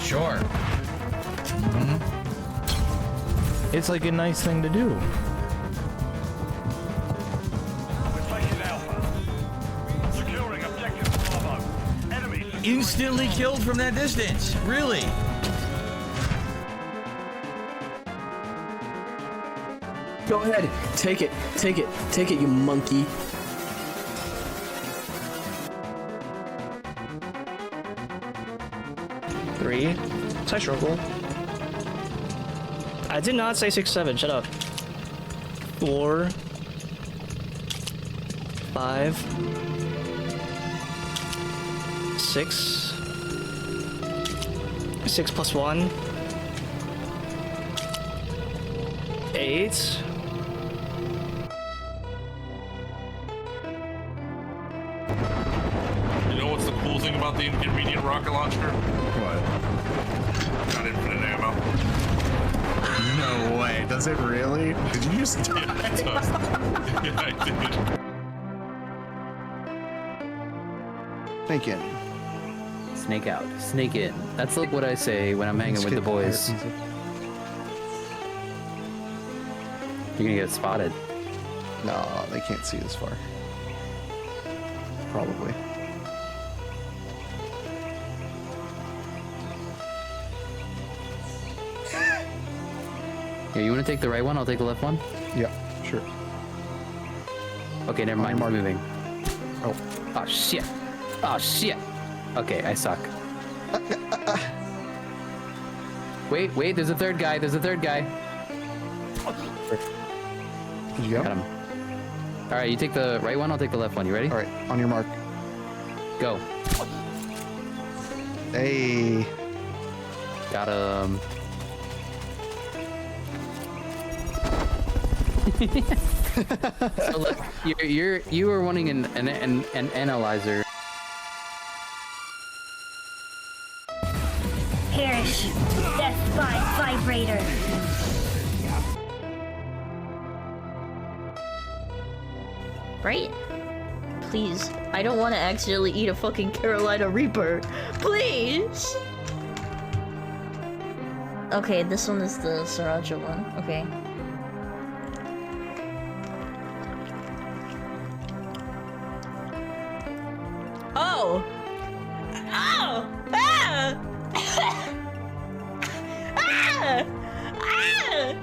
Sure. It's like a nice thing to do. Instantly killed from that distance. Really? Go ahead. Take it. Take it. Take it, you monkey. Three. I struggle. I did not say 6, 7. Shut up. 4. 5. 6. 6 plus 1. 8. You know what's the cool thing about the inconvenient rocket launcher? What? Got infinite ammo. No way. Does it really? Did you just die? Yeah, it does. Yeah, I did. Snake in. Snake out. Snake in. That's like what I say when I'm hanging with the boys. You're gonna get spotted. No, they can't see this far. Probably. Here, you wanna take the right one? I'll take the left one? Yeah, sure. Okay, never mind. Mark. It's moving. Oh. Oh, shit. Oh, shit. Okay, I suck. Wait, wait, there's a third guy. There's a third guy. Did you go? Got him. Alright, you take the right one, I'll take the left one. You ready? All right, on your mark. Go. Hey. Got him. So look, you were wanting an analyzer. Perish. Death by vibrator. Right? Please. I don't want to accidentally eat a fucking Carolina Reaper. Please! Okay, this one is the Sriracha one. Okay. Oh! Oh! Ah! Ah! Ah!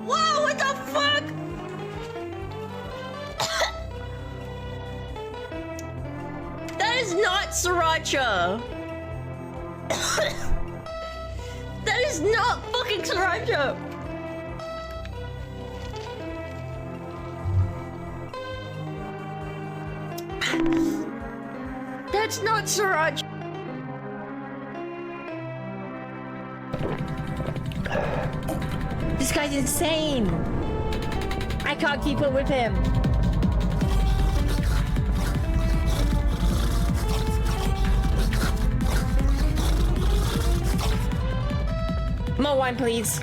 Whoa, what the fuck? That is not Sriracha! That is not fucking Sriracha! That's not Sriracha! This guy's insane! I can't keep up with him! More wine, please.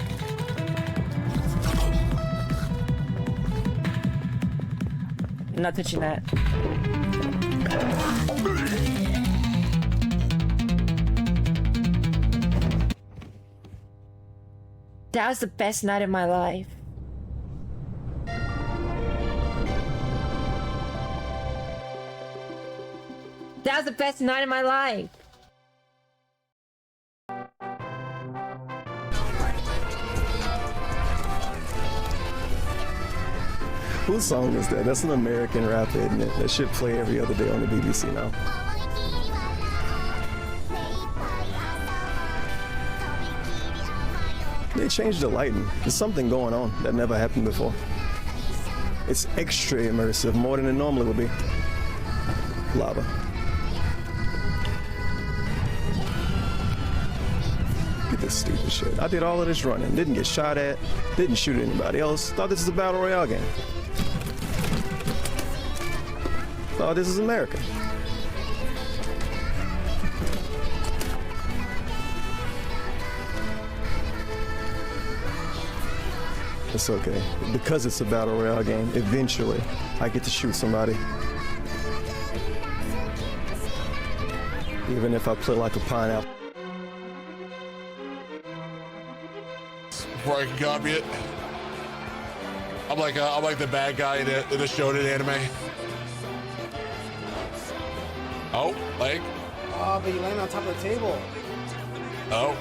Not touching that. That was the best night of my life. That was the best night of my life. Whose song is that? That's an American rapper, isn't it? That should play every other day on the BBC now. They changed the lighting. There's something going on that never happened before. It's extra immersive, more than it normally would be. Lava. Get this stupid shit. I did all of this running, didn't get shot at, didn't shoot anybody else. Thought this was a battle royale game. Thought this is America. It's okay. Because it's a battle royale game, eventually I get to shoot somebody. Even if I play like a pineapple. before I can copy it. I'm like the bad guy in a shonen anime. Oh, leg. Oh, but you landed on top of the table. Oh,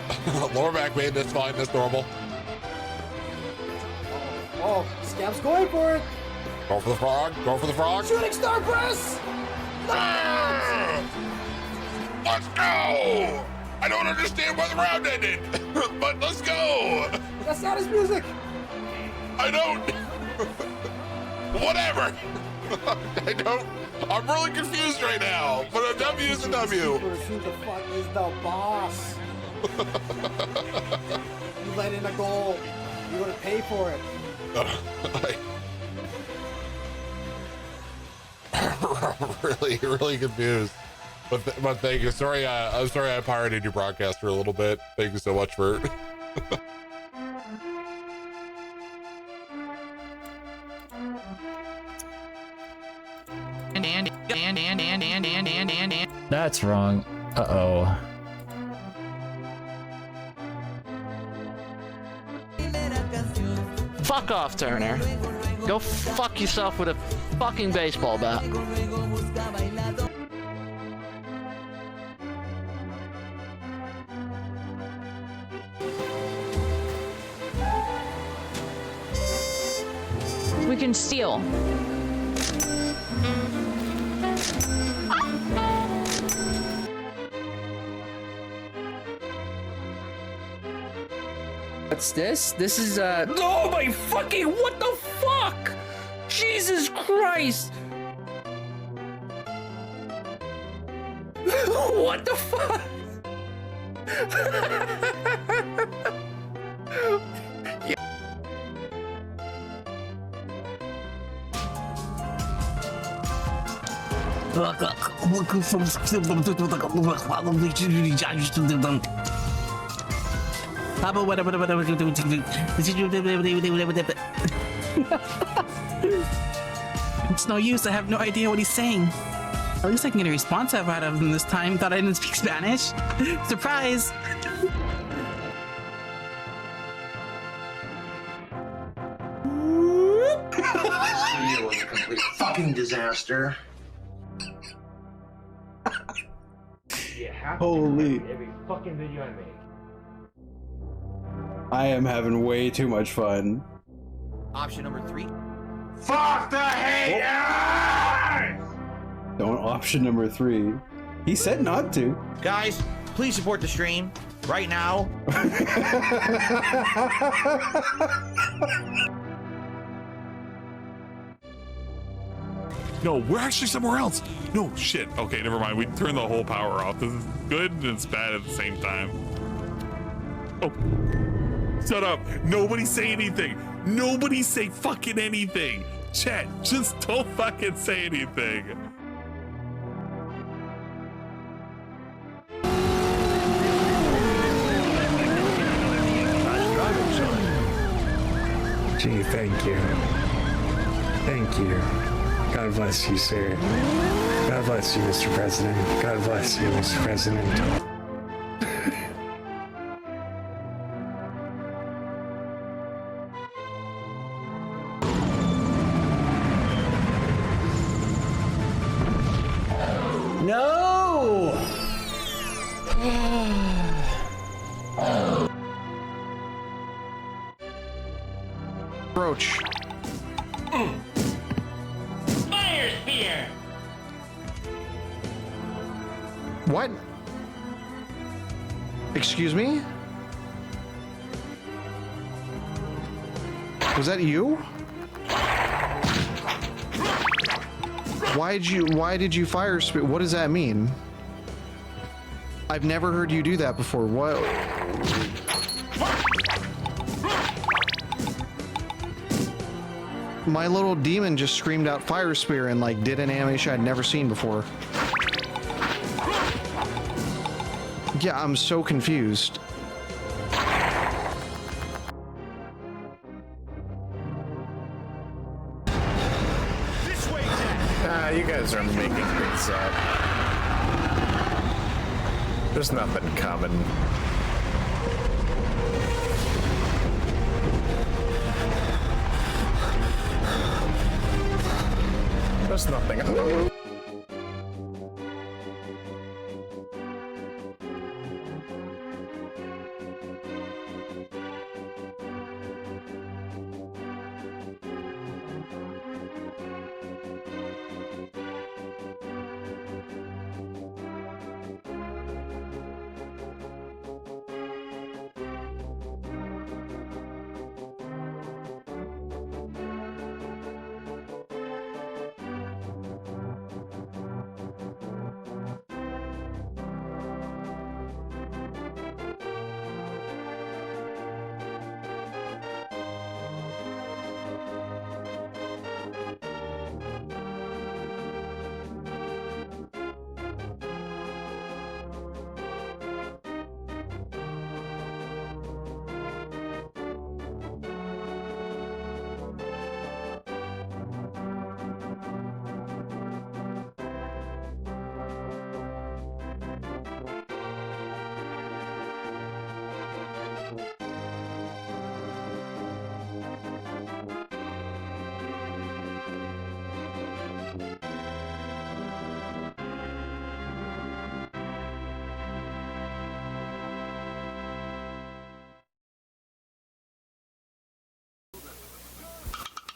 lower back pain. That's fine. That's normal. Oh, Scab's going for it. Go for the frog. Go for the frog. Shooting star press. Let's go. I don't understand why the round ended, but let's go. That's not his music. I don't. Whatever. I don't. I'm really confused right now, but a W is a W. Who the fuck is the boss? You let in a goal. You want to pay for it. I'm really confused. But thank you. Sorry, I'm sorry I pirated your broadcast for a little bit. Thank you so much for. That's wrong. Uh-oh. Fuck off, Turner. Go fuck yourself with a fucking baseball bat. We can steal. What's this? This is oh my fucking, what the fuck? Jesus Christ! What the fuck? It's no use, I have no idea what he's saying. At least I can get a response out of him this time. Thought I didn't speak Spanish. Surprise! This video was a complete fucking disaster. Holy. Every fucking video I make. I am having way too much fun. Option number 3. Fuck the haters! Don't option number 3. He said not to. Guys, please support the stream right now. No, we're actually somewhere else. No, shit. Okay, never mind. We turned the whole power off. This is good and it's bad at the same time. Oh. Shut up. Nobody say anything. Nobody say fucking anything. Chat, just don't fucking say anything. Gee, thank you. Thank you. God bless you, sir. God bless you, Mr. President. God bless you, Mr. President. No! Roach. Fire spear! What? Excuse me? Was that you? Why did you fire spit? What does that mean? I've never heard you do that before. What? My little demon just screamed out fire spear and like did an animation I'd never seen before. Yeah, I'm so confused. You guys are making things up. There's nothing coming. There's nothing.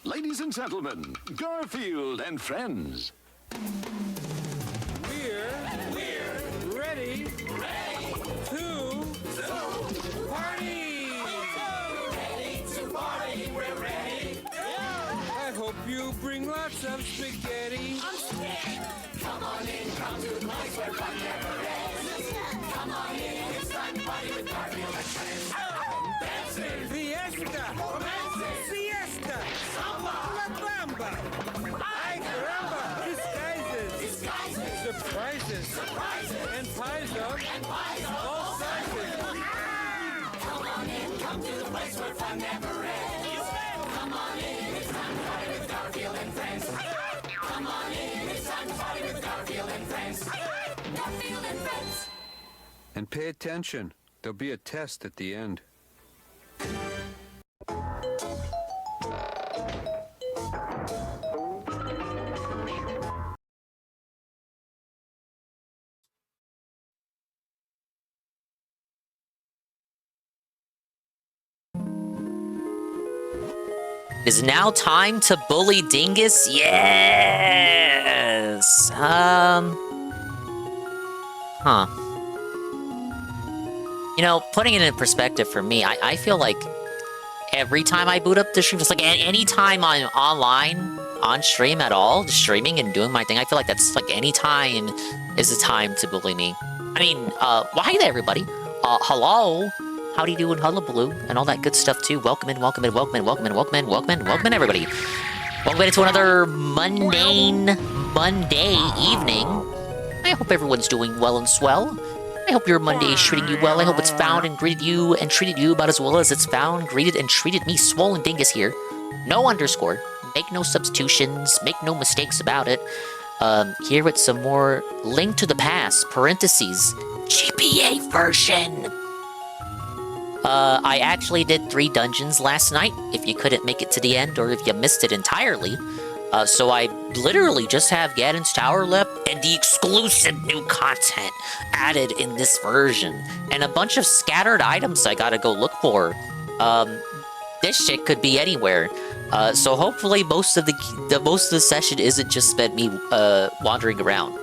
Ladies and gentlemen, Garfield and friends. We're ready to party! We're ready. I hope you bring lots of spaghetti. Come on in, come to the place where fun never ends. Come on in, it's fun party with Garfield and friends. Dancing, fiesta, romancing, siesta, samba, la bamba, ay caramba, disguises, surprises, and pies of all sizes. Come on in, come to the place where fun never ends. Come on in, it's time to party with Garfield and friends. Come on in, it's time to party with Garfield and friends. Garfield and friends. And pay attention. There'll be a test at the end. It is now time to bully Dingus. Yes. You know, putting it in perspective for me, I feel like every time I boot up the stream, just like any time I'm online, on stream at all, just streaming and doing my thing, I feel like that's like any time is the time to bully me. I mean, well, hi there, everybody. Hello. Howdy do and hullabaloo and all that good stuff too. Welcome in, welcome in, welcome in, welcome in, welcome in, welcome in, welcome in, everybody. Welcome into another Monday evening. I hope everyone's doing well and swell. I hope your Monday is treating you well. I hope it's found and greeted you about as well as it's found, greeted, and treated me, Swollen Dingus here. No underscore. Make no substitutions. Make no mistakes about it. Here with some more Link to the Past, parentheses, GBA version. I actually did 3 dungeons last night, if you couldn't make it to the end, or if you missed it entirely. So I literally just have Gadon's Tower left, and the exclusive new content added in this version. And a bunch of scattered items I gotta go look for. This shit could be anywhere. So hopefully most of the session isn't just spent me wandering around.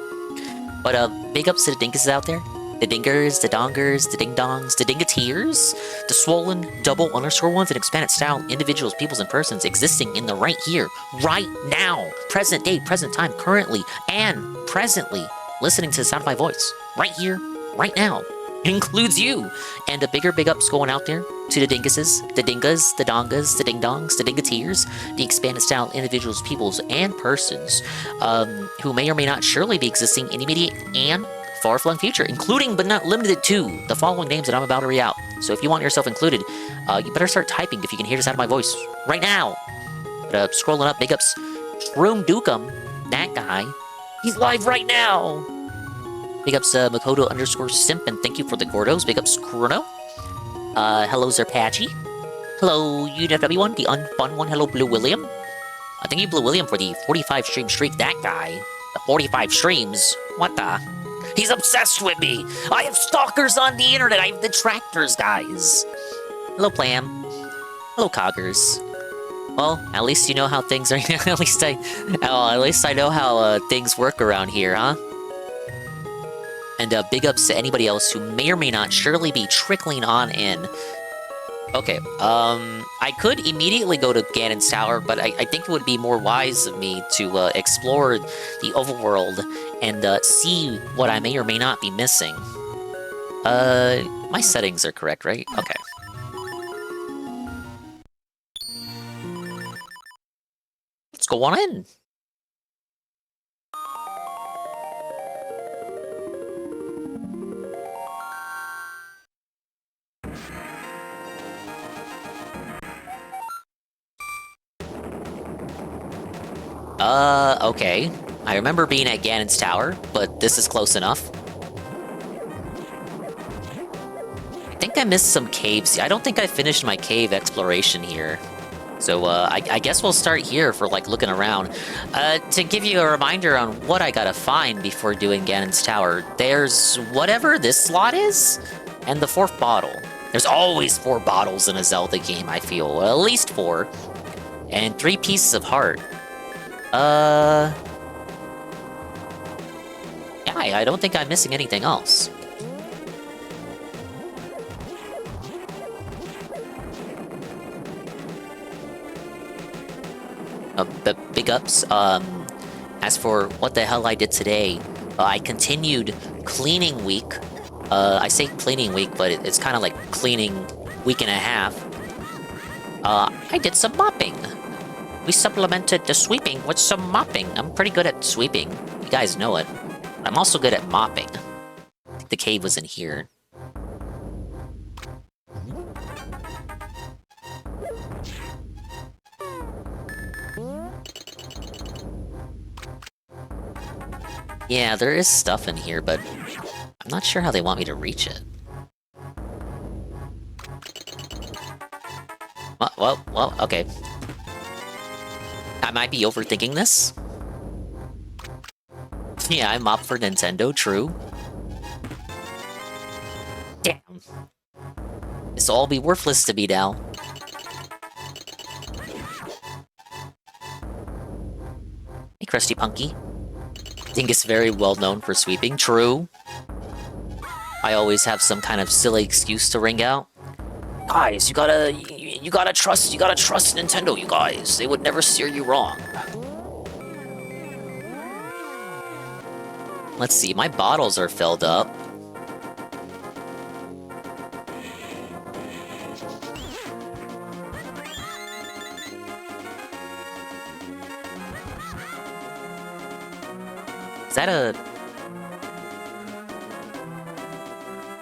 But big ups to the dinkuses out there. The dingers, the dongers, the ding-dongs, the dingateers, the swollen double underscore ones and expanded style individuals, peoples, and persons existing in the right here, right now, present day, present time, currently, and presently listening to the sound of my voice, right here, right now. It includes you. And a bigger big ups going out there to the dinguses, the dingas, the dongas, the ding-dongs, the dingateers, the expanded style individuals, peoples, and persons who may or may not surely be existing in immediate and far-flung future, including but not limited to the following names that I'm about to read out. So if you want yourself included, you better start typing if you can hear the sound of my voice right now. But scrolling up, big ups, Shroom Dukem, that guy, he's live right now. Big ups, Makoto underscore Simp, and thank you for the Gordos. Big ups, Chrono. Hello, Zarpachi. Hello, UWF1, the unfun one. Hello, Blue William. I think you blew William for the 45 stream streak. That guy. The 45 streams. What the? He's obsessed with me. I have stalkers on the internet. I have detractors, guys. Hello, Plam. Hello, Coggers. Well, at least you know how things are. at least I know how things work around here, huh? And big ups to anybody else who may or may not surely be trickling on in. Okay, I could immediately go to Ganon's Tower, but I think it would be more wise of me to explore the overworld and see what I may or may not be missing. My settings are correct, right? Okay. Let's go on in. Okay. I remember being at Ganon's Tower, but this is close enough. I think I missed some caves. I don't think I finished my cave exploration here. So, I guess we'll start here for, like, looking around. To give you a reminder on what I gotta find before doing Ganon's Tower, there's whatever this slot is, and the 4th bottle. There's always 4 bottles in a Zelda game, I feel. Well, at least 4. And 3 pieces of heart. Yeah, I don't think I'm missing anything else. The big ups, as for what the hell I did today, I continued cleaning week. I say cleaning week, but it's kind of like cleaning week and a half. I did some mopping. We supplemented the sweeping with some mopping. I'm pretty good at sweeping. You guys know it. I'm also good at mopping. I think the cave was in here. Yeah, there is stuff in here, but I'm not sure how they want me to reach it. Well, okay. I might be overthinking this. Yeah, I'm up for Nintendo, true. Damn. This will all be worthless to me now. Hey, Krusty Punky. I think it's very well known for sweeping, true. I always have some kind of silly excuse to ring out. Guys, you gotta trust Nintendo, you guys. They would never steer you wrong. Let's see, my bottles are filled up. Is that a...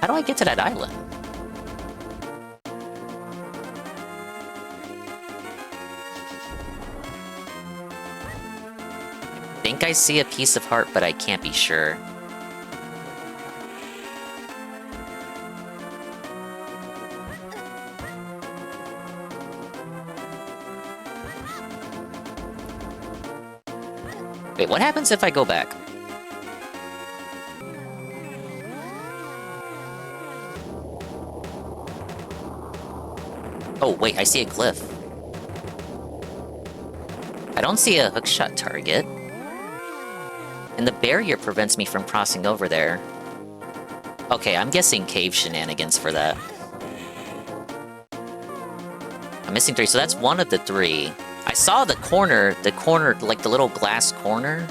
How do I get to that island? I think I see a piece of heart, but I can't be sure. Wait, what happens if I go back? Oh, wait, I see a cliff. I don't see a hookshot target. And the barrier prevents me from crossing over there. Okay, I'm guessing cave shenanigans for that. I'm missing 3, so that's 1 of the 3. I saw the corner, like the little glass corner.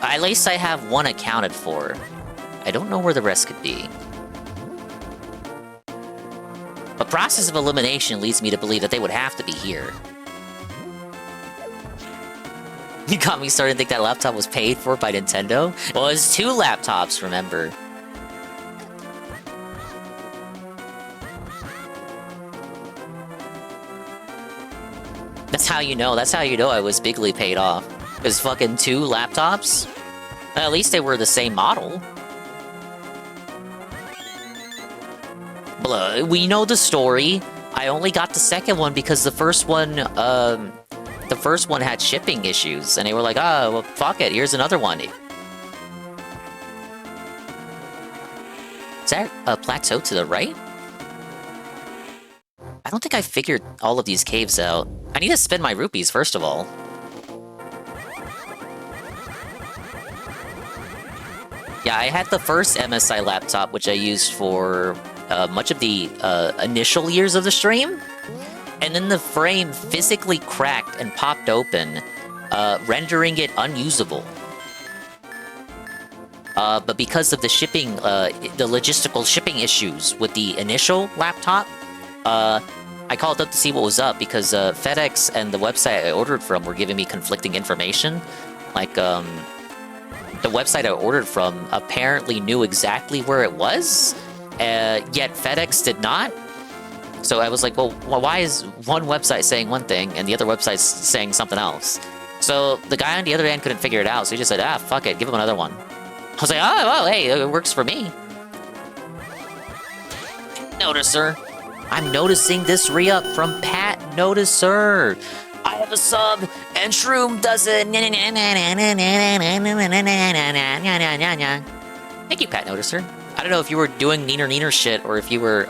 At least I have 1 accounted for. I don't know where the rest could be. A process of elimination leads me to believe that they would have to be here. You got me starting to think that laptop was paid for by Nintendo? Well, it's 2 laptops, remember. That's how you know I was bigly paid off. It was fucking 2 laptops? At least they were the same model. Blah, we know the story. I only got the second one because the first one, the first one had shipping issues, and they were like, oh, well, fuck it, here's another one. Is that a plateau to the right? I don't think I figured all of these caves out. I need to spend my rupees, first of all. Yeah, I had the first MSI laptop, which I used for much of the initial years of the stream. And then the frame physically cracked and popped open, rendering it unusable. But because of the shipping, the logistical shipping issues with the initial laptop, I called up to see what was up because FedEx and the website I ordered from were giving me conflicting information. Like, the website I ordered from apparently knew exactly where it was, yet FedEx did not. So I was like, well, why is one website saying one thing and the other website's saying something else? So the guy on the other end couldn't figure it out, so he just said, ah, fuck it, give him another one. I was like, oh, hey, it works for me. Noticer. I'm noticing this re-up from Pat Noticer. I have a sub, and Shroom doesn't. Thank you, Pat Noticer. I don't know if you were doing neener shit or if you were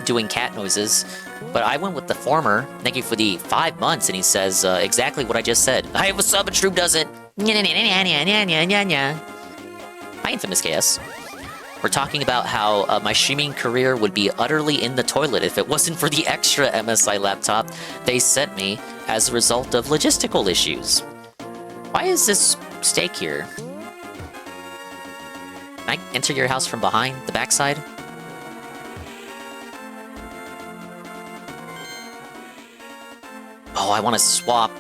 doing cat noises, but I went with the former. Thank you for the 5 months, and he says exactly what I just said. I have a sub, and Shroom doesn't. Hi, Infamous KS. We're talking about how my streaming career would be utterly in the toilet if it wasn't for the extra MSI laptop they sent me as a result of logistical issues. Why is this steak here? Can I enter your house from behind, the backside? Oh, I want to swap.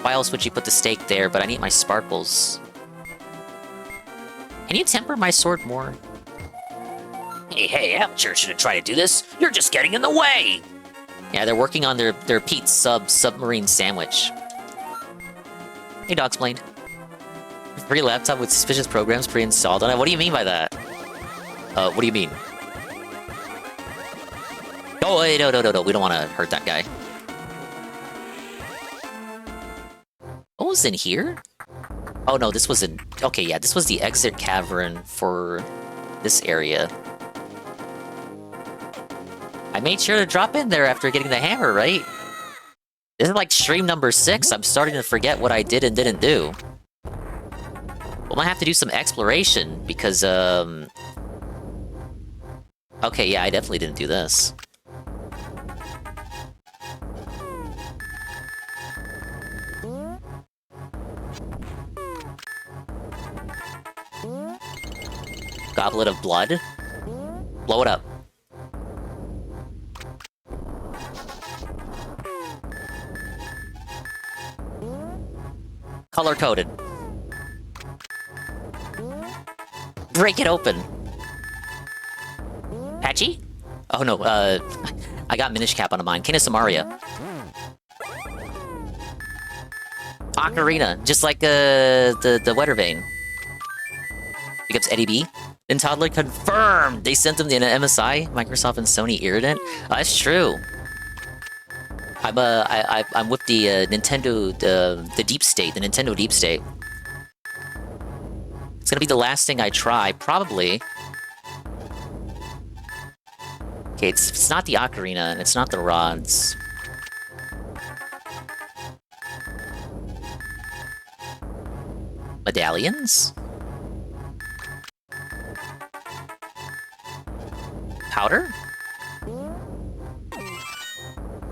Why else would you put the steak there? But I need my sparkles. Can you temper my sword more? Hey, amateur shouldn't try to do this. You're just getting in the way! Yeah, they're working on their Pete's submarine sandwich. Hey, Dogsplained. Free laptop with suspicious programs pre-installed on it? What do you mean by that? What do you mean? Oh, wait, no, we don't want to hurt that guy. What was in here? Oh no, this was in... Okay, yeah, this was the exit cavern for this area. I made sure to drop in there after getting the hammer, right? This is like stream number 6. I'm starting to forget what I did and didn't do. Well, I might have to do some exploration, because, Okay, yeah, I definitely didn't do this. Goblet of blood? Blow it up. Color-coded. Break it open. Patchy? Oh no, I got Minish Cap on mine. King of Samaria. Ocarina, just like the Wetter Vein. Becomes Eddie B. Then Toddler confirmed! They sent him the MSI, Microsoft and Sony Irritant. That's true. I'm with the Nintendo, the Deep State, the Nintendo Deep State. It's gonna be the last thing I try, probably. Okay, it's not the Ocarina, and it's not the rods. Medallions? Powder?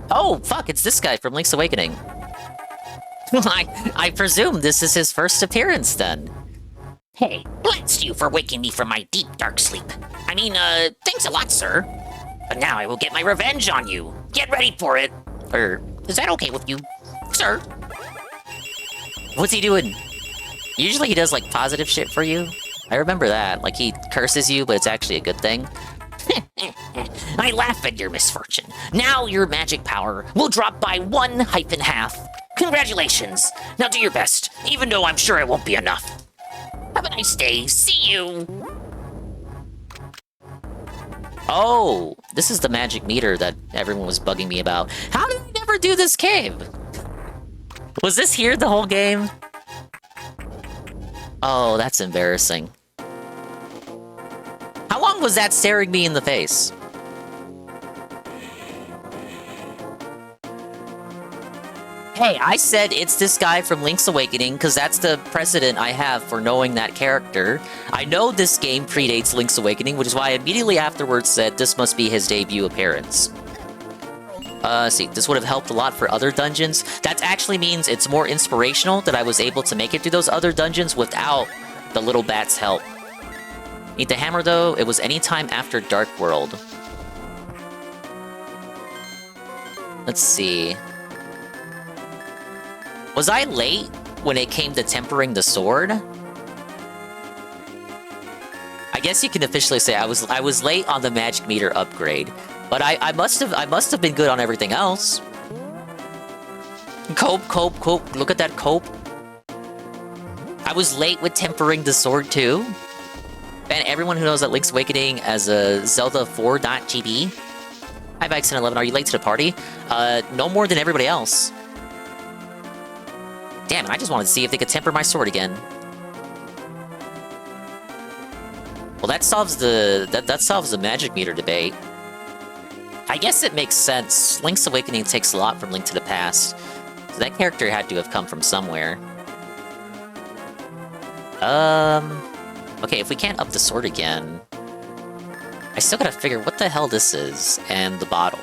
Oh, fuck, it's this guy from Link's Awakening. I presume this is his first appearance, then. Hey, bless you for waking me from my deep, dark sleep. I mean, thanks a lot, sir. But now I will get my revenge on you. Get ready for it. Is that okay with you, sir? What's he doing? Usually he does, like, positive shit for you. I remember that. Like, he curses you, but it's actually a good thing. I laugh at your misfortune. Now your magic power will drop by 1/2. Congratulations. Now do your best, even though I'm sure it won't be enough. Have a nice day. See you. Oh, this is the magic meter that everyone was bugging me about. How did I never do this cave? Was this here the whole game? Oh, that's embarrassing. How long was that staring me in the face? Hey, I said it's this guy from Link's Awakening because that's the precedent I have for knowing that character. I know this game predates Link's Awakening, which is why I immediately afterwards said this must be his debut appearance. See, this would have helped a lot for other dungeons. That actually means it's more inspirational that I was able to make it through those other dungeons without the little bat's help. Need the hammer though? It was anytime after Dark World. Let's see. Was I late when it came to tempering the sword? I guess you can officially say I was late on the magic meter upgrade, but I must have been good on everything else. Cope. Look at that cope. I was late with tempering the sword too. And everyone who knows that Link's Awakening as a Zelda 4.GB. Hi, Bikes1011. Are you late to the party? No more than everybody else. Damn it, I just wanted to see if they could temper my sword again. Well, that solves the magic meter debate. I guess it makes sense. Link's Awakening takes a lot from Link to the Past. So that character had to have come from somewhere. Okay, if we can't up the sword again... I still gotta figure what the hell this is, and the bottle.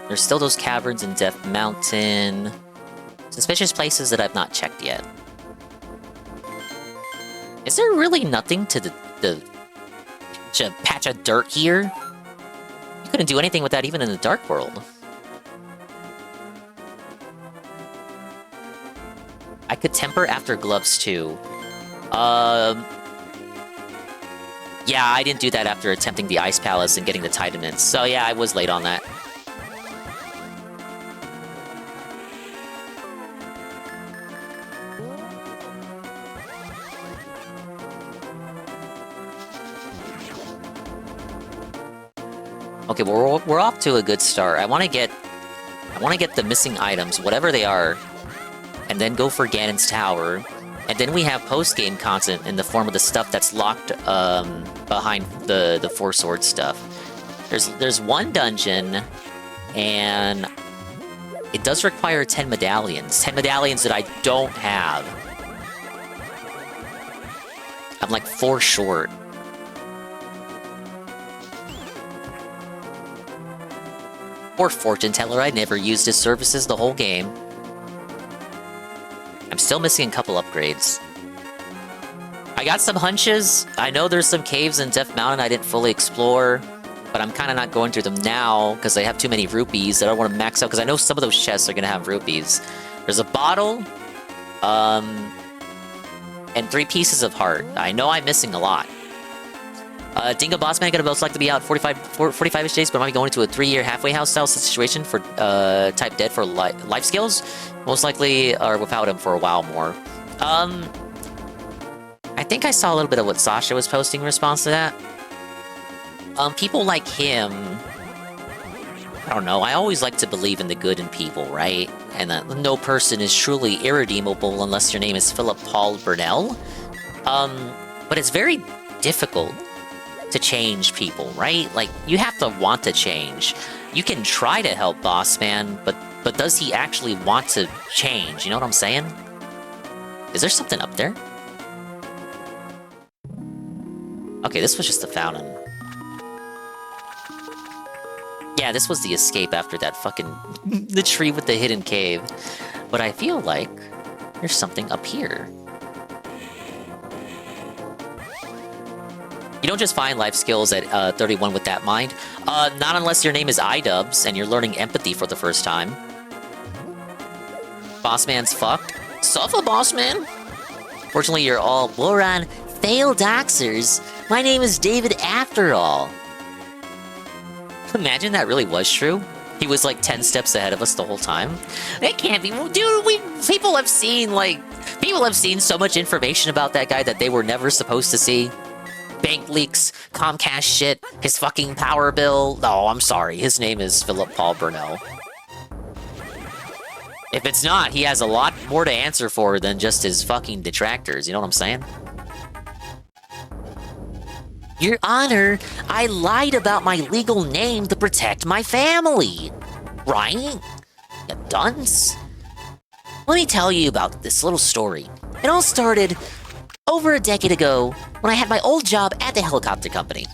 There's still those caverns in Death Mountain. Suspicious places that I've not checked yet. Is there really nothing to the patch of dirt here? You couldn't do anything with that even in the Dark World. I could temper after gloves too. Yeah, I didn't do that after attempting the Ice Palace and getting the Titanments. So yeah, I was late on that. Okay, well, we're off to a good start. I want to get the missing items, whatever they are, and then go for Ganon's Tower. And then we have post-game content in the form of the stuff that's locked behind the Four Swords stuff. There's one dungeon, and it does require 10 medallions. 10 medallions that I don't have. I'm like 4 short. Poor fortune teller, I never used his services the whole game. I'm still missing a couple upgrades. I got some hunches. I know there's some caves in Death Mountain I didn't fully explore, but I'm kind of not going through them now because they have too many rupees that I don't want to max out because I know some of those chests are going to have rupees. There's a bottle, and 3 pieces of heart. I know I'm missing a lot. Dingo Bossman gonna most likely be out 45-ish days, but I might be going into a 3-year halfway house style situation for type dead for life skills. Most likely are without him for a while more. I think I saw a little bit of what Sasha was posting in response to that. People like him, I don't know, I always like to believe in the good in people, right? And that no person is truly irredeemable unless your name is Philip Paul Burnell. But it's very difficult to change people, right? Like, you have to want to change. You can try to help Bossman, but does he actually want to change? You know what I'm saying? Is there something up there? Okay, this was just a fountain. Yeah, this was the escape after that fucking... the tree with the hidden cave. But I feel like there's something up here. You don't just find life skills at 31 with that mind. Not unless your name is iDubbbz and you're learning empathy for the first time. Bossman's fucked. Suffer, Bossman! Fortunately, you're all Boron failed doxers. My name is David after all. Imagine that really was true. He was like 10 steps ahead of us the whole time. It can't be. Dude, people have seen so much information about that guy that they were never supposed to see. bank leaks, Comcast shit, his fucking power bill. No, I'm sorry. His name is Philip Paul Burnell. If it's not, he has a lot more to answer for than just his fucking detractors. You know what I'm saying? Your Honor, I lied about my legal name to protect my family. Right? You dunce. Let me tell you about this little story. It all started over a decade ago when I had my old job at the helicopter company.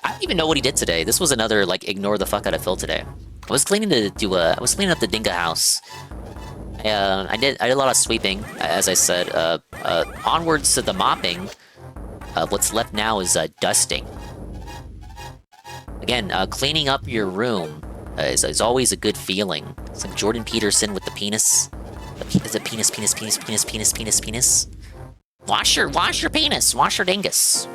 I don't even know what he did today. This was another, like, ignore the fuck out of Phil today. I was cleaning up the Dinga house. I did a lot of sweeping, as I said. Onwards to the mopping. What's left now is dusting. Again, cleaning up your room is always a good feeling. It's like Jordan Peterson with the penis. Is it penis? Wash your penis. Wash your dingus.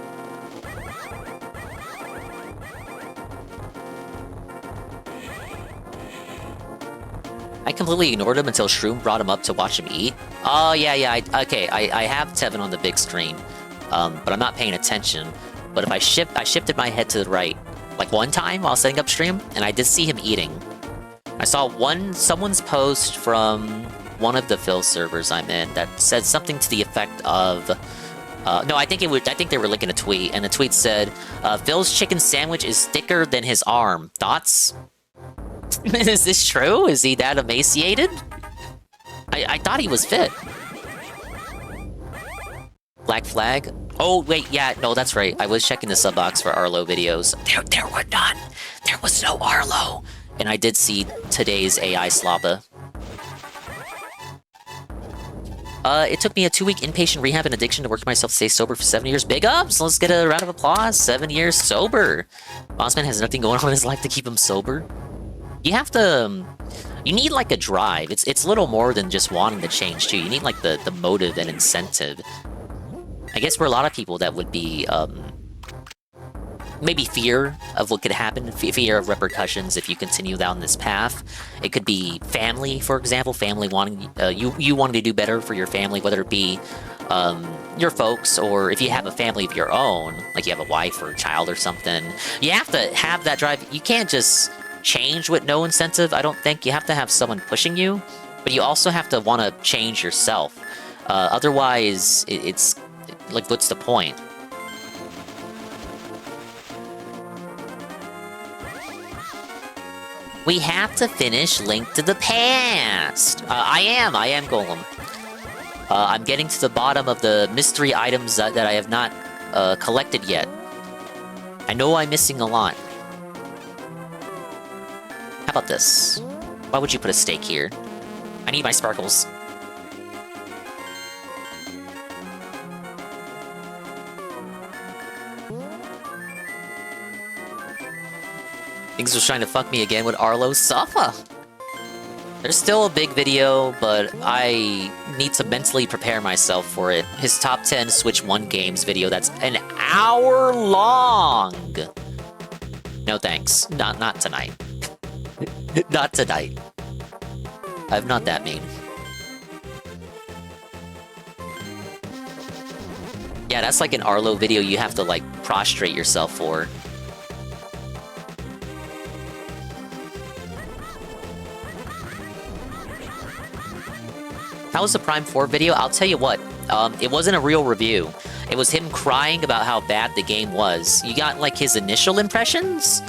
I completely ignored him until Shroom brought him up to watch him eat. Oh, yeah. I have Tevin on the big screen, but I'm not paying attention. But if I shifted my head to the right, like one time while setting up stream, and I did see him eating. I saw someone's post from one of the Phil servers I'm in that said something to the effect of, no, I think they were linking a tweet, and the tweet said, Phil's chicken sandwich is thicker than his arm. Thoughts? Is this true? Is he that emaciated? I thought he was fit. Black flag? Oh, wait, yeah, no, that's right. I was checking the sub box for Arlo videos. There were none. There was no Arlo. And I did see today's AI sloppa. It took me a 2-week inpatient rehab and addiction to work myself to stay sober for 7 years. Big ups! Let's get a round of applause. 7 years sober. Bossman has nothing going on in his life to keep him sober. You have to... you need, like, a drive. It's little more than just wanting to change, too. You need, like, the motive and incentive. I guess for a lot of people that would be, maybe fear of what could happen, fear of repercussions if you continue down this path. It could be family, for example, family wanting, you wanting to do better for your family, whether it be your folks, or if you have a family of your own, like you have a wife or a child or something. You have to have that drive. You can't just change with no incentive, I don't think. You have to have someone pushing you, but you also have to want to change yourself. Otherwise, it's like, what's the point? We have to finish Link to the Past! I am Golem. I'm getting to the bottom of the mystery items that I have not collected yet. I know I'm missing a lot. How about this? Why would you put a stake here? I need my sparkles. Things was trying to fuck me again with Arlo Safa. There's still a big video, but I need to mentally prepare myself for it. His top 10 Switch 1 games video that's an hour long. No thanks. Not tonight. Not tonight. I'm not that mean. Yeah, that's like an Arlo video you have to, like, prostrate yourself for. How was the Prime 4 video? I'll tell you what, it wasn't a real review. It was him crying about how bad the game was. You got, like, his initial impressions,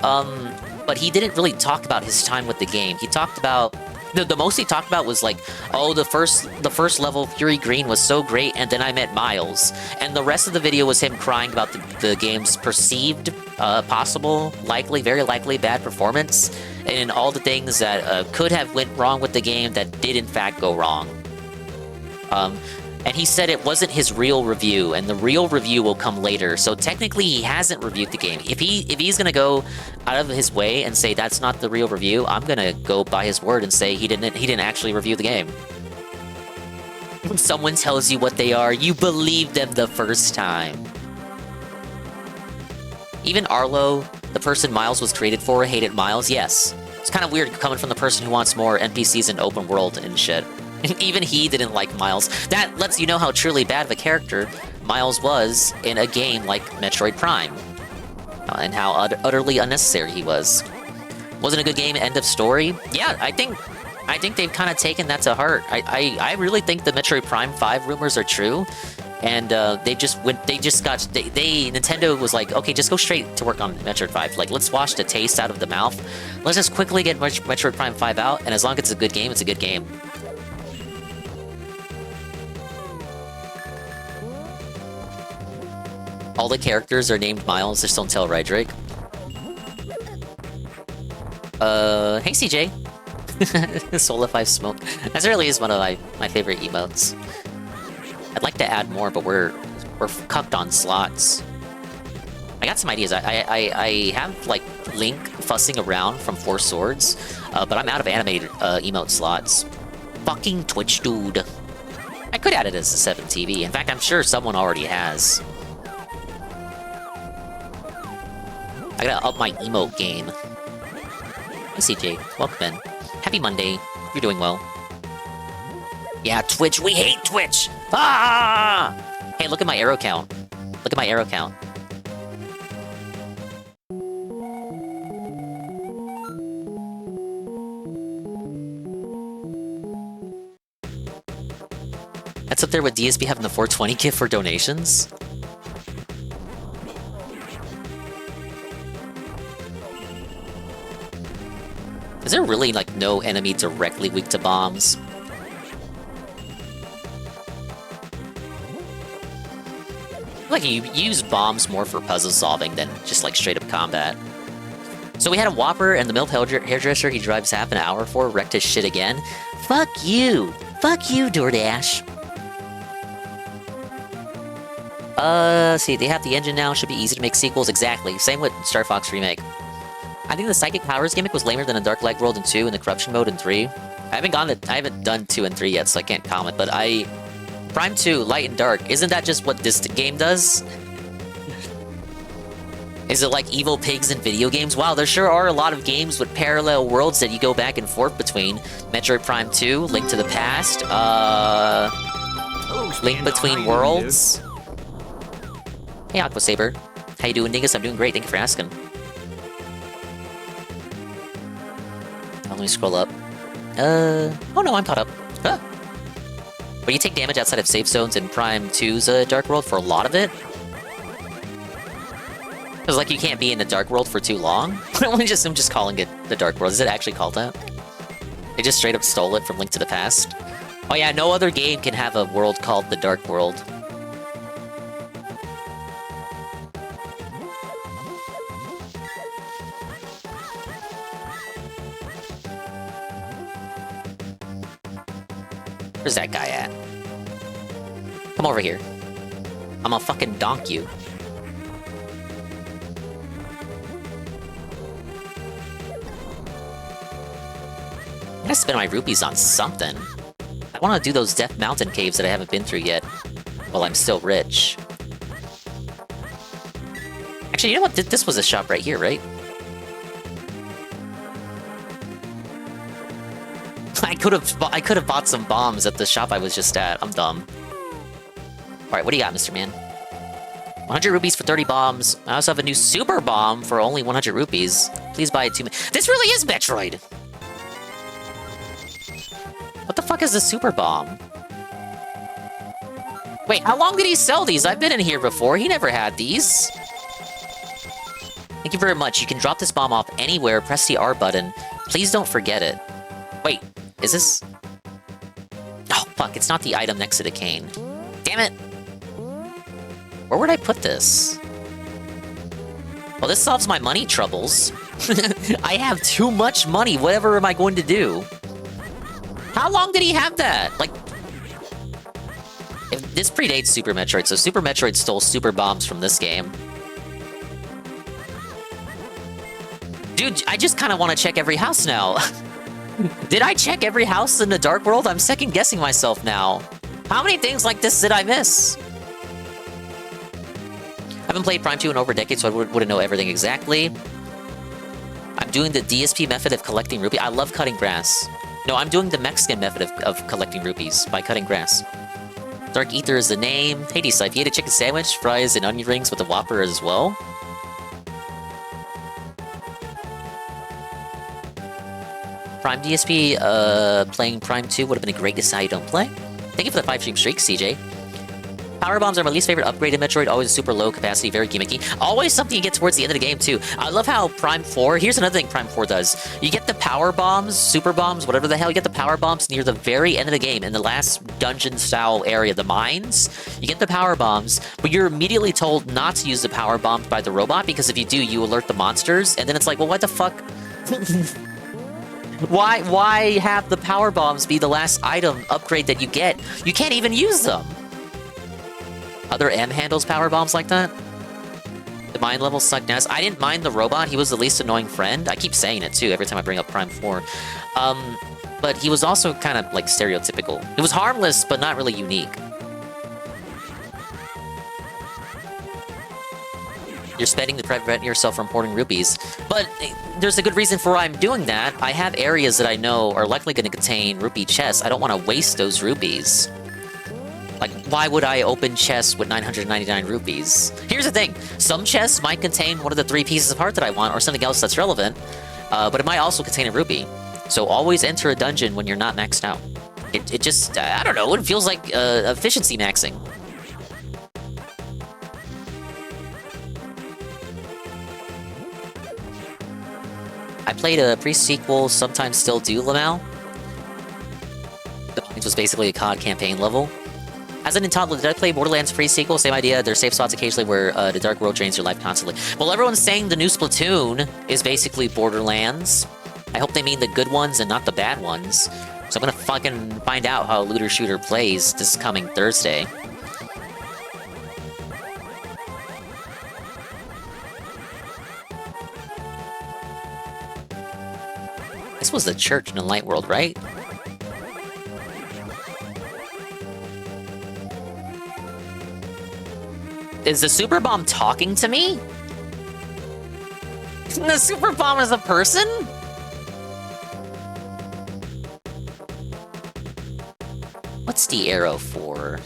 but he didn't really talk about his time with the game. He talked about... The most he talked about was, like, oh, the first level, Fury Green, was so great, and then I met Miles. And the rest of the video was him crying about the game's perceived, possible, likely, very likely bad performance, and all the things that could have went wrong with the game that did in fact go wrong. And he said it wasn't his real review, and the real review will come later. So technically, he hasn't reviewed the game. If he's gonna go out of his way and say that's not the real review, I'm gonna go by his word and say he didn't actually review the game. When someone tells you what they are, you believe them the first time. Even Arlo, the person Miles was created for, hated Miles. Yes, it's kind of weird coming from the person who wants more NPCs and open world and shit. Even he didn't like Miles. That lets you know how truly bad of a character Miles was in a game like Metroid Prime, and how utterly unnecessary he was. Wasn't a good game, end of story? Yeah, I think they've kind of taken that to heart. I really think the Metroid Prime 5 rumors are true. And Nintendo was like, okay, just go straight to work on Metroid 5. Like, let's wash the taste out of the mouth. Let's just quickly get Metroid Prime 5 out, and as long as it's a good game, it's a good game. All the characters are named Miles, just don't tell, right, Drake? Hey CJ. Solar 5 Smoke. That really is one of my favorite emotes. I'd like to add more, but we're cucked on slots. I got some ideas. I have like Link fussing around from 4 Swords, but I'm out of animated emote slots. Fucking Twitch dude. I could add it as a 7 TV. In fact, I'm sure someone already has. I gotta up my emote game. Hey CJ, welcome in. Happy Monday. You're doing well. Yeah, Twitch. We hate Twitch. Ah! Hey, look at my arrow count. Look at my arrow count. That's up there with DSP having the 420 gift for donations. Is there really, like, no enemy directly weak to bombs? Like, you use bombs more for puzzle solving than just, like, straight-up combat. So we had a Whopper, and the MILF hairdresser he drives half an hour for wrecked his shit again. Fuck you! Fuck you, DoorDash! See, they have the engine now, should be easy to make sequels. Exactly, same with Star Fox Remake. I think the Psychic Powers gimmick was lamer than a Dark Light World in 2 and the Corruption Mode in 3. I haven't done 2 and 3 yet, so I can't comment, but Prime 2, Light and Dark, isn't that just what this game does? Is it like evil pigs in video games? Wow, there sure are a lot of games with parallel worlds that you go back and forth between. Metroid Prime 2, Link to the Past, Link Between Worlds. Hey, Aqua Saber. How you doing, Dingus? I'm doing great, thank you for asking. Let me scroll up. Oh no, I'm caught up. Huh. But you take damage outside of safe zones in Prime 2's Dark World for a lot of it? Because, like, you can't be in the Dark World for too long? I'm just calling it the Dark World. Is it actually called that? They just straight up stole it from Link to the Past. Oh yeah, no other game can have a world called the Dark World. Where's that guy at? Come over here. I'm gonna fucking donk you. I'm gonna spend my rupees on something. I wanna do those Death Mountain caves that I haven't been through yet, while I'm still rich. Actually, you know what? This was a shop right here, right? I could have bought some bombs at the shop I was just at. I'm dumb. Alright, what do you got, Mr. Man? 100 rupees for 30 bombs. I also have a new super bomb for only 100 rupees. Please buy it 2 minutes. This really is Metroid! What the fuck is the super bomb? Wait, how long did he sell these? I've been in here before. He never had these. Thank you very much. You can drop this bomb off anywhere. Press the R button. Please don't forget it. Wait, is this... Oh, fuck. It's not the item next to the cane. Damn it. Where would I put this? Well, this solves my money troubles. I have too much money. Whatever am I going to do? How long did he have that? Like... This predates Super Metroid, so Super Metroid stole super bombs from this game. Dude, I just kind of want to check every house now. Did I check every house in the Dark World? I'm second-guessing myself now. How many things like this did I miss? I haven't played Prime 2 in over a decade, so I wouldn't know everything exactly. I'm doing the DSP method of collecting rupees. I love cutting grass. No, I'm doing the Mexican method of collecting rupees by cutting grass. Dark Ether is the name. Hey, D-Slife, you ate a chicken sandwich, fries, and onion rings with a Whopper as well? Prime DSP, playing Prime 2 would have been a great decide don't play. Thank you for the 5-stream streak, CJ. Power bombs are my least favorite upgrade in Metroid, always super low capacity, very gimmicky. Always something you get towards the end of the game, too. I love how Prime 4, here's another thing Prime 4 does. You get the power bombs, super bombs, whatever the hell, you get the power bombs near the very end of the game, in the last dungeon-style area, the mines. You get the power bombs, but you're immediately told not to use the power bombs by the robot, because if you do, you alert the monsters, and then it's like, well, what the fuck? Why have the power bombs be the last item upgrade that you get? You can't even use them. Other M handles power bombs like that? The mine levels suck ass. I didn't mind the robot. He was the least annoying friend. I keep saying it too every time I bring up Prime 4. But he was also kind of like stereotypical. It was harmless, but not really unique. You're spending to prevent yourself from hoarding rupees. But there's a good reason for why I'm doing that. I have areas that I know are likely going to contain rupee chests. I don't want to waste those rupees. Like, why would I open chests with 999 rupees? Here's the thing. Some chests might contain one of the 3 pieces of heart that I want, or something else that's relevant. But it might also contain a rupee. So always enter a dungeon when you're not maxed out. It just, I don't know, it feels like efficiency maxing. I played a pre-sequel, sometimes still do, Lamau. It was basically a COD campaign level. As an Untitled, did I play Borderlands pre-sequel? Same idea, there's safe spots occasionally where the Dark World drains your life constantly. Well, everyone's saying the new Splatoon is basically Borderlands. I hope they mean the good ones and not the bad ones. So I'm gonna fucking find out how Looter Shooter plays this coming Thursday. This was the church in the light world, right? Is the super bomb talking to me? The super bomb is a person? What's the arrow for?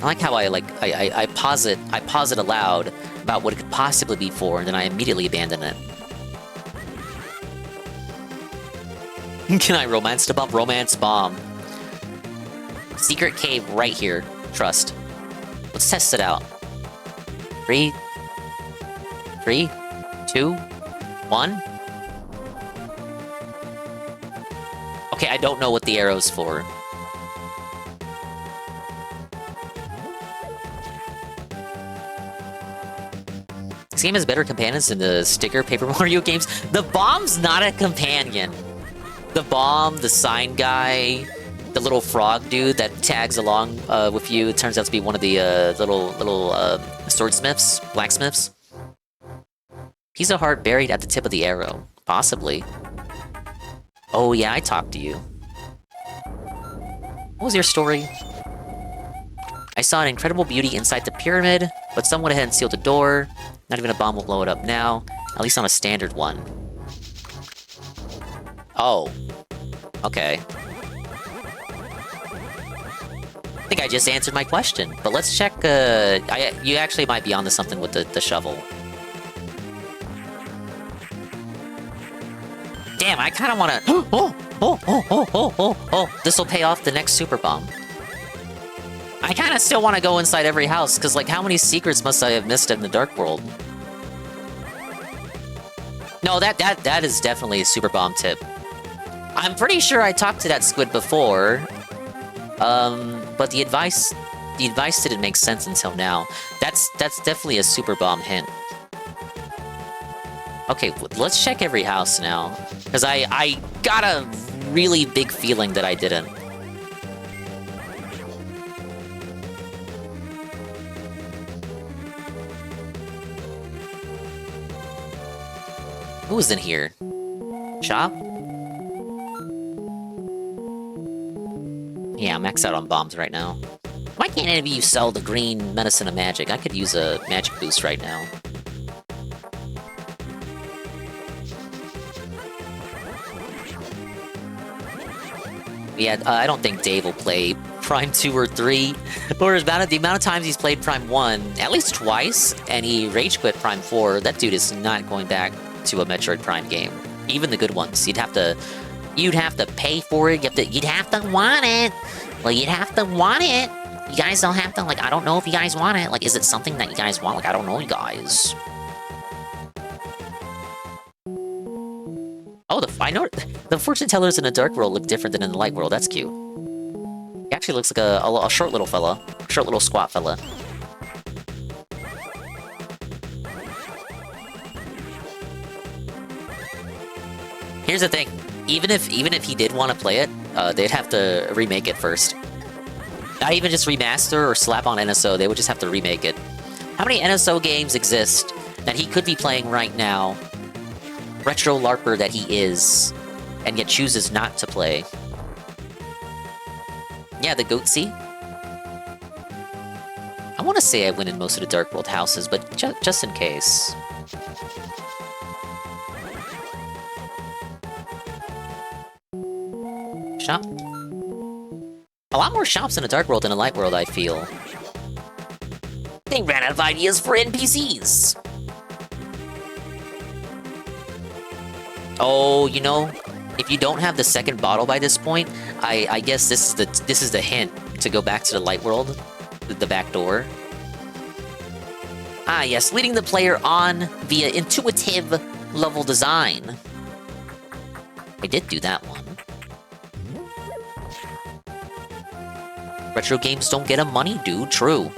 I like how I posit aloud about what it could possibly be for, and then I immediately abandon it. Can I romance the bomb? Romance bomb. Secret cave right here. Trust. Let's test it out. 3, 2, 1. Okay, I don't know what the arrow's for. This game has better companions than the sticker Paper Mario games. The bomb's not a companion. The bomb, the sign guy, the little frog dude that tags along with you, it turns out to be one of the little swordsmiths, blacksmiths. Piece of heart buried at the tip of the arrow. Possibly. Oh yeah, I talked to you. What was your story? I saw an incredible beauty inside the pyramid, but someone went ahead and sealed the door. Not even a bomb will blow it up now. At least on a standard one. Oh. Okay. I think I just answered my question, but let's check, you actually might be onto something with the shovel. Damn, I kinda wanna... Oh! This'll pay off the next super bomb. I kinda still wanna go inside every house, cause like, how many secrets must I have missed in the Dark World? No, that is definitely a super bomb tip. I'm pretty sure I talked to that squid before. But the advice didn't make sense until now. That's definitely a super bomb hint. Okay, let's check every house now. Because I got a really big feeling that I didn't. Who was in here? Shop? Yeah, I'm maxed out on bombs right now. Why can't any of you sell the green medicine of magic? I could use a magic boost right now. Yeah, I don't think Dave will play Prime 2 or 3, or the amount of times he's played Prime 1, at least twice, and he rage quit Prime 4. That dude is not going back to a Metroid Prime game. Even the good ones. You'd have to pay for it. You'd have to want it. Well, you'd have to want it. You guys don't have to, like, I don't know if you guys want it. Like, is it something that you guys want? Like, I don't know, you guys. Oh, I know the fortune tellers in the dark world look different than in the light world. That's cute. He actually looks like a short little fella. Short little squat fella. Here's the thing. Even if he did want to play it, they'd have to remake it first. Not even just remaster or slap on NSO, they would just have to remake it. How many NSO games exist that he could be playing right now, retro LARPer that he is, and yet chooses not to play? Yeah, the Goatsy. I want to say I went in most of the Dark World houses, but just in case. Shop. A lot more shops in the Dark World than a Light World, I feel. They ran out of ideas for NPCs! Oh, you know, if you don't have the second bottle by this point, I guess this is the hint to go back to the Light World, the back door. Ah, yes, leading the player on via intuitive level design. I did do that one. Retro games don't get a money due, true.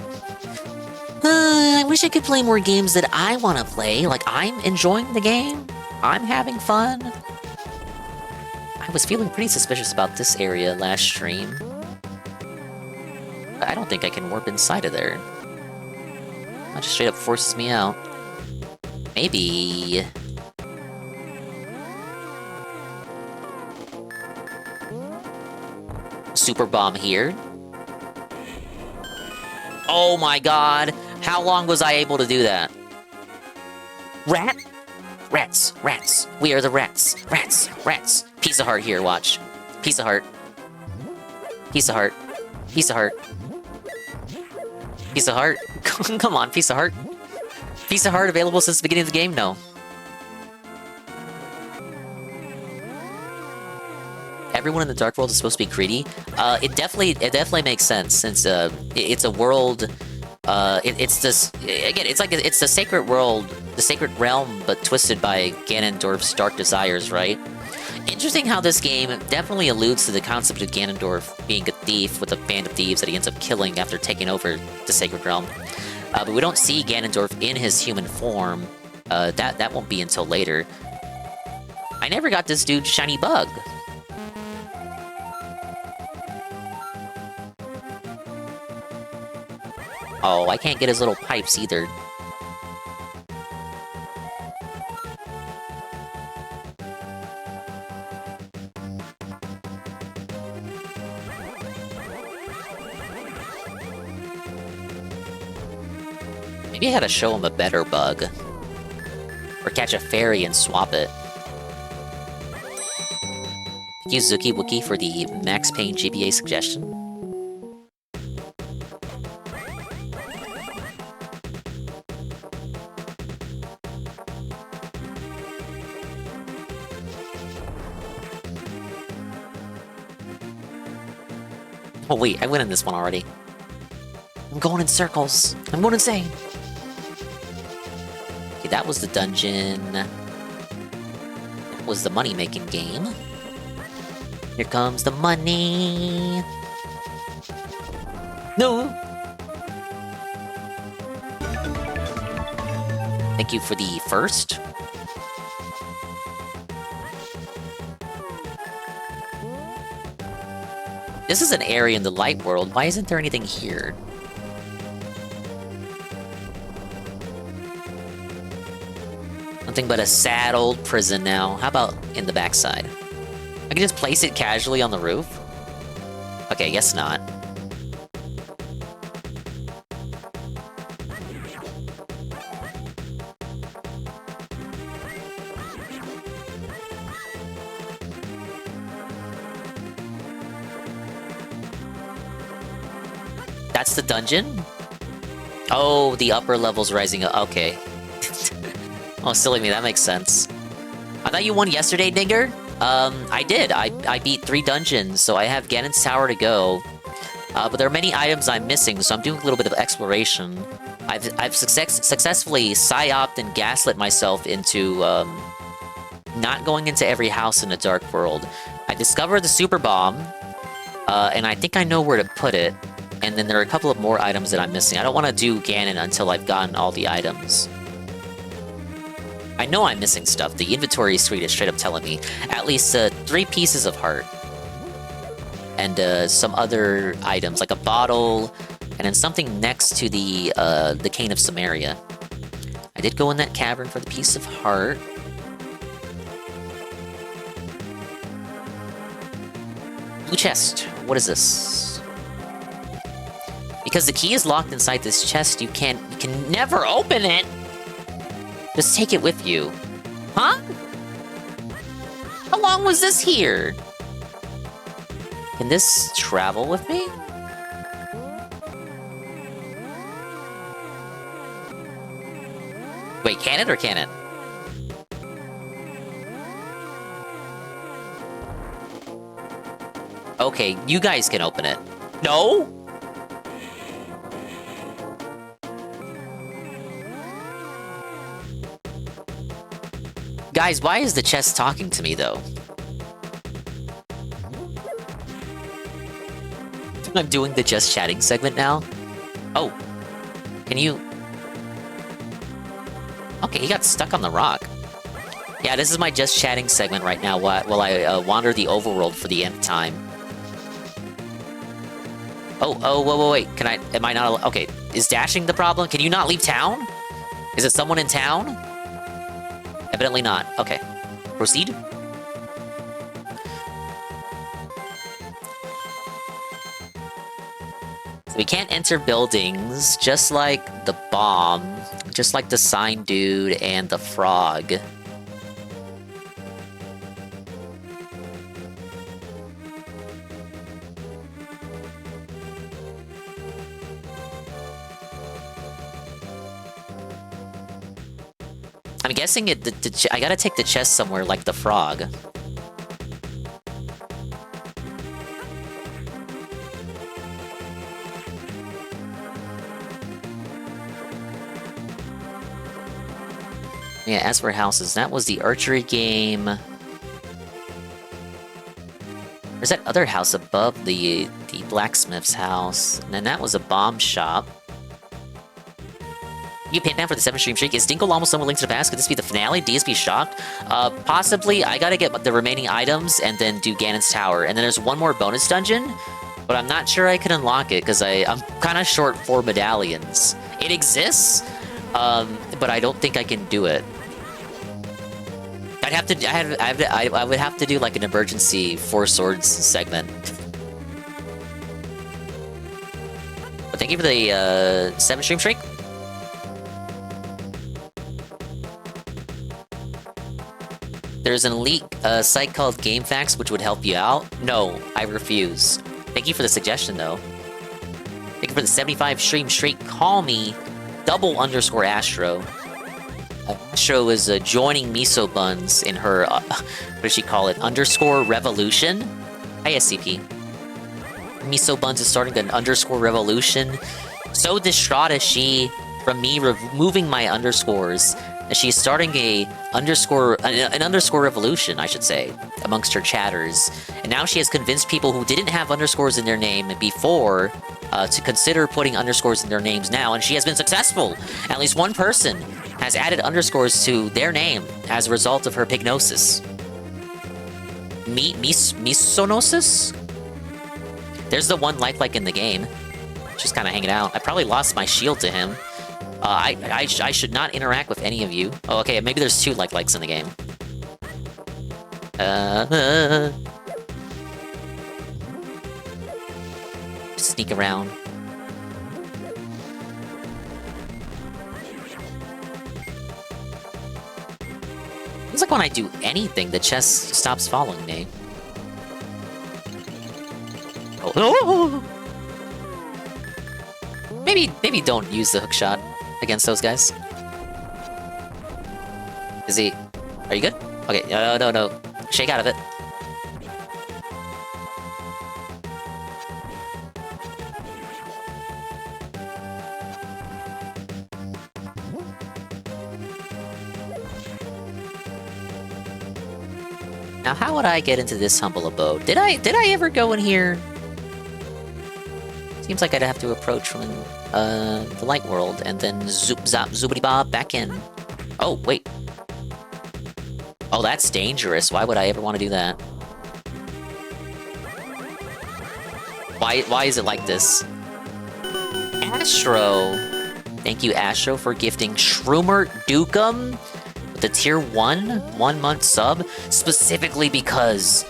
I wish I could play more games that I want to play. Like, I'm enjoying the game. I'm having fun. I was feeling pretty suspicious about this area last stream. I don't think I can warp inside of there. That just straight up forces me out. Maybe... Super bomb here. Oh my god! How long was I able to do that? Rat? Rats, rats. We are the rats. Rats, rats. Piece of heart here, watch. Piece of heart. Piece of heart. Piece of heart. Piece of heart. Come on, piece of heart. Piece of heart available since the beginning of the game? No. Everyone in the Dark World is supposed to be greedy. It definitely makes sense since it's a world. It's this again. It's the sacred world, the sacred realm, but twisted by Ganondorf's dark desires, right? Interesting how this game definitely alludes to the concept of Ganondorf being a thief with a band of thieves that he ends up killing after taking over the sacred realm. But we don't see Ganondorf in his human form. That won't be until later. I never got this dude's shiny bug. Oh, I can't get his little pipes either. Maybe I had to show him a better bug. Or catch a fairy and swap it. Thank you, Zuki Wookie, for the Max Payne GBA suggestion. Oh wait, I went in this one already. I'm going in circles. I'm going insane. Okay, that was the dungeon. That was the money-making game. Here comes the money. No! Thank you for the first. This is an area in the light world. Why isn't there anything here? Nothing but a sad old prison now. How about in the backside? I can just place it casually on the roof? Okay, guess not. That's the dungeon? Oh, the upper level's rising up. Okay. Oh, silly me, that makes sense. I thought you won yesterday, Dinger? I did. I beat 3 dungeons, so I have Ganon's Tower to go. But there are many items I'm missing, so I'm doing a little bit of exploration. I've successfully psyoped and gaslit myself into not going into every house in the Dark World. I discovered the super bomb, and I think I know where to put it. And then there are a couple of more items that I'm missing. I don't want to do Ganon until I've gotten all the items. I know I'm missing stuff. The inventory screen is straight up telling me. At least 3 pieces of heart. And some other items, like a bottle, and then something next to the Cane of Samaria. I did go in that cavern for the piece of heart. Blue chest. What is this? Because the key is locked inside this chest, you can never open it! Just take it with you. Huh? How long was this here? Can this travel with me? Wait, can it or can it? Okay, you guys can open it. No? Guys, why is the chest talking to me, though? I'm doing the just chatting segment now. Oh. Can you... Okay, he got stuck on the rock. Yeah, this is my just chatting segment right now while I wander the overworld for the nth time. Oh, wait. Can I... Am I not... Okay, is dashing the problem? Can you not leave town? Is it someone in town? Evidently not. Okay. Proceed. So we can't enter buildings, just like the bomb, just like the sign dude and the frog. I'm guessing I gotta take the chest somewhere like the frog. Yeah, as for houses, that was the archery game. There's that other house above the blacksmith's house, and then that was a bomb shop. You pinned down for the 7th stream streak. Is Dinkle almost done with Link to the Past? Could this be the finale? DSP shocked? Possibly. I gotta get the remaining items and then do Ganon's Tower. And then there's one more bonus dungeon, but I'm not sure I can unlock it because I'm kind of short 4 medallions. It exists, but I don't think I can do it. I would have to do like an emergency 4 swords segment. But thank you for the 7th stream streak. There's an elite site called GameFAQs which would help you out. No, I refuse. Thank you for the suggestion though. Thank you for the 75 stream streak. Call me _Astro. Astro is joining Miso Buns in her, what does she call it? _revolution? Hi, SCP. Miso Buns is starting an _revolution. So distraught is she from me removing my underscores. She's starting an underscore revolution, I should say, amongst her chatters. And now she has convinced people who didn't have underscores in their name before to consider putting underscores in their names now, and she has been successful. At least one person has added underscores to their name as a result of her pignosis. Misonosis? There's the one like in the game. Just kind of hanging out. I probably lost my shield to him. I should not interact with any of you. Oh, okay, maybe there's 2 likes in the game. Sneak around. It's like when I do anything, the chest stops following me. Oh. Maybe don't use the hook shot against those guys. Is he... Are you good? Okay, no. Shake out of it. Now, how would I get into this humble abode? Did I ever go in here? Seems like I'd have to approach from the light world and then zoop zop zoopity bob back in. Oh, wait. Oh, that's dangerous. Why would I ever want to do that? Why is it like this? Astro! Thank you, Astro, for gifting Shroomer Dukem with the tier 1-month sub, specifically because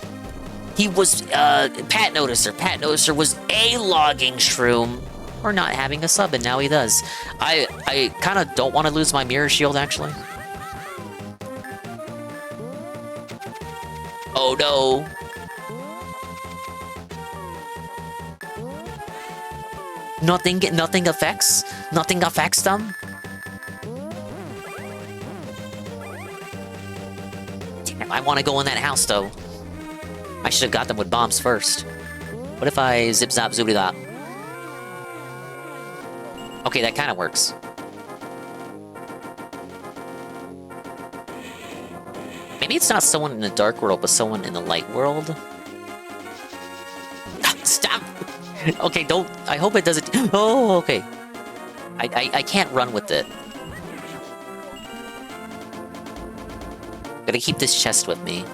he was, Pat Noticer. Pat Noticer was A-logging Shroom or not having a sub, and now he does. I kind of don't want to lose my mirror shield, actually. Oh no! Nothing affects them? Damn, I want to go in that house, though. I should have got them with bombs first. What if I zip-zap zoobity-dop? Okay, that kind of works. Maybe it's not someone in the dark world, but someone in the light world? Stop! Okay, don't... I hope it doesn't... Oh, okay. I can't run with it. Gotta keep this chest with me.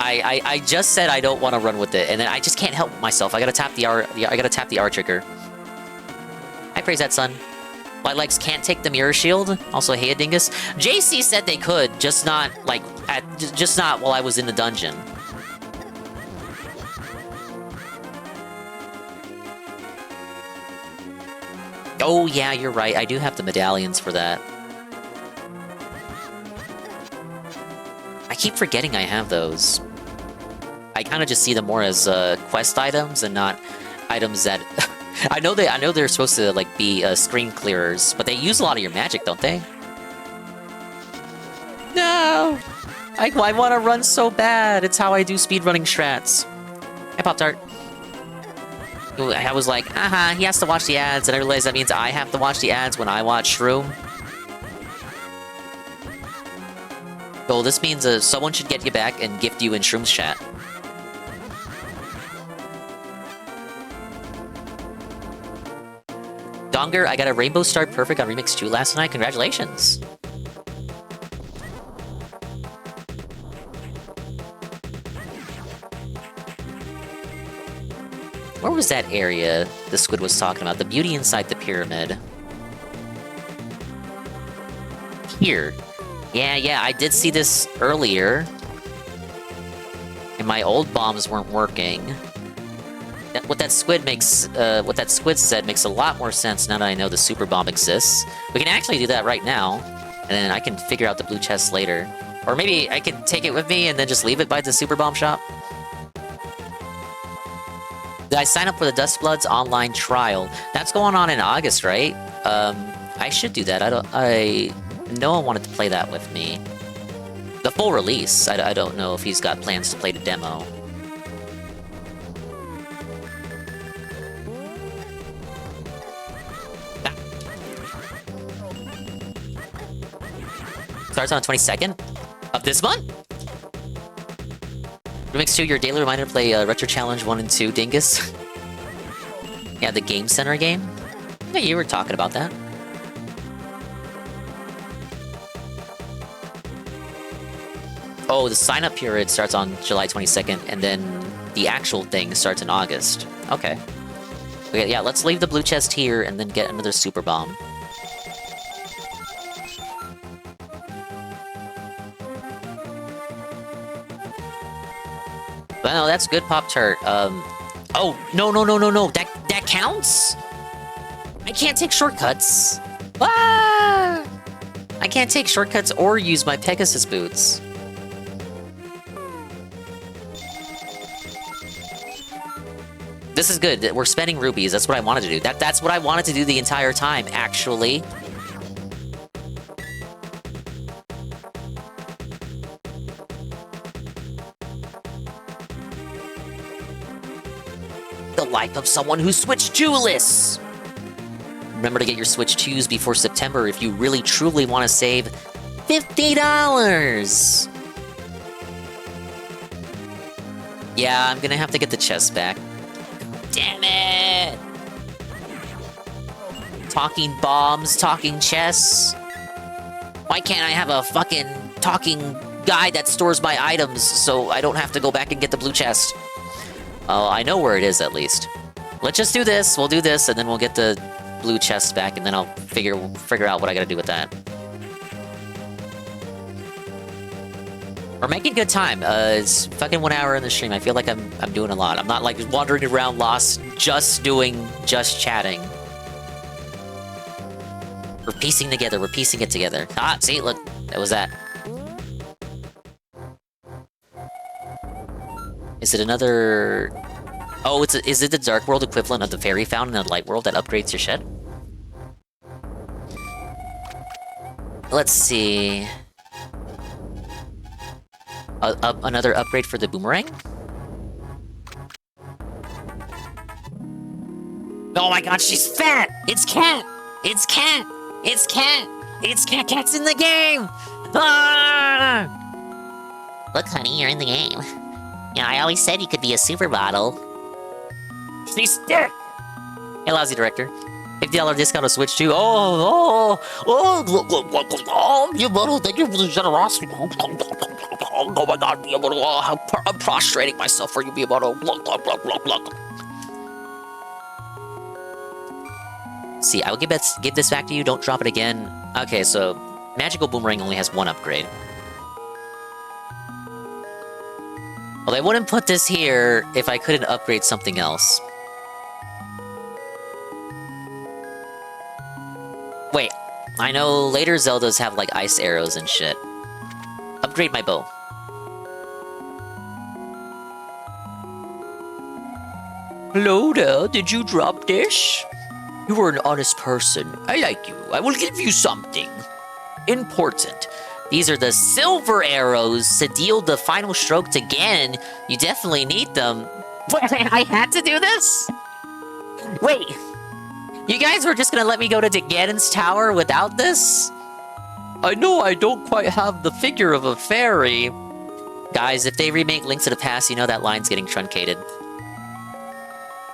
I just said I don't want to run with it, and then I just can't help myself. I gotta tap the R. I gotta tap the R trigger. I praise that, son. Light legs can't take the mirror shield. Also, hey, a dingus. JC said they could, just not like just not while I was in the dungeon. Oh yeah, you're right. I do have the medallions for that. I keep forgetting I have those. I kind of just see them more as quest items and not items that... I know they're supposed to like be screen clearers, but they use a lot of your magic, don't they? No! I want to run so bad. It's how I do speedrunning strats. Hey, Pop-Tart. I was like, he has to watch the ads, and I realized that means I have to watch the ads when I watch Shroom. So this means someone should get you back and gift you in Shroom's chat. Donger, I got a Rainbow Star Perfect on Remix 2 last night. Congratulations! Where was that area the squid was talking about? The beauty inside the pyramid. Here. Yeah, I did see this earlier. And my old bombs weren't working. What that squid said makes a lot more sense now that I know the super bomb exists. We can actually do that right now, and then I can figure out the blue chest later. Or maybe I can take it with me and then just leave it by the super bomb shop. Did I sign up for the Dustbloods online trial? That's going on in August, right? I should do that. I know I wanted to play that with me. The full release. I don't know if he's got plans to play the demo. Starts on the 22nd of this month. Remix 2, your daily reminder to play Retro Challenge 1 and 2, Dingus. Yeah, the Game Center game. Yeah, you were talking about that. Oh, the sign-up period starts on July 22nd, and then the actual thing starts in August. Okay. Okay, yeah, let's leave the blue chest here and then get another super bomb. Well, that's good, Pop-Tart. Oh, no. That counts? I can't take shortcuts. Ah! I can't take shortcuts or use my Pegasus boots. This is good. We're spending rubies. That's what I wanted to do. That's what I wanted to do the entire time, actually. The life of someone who switched Julius. Remember to get your Switch 2s before September if you really truly want to save $50. Yeah, I'm gonna have to get the chest back. Damn it! Talking bombs, talking chests. Why can't I have a fucking talking guy that stores my items so I don't have to go back and get the blue chest? Oh, I know where it is at least. Let's just do this. We'll do this, and then we'll get the blue chest back, and then I'll figure out what I gotta do with that. We're making good time. It's fucking 1 hour in the stream. I feel like I'm doing a lot. I'm not like wandering around lost, just chatting. We're piecing together. We're piecing it together. Ah, see, look, that was that. Is it another? Oh, is it the Dark World equivalent of the Fairy Fountain in the Light World that upgrades your shed? Let's see. Another upgrade for the boomerang? Oh my god, she's fat! It's Cat! It's Cat! It's Cat! It's Cat! Cat's in the game! Ah! Look, honey, you're in the game. You know, I always said you could be a supermodel. She's thick! Hey, lousy director. $50 discount on Switch 2. Oh, you model, thank you for the generosity. Oh my god, Miyamoto, I'm prostrating myself for you, Miyamoto. See, I will give this back to you, don't drop it again. Okay, so Magical Boomerang only has one upgrade. Well, they wouldn't put this here if I couldn't upgrade something else. Wait, I know later Zeldas have like ice arrows and shit. Upgrade my bow. Hello there, did you drop this? You are an honest person. I like you. I will give you something important. These are the silver arrows to deal the final stroke to Ganon. You definitely need them. Wait, I had to do this? Wait. You guys were just gonna let me go to Ganon's tower without this? I know I don't quite have the figure of a fairy. Guys, if they remake Link to the Past, you know that line's getting truncated.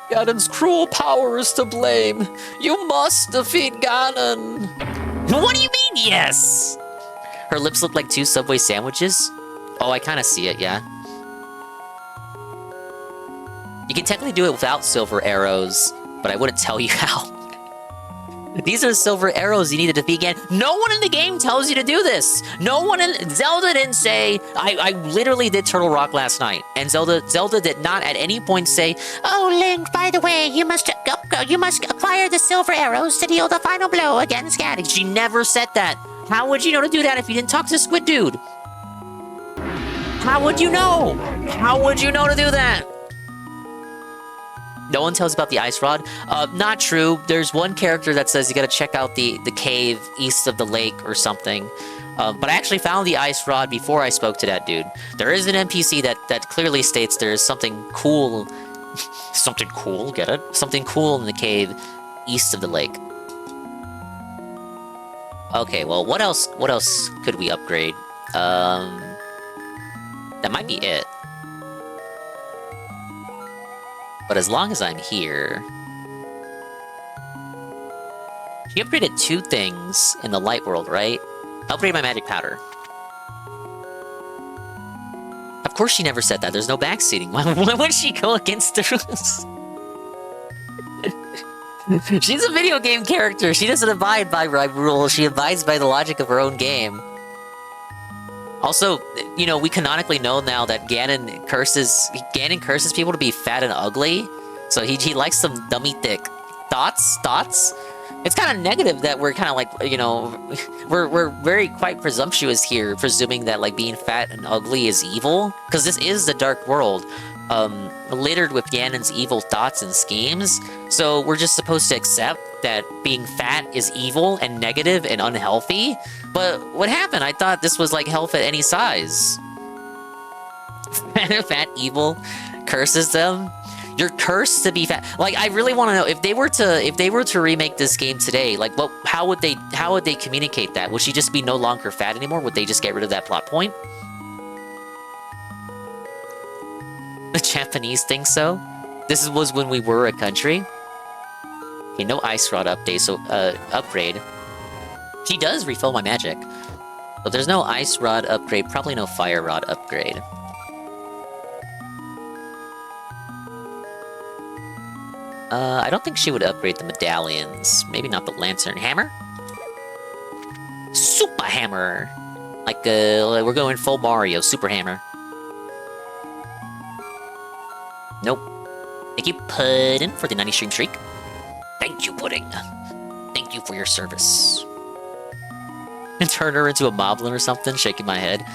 Ganon's cruel power is to blame. You must defeat Ganon. What do you mean, yes? Her lips look like 2 Subway sandwiches? Oh, I kind of see it, yeah. You can technically do it without silver arrows, but I wouldn't tell you how. These are silver arrows you need to defeat Ganon. No one in the game tells you to do this. No one in Zelda didn't say. I literally did Turtle Rock last night, and Zelda did not at any point say, "Oh, Link, by the way, you must acquire the silver arrows to deal the final blow against Ganon." She never said that. How would you know to do that if you didn't talk to Squid Dude? How would you know? How would you know to do that? No one tells about the ice rod. Not true. There's one character that says you gotta check out the cave east of the lake or something. But I actually found the ice rod before I spoke to that dude. There is an NPC that clearly states there is something cool. Something cool, get it? Something cool in the cave east of the lake. Okay, well, what else could we upgrade? That might be it. But as long as I'm here... She upgraded 2 things in the light world, right? Upgrade my magic powder. Of course she never said that. There's no backseating. Why would she go against the rules? She's a video game character. She doesn't abide by rules. She abides by the logic of her own game. Also, you know, we canonically know now that Ganon curses people to be fat and ugly. So he likes some dummy thick. Thoughts? It's kind of negative that we're kind of like, you know, we're very quite presumptuous here, presuming that like being fat and ugly is evil, because this is the dark world. littered with Ganon's evil thoughts and schemes. So we're just supposed to accept that being fat is evil and negative and unhealthy. But what happened? I thought this was like health at any size. Fat evil curses them. You're cursed to be fat. Like, I really want to know if they were to remake this game today. Like, how would they communicate that? Would she just be no longer fat anymore? Would they just get rid of that plot point? The Japanese think so. This was when we were a country. Okay, no ice rod update. So upgrade. She does refill my magic, but there's no ice rod upgrade. Probably no fire rod upgrade. I don't think she would upgrade the medallions. Maybe not the lantern hammer. Super hammer. Like, we're going full Mario. Super hammer. Nope. Thank you, Puddin, for the 90 stream streak. Thank you, Pudding. Thank you for your service. And turn her into a moblin or something, shaking my head.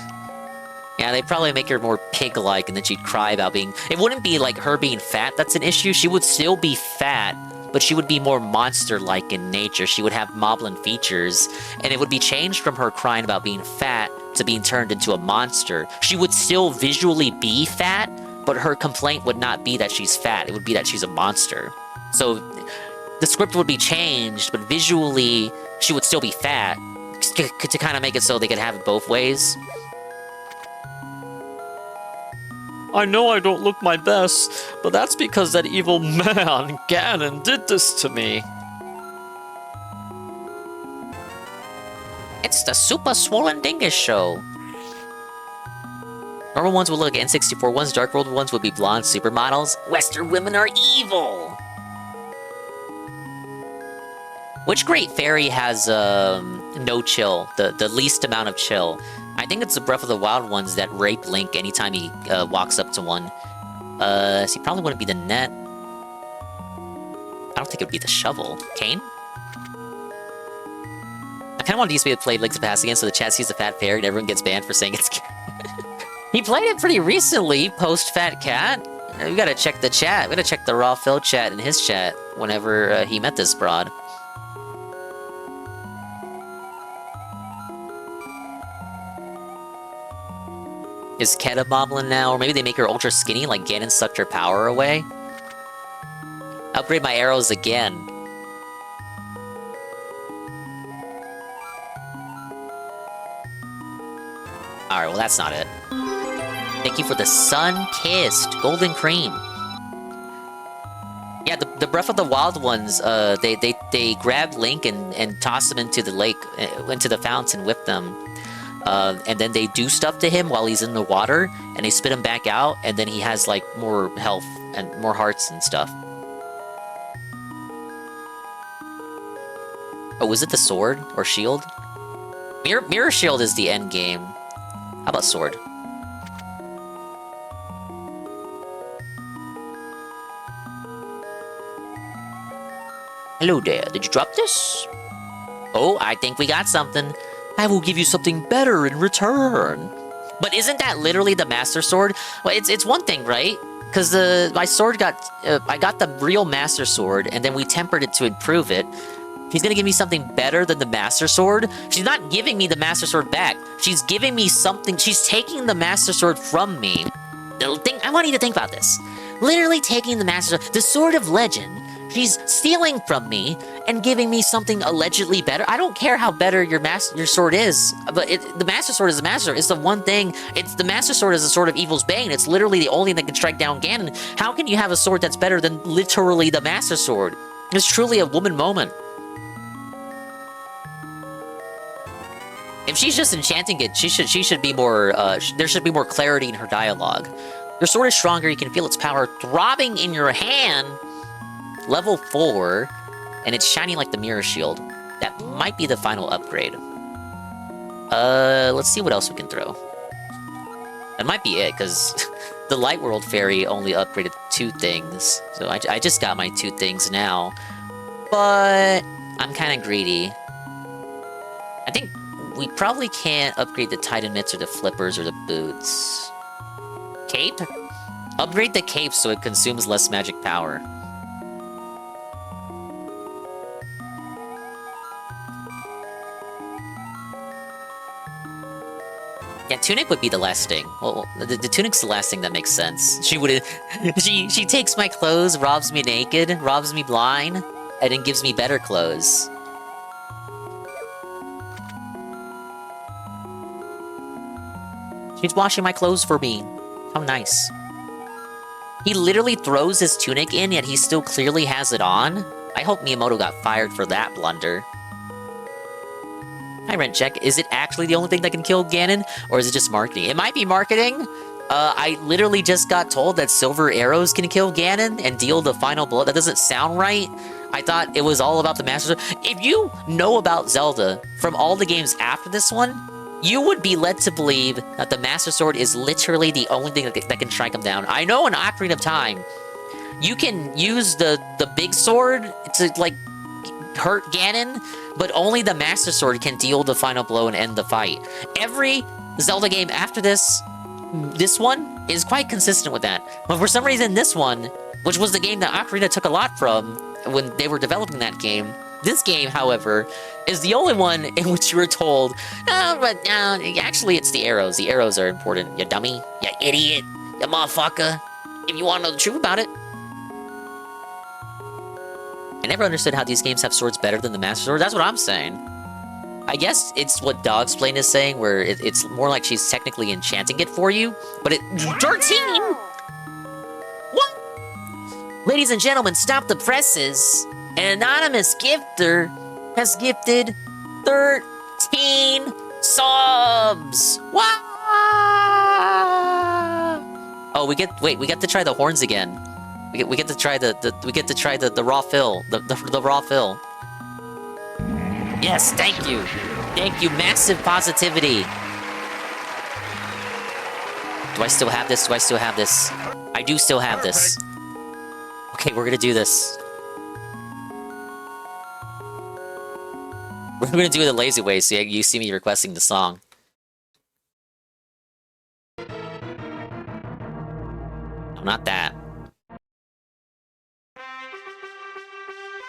Yeah, they'd probably make her more pig-like, and then she'd cry about being... It wouldn't be like her being fat that's an issue. She would still be fat, but she would be more monster-like in nature. She would have moblin features, and it would be changed from her crying about being fat to being turned into a monster. She would still visually be fat, but her complaint would not be that she's fat. It would be that she's a monster. So the script would be changed, but visually she would still be fat to kind of make it so they could have it both ways. I know I don't look my best, but that's because that evil man, Ganon, did this to me. It's the Super Swollen Dingus Show. Normal ones would look like N64 ones, Dark World ones would be blonde supermodels. Western women are evil! Which great fairy has no chill, the least amount of chill? I think it's the Breath of the Wild ones that rape Link anytime he walks up to one. So he probably wouldn't be the net. I don't think it would be the shovel. Kane? I kind of want these to be played Link's Past again so the chat sees the fat fairy and everyone gets banned for saying it's... He played it pretty recently, post-Fat Cat. We gotta check the chat. We gotta check the Raw Phil chat and his chat whenever he met this broad. Is Ket a moblin now? Or maybe they make her ultra skinny like Ganon sucked her power away? Upgrade my arrows again. Alright, well that's not it. Thank you for the sun-kissed golden cream. Yeah, the Breath of the Wild ones, they grab Link and toss him into the lake, into the fountain with them. And then they do stuff to him while he's in the water, and they spit him back out, and then he has, like, more health and more hearts and stuff. Oh, was it the sword or shield? Mirror shield is the end game. How about sword? Hello there, did you drop this? Oh, I think we got something. I will give you something better in return. But isn't that literally the Master Sword? Well, it's one thing, right? Because my sword got... I got the real Master Sword, and then we tempered it to improve it. She's gonna give me something better than the Master Sword? She's not giving me the Master Sword back. She's giving me something... She's taking the Master Sword from me. I want you to think about this. Literally taking the Master Sword... The Sword of Legend... She's stealing from me and giving me something allegedly better. I don't care how better your sword is, but the Master Sword is the Master Sword. It's the one thing. The Master Sword is the sword of evil's bane. It's literally the only thing that can strike down Ganon. How can you have a sword that's better than literally the Master Sword? It's truly a woman moment. If she's just enchanting it, she should be more. There should be more clarity in her dialogue. Your sword is stronger. You can feel its power throbbing in your hand. Level 4, and it's shining like the mirror shield. That might be the final upgrade. Let's see what else we can throw. That might be it, because the Light World Fairy only upgraded 2 things. So I just got my 2 things now. But I'm kind of greedy. I think we probably can't upgrade the Titan Mitts or the Flippers or the Boots. Cape? Upgrade the cape so it consumes less magic power. Yeah, tunic would be the last thing. Well, the tunic's the last thing that makes sense. She would, she takes my clothes, robs me naked, robs me blind, and then gives me better clothes. She's washing my clothes for me. How nice. He literally throws his tunic in, yet he still clearly has it on. I hope Miyamoto got fired for that blunder. Hi, Rent Check. Is it actually the only thing that can kill Ganon, or is it just marketing? It might be marketing. I literally just got told that silver arrows can kill Ganon and deal the final blow. That doesn't sound right. I thought it was all about the Master Sword. If you know about Zelda from all the games after this one, you would be led to believe that the Master Sword is literally the only thing that can strike him down. I know in Ocarina of Time, you can use the big sword to, like, hurt Ganon, but only the Master Sword can deal the final blow and end the fight. Every Zelda game after this one is quite consistent with that. But for some reason, this one, which was the game that Ocarina took a lot from when they were developing that game, this game, however, is the only one in which you were told, actually it's the arrows. The arrows are important, you dummy, you idiot, you motherfucker, if you want to know the truth about it. I never understood how these games have swords better than the Master Sword. That's what I'm saying. I guess it's what Dogsplained is saying, where it's more like she's technically enchanting it for you, but it... 13?! What? Ladies and gentlemen, stop the presses. An anonymous gifter has gifted 13 subs! Wow! Oh, we get to try the horns again. We get to try the raw fill, the raw fill. Yes, thank you, massive positivity. Do I still have this? I do still have this. Okay, we're gonna do this. We're gonna do it the lazy way, so you see me requesting the song. No, not that.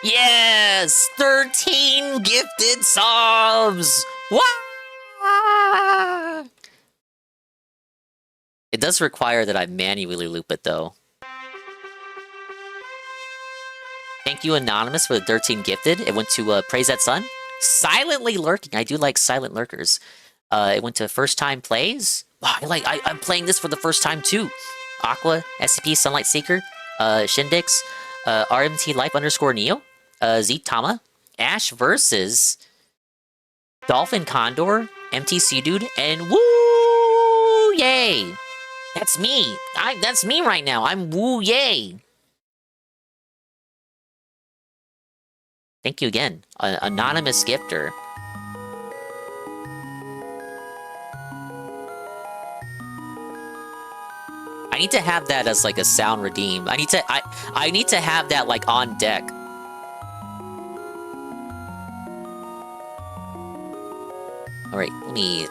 Yes! 13 gifted subs! Wow! It does require that I manually loop it, though. Thank you, Anonymous, for the 13 gifted. It went to Praise That Sun. Silently lurking. I do like silent lurkers. It went to First Time Plays. Wow, I'm playing this for the first time, too. Aqua, SCP, Sunlight Seeker, Shindix, RMT Life _ Neo, Z Tama, Ash versus Dolphin Condor, MTC Dude, and Woo Yay! That's me. That's me right now. I'm Woo Yay. Thank you again, anonymous gifter. I need to have that as like a sound redeem. I need to have that like on deck. All right, let me.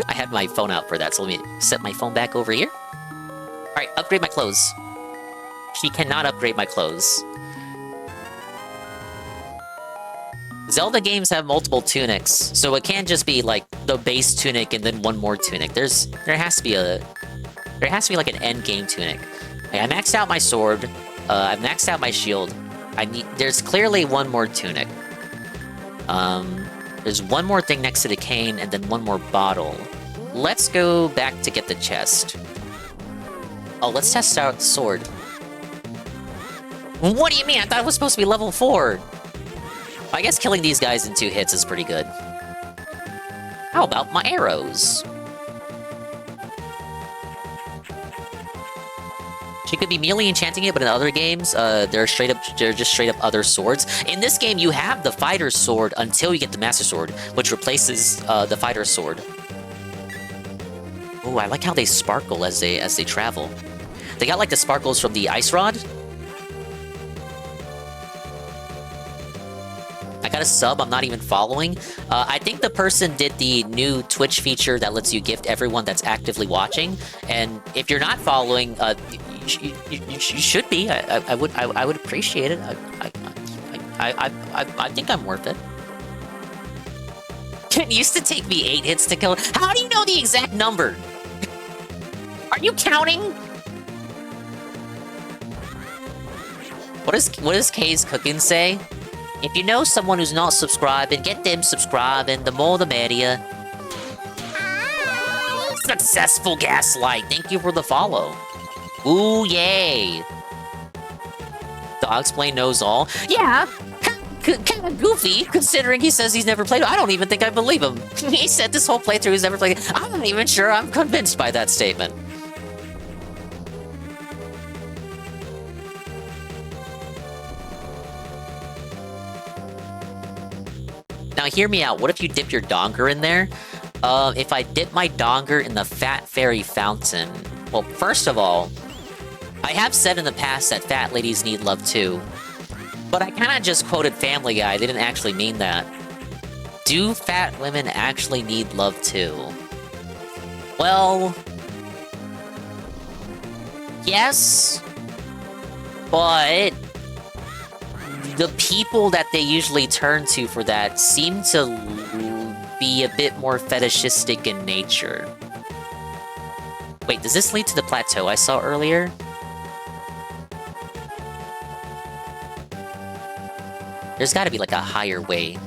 I had my phone out for that, so let me set my phone back over here. All right, upgrade my clothes. She cannot upgrade my clothes. Zelda games have multiple tunics, so it can't just be like the base tunic and then one more tunic. There has to be like an end game tunic. Okay, I maxed out my sword. I've maxed out my shield. There's clearly one more tunic. There's one more thing next to the cane and then one more bottle. Let's go back to get the chest. Oh, let's test out the sword. What do you mean? I thought it was supposed to be level 4. I guess killing these guys in 2 hits is pretty good. How about my arrows? She could be merely enchanting it, but in other games, they're just straight up other swords. In this game, you have the fighter's sword until you get the master sword, which replaces the fighter's sword. Oh, I like how they sparkle as they travel. They got like the sparkles from the ice rod. I got a sub I'm not even following. I think the person did the new Twitch feature that lets you gift everyone that's actively watching. And if you're not following, You should be. I would appreciate it. I think I'm worth it. It used to take me 8 hits to kill. How do you know the exact number? Are you counting? What does Kay's Cooking say? If you know someone who's not subscribing, get them subscribing. The more the merrier. Successful Gaslight. Thank you for the follow. Ooh, yay. Dogsplained knows all. Yeah, kind of goofy, considering he says he's never played. I don't even think I believe him. He said this whole playthrough he's never played. I'm not even sure I'm convinced by that statement. Now hear me out. What if you dip your donger in there? If I dip my donger in the Fat Fairy Fountain... Well, first of all, I have said in the past that fat ladies need love too. But I kinda just quoted Family Guy. They didn't actually mean that. Do fat women actually need love too? Well... yes... but... the people that they usually turn to for that seem to be a bit more fetishistic in nature. Wait, does this lead to the plateau I saw earlier? There's gotta be like a higher way.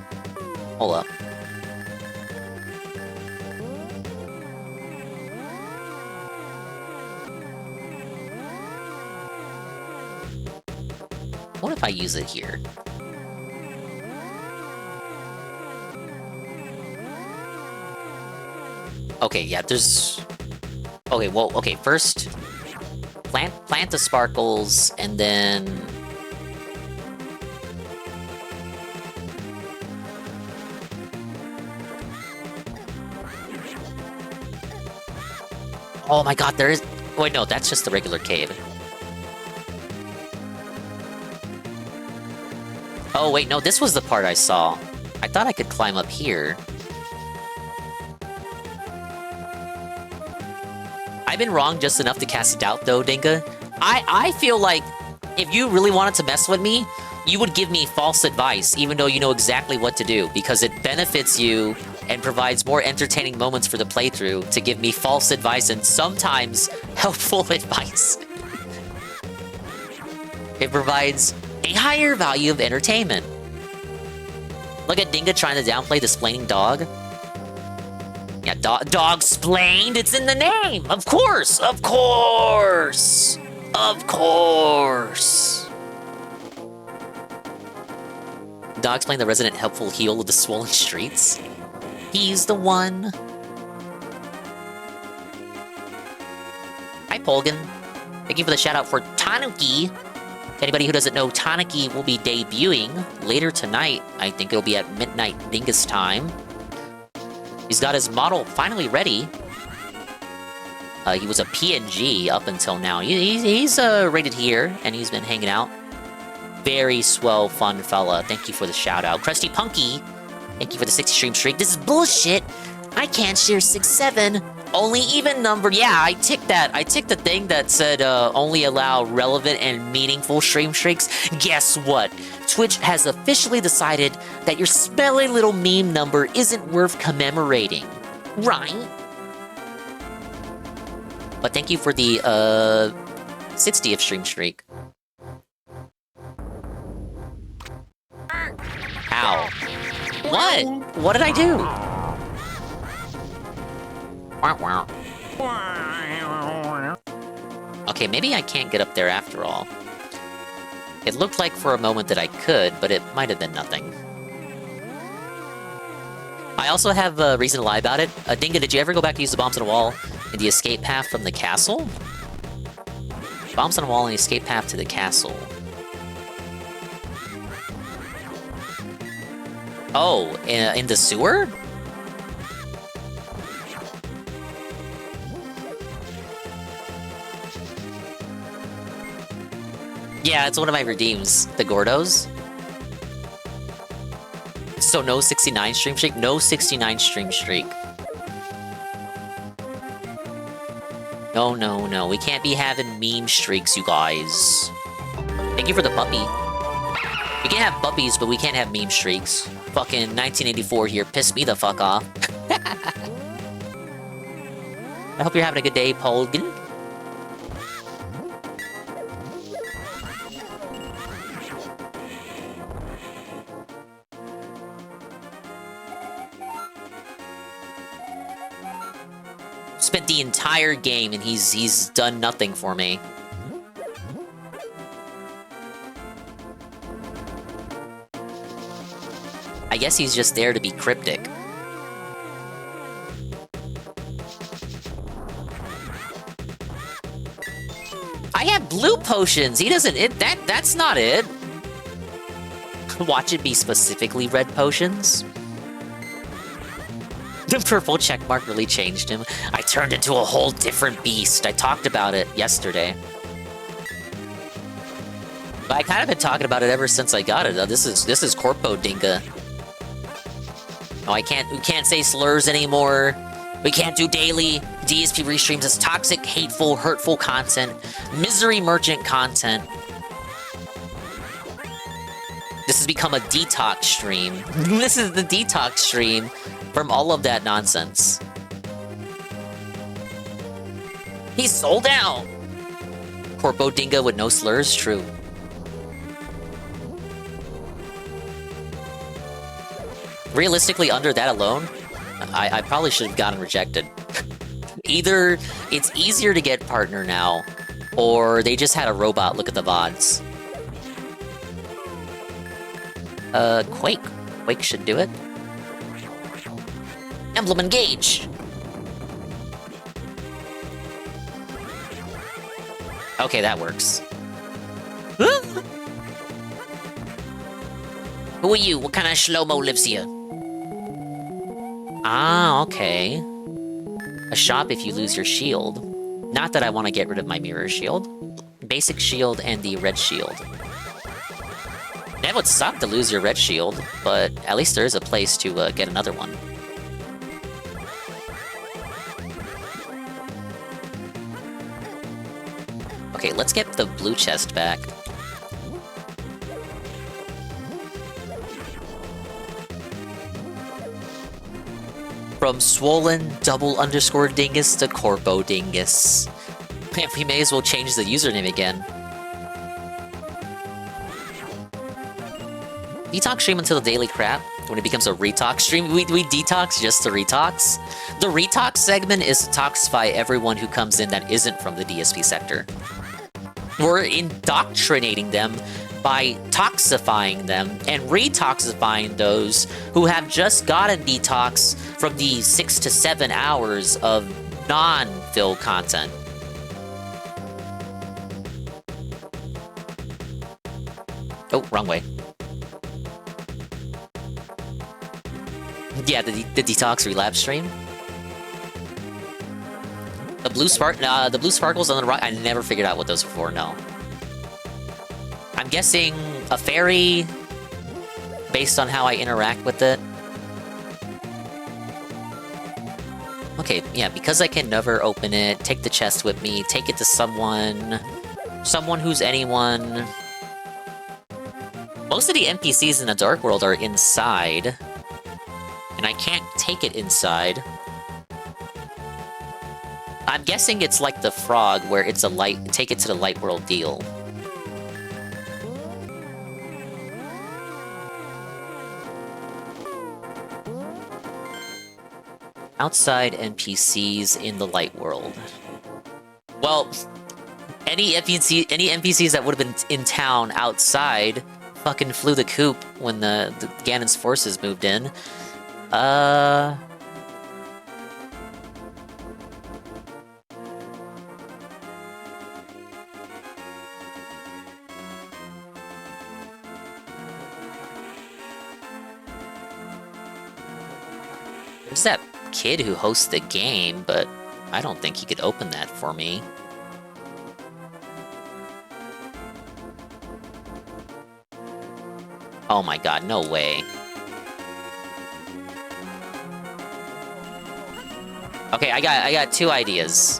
Hold up. What if I use it here? Okay, yeah, there's... okay, well, okay, first... Plant the sparkles, and then... oh my god, there is... wait, no, that's just the regular cave. Oh, wait, no, this was the part I saw. I thought I could climb up here. I've been wrong just enough to cast doubt, though, Dinga. I feel like if you really wanted to mess with me, you would give me false advice, even though you know exactly what to do, because it benefits you and provides more entertaining moments for the playthrough to give me false advice and sometimes helpful advice. It provides a higher value of entertainment. Look at Dinga trying to downplay the splaining dog. Yeah, Dogsplained, it's in the name! Of course! Of course! Of course! Dogsplained, the resident helpful heel of the swollen streets. He's the one. Hi, Polgan. Thank you for the shout out for Tanuki. Anybody who doesn't know, Tanuki will be debuting later tonight. I think it'll be at midnight Dingus time. He's got his model finally ready. He was a PNG up until now. He's rated here, and he's been hanging out. Very swell, fun fella. Thank you for the shout out. Krusty Punky, thank you for the 60 stream streak. This is bullshit. I can't share 6-7. Only even number. Yeah, I ticked that. I ticked the thing that said only allow relevant and meaningful stream streaks. Guess what? Twitch has officially decided that your smelly little meme number isn't worth commemorating. Right? But thank you for the 60th stream streak. Ow. What? What did I do? Okay, maybe I can't get up there after all. It looked like for a moment that I could, but it might have been nothing. I also have a reason to lie about it. Dinga, did you ever go back to use the bombs on the wall in the escape path from the castle? Bombs on the wall and the escape path to the castle. Oh, in the sewer? Yeah, it's one of my redeems. The Gordos. So no 69 stream streak? No 69 stream streak. No, no, no. We can't be having meme streaks, you guys. Thank you for the puppy. We can have puppies, but we can't have meme streaks. Fucking 1984 here pissed me the fuck off. I hope you're having a good day, Polgan. Spent the entire game and he's done nothing for me. I guess he's just there to be cryptic. I have blue potions. He doesn't. That's not it. Watch it be specifically red potions. The purple checkmark really changed him. I turned into a whole different beast. I talked about it yesterday. But I kind of been talking about it ever since I got it. This is Corpo Dinga. Oh, we can't say slurs anymore. We can't do daily DSP restreams as toxic, hateful, hurtful content, misery merchant content. This has become a detox stream. This is the detox stream from all of that nonsense. He's sold out! Corpo Dinga with no slurs? True. Realistically, under that alone, I probably should have gotten rejected. Either it's easier to get partner now, or they just had a robot look at the VODs. Quake. Quake should do it. Emblem engage! Okay, that works. Who are you? What kind of shlomo lives here? Ah, okay. A shop if you lose your shield. Not that I want to get rid of my mirror shield. Basic shield and the red shield. That would suck to lose your red shield, but at least there is a place to get another one. Okay, let's get the blue chest back. From swollen __ dingus to Corpo Dingus. We may as well change the username again. Detox stream until the daily crap. When it becomes a retox stream, we detox just to retox. The retox segment is to toxify everyone who comes in that isn't from the DSP sector. We're indoctrinating them by toxifying them and retoxifying those who have just gotten detox from the 6 to 7 hours of non-fill content. Oh, wrong way. Yeah, the detox relapse stream. The blue sparkles on the right. I never figured out what those were for. No. I'm guessing a fairy, based on how I interact with it. Okay, yeah, because I can never open it, take the chest with me, take it to someone who's anyone. Most of the NPCs in the Dark World are inside, and I can't take it inside. I'm guessing it's like the frog, where it's a take it to the light world deal. Outside NPCs in the light world. Well, any NPCs that would have been in town outside fucking flew the coop when the Ganon's forces moved in. There's that kid who hosts the game, but I don't think he could open that for me. Oh my god, no way. Okay, I got two ideas.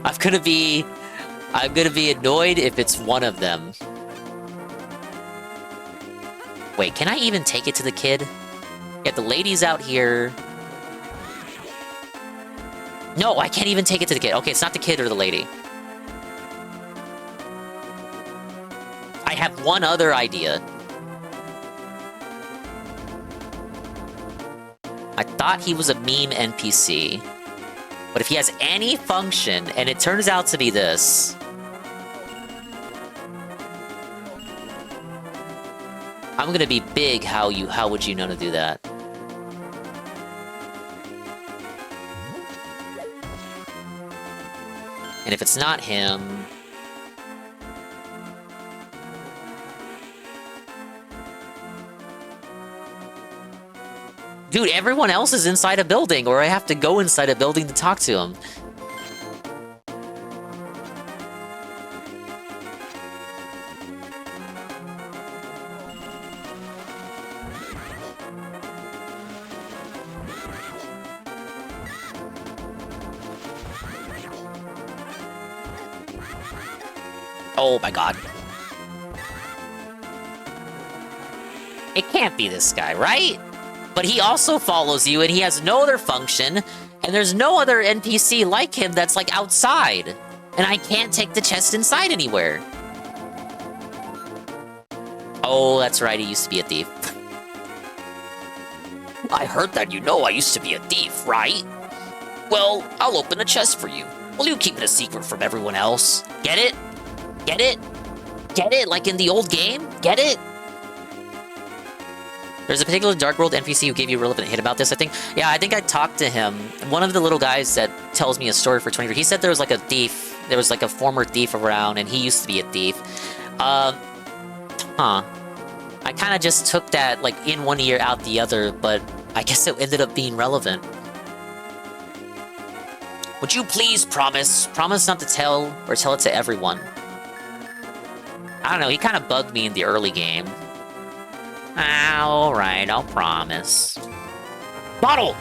I'm gonna be annoyed if it's one of them. Wait, can I even take it to the kid? Yeah, the lady's out here. No, I can't even take it to the kid. Okay, it's not the kid or the lady. I have one other idea. I thought he was a meme NPC. But if he has any function, and it turns out to be this... I'm gonna be big. How would you know to do that? And if it's not him... Dude, everyone else is inside a building, or I have to go inside a building to talk to him. Oh my god. It can't be this guy, right? But he also follows you, and he has no other function, and there's no other NPC like him that's, like, outside. And I can't take the chest inside anywhere. Oh, that's right, he used to be a thief. I heard that you know I used to be a thief, right? Well, I'll open a chest for you. Will you keep it a secret from everyone else? Get it? Get it? Get it? Like in the old game? Get it? There's a particular Dark World NPC who gave you a relevant hint about this, I think. Yeah, I think I talked to him. One of the little guys that tells me a story for 20 years. He said there was like a thief. There was like a former thief around, and he used to be a thief. I kind of just took that, like, in one ear, out the other, but I guess it ended up being relevant. Would you please promise not to tell, or tell it to everyone? I don't know, he kind of bugged me in the early game. Alright, I'll promise. Bottle!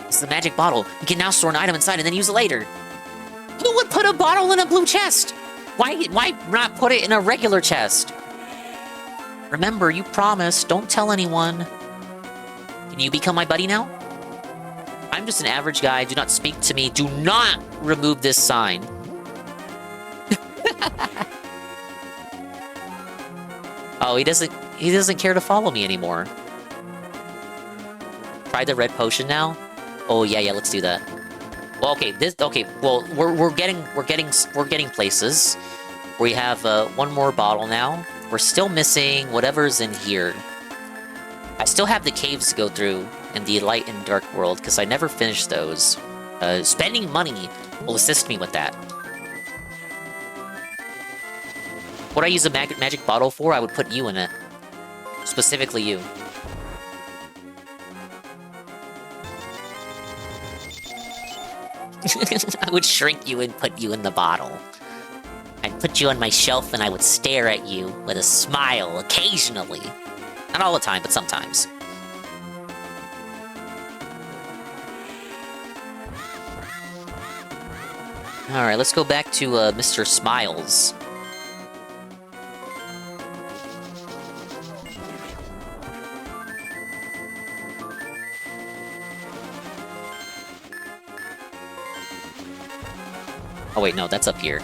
It's the magic bottle. You can now store an item inside and then use it later. Who would put a bottle in a blue chest? Why not put it in a regular chest? Remember, you promised. Don't tell anyone. Can you become my buddy now? I'm just an average guy. Do not speak to me. Do not remove this sign. Oh, he doesn't care to follow me anymore. Try the red potion now? Oh yeah, let's do that. Well, well, we're getting places. We have one more bottle now. We're still missing whatever's in here. I still have the caves to go through in the light and dark world because I never finished those. Spending money will assist me with that. What I use a magic bottle for, I would put you in it. Specifically you. I would shrink you and put you in the bottle. I'd put you on my shelf and I would stare at you with a smile occasionally. Not all the time, but sometimes. Alright, let's go back to Mr. Smiles. Oh wait, no, that's up here.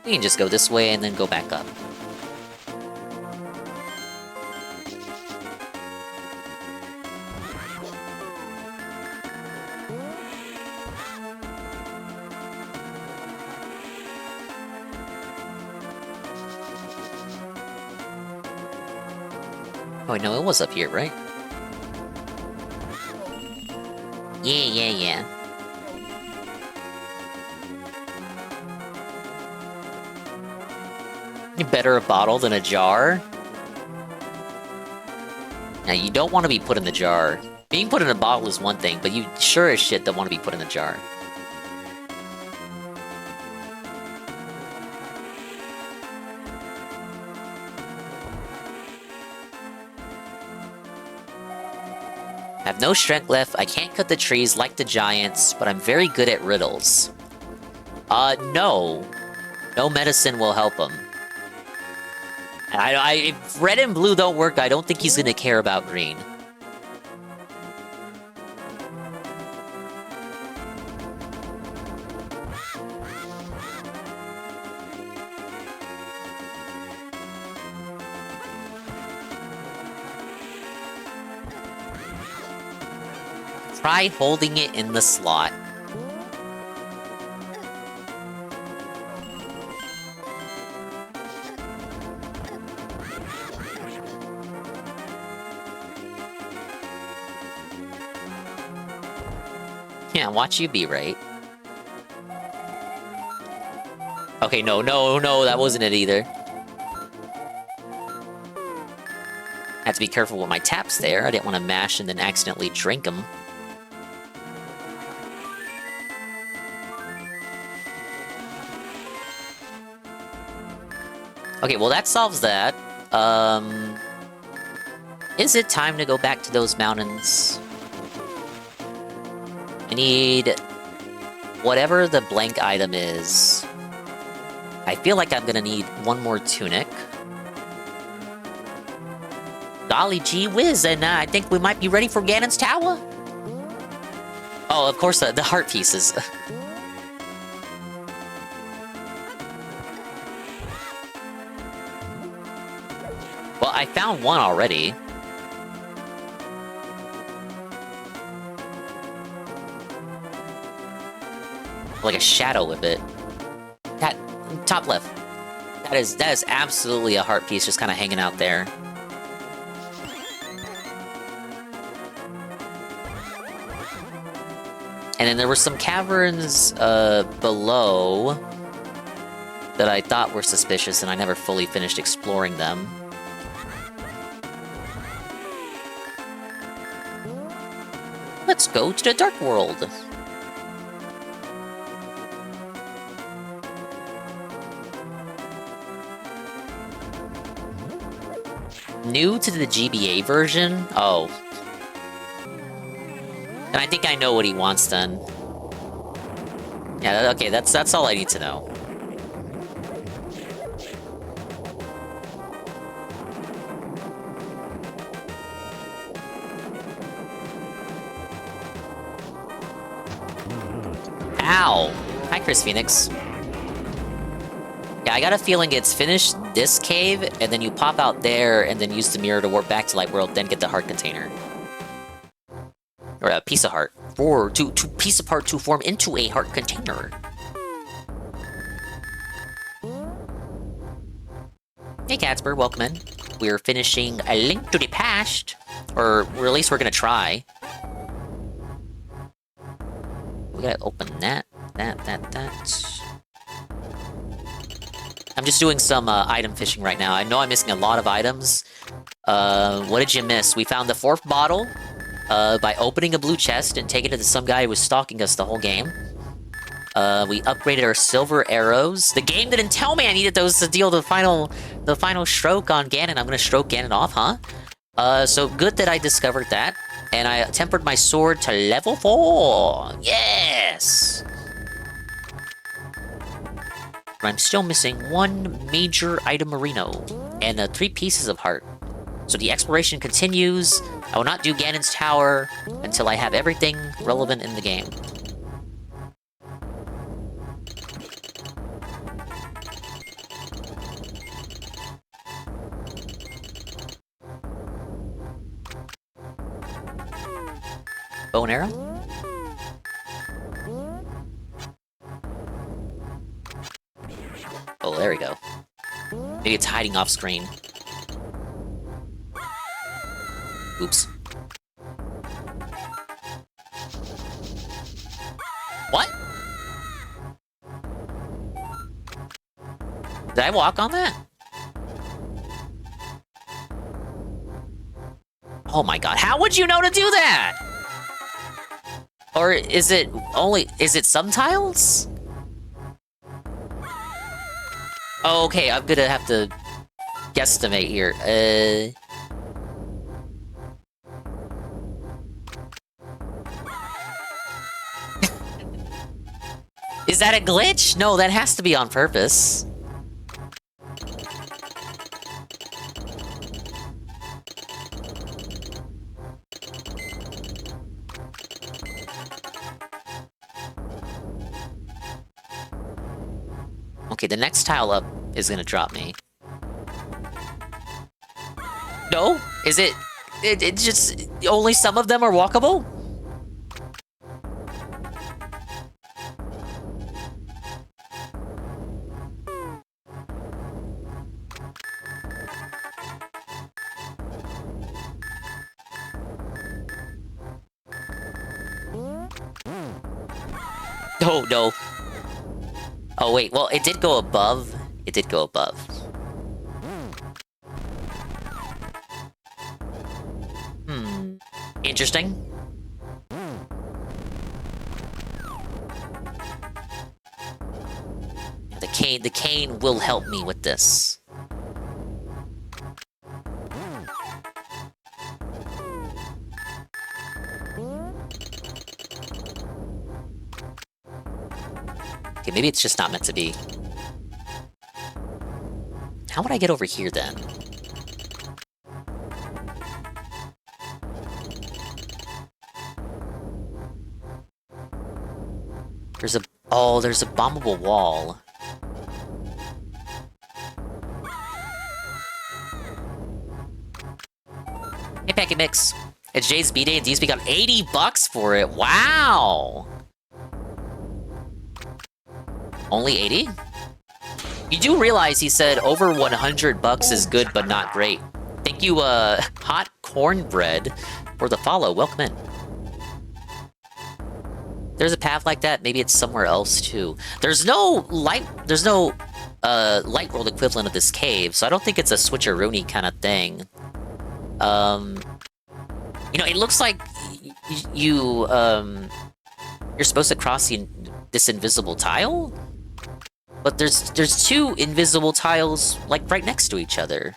We can just go this way and then go back up. Oh wait, no, it was up here, right? Yeah. Better a bottle than a jar? Now, you don't want to be put in the jar. Being put in a bottle is one thing, but you sure as shit don't want to be put in the jar. I have no strength left. I can't cut the trees like the giants, but I'm very good at riddles. No. No medicine will help him. If red and blue don't work, I don't think he's gonna care about green. Try holding it in the slot. Yeah, watch you be right. Okay, no, that wasn't it either. Had to be careful with my taps there. I didn't want to mash and then accidentally drink them. Okay, well that solves that. Is it time to go back to those mountains? I need whatever the blank item is. I feel like I'm gonna need one more tunic. Golly gee whiz, and I think we might be ready for Ganon's Tower. Oh, of course, the heart pieces. Well, I found one already. Like a shadow with it. That top left. That is absolutely a heart piece just kind of hanging out there. And then there were some caverns below that I thought were suspicious, and I never fully finished exploring them. Let's go to the Dark World. New to the GBA version? Oh. And I think I know what he wants then. Yeah, okay, that's all I need to know. Ow! Hi, Chris Phoenix. Yeah, I got a feeling it's finish this cave, and then you pop out there, and then use the mirror to warp back to Light World, then get the heart container. Or a piece of heart. Or two piece of heart to form into a heart container. Hey Catsper, welcome in. We're finishing A Link to the Past. Or at least we're gonna try. We gotta open that. I'm just doing some item fishing right now. I know I'm missing a lot of items. What did you miss? We found the 4th bottle by opening a blue chest and taking it to some guy who was stalking us the whole game. We upgraded our silver arrows. The game didn't tell me I needed those to deal the final stroke on Ganon. I'm gonna stroke Ganon off, huh? So good that I discovered that. And I tempered my sword to level 4. Yes! I'm still missing one major item merino and 3 pieces of heart. So the exploration continues. I will not do Ganon's Tower until I have everything relevant in the game. Bow and arrow? Oh, there we go. Maybe it's hiding off screen. Oops. What? Did I walk on that? Oh my god, how would you know to do that? Or is it some tiles? Oh, okay, I'm gonna have to guesstimate here. Is that a glitch? No, that has to be on purpose. Okay, the next tile up is gonna drop me. No? Is it... It just... Only some of them are walkable? Oh, no. Oh, wait. Well, it did go above. It did go above. Interesting. The cane will help me with this. Okay, maybe it's just not meant to be. How would I get over here then? There's a... Oh, there's a bombable wall. Hey, Packet Mix. It's Jay's B-Day and DSP got $80 for it. Wow! Only 80? You do realize he said over $100 is good but not great. Thank you, Hot Cornbread, for the follow. Welcome in. There's a path like that. Maybe it's somewhere else too. There's no light light world equivalent of this cave, so I don't think it's a switcheroony kind of thing. You know, it looks like you're supposed to cross this invisible tile, but there's two invisible tiles like right next to each other.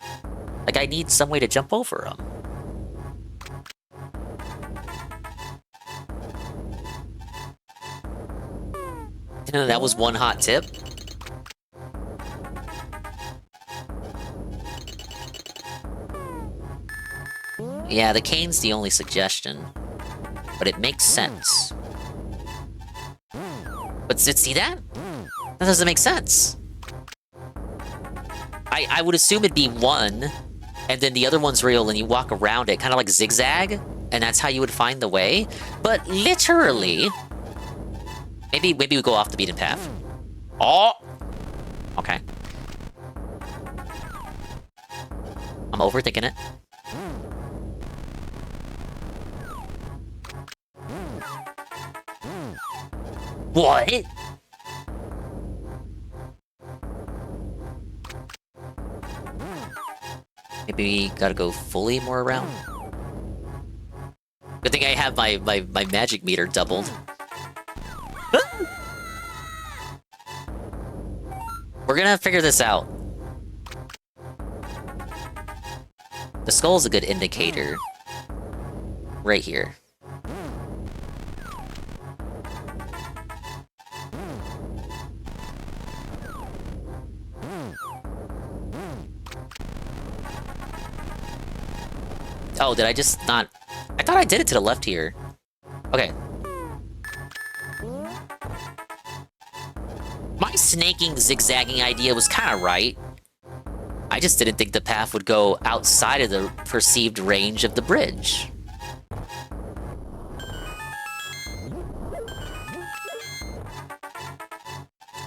Like I need some way to jump over them. You know, that was one hot tip. Yeah, the cane's the only suggestion. But it makes sense. But see that? That doesn't make sense. I would assume it'd be one, and then the other one's real, and you walk around it, kind of like zigzag, and that's how you would find the way. But literally... Maybe we go off the beaten path. Oh! Okay. I'm overthinking it. What? Maybe we gotta go fully more around. Good thing I have my magic meter doubled. We're gonna figure this out. The skull's a good indicator. Right here. Oh, did I just not... I thought I did it to the left here. Okay. My snaking, zigzagging idea was kind of right. I just didn't think the path would go outside of the perceived range of the bridge.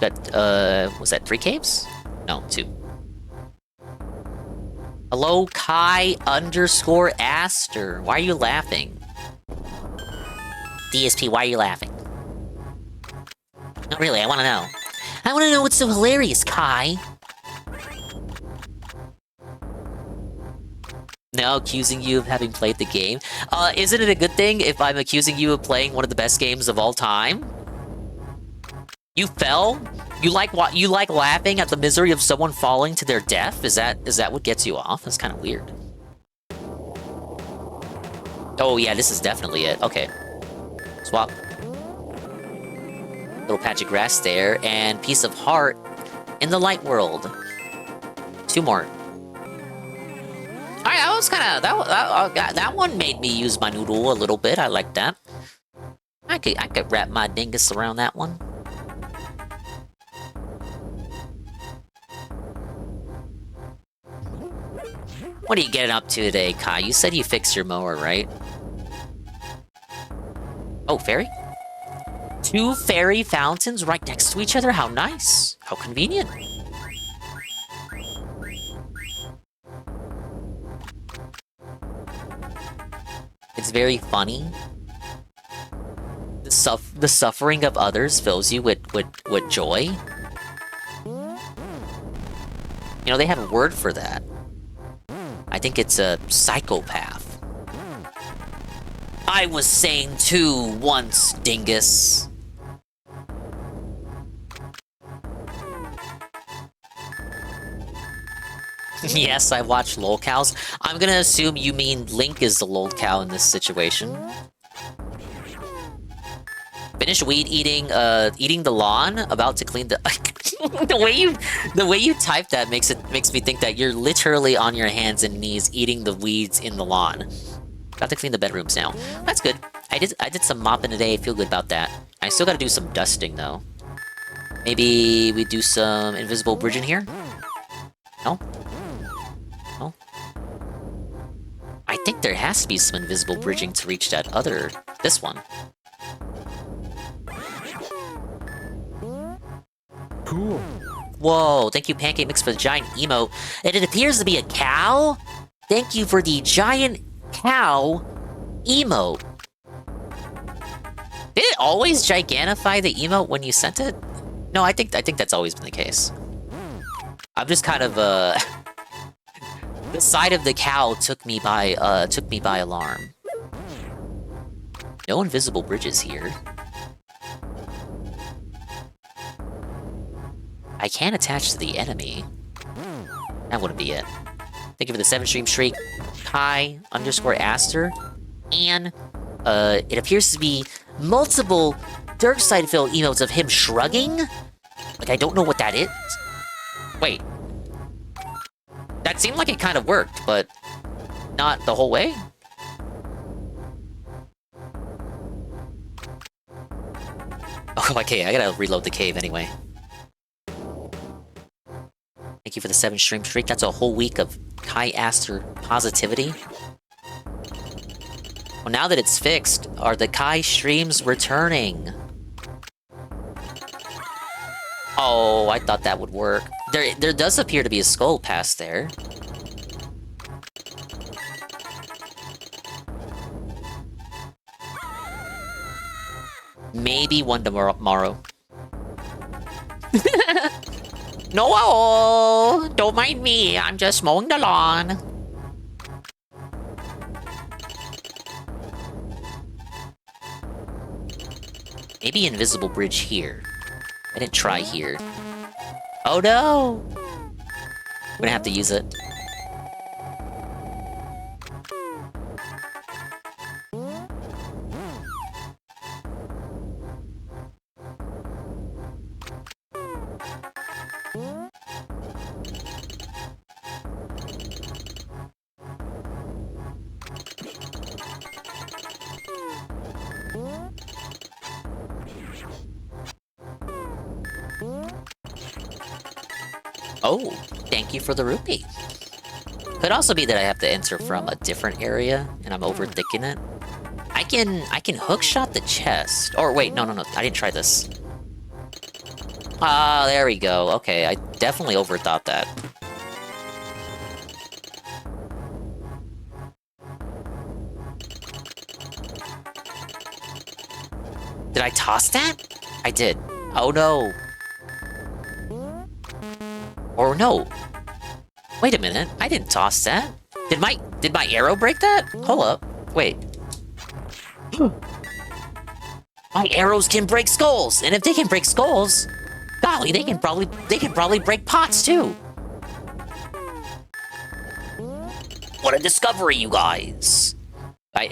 Was that 3 caves? No, 2. Hello, Kai_Aster. Why are you laughing? DSP, why are you laughing? Not really, I want to know. I want to know what's so hilarious, Kai. Now accusing you of having played the game. Isn't it a good thing if I'm accusing you of playing one of the best games of all time? You fell? You like laughing at the misery of someone falling to their death? Is that what gets you off? That's kind of weird. Oh yeah, this is definitely it. Okay. Swap. Little patch of grass there, and piece of heart in the light world. 2 more. Alright, that was kind of that one made me use my noodle a little bit. I like that. I could wrap my dingus around that one. What are you getting up to today, Kai? You said you fixed your mower, right? Oh, fairy? 2 fairy fountains right next to each other? How nice. How convenient. It's very funny. The suffering of others fills you with joy. You know, they have a word for that. I think it's a psychopath. I was saying too once, dingus. Yes, I watch lolcows. I'm gonna assume you mean Link is the lolcow in this situation. Finish weed eating the lawn, about to clean the the way you type that makes me think that you're literally on your hands and knees eating the weeds in the lawn. Got to clean the bedrooms now. That's good. I did some mopping today, feel good about that. I still gotta do some dusting though. Maybe we do some invisible bridging here? No? No? I think there has to be some invisible bridging to reach this one. Cool. Whoa, thank you Pancake Mix for the giant emote. And it appears to be a cow? Thank you for the giant cow emote. Did it always gigantify the emote when you sent it? No, I think that's always been the case. I'm just kind of the side of the cow took me by alarm. No invisible bridges here. I can't attach to the enemy. That wouldn't be it. Thank you for the 7-stream streak, Kai_Aster, and it appears to be multiple dark side fill emotes of him shrugging. Like I don't know what that is. Wait, that seemed like it kind of worked, but not the whole way. Oh, okay, I gotta reload the cave anyway. Thank you for the 7-stream streak. That's a whole week of Kai Aster positivity. Well, now that it's fixed, are the Kai streams returning? Oh, I thought that would work. There does appear to be a skull past there. Maybe one tomorrow. No, don't mind me. I'm just mowing the lawn. Maybe invisible bridge here. I didn't try here. Oh no! I'm gonna have to use it. Oh, thank you for the rupee. Could also be that I have to enter from a different area and I'm overthinking it. I can hookshot the chest. Or wait, no, I didn't try this. Ah, there we go. Okay, I definitely overthought that. Did I toss that? I did. Oh no. Or no. Wait a minute. I didn't toss that. Did my arrow break that? Hold up. Wait. My arrows can break skulls, and if they can break skulls, golly, they can probably break pots too. What a discovery, you guys. I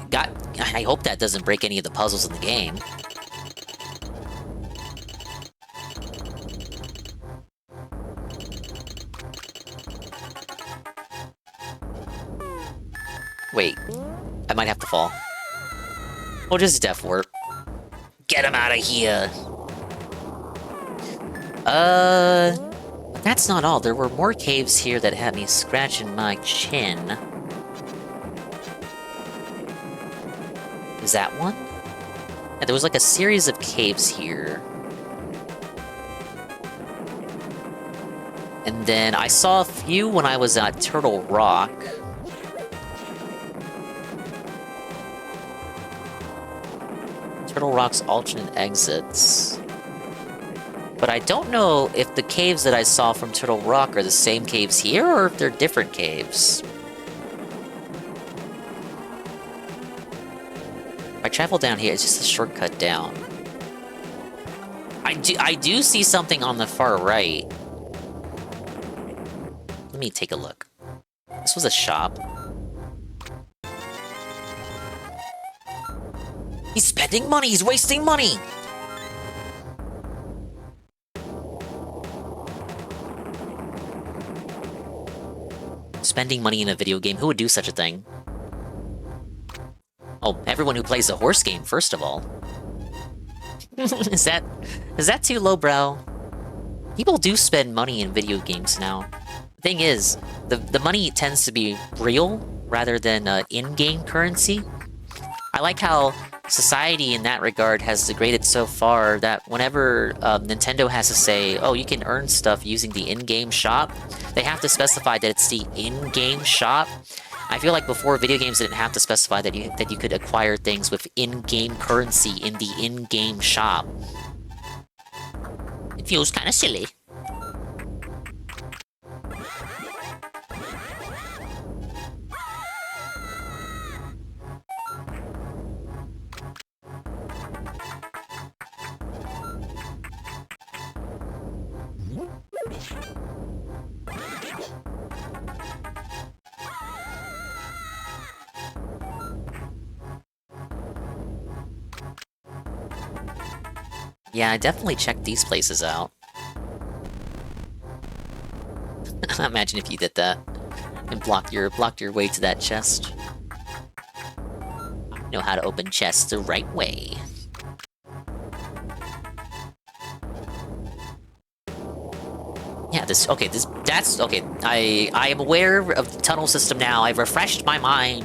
hope that doesn't break any of the puzzles in the game. fall. Oh, just death warp. Get him out of here. But that's not all. There were more caves here that had me scratching my chin. Is that one? Yeah, there was like a series of caves here. And then I saw a few when I was at Turtle Rock. Turtle Rock's alternate exits. But I don't know if the caves that I saw from Turtle Rock are the same caves here, or if they're different caves. If I travel down here, it's just a shortcut down. I do see something on the far right. Let me take a look. This was a shop. He's spending money! He's wasting money! Spending money in a video game? Who would do such a thing? Oh, everyone who plays a horse game, first of all. Is that too lowbrow? People do spend money in video games now. The thing is, the money tends to be real rather than in-game currency. I like how society in that regard has degraded so far that whenever Nintendo has to say, oh, you can earn stuff using the in-game shop, they have to specify that it's the in-game shop. I feel like before, video games didn't have to specify that you could acquire things with in-game currency in the in-game shop. It feels kind of silly. Yeah, I definitely checked these places out. Imagine if you did that and blocked your way to that chest. Know how to open chests the right way. Yeah, that's okay. I am aware of the tunnel system now. I've refreshed my mind,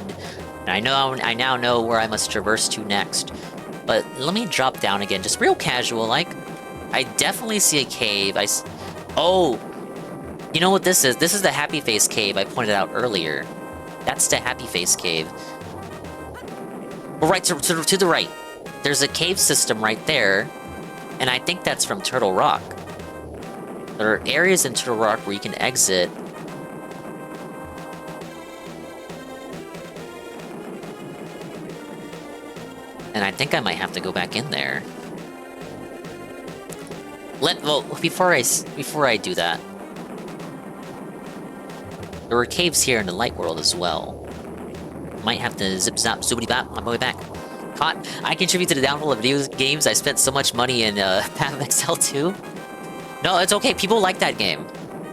and I now know where I must traverse to next. But let me drop down again, just real casual, like. I definitely see a cave. Oh! You know what this is? This is the Happy Face Cave I pointed out earlier. That's the Happy Face Cave. But right to the right. There's a cave system right there, and I think that's from Turtle Rock. There are areas in Turtle Rock where you can exit. And I think I might have to go back in there. Well, before I do that, there were caves here in the light world as well. Might have to zip zap zoobity bap on my way back. Caught. I contribute to the downfall of video games. I spent so much money in Path of Exile 2. No, it's okay. People like that game.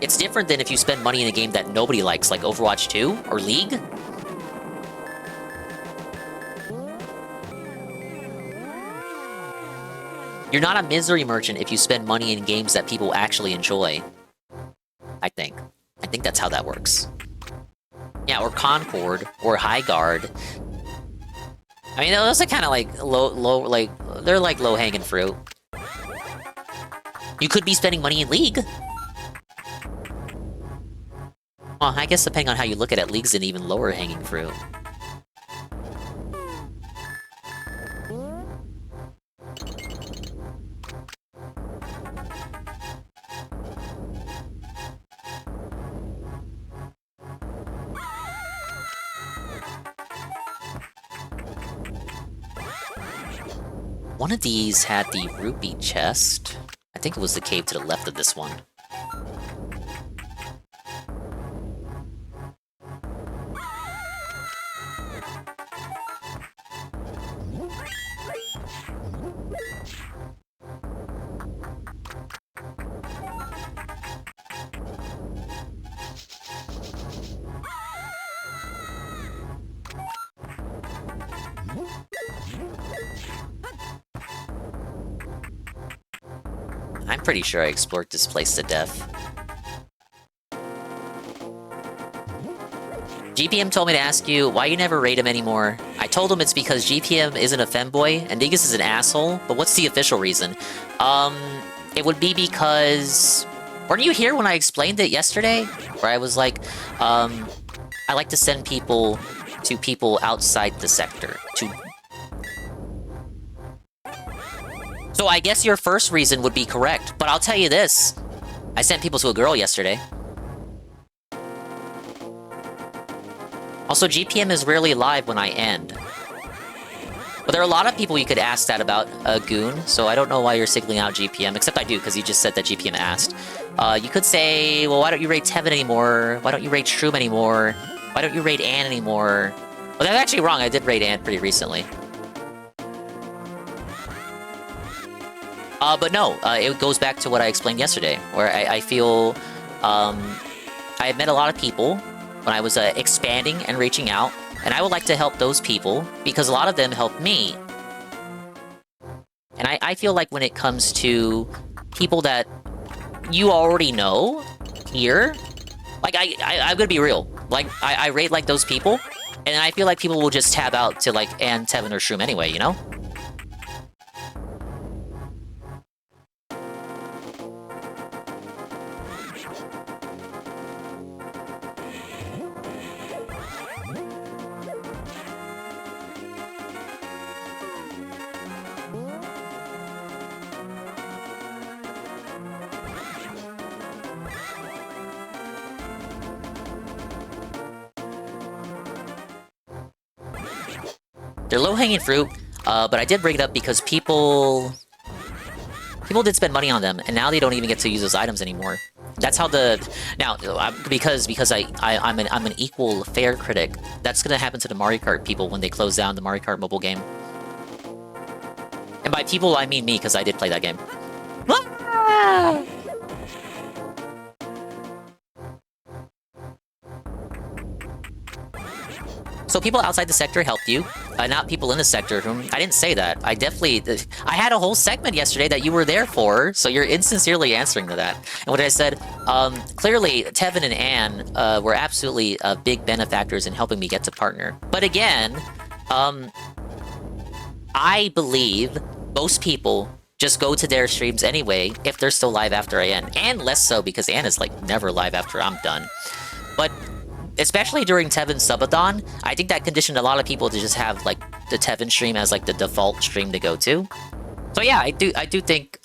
It's different than if you spend money in a game that nobody likes, like Overwatch 2 or League. You're not a misery merchant if you spend money in games that people actually enjoy. I think that's how that works. Yeah, or Concord, or High Guard. I mean, those are kind of like they're like low-hanging fruit. You could be spending money in League. Well, I guess depending on how you look at it, League's an even lower-hanging fruit. One of these had the rupee chest. I think it was the cave to the left of this one. pretty sure I explored this place to death. GPM told me to ask you why you never raid him anymore. I told him it's because GPM isn't a femboy and Dingus is an asshole, but what's the official reason? It would be because... Weren't you here when I explained it yesterday? Where I was like, I like to send people to people outside the sector. So I guess your first reason would be correct, but I'll tell you this. I sent people to a girl yesterday. Also, GPM is rarely live when I end. But there are a lot of people you could ask that about Goon, so I don't know why you're singling out GPM, except I do, because you just said that GPM asked. You could say, well, why don't you raid Tevin anymore? Why don't you raid Shroom anymore? Why don't you raid Ann anymore? Well, that's actually wrong, I did raid Ann pretty recently. But no, it goes back to what I explained yesterday, where I feel I have met a lot of people when I was expanding and reaching out, and I would like to help those people because a lot of them helped me. And I feel like when it comes to people that you already know here, like I'm gonna be real, like I rate like those people, and I feel like people will just tab out to like Ann, Tevin, or Shroom anyway, you know? They're low-hanging fruit, but I did bring it up because people did spend money on them, and now they don't even get to use those items anymore. That's how now because I'm an equal fair critic. That's gonna happen to the Mario Kart people when they close down the Mario Kart mobile game. And by people I mean me, because I did play that game. Ah! So people outside the sector helped you, not people in the sector. I didn't say that. I had a whole segment yesterday that you were there for, so you're insincerely answering to that. And what I said, clearly Tevin and Ann were absolutely big benefactors in helping me get to partner. But again, I believe most people just go to their streams anyway if they're still live after I end. And less so because Ann is like never live after I'm done. But especially during Tevin's subathon, I think that conditioned a lot of people to just have like the Tevin stream as like the default stream to go to. So yeah, I do think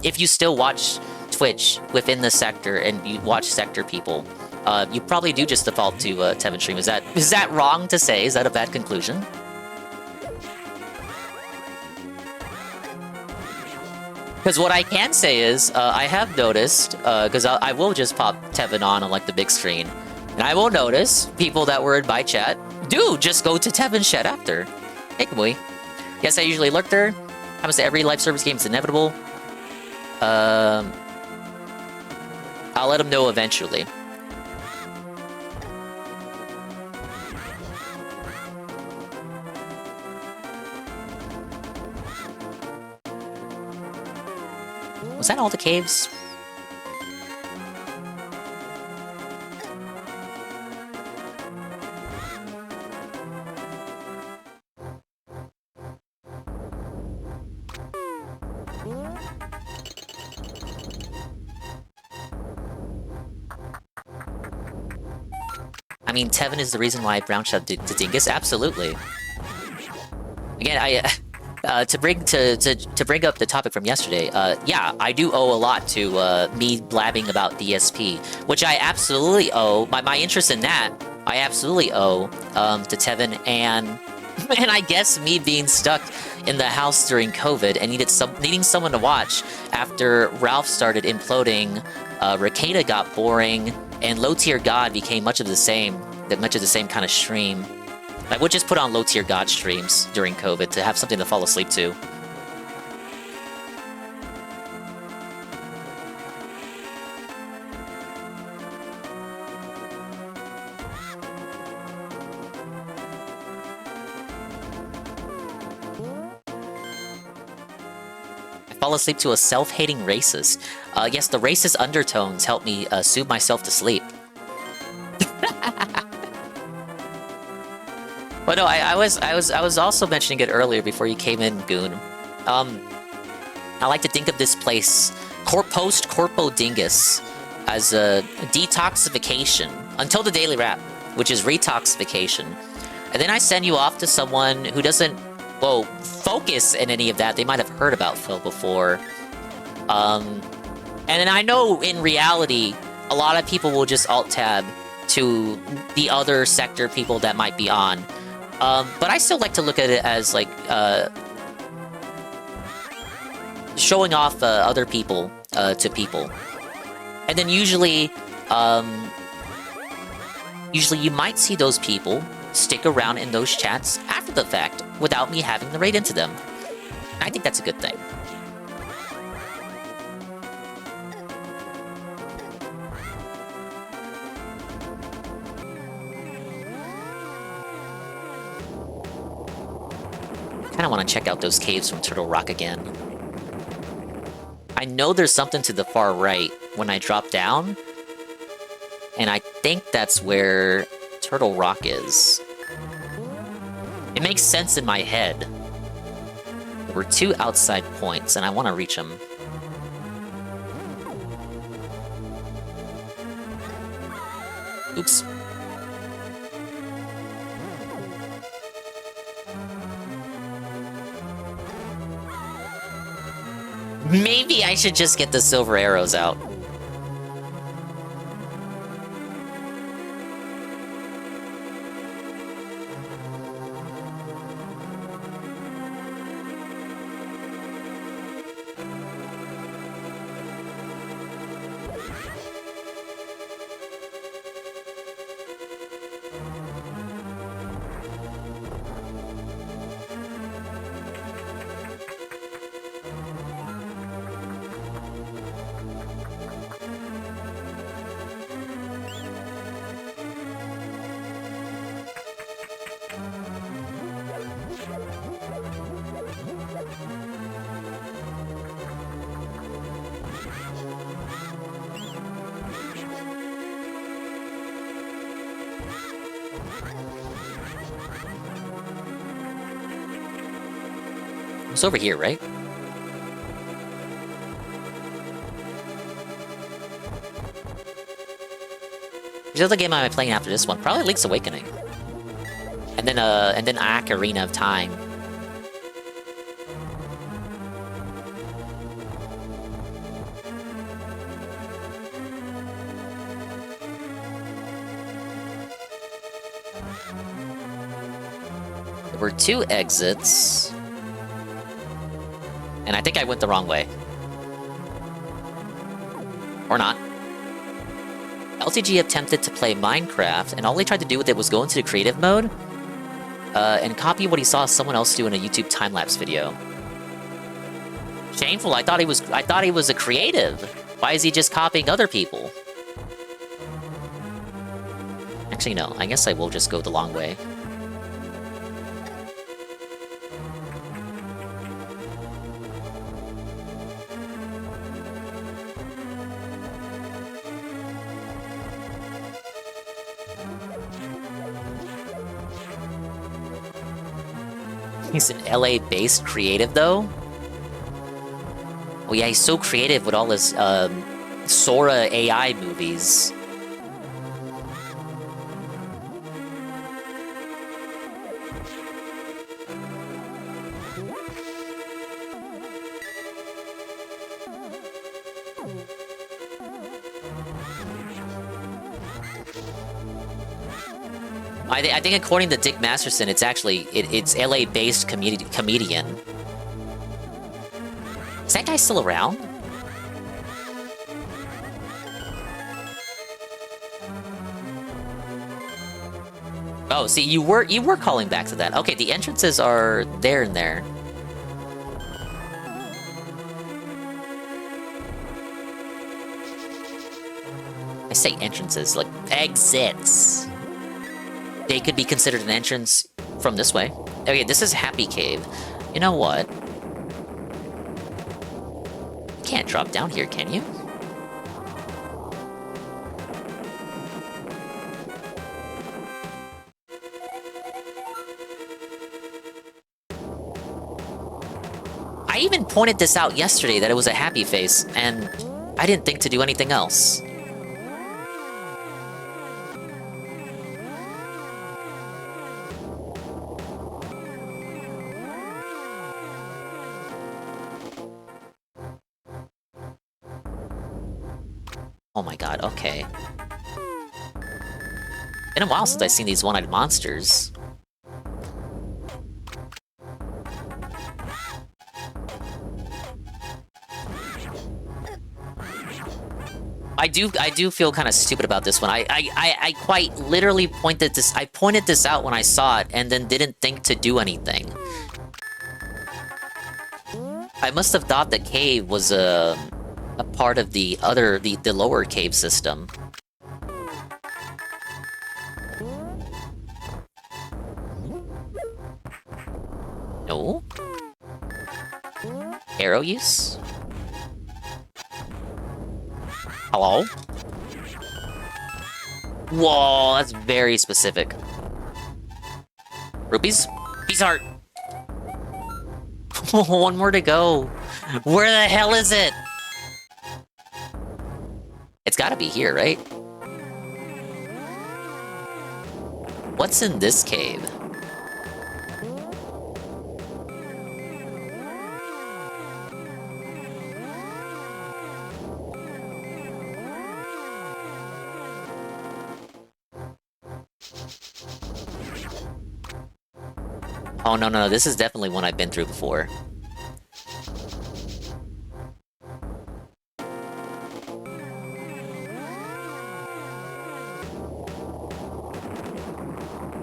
if you still watch Twitch within the sector and you watch sector people, you probably do just default to Tevin stream. Is that wrong to say? Is that a bad conclusion? Because what I can say is, I have noticed, because I will just pop Tevin on like the big screen, and I will notice people that were in my chat do just go to Tevin's chat after. Hey, Kamui. Yes, I usually lurk there. Happens to every live service game, it's inevitable. I'll let them know eventually. Was that all the caves? I mean, Tevin is the reason why I branched out to Dingus. Absolutely. Again, to bring up the topic from yesterday, yeah, I do owe a lot to me blabbing about DSP, which I absolutely owe. My interest in that, I absolutely owe to Tevin and I guess me being stuck in the house during COVID and needing someone to watch after Ralph started imploding, Ricada got boring, and Low Tier God became much of the same kind of stream. I would just put on Low Tier God streams during COVID to have something to fall asleep to. I Fall asleep to a self-hating racist. Yes, the racist undertones help me soothe myself to sleep. But no, I was also mentioning it earlier before you came in, Goon. I like to think of this place, post Corpo Dingus, as a detoxification until the daily wrap, which is retoxification. And then I send you off to someone who doesn't, well, focus in any of that. They might have heard about Phil before. And then I know in reality, a lot of people will just alt-tab to the other sector people that might be on. But I still like to look at it as, like, showing off other people to people. And then usually you might see those people stick around in those chats after the fact without me having to raid into them. I think that's a good thing. I kind of want to check out those caves from Turtle Rock again. I know there's something to the far right when I drop down, and I think that's where Turtle Rock is. It makes sense in my head. There were 2 outside points, and I want to reach them. Oops. Maybe I should just get the silver arrows out. It's over here, right? Which other game am I playing after this one? Probably Link's Awakening. And then Ocarina of Time. There were 2 exits. And I think I went the wrong way. Or not. LTG attempted to play Minecraft, and all he tried to do with it was go into the creative mode, and copy what he saw someone else do in a YouTube time-lapse video. Shameful, I thought he was a creative. Why is he just copying other people? Actually, no, I guess I will just go the long way. He's an LA-based creative, though? Oh yeah, he's so creative with all his, Sora AI movies. I think according to Dick Masterson, it's actually it's LA-based comedian. Is that guy still around? Oh, see, you were calling back to that. Okay, the entrances are there and there. I say entrances, like exits. They could be considered an entrance from this way. Okay, this is Happy Cave. You know what? can't drop down here, can you? I even pointed this out yesterday that it was a happy face, and I didn't think to do anything else. Oh my god, okay. Been a while since I've seen these one-eyed monsters. I do feel kind of stupid about this one. I quite literally pointed this out when I saw it and then didn't think to do anything. I must have thought the cave was a part of the lower cave system. No? Arrow use? Hello? Whoa, that's very specific. Rupees? Peace heart! One more to go. Where the hell is it? It's gotta be here, right? What's in this cave? Oh, no, this is definitely one I've been through before.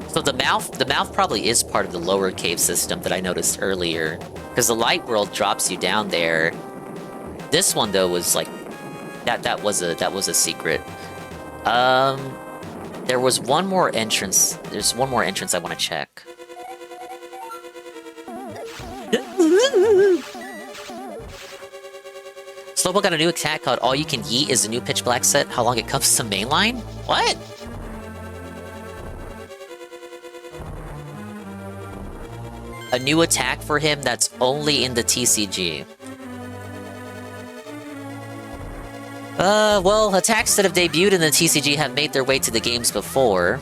So the mouth probably is part of the lower cave system that I noticed earlier. Because the light world drops you down there. This one, though, was like... That was a secret. There was one more entrance. There's one more entrance I want to check. Slowpoke got a new attack called All You Can Yeet is a new Pitch Black set. How long it comes to mainline? What? A new attack for him that's only in the TCG. Well, attacks that have debuted in the TCG have made their way to the games before.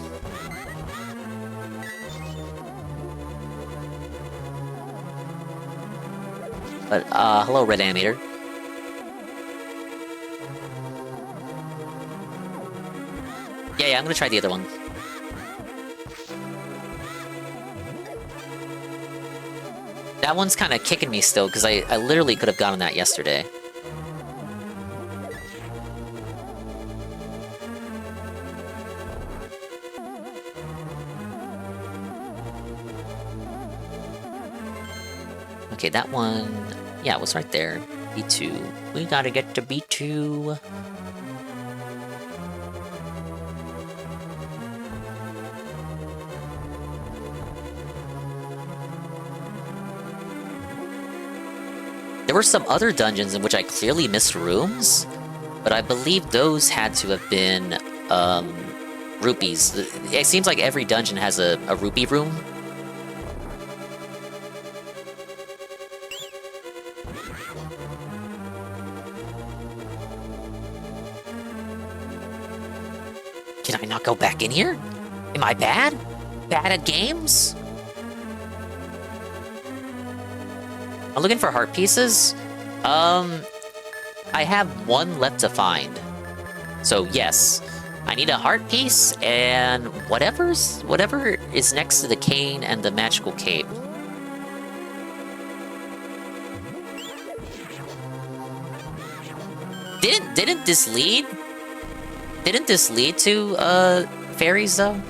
But, hello, Red Animator. Yeah, I'm gonna try the other one. That one's kind of kicking me still, because I literally could have gotten that yesterday. Okay, that one... Yeah, it was right there. B2. We gotta get to B2. There were some other dungeons in which I clearly missed rooms, but I believe those had to have been, rupees. It seems like every dungeon has a rupee room. Can I not go back in here? Am I bad? Bad at games? I'm looking for heart pieces. I have one left to find. So yes, I need a heart piece and whatever is next to the cane and the magical cape. Didn't this lead? Didn't this lead to fairies though?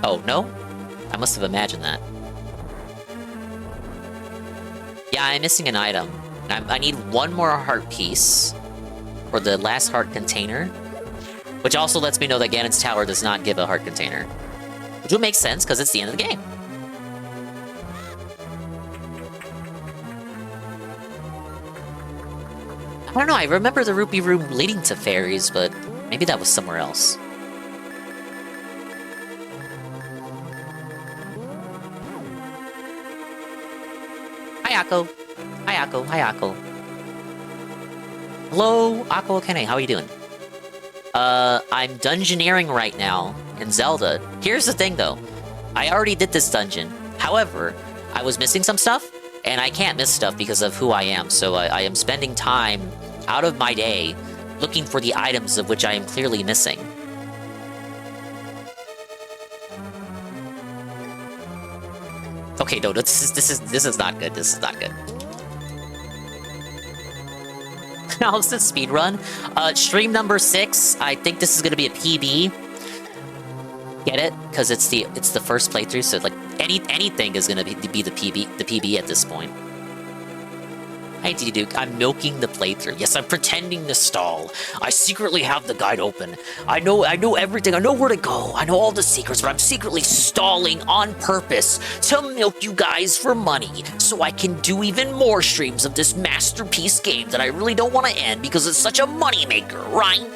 Oh, no? I must have imagined that. Yeah, I'm missing an item. I need one more heart piece for the last heart container, which also lets me know that Ganon's Tower does not give a heart container. Which would make sense, because it's the end of the game. I don't know, I remember the rupee room leading to fairies, but maybe that was somewhere else. Hi, Akko. Hi, Akko. Hi, Akko. Hello, Akko Akane. How are you doing? I'm dungeoneering right now in Zelda. Here's the thing, though. I already did this dungeon. However, I was missing some stuff, and I can't miss stuff because of who I am, so I am spending time out of my day looking for the items of which I am clearly missing. Okay, no, this is not good. This is not good. How's the speedrun? Stream number 6. I think this is gonna be a PB. Get it? Because it's the first playthrough, so like anything is gonna be the PB at this point. Hey, Duke, I'm milking the playthrough. Yes, I'm pretending to stall. I secretly have the guide open. I know everything. I know where to go. I know all the secrets, but I'm secretly stalling on purpose to milk you guys for money so I can do even more streams of this masterpiece game that I really don't want to end because it's such a moneymaker, right?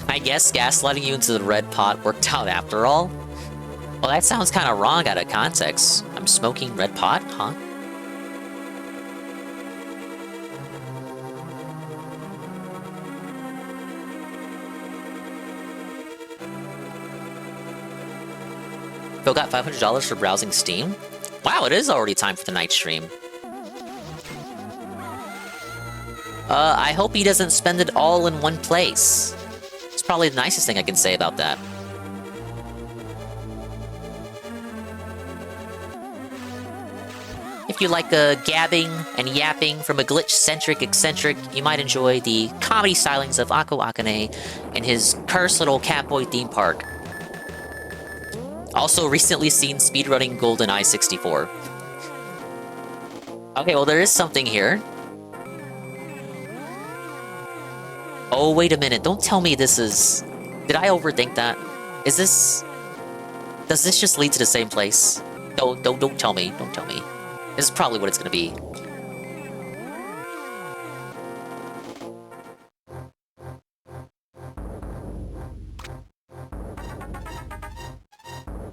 I guess gaslighting you into the red pot worked out after all. Well, that sounds kind of wrong out of context. I'm smoking red pot, huh? Phil got $500 for browsing Steam? Wow, it is already time for the night stream. I hope he doesn't spend it all in one place. It's probably the nicest thing I can say about that. If you like gabbing and yapping from a glitch-centric eccentric, you might enjoy the comedy stylings of Akko Akane and his cursed little Catboy theme park. Also recently seen speedrunning GoldenEye 64. Okay, well there is something here. Oh, wait a minute, don't tell me this is... Did I overthink that? Is this... Does this just lead to the same place? Don't tell me, don't tell me. This is probably what it's gonna be.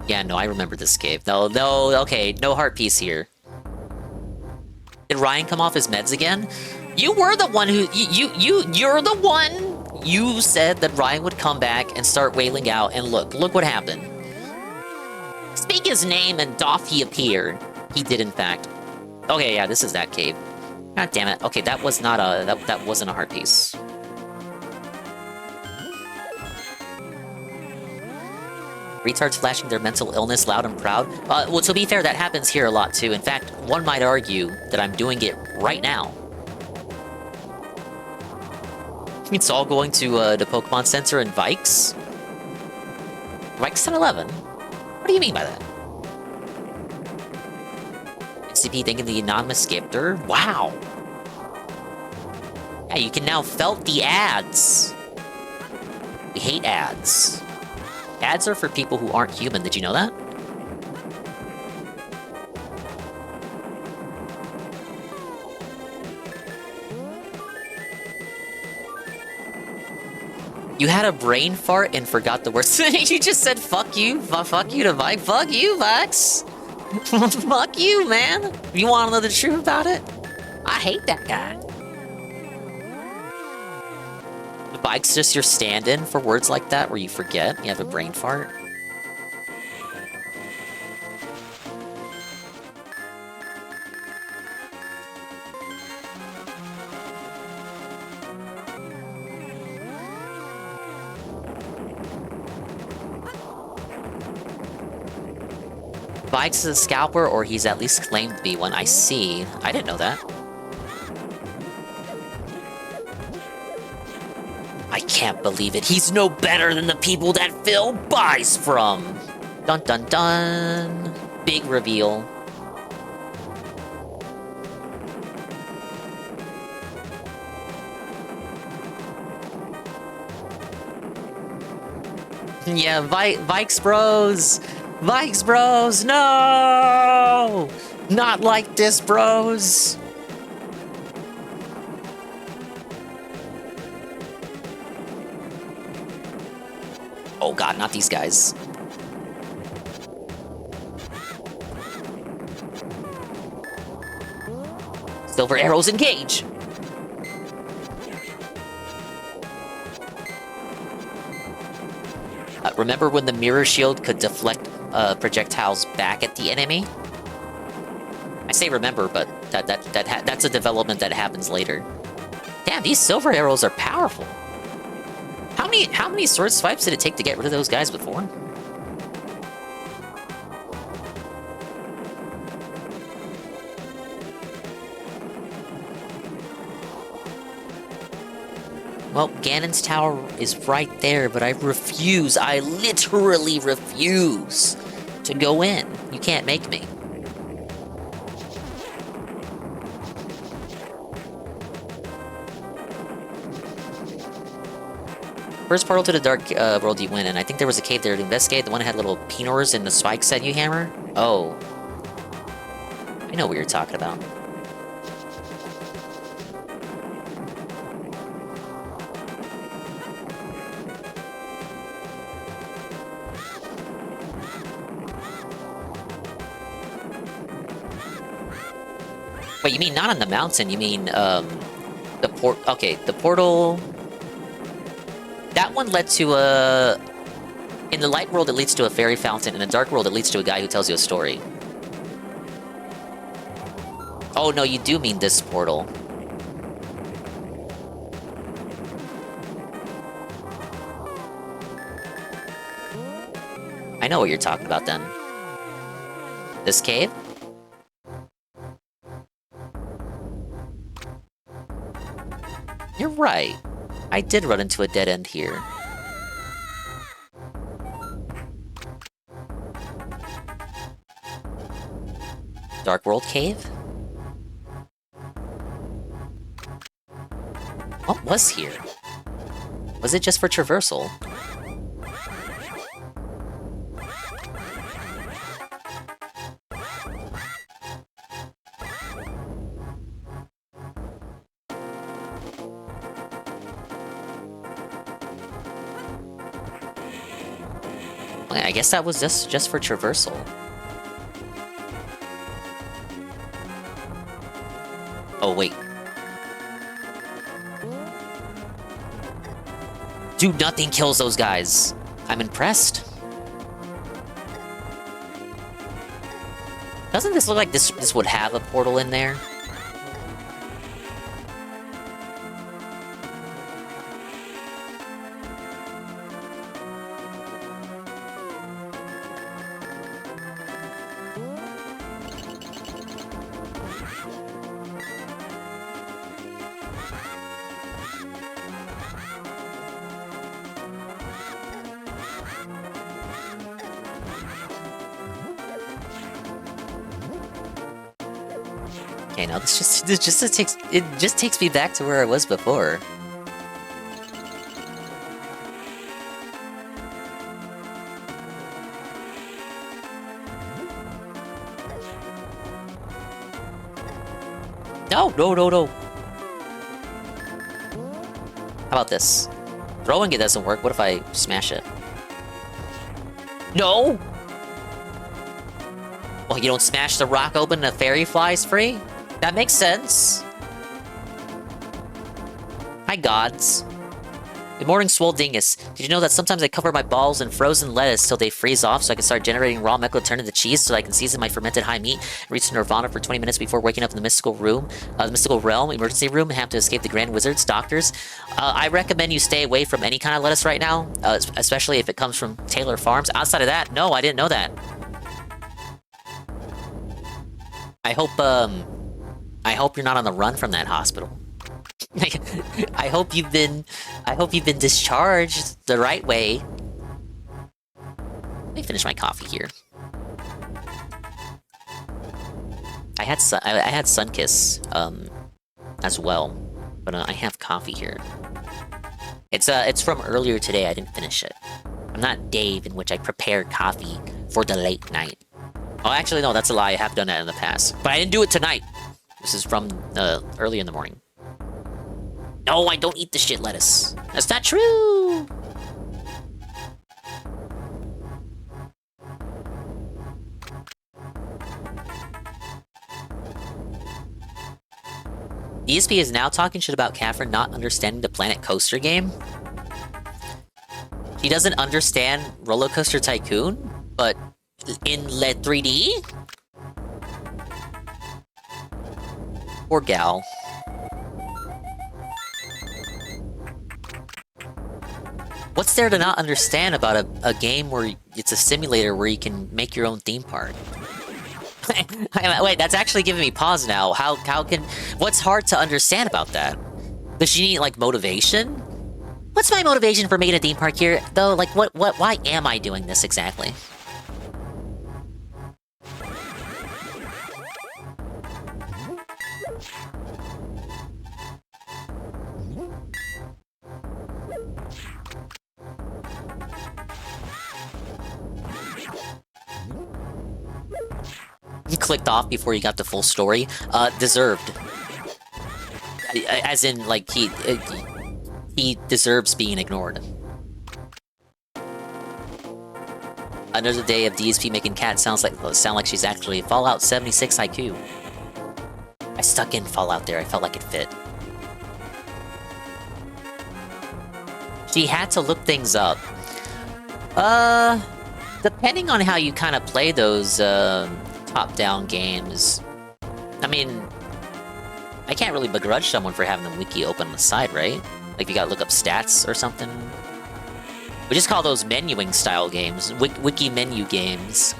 Yeah, no, I remember this cave. No, okay, no heart piece here. Did Ryan come off his meds again? You were the one who... You're the one! You said that Ryan would come back and start wailing out, and look what happened. Speak his name and doff he appeared. He did, in fact. Okay, yeah, this is that cave. God damn it. Okay, that was not a... That wasn't a heart piece. Retards flashing their mental illness loud and proud. Well, to be fair, that happens here a lot, too. In fact, one might argue that I'm doing it right now. It's all going to the Pokemon Center in Vikes? Vikes 1011? What do you mean by that? NCP thanking the anonymous gifter? Wow! Yeah, you can now felt the ads. We hate ads. Ads are for people who aren't human, did you know that? You had a brain fart and forgot the words. You just said fuck you. Fuck you to Vike. Fuck you, Vax. Fuck you, man. You want to know the truth about it? I hate that guy. Vike's just your stand-in for words like that where you forget you have a brain fart. Vike's is a scalper, or he's at least claimed to be one. I see. I didn't know that. I can't believe it. He's no better than the people that Phil buys from. Dun dun dun. Big reveal. Yeah, Vikes bros. Vikes bros, no! Not like this, bros! Oh god, not these guys. Silver arrows engage! Remember when the mirror shield could deflect projectiles back at the enemy? I say remember, but that's a development that happens later. Damn, these silver arrows are powerful. How many sword swipes did it take to get rid of those guys before? Well, Ganon's tower is right there, but I refuse. I literally refuse to go in. You can't make me. First portal to the dark world you went in. I think there was a cave there to investigate. The one that had little pinors and the spikes that you hammer. Oh. I know what you're talking about. Wait, you mean not on the mountain, you mean, the portal... That one led to a... In the light world, it leads to a fairy fountain. In the dark world, it leads to a guy who tells you a story. Oh, no, you do mean this portal. I know what you're talking about, then. This cave? You're right. I did run into a dead end here. Dark World Cave? What was here? Was it just for traversal? I guess that was just for traversal. Oh, wait. Dude, nothing kills those guys. I'm impressed. Doesn't this look like this would have a portal in there? Okay, now this just takes me back to where I was before. No. How about this? Throwing it doesn't work. What if I smash it? No! Well, you don't smash the rock open and a fairy flies free? That makes sense. Hi, gods. Good morning, Swole Dingus. Did you know that sometimes I cover my balls in frozen lettuce till they freeze off so I can start generating raw milk to turn into cheese so I can season my fermented high meat and reach nirvana for 20 minutes before waking up in the mystical realm, emergency room, and have to escape the grand wizards, doctors? I recommend you stay away from any kind of lettuce right now, especially if it comes from Taylor Farms. Outside of that, no, I didn't know that. I hope you're not on the run from that hospital. I hope you've been discharged the right way. Let me finish my coffee here. I had Sunkiss as well, but I have coffee here. It's from earlier today. I didn't finish it. I'm not Dave, in which I prepare coffee for the late night. Oh, actually, no, that's a lie. I have done that in the past. But I didn't do it tonight. This is from early in the morning. No, I don't eat the shit lettuce. That's not true! ESP is now talking shit about Catherine not understanding the Planet Coaster game. She doesn't understand Roller Coaster Tycoon, but in LED 3D? Poor gal. What's there to not understand about a game where it's a simulator where you can make your own theme park? Wait, that's actually giving me pause now. How can... What's hard to understand about that? Does she need, like, motivation? What's my motivation for making a theme park here, though? Like, why am I doing this exactly? You clicked off before you got the full story. Deserved. As in, like, he deserves being ignored. Another day of DSP making Cat sound like she's actually Fallout 76 IQ. I stuck in Fallout there. I felt like it fit. She had to look things up. Depending on how you kind of play those top-down games, I mean, I can't really begrudge someone for having the wiki open on the side, right? Like, you gotta look up stats or something. We just call those menuing style games, wiki menu games.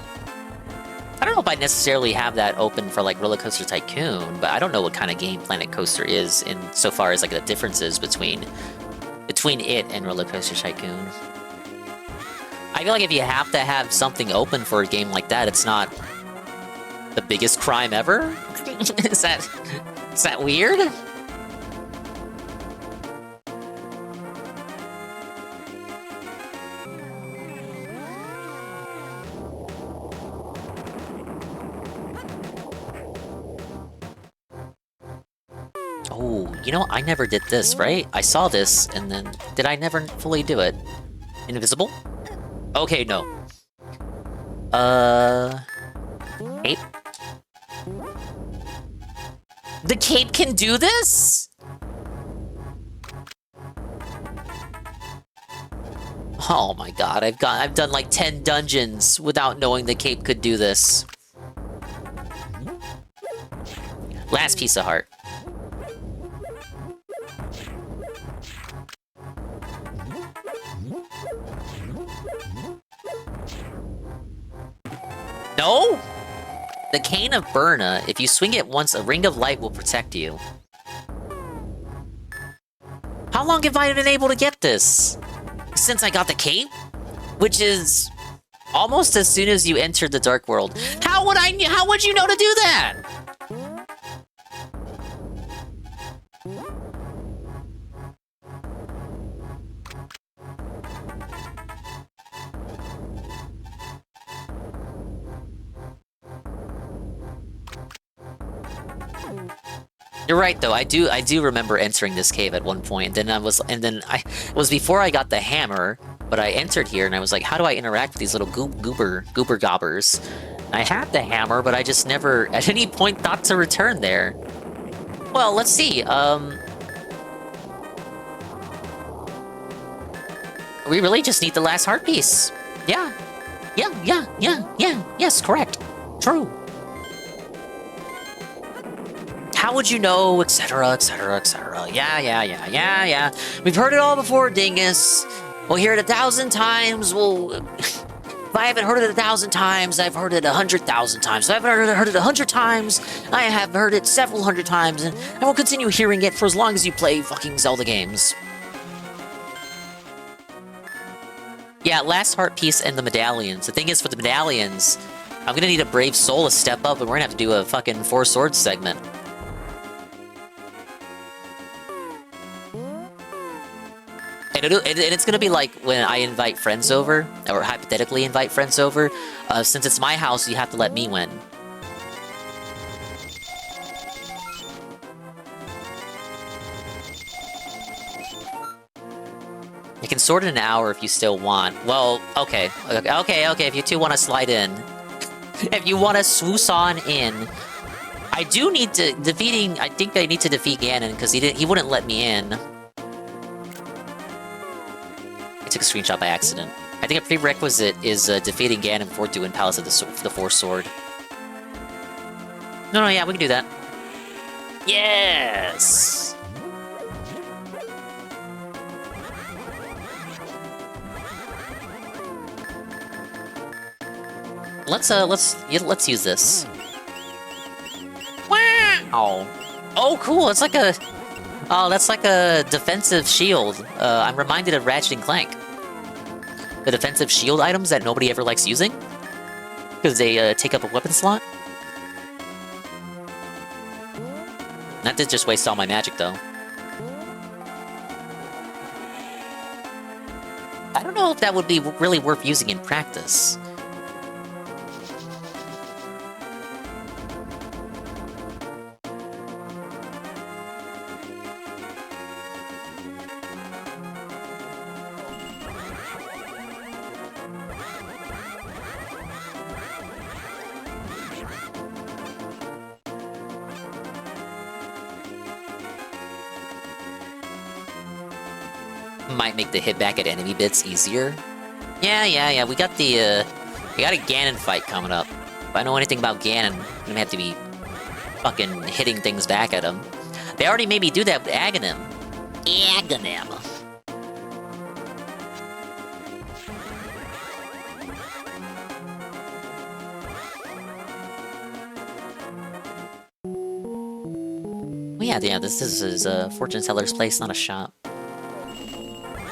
I don't know if I necessarily have that open for, like, Roller Coaster Tycoon, but I don't know what kind of game Planet Coaster is in so far as, like, the differences between it and Roller Coaster Tycoon. I feel like if you have to have something open for a game like that, it's not the biggest crime ever? Is that weird? Oh, you know, I never did this, right? I saw this, and then... Did I never fully do it? Invisible? Okay, no. Cape? The cape can do this? Oh my god, I've done like 10 dungeons without knowing the cape could do this. Last piece of heart. No? The Cane of Burna, if you swing it once, a ring of light will protect you. How long have I been able to get this? Since I got the cape? Which is almost as soon as you entered the Dark World. How would you know to do that? You're right though. I do remember entering this cave at one point. And then it was before I got the hammer, but I entered here and I was like, how do I interact with these little goober gobbers? I had the hammer, but I just never at any point thought to return there. Well, let's see. We really just need the last heart piece. Yeah. Yes, correct. True. How would you know, etc., etc., etc. Yeah. We've heard it all before, Dingus. We'll hear it 1,000 times. If I haven't heard it 1,000 times, I've heard it 100,000 times. If I haven't heard it 100 times, I have heard it several hundred times, and I will continue hearing it for as long as you play fucking Zelda games. Yeah, last heart piece and the medallions. The thing is, for the medallions, I'm gonna need a brave soul to step up, and we're gonna have to do a fucking 4 swords segment. And it's gonna be like when I invite friends over, or hypothetically invite friends over. Since it's my house, you have to let me win. You can sort in an hour if you still want. Well, okay. If you two want to slide in. If you want to swoosh on in. I do need to... I think I need to defeat Ganon, because he wouldn't let me in. I took a screenshot by accident. I think a prerequisite is defeating Ganon before doing Palace of the Four Sword. No, yeah, we can do that. Yes! Let's use this. Wow! Oh, cool! It's like a... Oh, that's like a defensive shield. I'm reminded of Ratchet & Clank. The defensive shield items that nobody ever likes using. Because they take up a weapon slot. That did just waste all my magic, though. I don't know if that would be really worth using in practice. Might make the hit back at enemy bits easier. Yeah. We got a Ganon fight coming up. If I know anything about Ganon, I'm gonna have to be fucking hitting things back at him. They already made me do that with Aghanim. Well, yeah, this is a fortune teller's place, not a shop.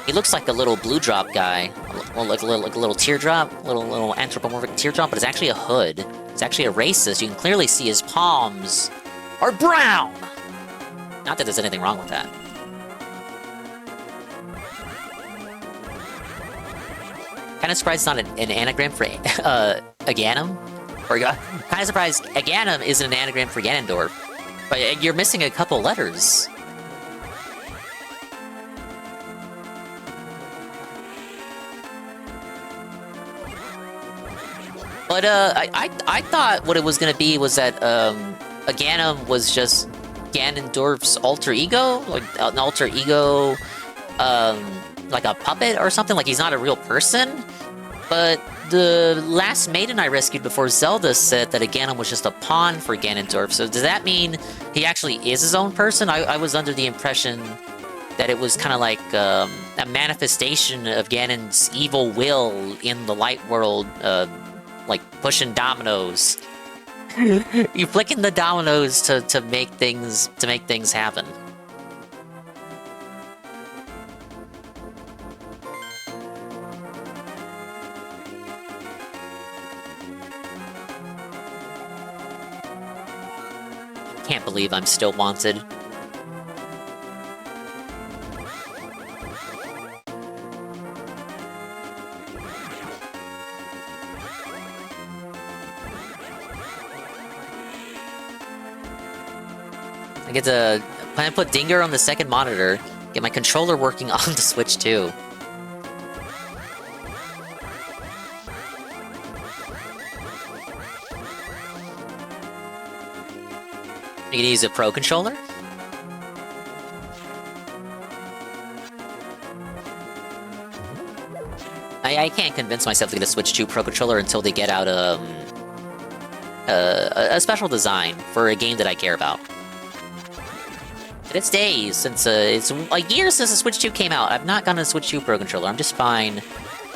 He looks like a little blue drop guy, like a little teardrop, little anthropomorphic teardrop, but it's actually a hood. It's actually a racist. You can clearly see his palms are brown. Not that there's anything wrong with that. Kind of surprised it's not an anagram for Aghanim, or kind of surprised Aghanim isn't an anagram for Ganondorf. But you're missing a couple letters. But, I thought what it was gonna be was that, Aghanim was just Ganondorf's alter ego? Like, an alter ego, like a puppet or something? Like, he's not a real person? But the last maiden I rescued before Zelda said that Aghanim was just a pawn for Ganondorf, so does that mean he actually is his own person? I was under the impression that it was kind of like, a manifestation of Ganon's evil will in the light world, like pushing dominoes. You're flicking the dominoes to make things happen. Can't believe I'm still wanted. I get to plan to put Dinger on the second monitor, get my controller working on the Switch too. You can use a Pro controller? I can't convince myself to get a Switch 2 Pro controller until they get out a special design for a game that I care about. It's days since, it's a year since the Switch 2 came out. I've not gotten a Switch 2 Pro controller. I'm just fine.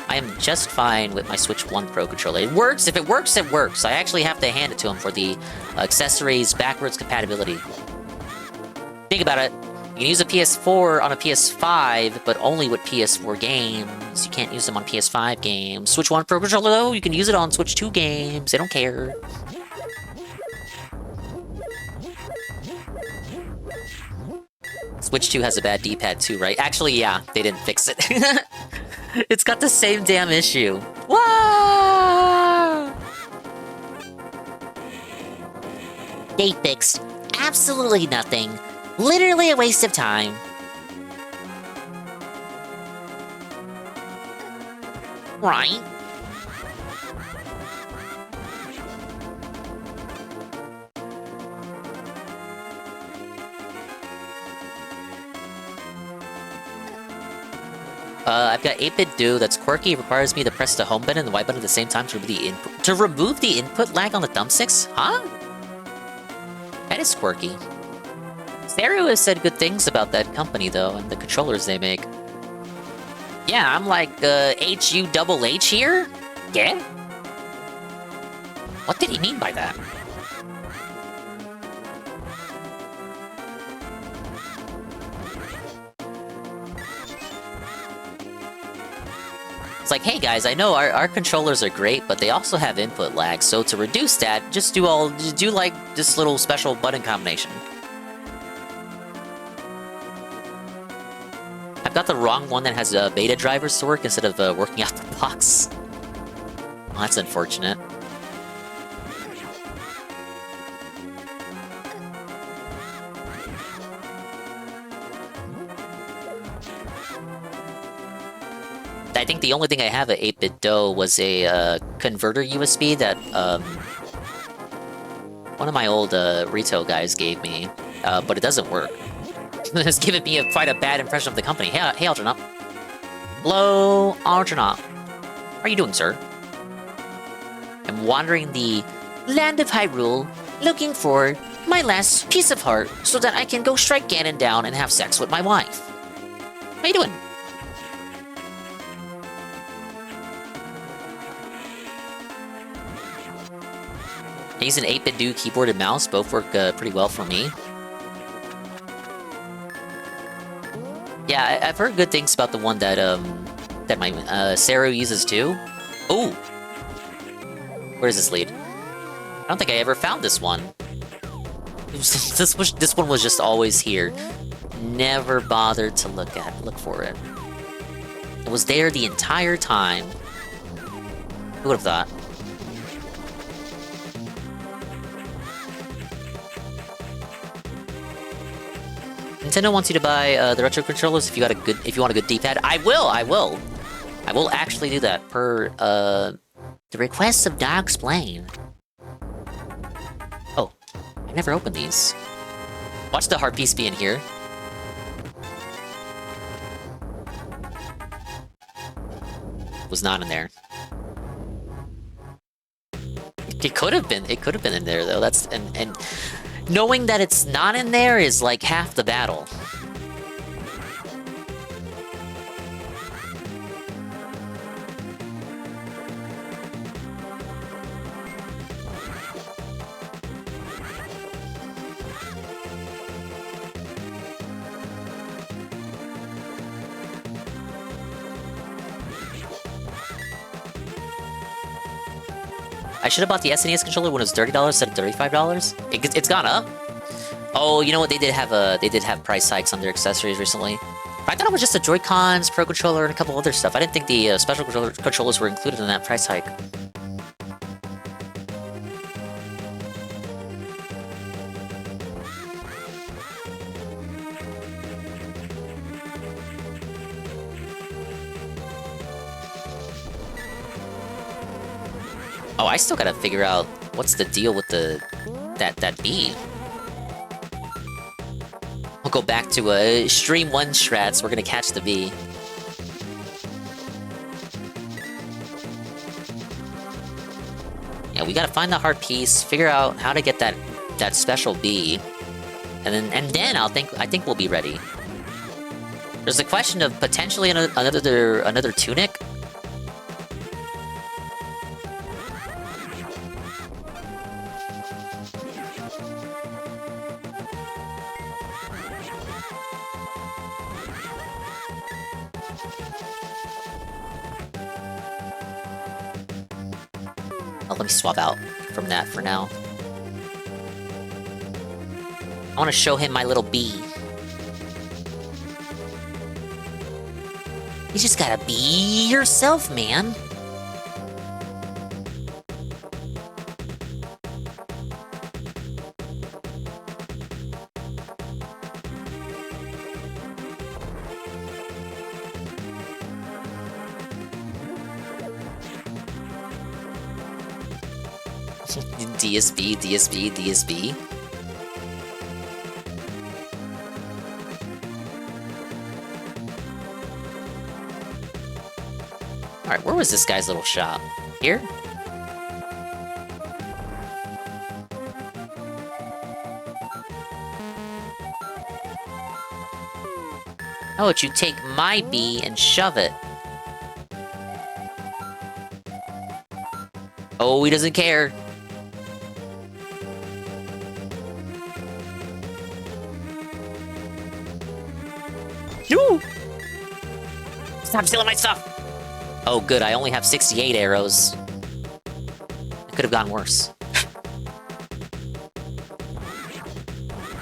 I am just fine with my Switch 1 Pro controller. It works. If it works, it works. I actually have to hand it to him for the accessories backwards compatibility. Think about it. You can use a PS4 on a PS5, but only with PS4 games. You can't use them on PS5 games. Switch 1 Pro controller, though, you can use it on Switch 2 games. They don't care. Switch 2 has a bad D-pad too, right? Actually, yeah, they didn't fix it. It's got the same damn issue. Whoa! They fixed absolutely nothing. Literally a waste of time. Right? I've got 8-bit do that's quirky. It requires me to press the home button and the Y button at the same time to remove the input lag on the thumbsticks? Huh? That is quirky. Stereo has said good things about that company, though, and the controllers they make. Yeah, I'm like, H-U-double-H here? Yeah? What did he mean by that? It's like, hey guys, I know our controllers are great, but they also have input lag, so to reduce that, just do like this little special button combination. I've got the wrong one that has beta drivers to work instead of working out the box. Well, that's unfortunate. I think the only thing I have at 8-bit do was a converter USB that one of my old retail guys gave me, but it doesn't work. It's given me quite a bad impression of the company. Hey, Algernaut. Hello, Algernaut. How are you doing, sir? I'm wandering the land of Hyrule, looking for my last piece of heart so that I can go strike Ganon down and have sex with my wife. How you doing? I use an 8-bit do keyboard and mouse. Both work pretty well for me. Yeah, I've heard good things about the one that that my Saru uses too. Oh, where does this lead? I don't think I ever found this one. This one was just always here. Never bothered to look for it. It was there the entire time. Who would have thought? Nintendo wants you to buy the retro controllers if you want a good D-pad. I will actually do that per the request of Dogsplained. Oh, I never opened these. Watch the heart piece be in here. Was not in there. It could have been. It could have been in there though. That's and knowing that it's not in there is like half the battle. I should have bought the SNES controller when it was $30 instead of $35. It's gone up. Oh, you know what? They did have price hikes on their accessories recently. I thought it was just the Joy-Cons, Pro Controller, and a couple other stuff. I didn't think the special controllers were included in that price hike. Oh, I still gotta figure out what's the deal with that bee. We'll go back to stream 1 strats. We're gonna catch the bee. Yeah, we gotta find the heart piece, figure out how to get that special bee, and then I think we'll be ready. There's a question of potentially another tunic. Oh, let me swap out from that for now. I want to show him my little bee. You just gotta be yourself, man. DSB, DSB, DSB. Alright, where was this guy's little shop? Here? How would you take my bee and shove it? Oh, he doesn't care. No! Stop stealing my stuff! Oh, good, I only have 68 arrows. It could have gone worse.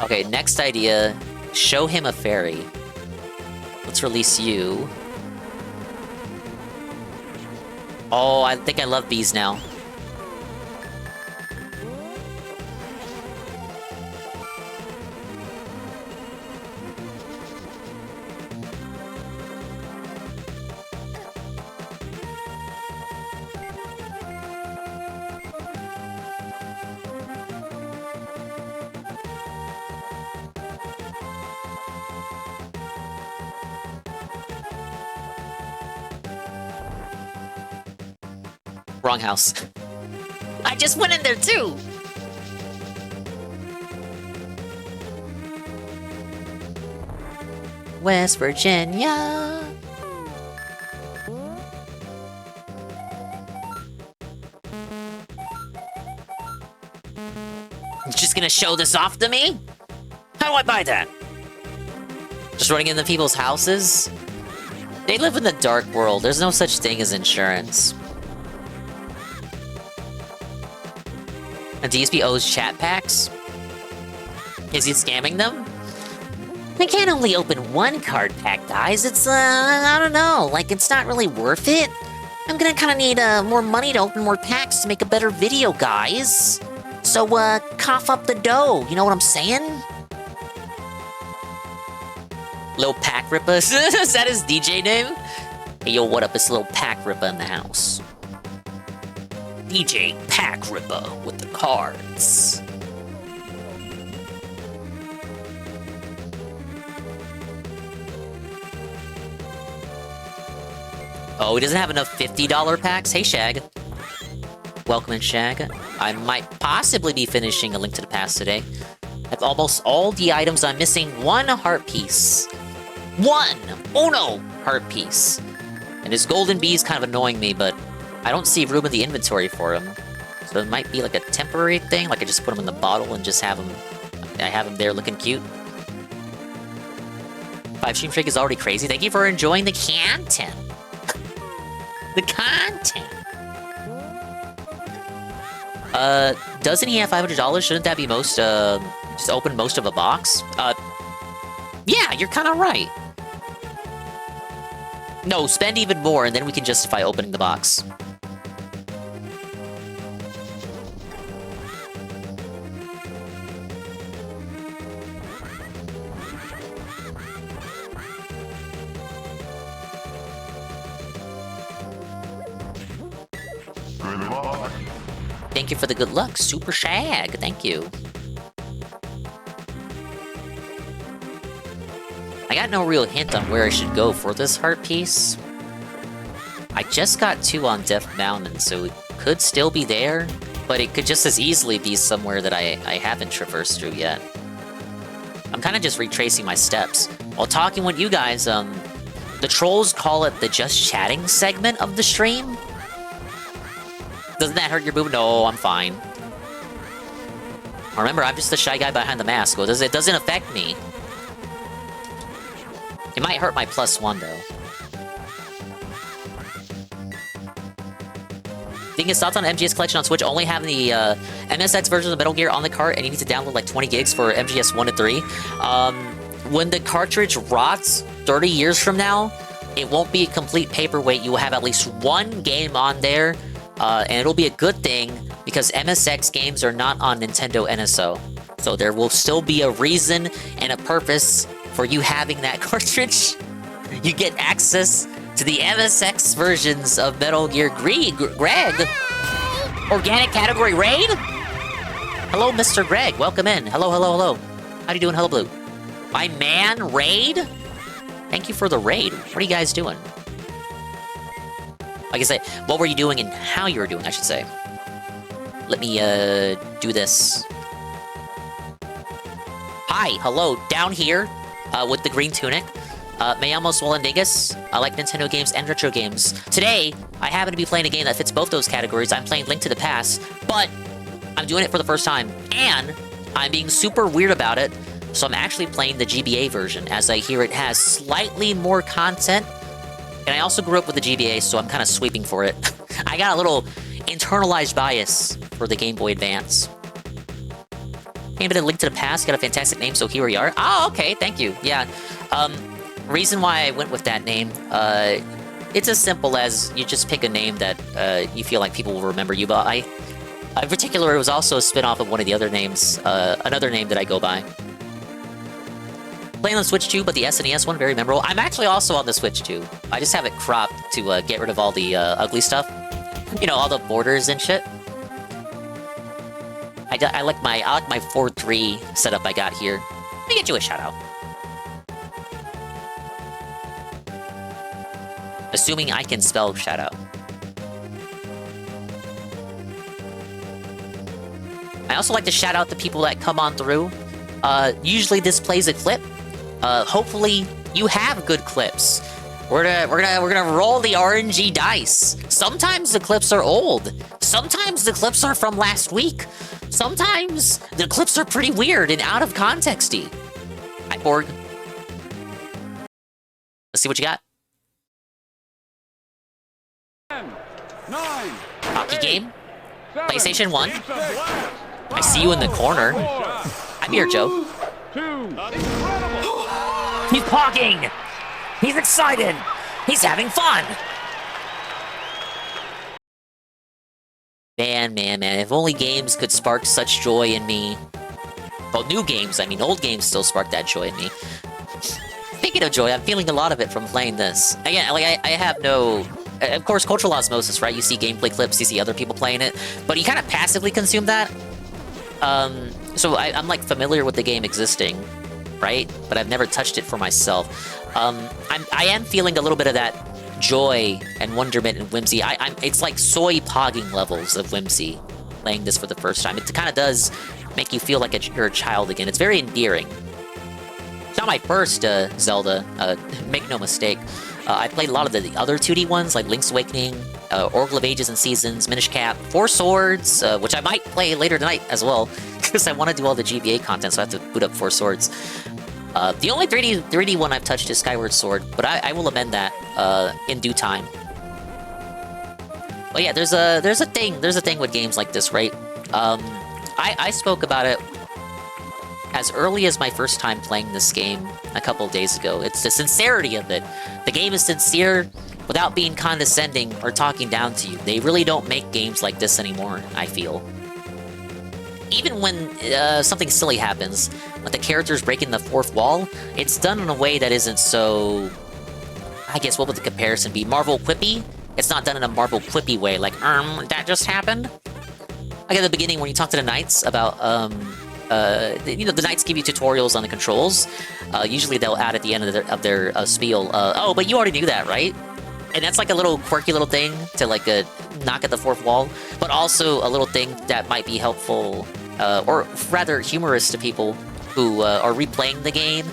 Okay, next idea. Show him a fairy. Let's release you. Oh, I think I love bees now. Wrong house. I just went in there too! West Virginia. You're just gonna show this off to me? How do I buy that? Just running into people's houses? They live in the dark world. There's no such thing as insurance. And DSP owes chat packs? Is he scamming them? I can't only open one card pack, guys. It's, I don't know. Like, it's not really worth it. I'm gonna kinda need, more money to open more packs to make a better video, guys. So, cough up the dough. You know what I'm saying? Lil Pack Ripper? Is that his DJ name? Hey, yo, what up? It's Lil Pack Ripper in the house. DJ Pack Ripper with the cards. Oh, he doesn't have enough $50 packs? Hey, Shag. Welcome in, Shag. I might possibly be finishing A Link to the Past today. I have almost all the items. I'm missing one heart piece. One! Uno heart piece. And his golden bee is kind of annoying me, but I don't see room in the inventory for him. So it might be like a temporary thing, like I just put him in the bottle and just have him... I have him there looking cute. 5 stream trick is already crazy. Thank you for enjoying the content. The content. Doesn't he have $500? Shouldn't that be most, just open most of a box? Yeah, you're kind of right. No, spend even more, and then we can justify opening the box. Thank you for the good luck, Super Shag. Thank you. I got no real hint on where I should go for this heart piece. I just got 2 on Death Mountain, so it could still be there, but it could just as easily be somewhere that I haven't traversed through yet. I'm kind of just retracing my steps. While talking with you guys, the trolls call it the just chatting segment of the stream. Doesn't that hurt your boob? No, I'm fine. Remember, I'm just the shy guy behind the mask. Well, it doesn't affect me. It might hurt my +1, though. Thinking his thoughts on MGS collection on Switch, only having the MSX version of Metal Gear on the cart, and you need to download like 20 gigs for MGS 1 and 3. When the cartridge rots 30 years from now, It won't be a complete paperweight. You will have at least one game on there, and it'll be a good thing because MSX games are not on Nintendo NSO. So there will still be a reason and a purpose for you having that cartridge. You get access to the MSX versions of Metal Gear Greg. Organic category raid? Hello, Mr. Greg. Welcome in. Hello, hello, hello. How you doing, Hello Blue? My man, raid? Thank you for the raid. What are you guys doing? Like I said, what were you doing and how you were doing, I should say. Let me, do this. Hi, hello, down here, with the green tunic. Me llamo Swollendigus. I like Nintendo games and retro games. Today, I happen to be playing a game that fits both those categories. I'm playing Link to the Past, but I'm doing it for the first time, and I'm being super weird about it, so I'm actually playing the GBA version, as I hear it has slightly more content, and I also grew up with the GBA, so I'm kind of sweeping for it. I got a little internalized bias for the Game Boy Advance. Named it a Link to the Past, got a fantastic name, so here we are. Oh, okay, thank you. Yeah, reason why I went with that name, it's as simple as you just pick a name that you feel like people will remember you by. In particular, it was also a spin-off of one of the other names, another name that I go by. Playing on the Switch too, but the SNES one, very memorable. I'm actually also on the Switch too. I just have it cropped to get rid of all the ugly stuff. You know, all the borders and shit. I like my 4-3 setup I got here. Let me get you a shout out. Assuming I can spell shout out. I also like to shout out the people that come on through. Usually this plays a clip. Hopefully you have good clips. We're gonna roll the RNG dice. Sometimes the clips are old. Sometimes the clips are from last week. Sometimes the clips are pretty weird and out of contexty. Hi, Borg. Let's see what you got. 10, 9, Hockey game. PlayStation 1. I see you in the corner. I'm here, Joe. 2. He's talking! He's excited! He's having fun! Man, if only games could spark such joy in me. Well, new games, I mean, old games still spark that joy in me. Speaking of joy, I'm feeling a lot of it from playing this. Again, like, I have no... Of course, cultural osmosis, right? You see gameplay clips, you see other people playing it, but you kind of passively consume that. So I'm, like, familiar with the game existing, right? But I've never touched it for myself. I am feeling a little bit of that joy and wonderment and whimsy. It's like soy pogging levels of whimsy playing this for the first time. It kind of does make you feel like you're a child again. It's very endearing. It's not my first Zelda, make no mistake. I played a lot of the other 2D ones, like Link's Awakening, Oracle of Ages and Seasons, Minish Cap, Four Swords, which I might play later tonight as well, because I want to do all the GBA content, so I have to boot up Four Swords. The only 3D one I've touched is Skyward Sword, but I will amend that in due time. But yeah, there's a thing with games like this, right? I spoke about it as early as my first time playing this game a couple of days ago. It's the sincerity of it. The game is sincere without being condescending or talking down to you. They really don't make games like this anymore, I feel. Even when something silly happens, like the characters breaking the fourth wall, it's done in a way that isn't so... I guess, what would the comparison be? Marvel quippy? It's not done in a Marvel quippy way, like, that just happened? Like at the beginning when you talk to the knights about, you know, the knights give you tutorials on the controls. Usually they'll add at the end of their spiel, oh, but you already knew that, right? And that's like a little quirky little thing to like knock at the fourth wall, but also a little thing that might be helpful, or rather humorous to people who are replaying the game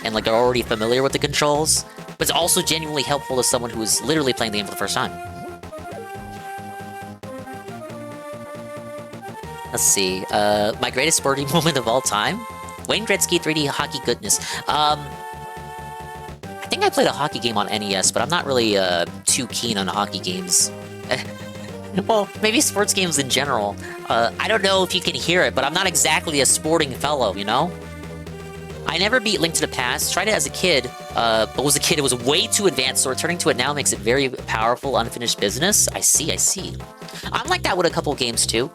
and like are already familiar with the controls, but it's also genuinely helpful to someone who is literally playing the game for the first time. Let's see, my greatest sporting moment of all time? Wayne Gretzky 3D hockey goodness. I think I played a hockey game on NES, but I'm not really too keen on hockey games. Well, maybe sports games in general. I don't know if you can hear it, but I'm not exactly a sporting fellow, you know? I never beat Link to the Past. Tried it as a kid, but was a kid. It was way too advanced, so returning to it now makes it very powerful, unfinished business. I see. I'm like that with a couple games too.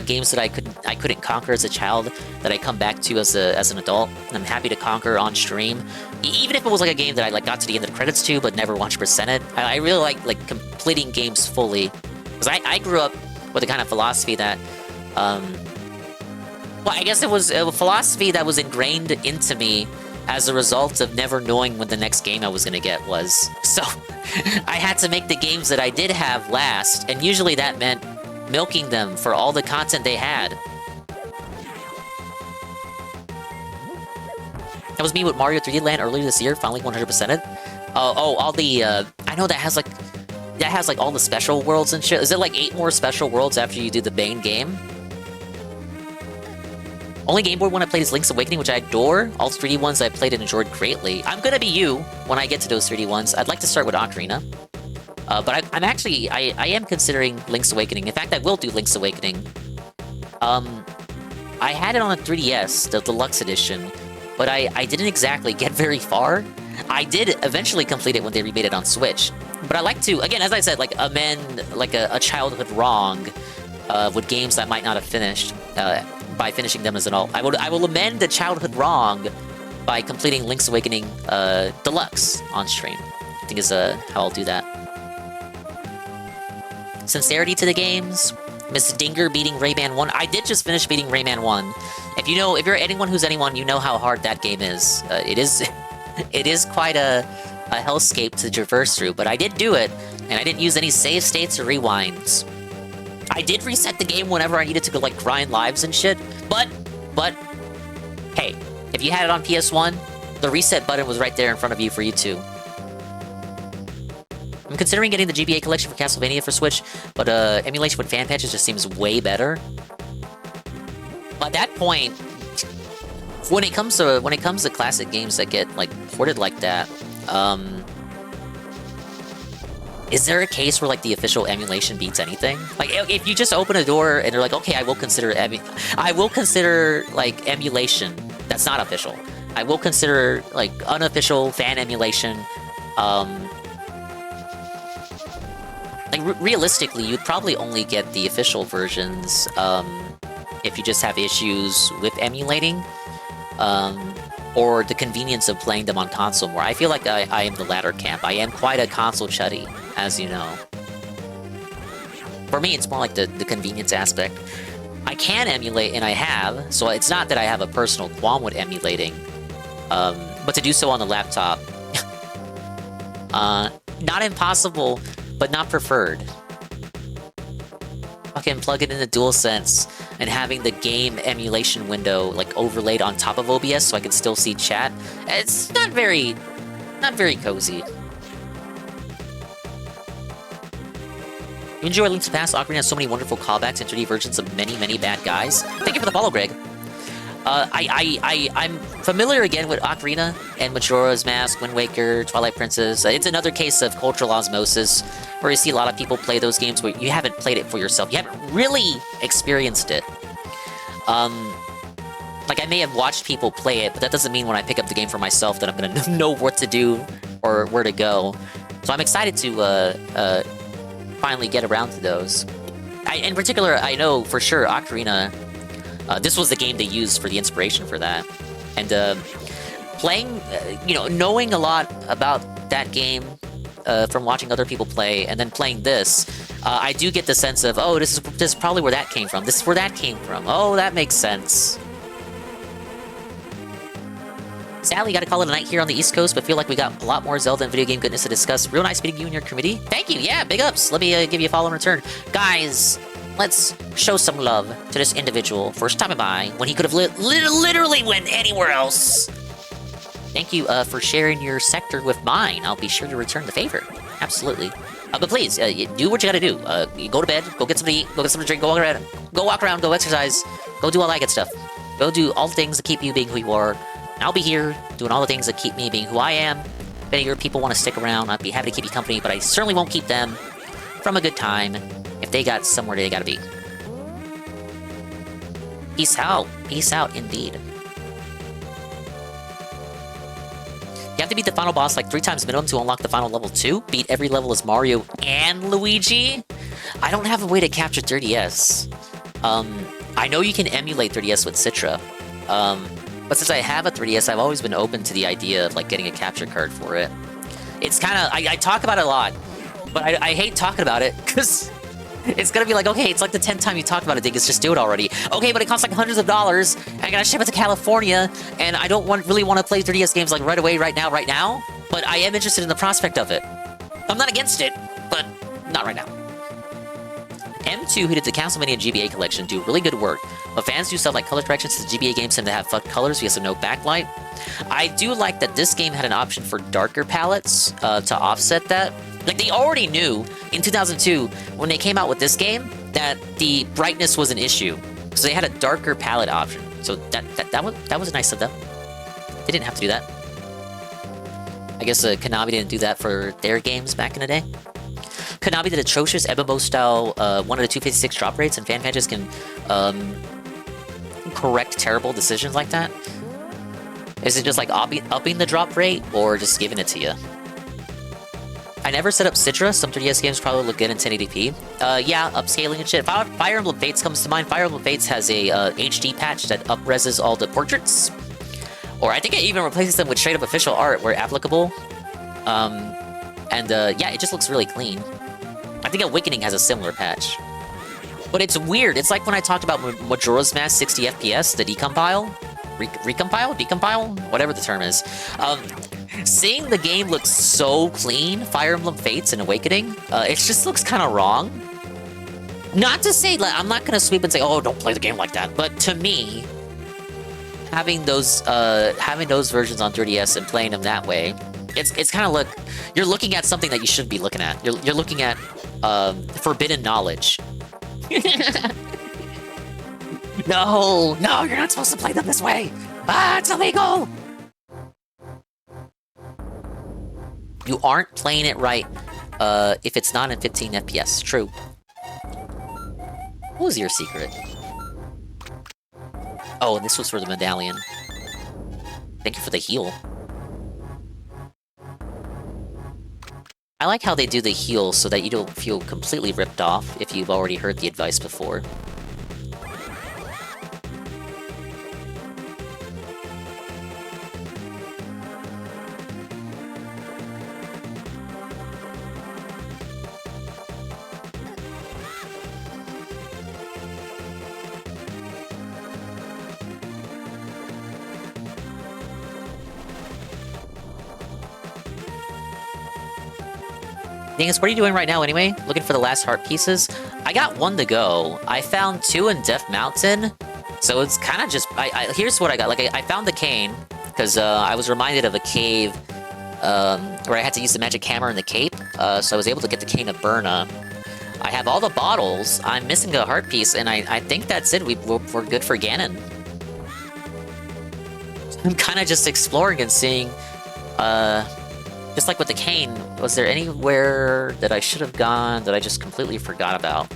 Games that I couldn't conquer as a child that I come back to as an adult. And I'm happy to conquer on stream, even if it was like a game that I like got to the end of the credits to, but never 100%ed it. I really like completing games fully, because I grew up with a kind of philosophy that, well, I guess it was a philosophy that was ingrained into me as a result of never knowing when the next game I was gonna get was. So I had to make the games that I did have last, and usually that meant milking them for all the content they had. That was me with Mario 3D Land earlier this year, finally 100%ed. All the, I know that has like all the special worlds and shit. Is it like 8 more special worlds after you do the main game? Only Game Boy one I played is Link's Awakening, which I adore. All 3D ones I played and enjoyed greatly. I'm gonna be you when I get to those 3D ones. I'd like to start with Ocarina. But I'm actually, I am considering Link's Awakening. In fact, I will do Link's Awakening. I had it on a 3DS, the Deluxe Edition, but I didn't exactly get very far. I did eventually complete it when they remade it on Switch. But I like to, again, as I said, like amend like a childhood wrong with games that I might not have finished by finishing them as an adult. I will amend the childhood wrong by completing Link's Awakening Deluxe on stream. I think is how I'll do that. Sincerity to the games. Miss Dinger beating Rayman 1. I did just finish beating Rayman 1. If you're anyone who's anyone, you know how hard that game is. It is quite a hellscape to traverse through, but I did do it, and I didn't use any save states or rewinds. I did reset the game whenever I needed to go like grind lives and shit, but hey, if you had it on PS1, the reset button was right there in front of you for you too. I'm considering getting the GBA collection for Castlevania for Switch, but emulation with fan patches just seems way better. At that point, when it comes to classic games that get like ported like that, is there a case where like the official emulation beats anything? Like if you just open a door and they're like, okay, I will consider like emulation that's not official. I will consider like unofficial fan emulation. Like realistically, you'd probably only get the official versions if you just have issues with emulating, or the convenience of playing them on console more. I feel like I am the latter camp. I am quite a console chuddy, as you know. For me, it's more like the convenience aspect. I can emulate, and I have, so it's not that I have a personal qualm with emulating, but to do so on the laptop, not impossible, but not preferred. Fucking plug it in the DualSense and having the game emulation window like overlaid on top of OBS so I can still see chat. It's not very cozy. You enjoy Link's Past? Ocarina has so many wonderful callbacks and 3D versions of many bad guys. Thank you for the follow, Greg. I'm familiar again with Ocarina and Majora's Mask, Wind Waker, Twilight Princess. It's another case of cultural osmosis, where you see a lot of people play those games where you haven't played it for yourself. You haven't really experienced it. Like, I may have watched people play it, but that doesn't mean when I pick up the game for myself that I'm gonna know what to do or where to go. So I'm excited to finally get around to those. In particular, I know for sure Ocarina, this was the game they used for the inspiration for that. And playing, knowing a lot about that game from watching other people play, and then playing this, I do get the sense of, oh, this is probably where that came from. This is where that came from. Oh, that makes sense. Sadly, gotta call it a night here on the East Coast, but feel like we got a lot more Zelda and video game goodness to discuss. Real nice meeting you and your committee. Thank you. Yeah, big ups. Let me give you a follow in return. Guys, let's show some love to this individual for stopping by when he could have literally went anywhere else. Thank you for sharing your sector with mine. I'll be sure to return the favor. Absolutely. But please, do what you gotta do. You go to bed, go get something to eat, go get something to drink, go walk around, go exercise, go do all that good stuff. Go do all the things that keep you being who you are. And I'll be here doing all the things that keep me being who I am. If any of your people want to stick around, I'd be happy to keep you company, but I certainly won't keep them from a good time if they got somewhere they gotta be. Peace out. Peace out, indeed. have to beat the final boss like 3 times minimum to unlock the final level 2. Beat every level as Mario and Luigi. I don't have a way to capture 3DS. I know you can emulate 3DS with Citra. But since I have a 3DS, I've always been open to the idea of like getting a capture card for it. It's kind of, I talk about it a lot, but I hate talking about it because it's gonna be like, okay, it's like the 10th time you talked about it, Dingus, just do it already. Okay, but it costs like hundreds of dollars, and I gotta ship it to California, and I don't really want to play 3DS games like right away, right now, but I am interested in the prospect of it. I'm not against it, but not right now. M2, who did the Castlevania GBA collection, do really good work, but fans do stuff like color corrections to the GBA games tend to have fucked colors because of no backlight. I do like that this game had an option for darker palettes to offset that. Like, they already knew in 2002, when they came out with this game, that the brightness was an issue. So they had a darker palette option. So that was nice of them. They didn't have to do that. I guess Konami didn't do that for their games back in the day. Konami did atrocious MMO-style 1 out of 256 drop rates, and fan pages can correct terrible decisions like that. Is it just like upping the drop rate, or just giving it to you? I never set up Citra. Some 3DS games probably look good in 1080p. Yeah, upscaling and shit. Fire Emblem Fates comes to mind. Fire Emblem Fates has a HD patch that up-reses all the portraits. Or I think it even replaces them with straight-up official art where applicable. Yeah, it just looks really clean. I think Awakening has a similar patch. But it's weird. It's like when I talked about Majora's Mask 60 FPS, the decompile? Recompile? Decompile? Whatever the term is. Seeing the game look so clean, Fire Emblem Fates and Awakening, it just looks kind of wrong. Not to say, like, I'm not going to sweep and say, oh, don't play the game like that. But to me, having those versions on 3DS and playing them that way, it's kind of you're looking at something that you shouldn't be looking at. You're looking at forbidden knowledge. No, you're not supposed to play them this way. Ah, it's illegal. You aren't playing it right if it's not in 15 FPS. True. What was your secret? Oh, and this was for the medallion. Thank you for the heal. I like how they do the heal so that you don't feel completely ripped off if you've already heard the advice before. Dingus, what are you doing right now anyway? Looking for the last heart pieces? I got 1 to go. I found 2 in Death Mountain, so it's kind of just... here's what I got. Like, I found the cane, because I was reminded of a cave where I had to use the magic hammer and the cape, so I was able to get the cane of Burna. I have all the bottles. I'm missing a heart piece, and I think that's it. We're good for Ganon. I'm kind of just exploring and seeing... just like with the cane, was there anywhere that I should have gone that I just completely forgot about?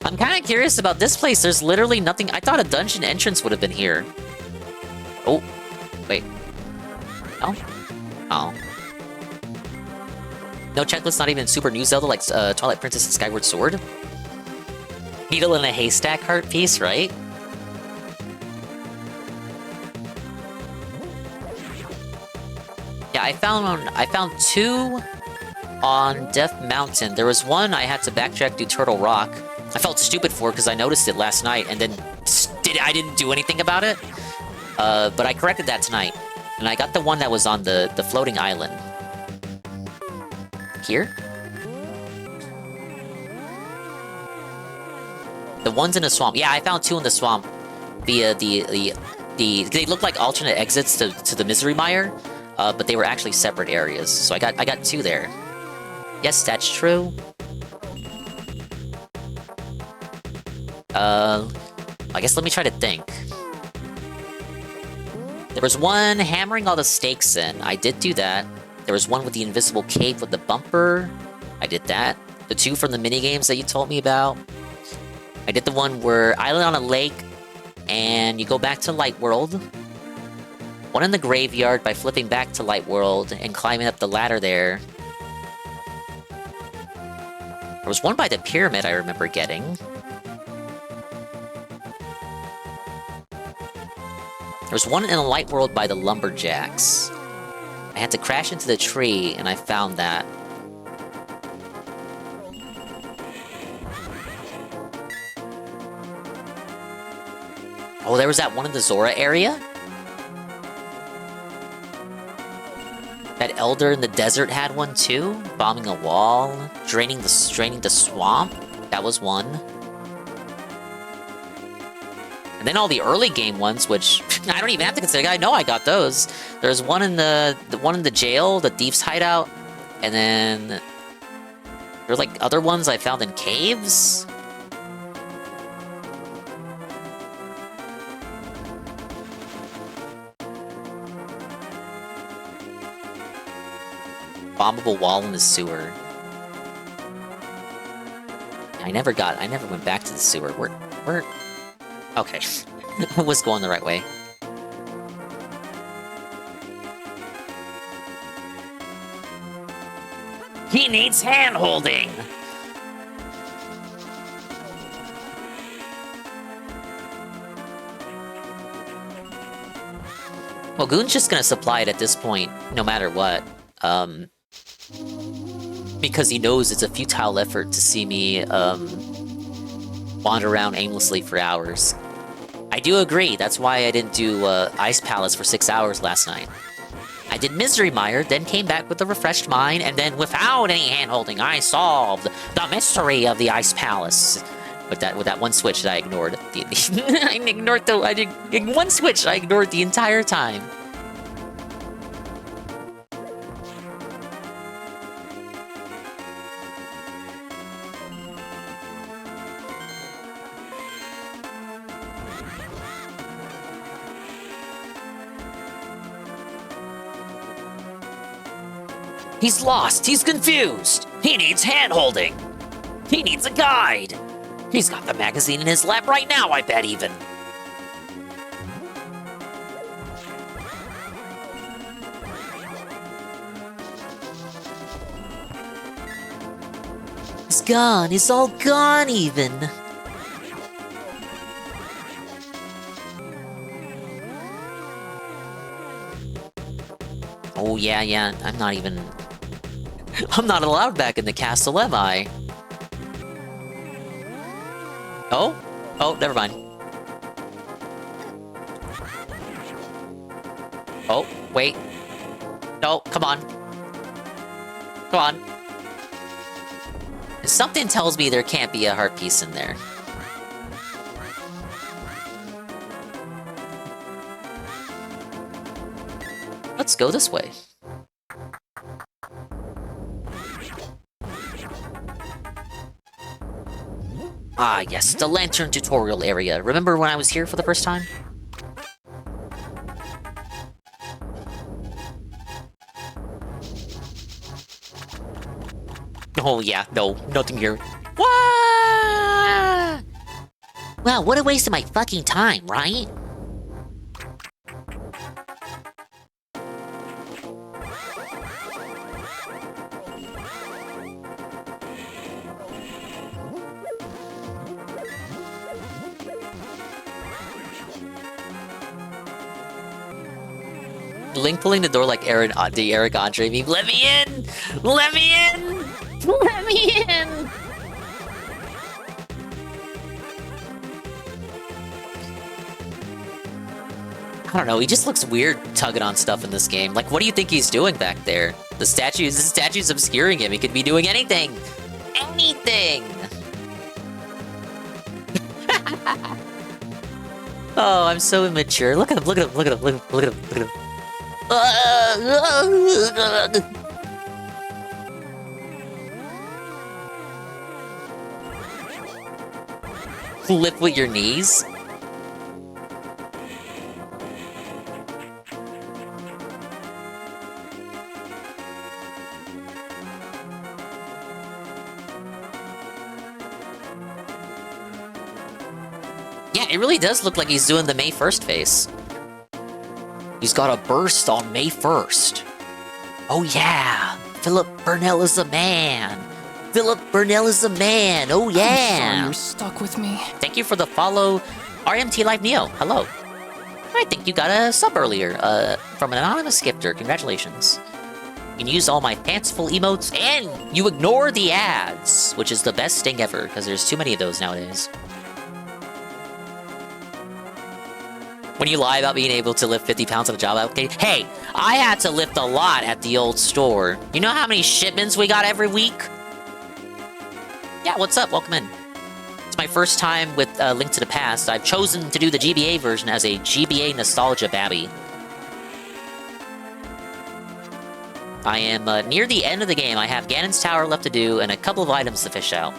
I'm kind of curious about this place. There's literally nothing. I thought a dungeon entrance would have been here. Oh, wait. Oh? Oh. No checklist, not even Super New Zelda like Twilight Princess and Skyward Sword? Needle in a haystack heart piece, right? Yeah, I found 2 on Death Mountain. There was one I had to backtrack to Turtle Rock. I felt stupid for because I noticed it last night and then I didn't do anything about it. But I corrected that tonight. And I got the one that was on the floating island. Here? The ones in the swamp. Yeah, I found 2 in the swamp. They look like alternate exits to the Misery Mire. But they were actually separate areas, so I got 2 there. Yes, that's true. I guess let me try to think. There was one hammering all the stakes in. I did do that. There was one with the invisible cape with the bumper. I did that. The 2 from the minigames that you told me about. I did the one where island on a lake, and you go back to Light World. One in the graveyard by flipping back to Light World and climbing up the ladder there. There was one by the pyramid I remember getting. There was one in the Light World by the lumberjacks. I had to crash into the tree and I found that. Oh, there was that one in the Zora area? That elder in the desert had one too? Bombing a wall, draining the swamp. That was one. And then all the early game ones, which I don't even have to consider. I know I got those. There's one in the one in the jail, the thief's hideout, and then there were like other ones I found in caves. Bombable wall in the sewer. I never went back to the sewer. Where? Okay. I was going the right way. He needs hand-holding! Well, Goon's just gonna supply it at this point, no matter what. Because he knows it's a futile effort to see me, wander around aimlessly for hours. I do agree, that's why I didn't do, Ice Palace for 6 hours last night. I did Misery Mire, then came back with a refreshed mind, and then without any hand-holding, I solved the mystery of the Ice Palace. With that one switch that I ignored. One switch I ignored the entire time. He's lost. He's confused. He needs hand-holding. He needs a guide. He's got the magazine in his lap right now, I bet even. It's gone. It's all gone even. Oh, yeah, I'm not even... I'm not allowed back in the castle, am I? Oh? Oh, never mind. Oh, wait. No, come on. Come on. Something tells me there can't be a heart piece in there. Let's go this way. Ah, yes, the lantern tutorial area. Remember when I was here for the first time? Oh yeah, no, nothing here. What? Wow, what a waste of my fucking time, right? Link pulling the door like Aaron, the Eric Andre meme. Let me in! Let me in! Let me in! I don't know, he just looks weird tugging on stuff in this game. Like, what do you think he's doing back there? The statue's obscuring him. He could be doing anything! Anything! Oh, I'm so immature. Look at him, look at him, look at him, look at him, look at him, look at him. Flip with your knees? Yeah, it really does look like he's doing the May 1st face. He's got a burst on May 1st. Oh yeah, Philip Burnell is a man. Philip Burnell is a man. Oh yeah. I'm sorry you're stuck with me. Thank you for the follow, RMT Live Neo. Hello. I think you got a sub earlier from an anonymous skipper. Congratulations. You can use all my fanciful emotes, and you ignore the ads, which is the best thing ever, because there's too many of those nowadays. When you lie about being able to lift 50 pounds on a job application, hey, I had to lift a lot at the old store. You know how many shipments we got every week? Yeah, what's up? Welcome in. It's my first time with Link to the Past. I've chosen to do the GBA version as a GBA nostalgia babby. I am near the end of the game. I have Ganon's Tower left to do and a couple of items to fish out.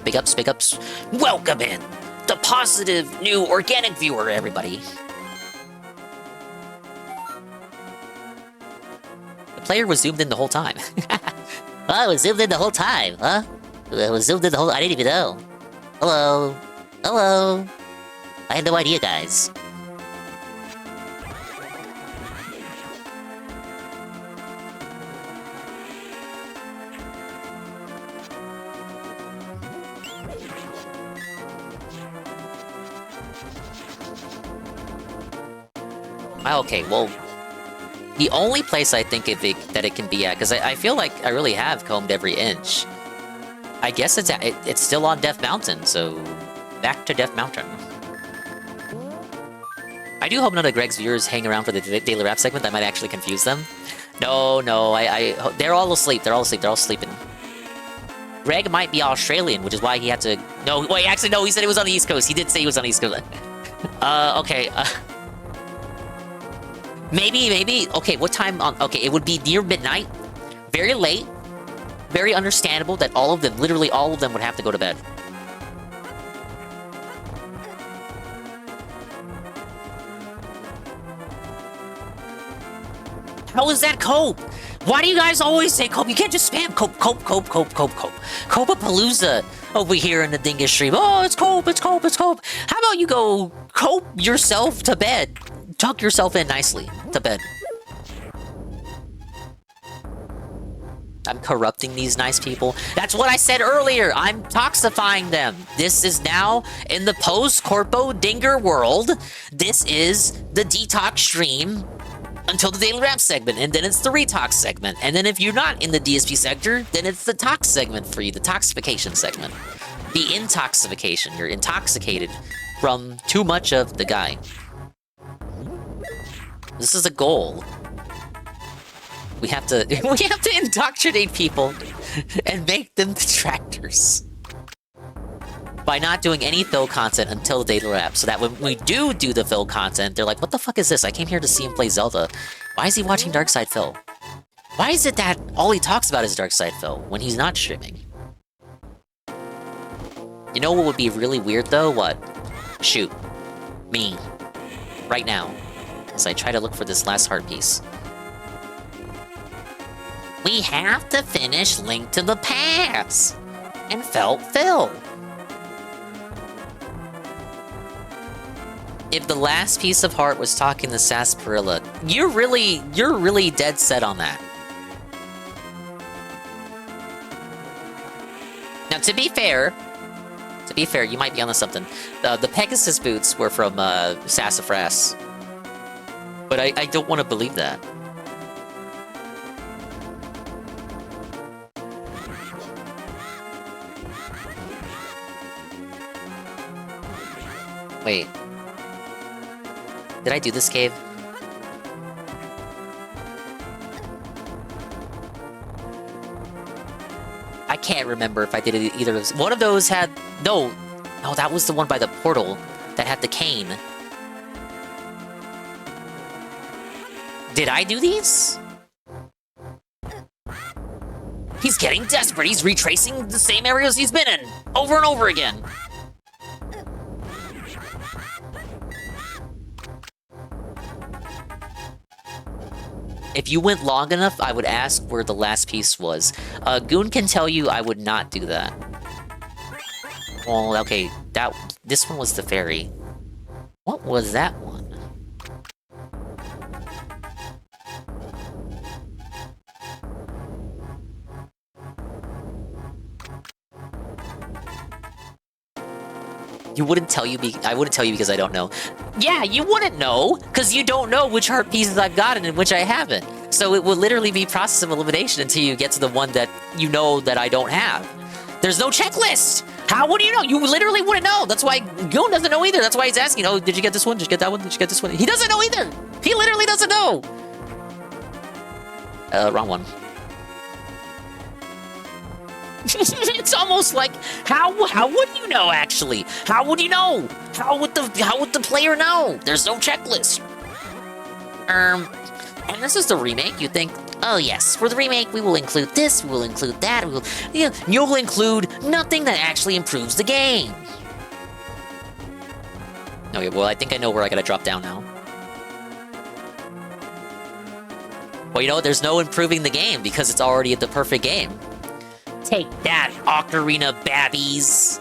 Big ups, big ups. Welcome in! The positive new organic viewer, everybody. The player was zoomed in the whole time. Oh, I was zoomed in the whole time, huh? I was zoomed in the whole... I didn't even know. Hello. Hello. I had no idea, guys. Okay, well, the only place I think that it can be at, because I feel like I really have combed every inch. I guess it's still on Death Mountain, so back to Death Mountain. I do hope none of Greg's viewers hang around for the Daily Rap segment. That might actually confuse them. No, they're all asleep. They're all asleep. They're all sleeping. Greg might be Australian, which is why he had to... No, wait, actually, no, he said he was on the East Coast. He did say he was on the East Coast. Okay, Maybe, okay, what time on... Okay, it would be near midnight. Very late. Very understandable that all of them, literally all of them, would have to go to bed. How is that cope? Why do you guys always say cope? You can't just spam cope. Cope-a-palooza over here in the Dingus stream. Oh, it's cope. How about you go cope yourself to bed? Tuck yourself in nicely to bed. I'm corrupting these nice people. That's what I said earlier. I'm toxifying them. This is now in the post-corpo dinger world. This is the detox stream until the Daily Rap segment, and then it's the retox segment. And then if you're not in the DSP sector, then it's the tox segment for you, the toxification segment. The intoxication. You're intoxicated from too much of the guy. This is a goal. We have to indoctrinate people and make them detractors by not doing any Phil content until the Daily Rap, so that when we do the Phil content, they're like, what the fuck is this? I came here to see him play Zelda. Why is he watching Darkside Phil? Why is it that all he talks about is Darkside Phil when he's not streaming? You know what would be really weird though? What? Shoot. Me. Right now. As I try to look for this last heart piece. We have to finish Link to the Past! And Felt Phil! If the last piece of heart was talking to Sarsaparilla, you're really dead set on that. Now, to be fair, you might be onto something. The Pegasus boots were from Sassafras. But I don't want to believe that. Wait. Did I do this cave? I can't remember if I did either of those. One of those had... No, that was the one by the portal that had the cane. Did I do these? He's getting desperate. He's retracing the same areas he's been in over and over again. If you went long enough, I would ask where the last piece was. Goon can tell you I would not do that. Well, okay, this one was the fairy. What was that one? You wouldn't tell you I wouldn't tell you because I don't know. Yeah, you wouldn't know, because you don't know which heart pieces I've gotten and which I haven't. So it will literally be process of elimination until you get to the one that you know that I don't have. There's no checklist! How would you know? You literally wouldn't know. That's why Goon doesn't know either. That's why he's asking, oh, did you get this one? Did you get that one? Did you get this one? He doesn't know either! He literally doesn't know! Wrong one. It's almost like, how would you know, actually? How would you know? How would the player know? There's no checklist. And this is the remake. You think, oh yes, for the remake we will include this, we will include that, you'll include nothing that actually improves the game. Okay, well I think I know where I gotta drop down now. Well, you know what? There's no improving the game because it's already the perfect game. Take that, Ocarina Babbies!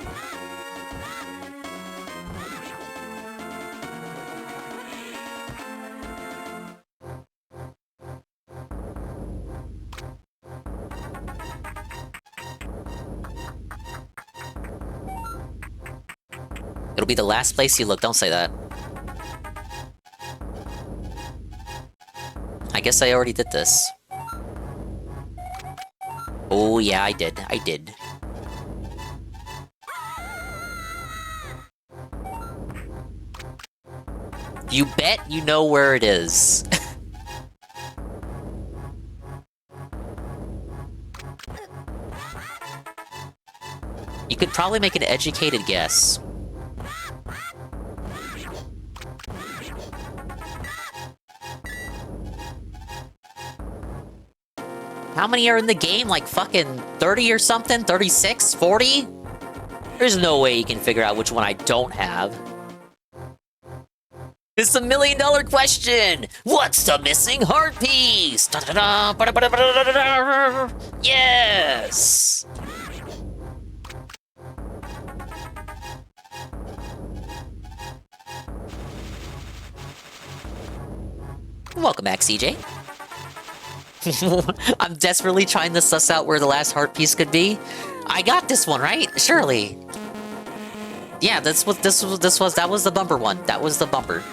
It'll be the last place you look, don't say that. I guess I already did this. Oh yeah, I did. You bet you know where it is. You could probably make an educated guess. How many are in the game? Like fucking 30 or something? 36? 40? There's no way you can figure out which one I don't have. It's the $1 million question! What's the missing heart piece? Yes! Welcome back, CJ. I'm desperately trying to suss out where the last heart piece could be. I got this one, right? Surely. Yeah, that was the bumper one. That was the bumper.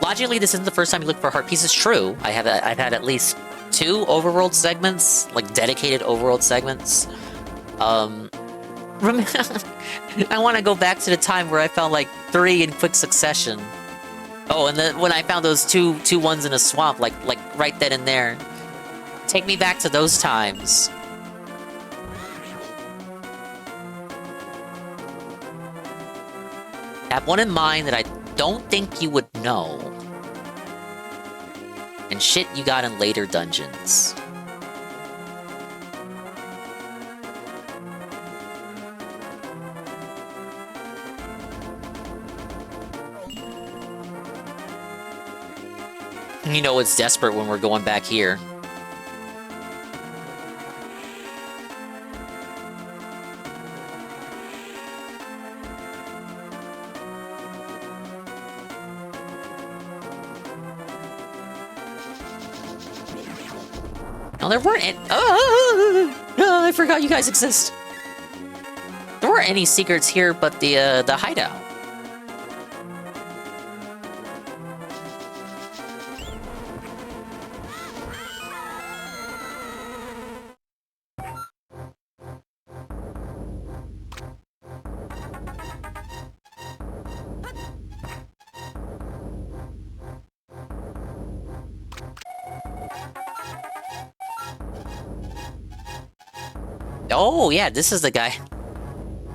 Logically, this isn't the first time you look for heart pieces. True. I've had at least 2 overworld segments, like dedicated overworld segments. I want to go back to the time where I found like 3 in quick succession. Oh, and then when I found those two ones in a swamp, like right then and there. Take me back to those times. Have one in mind that I don't think you would know. And shit you got in later dungeons. You know it's desperate when we're going back here. No, there weren't any— oh, I forgot you guys exist. There weren't any secrets here but the hideout. Oh, yeah, this is the guy.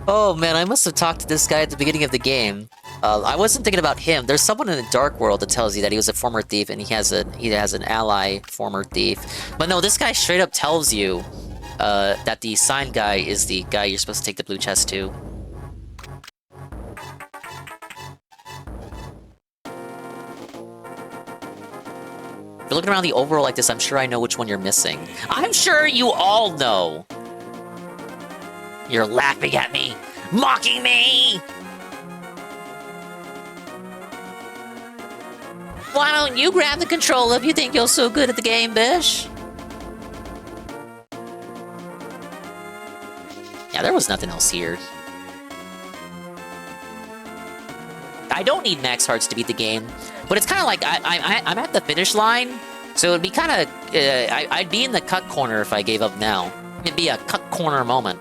Oh, man, I must have talked to this guy at the beginning of the game. I wasn't thinking about him. There's someone in the Dark World that tells you that he was a former thief, and he has an ally, former thief. But no, this guy straight up tells you that the sign guy is the guy you're supposed to take the blue chest to. If you're looking around the overworld like this, I'm sure I know which one you're missing. I'm sure you all know! You're laughing at me! Mocking me! Why don't you grab the controller if you think you're so good at the game, Bish? Yeah, there was nothing else here. I don't need max hearts to beat the game, but it's kind of like I'm at the finish line, so it'd be kind of I'd be in the cut corner if I gave up now. It'd be a cut corner moment.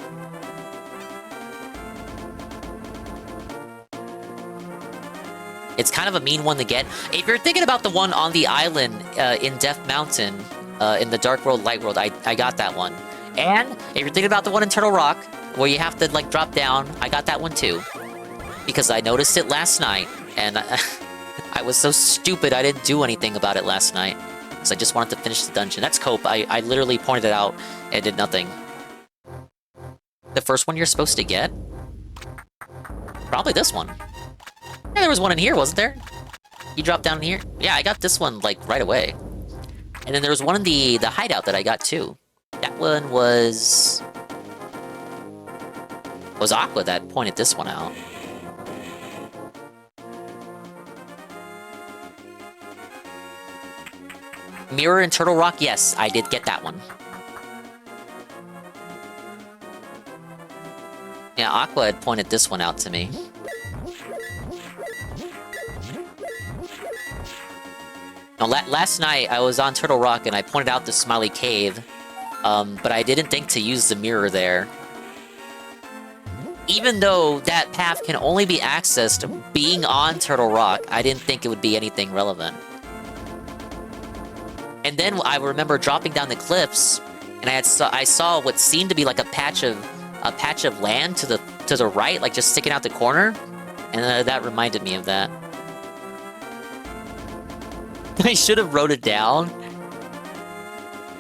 It's kind of a mean one to get. If you're thinking about the one on the island in Death Mountain, in the Dark World, Light World, I got that one. And if you're thinking about the one in Turtle Rock, where you have to like drop down, I got that one too. Because I noticed it last night, and I was so stupid I didn't do anything about it last night. So I just wanted to finish the dungeon. That's Cope. I literally pointed it out and did nothing. The first one you're supposed to get? Probably this one. Yeah, there was one in here, wasn't there? You dropped down in here? Yeah, I got this one, like, right away. And then there was one in the hideout that I got, too. That one was... was Aqua that pointed this one out. Mirror in Turtle Rock? Yes, I did get that one. Yeah, Aqua had pointed this one out to me. Now, last night, I was on Turtle Rock and I pointed out the Smiley Cave, but I didn't think to use the mirror there. Even though that path can only be accessed being on Turtle Rock, I didn't think it would be anything relevant. And then I remember dropping down the cliffs, and I saw what seemed to be like a patch of land to the right, like just sticking out the corner, and that reminded me of that. I should have wrote it down.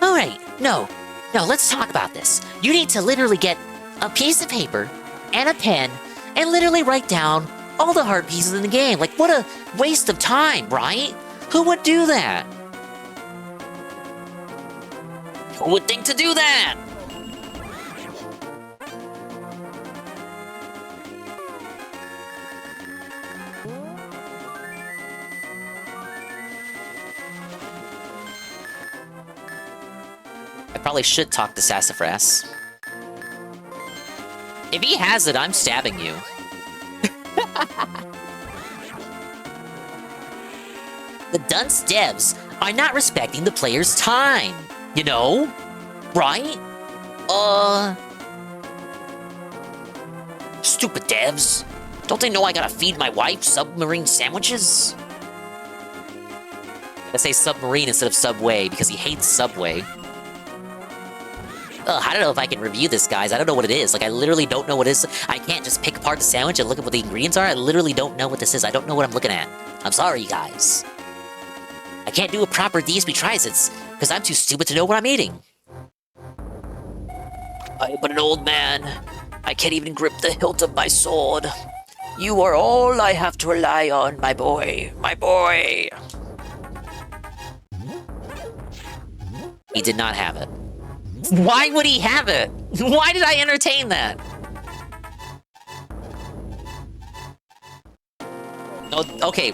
Alright, no, let's talk about this. You need to literally get a piece of paper and a pen and literally write down all the heart pieces in the game. Like, what a waste of time, right? Who would do that? Who would think to do that? I probably should talk to Sassafras. If he has it, I'm stabbing you. The dunce devs are not respecting the player's time. You know? Right? Stupid devs. Don't they know I gotta feed my wife submarine sandwiches? I say submarine instead of Subway because he hates Subway. Ugh, I don't know if I can review this, guys. I don't know what it is. Like, I literally don't know what it is. I can't just pick apart the sandwich and look at what the ingredients are. I literally don't know what this is. I don't know what I'm looking at. I'm sorry, guys. I can't do a proper DSP tries because I'm too stupid to know what I'm eating. I am but an old man. I can't even grip the hilt of my sword. You are all I have to rely on, my boy. My boy. He did not have it. Why would he have it? Why did I entertain that? Oh, okay,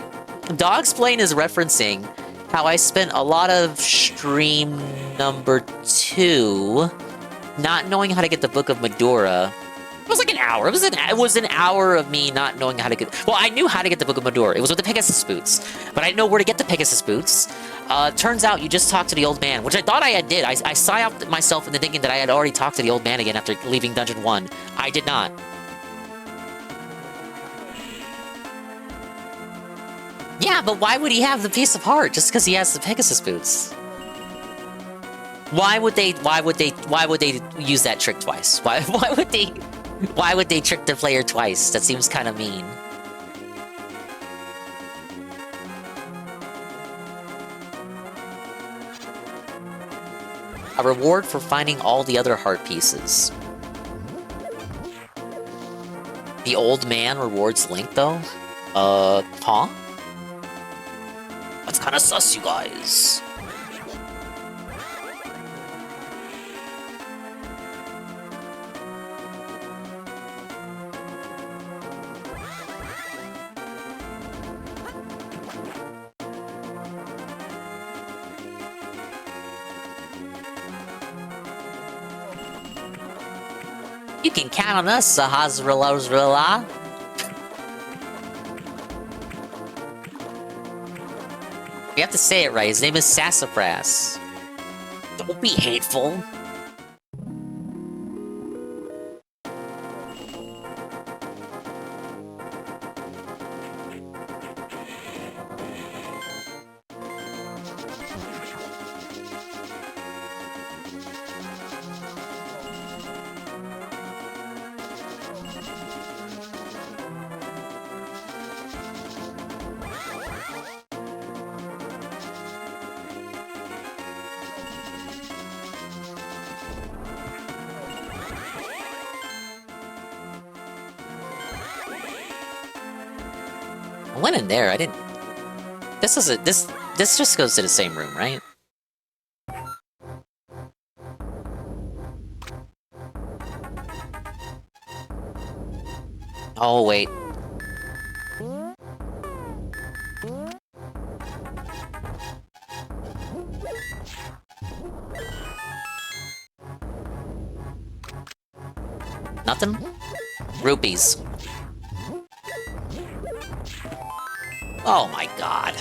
Dogsplained is referencing how I spent a lot of stream number 2 not knowing how to get the Book of Medora. It was like an hour. It was an hour of me not knowing how to get... Well, I knew how to get the Book of Medora. It was with the Pegasus boots. But I didn't know where to get the Pegasus boots. Turns out you just talked to the old man, which I thought I did. I psyoped myself into thinking that I had already talked to the old man again after leaving Dungeon 1. I did not. Yeah, but why would he have the piece of heart just because he has the Pegasus boots? Why would they use that trick twice? Why would they trick the player twice? That seems kind of mean. A reward for finding all the other heart pieces. The old man rewards Link, though? Huh? That's kind of sus, you guys. You can count on us, Sahasrala. You have to say it right. His name is Sassafras. Don't be hateful. I went in there, I didn't... This just goes to the same room, right? Oh, wait. Nothing? Rupees. Oh my god.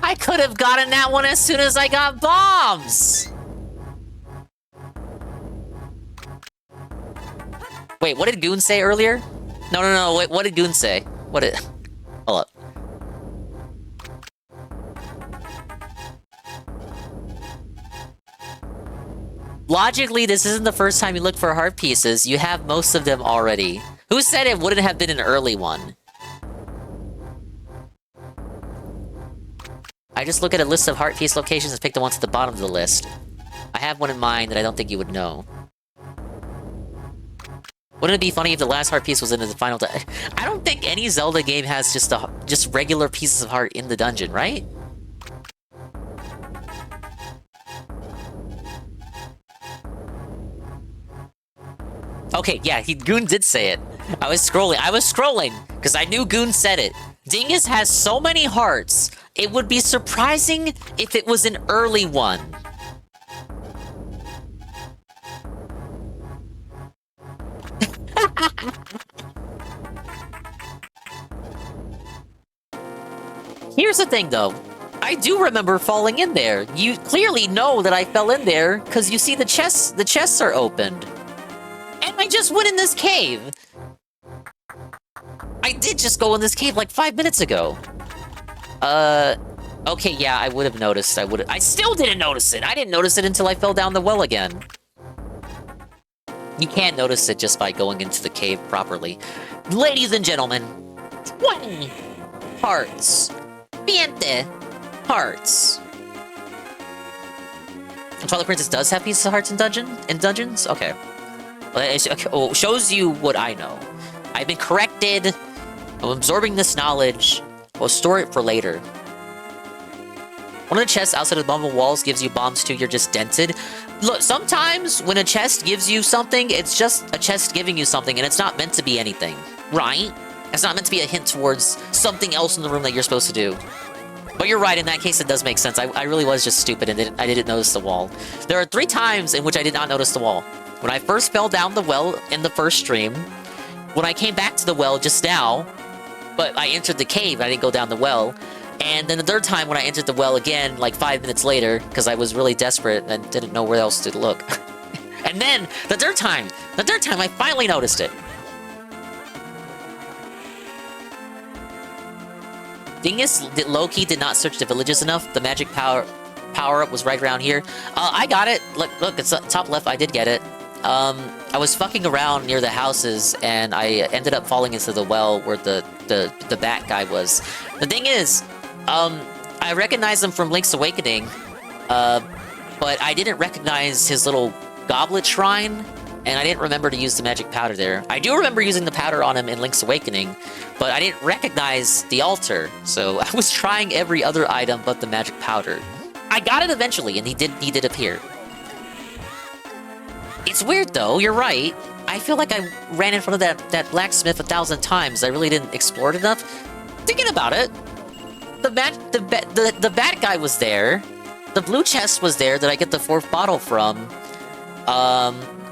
I could have gotten that one as soon as I got bombs! Wait, what did Goon say earlier? No, wait, what did Goon say? What did... Hold up. Logically, this isn't the first time you look for heart pieces. You have most of them already. Who said it wouldn't have been an early one? I just look at a list of heart piece locations and pick the ones at the bottom of the list. I have one in mind that I don't think you would know. Wouldn't it be funny if the last heart piece was in the final... I don't think any Zelda game has just regular pieces of heart in the dungeon, right? Okay, yeah, Goon did say it. I was scrolling, because I knew Goon said it. Dingus has so many hearts, it would be surprising if it was an early one. Here's the thing, though. I do remember falling in there. You clearly know that I fell in there, because you see the chests are opened. And I just went in this cave. I did just go in this cave like 5 minutes ago. Okay, yeah, I would have noticed. I still didn't notice it. I didn't notice it until I fell down the well again. You can't notice it just by going into the cave properly. Ladies and gentlemen, 20 hearts. 20 hearts. Twilight Princess does have pieces of hearts in dungeons? Okay. Well, shows you what I know. I've been corrected. I'm absorbing this knowledge. We'll store it for later. One of the chests outside of the bubble walls gives you bombs too. You're just dented. Look, sometimes when a chest gives you something, it's just a chest giving you something, and it's not meant to be anything, right? It's not meant to be a hint towards something else in the room that you're supposed to do. But you're right, in that case, it does make sense. I really was just stupid and I didn't notice the wall. There are 3 times in which I did not notice the wall. When I first fell down the well in the first stream, when I came back to the well just now, but I entered the cave, I didn't go down the well, and then the 3rd time when I entered the well again, like 5 minutes later, because I was really desperate and didn't know where else to look. And then, the third time, I finally noticed it. Dingus low-key did not search the villages enough. The magic power-up was right around here. I got it. Look, it's top left. I did get it. I was fucking around near the houses, and I ended up falling into the well where the bat guy was. The thing is, I recognized him from Link's Awakening, but I didn't recognize his little goblet shrine, and I didn't remember to use the magic powder there. I do remember using the powder on him in Link's Awakening, but I didn't recognize the altar, so I was trying every other item but the magic powder. I got it eventually, and he did appear. It's weird though, you're right. I feel like I ran in front of that blacksmith 1,000 times. I really didn't explore it enough. Thinking about it, the bat guy was there. The blue chest was there that I get the 4th bottle from.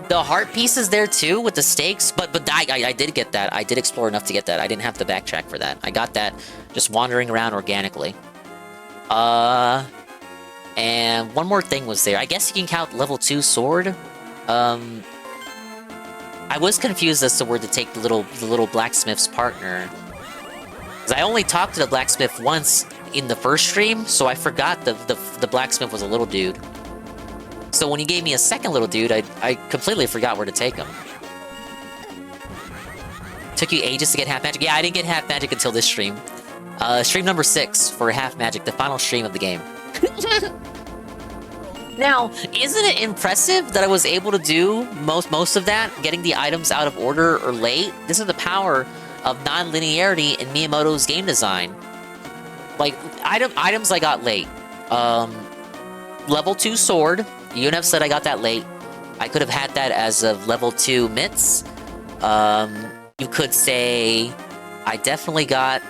The heart piece is there too with the stakes, but I did get that. I did explore enough to get that. I didn't have to backtrack for that. I got that just wandering around organically. And one more thing was there. I guess you can count level 2 sword. I was confused as to where to take the little blacksmith's partner. Because I only talked to the blacksmith once in the first stream, so I forgot the blacksmith was a little dude. So when you gave me a second little dude, I completely forgot where to take him. Took you ages to get half magic? Yeah, I didn't get half magic until this stream. Stream number 6 for half magic, the final stream of the game. Now, isn't it impressive that I was able to do most of that, getting the items out of order or late? This is the power of non-linearity in Miyamoto's game design. Like, items I got late. Level 2 sword. UNF said I got that late. I could have had that as a level 2 mitts. You could say I definitely got...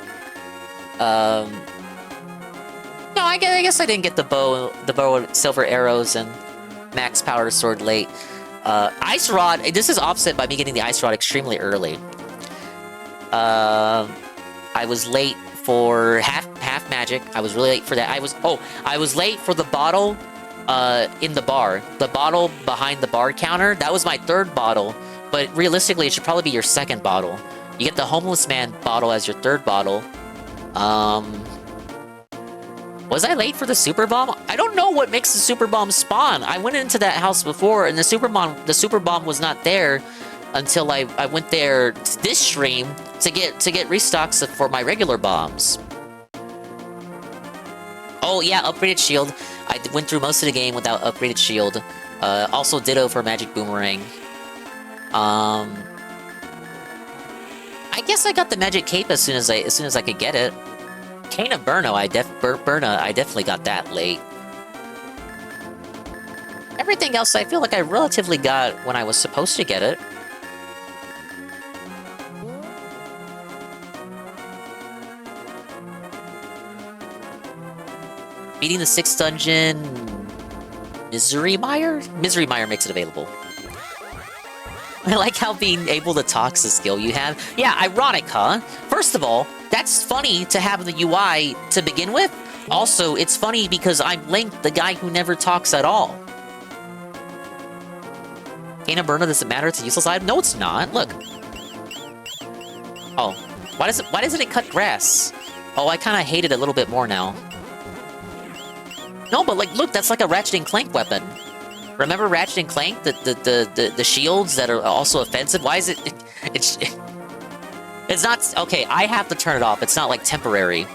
No, I guess I didn't get the bow with silver arrows and max power sword late. Ice rod. This is offset by me getting the ice rod extremely early. I was late for half magic. I was really late for that. I was late for the bottle in the bar. The bottle behind the bar counter. That was my 3rd bottle, but realistically, it should probably be your 2nd bottle. You get the homeless man bottle as your 3rd bottle. Was I late for the super bomb? I don't know what makes the super bomb spawn. I went into that house before, and the super bomb was not there until I went there this stream to get restocks for my regular bombs. Oh yeah, upgraded shield. I went through most of the game without upgraded shield. Also ditto for magic boomerang. I guess I got the magic cape as soon as I could get it. Cane of Burna, I definitely got that late. Everything else I feel like I relatively got when I was supposed to get it. Beating the 6th dungeon... Misery Mire? Misery Mire makes it available. I like how being able to talk's a skill you have. Yeah, ironic, huh? First of all, that's funny to have the UI to begin with. Also, it's funny because I'm Link, the guy who never talks at all. Cane of Burna, does it matter? It's a useless item? No, it's not. Look. Oh. Why doesn't it cut grass? Oh, I kind of hate it a little bit more now. No, but like, look, that's like a Ratchet & Clank weapon. Remember Ratchet & Clank? The shields that are also offensive? Why is it... It's not... Okay, I have to turn it off. It's not, like, temporary.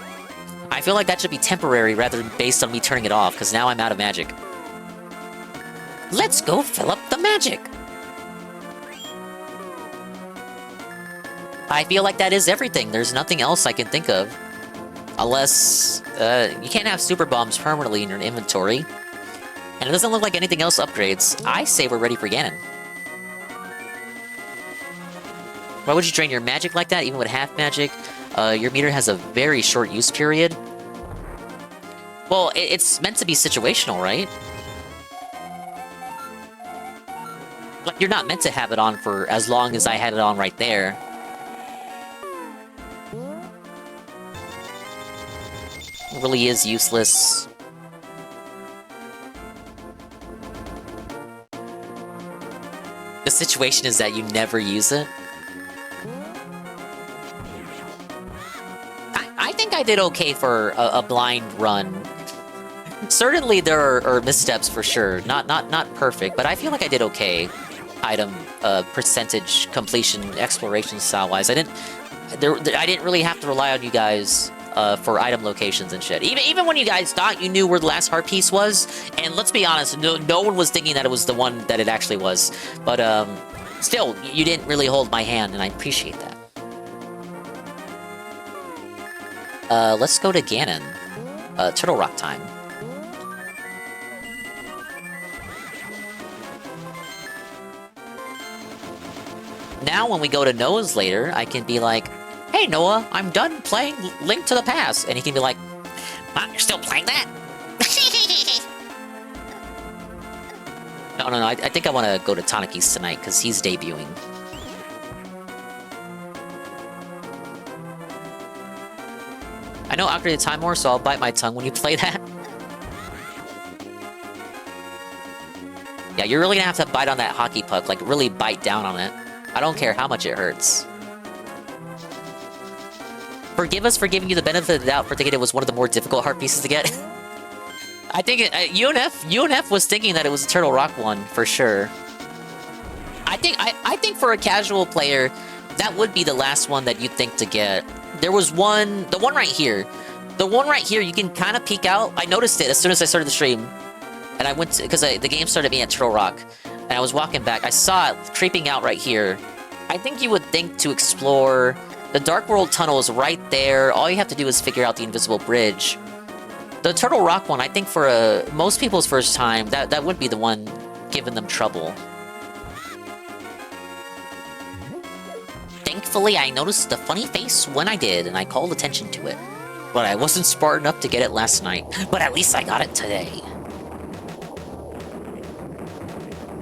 I feel like that should be temporary rather than based on me turning it off, because now I'm out of magic. Let's go fill up the magic! I feel like that is everything. There's nothing else I can think of. Unless... you can't have super bombs permanently in your inventory. And it doesn't look like anything else upgrades. I say we're ready for Ganon. Why would you drain your magic like that, even with half magic? Your meter has a very short use period. Well, it's meant to be situational, right? Like, you're not meant to have it on for as long as I had it on right there. It really is useless. The situation is that you never use it. I think I did okay for a blind run. Certainly there are missteps for sure. Not perfect, but I feel like I did okay. Item percentage completion exploration style wise. I didn't really have to rely on you guys for item locations and shit. Even when you guys thought you knew where the last heart piece was, and let's be honest, no one was thinking that it was the one that it actually was. But still, you didn't really hold my hand, and I appreciate that. Let's go to Ganon. Turtle Rock time. Now when we go to Noah's later, I can be like, "Hey Noah, I'm done playing Link to the Past," and he can be like, "Mom, you're still playing that?" No. I think I want to go to Tanaki's tonight because he's debuting. I know Ocarina of Time more, so I'll bite my tongue when you play that. Yeah, you're really gonna have to bite on that hockey puck, like really bite down on it. I don't care how much it hurts. Forgive us for giving you the benefit of the doubt for thinking it was one of the more difficult heart pieces to get. I think UNF was thinking that it was a Turtle Rock one for sure. I think for a casual player, that would be the last one that you'd think to get. There was one, the one right here. The one right here, you can kind of peek out. I noticed it as soon as I started the stream. And I went to, because the game started being at Turtle Rock. And I was walking back. I saw it creeping out right here. I think you would think to explore. The Dark World Tunnel is right there. All you have to do is figure out the invisible bridge. The Turtle Rock one, I think for most people's first time, that would be the one giving them trouble. Thankfully, I noticed the funny face when I did, and I called attention to it. But I wasn't smart enough to get it last night. But at least I got it today.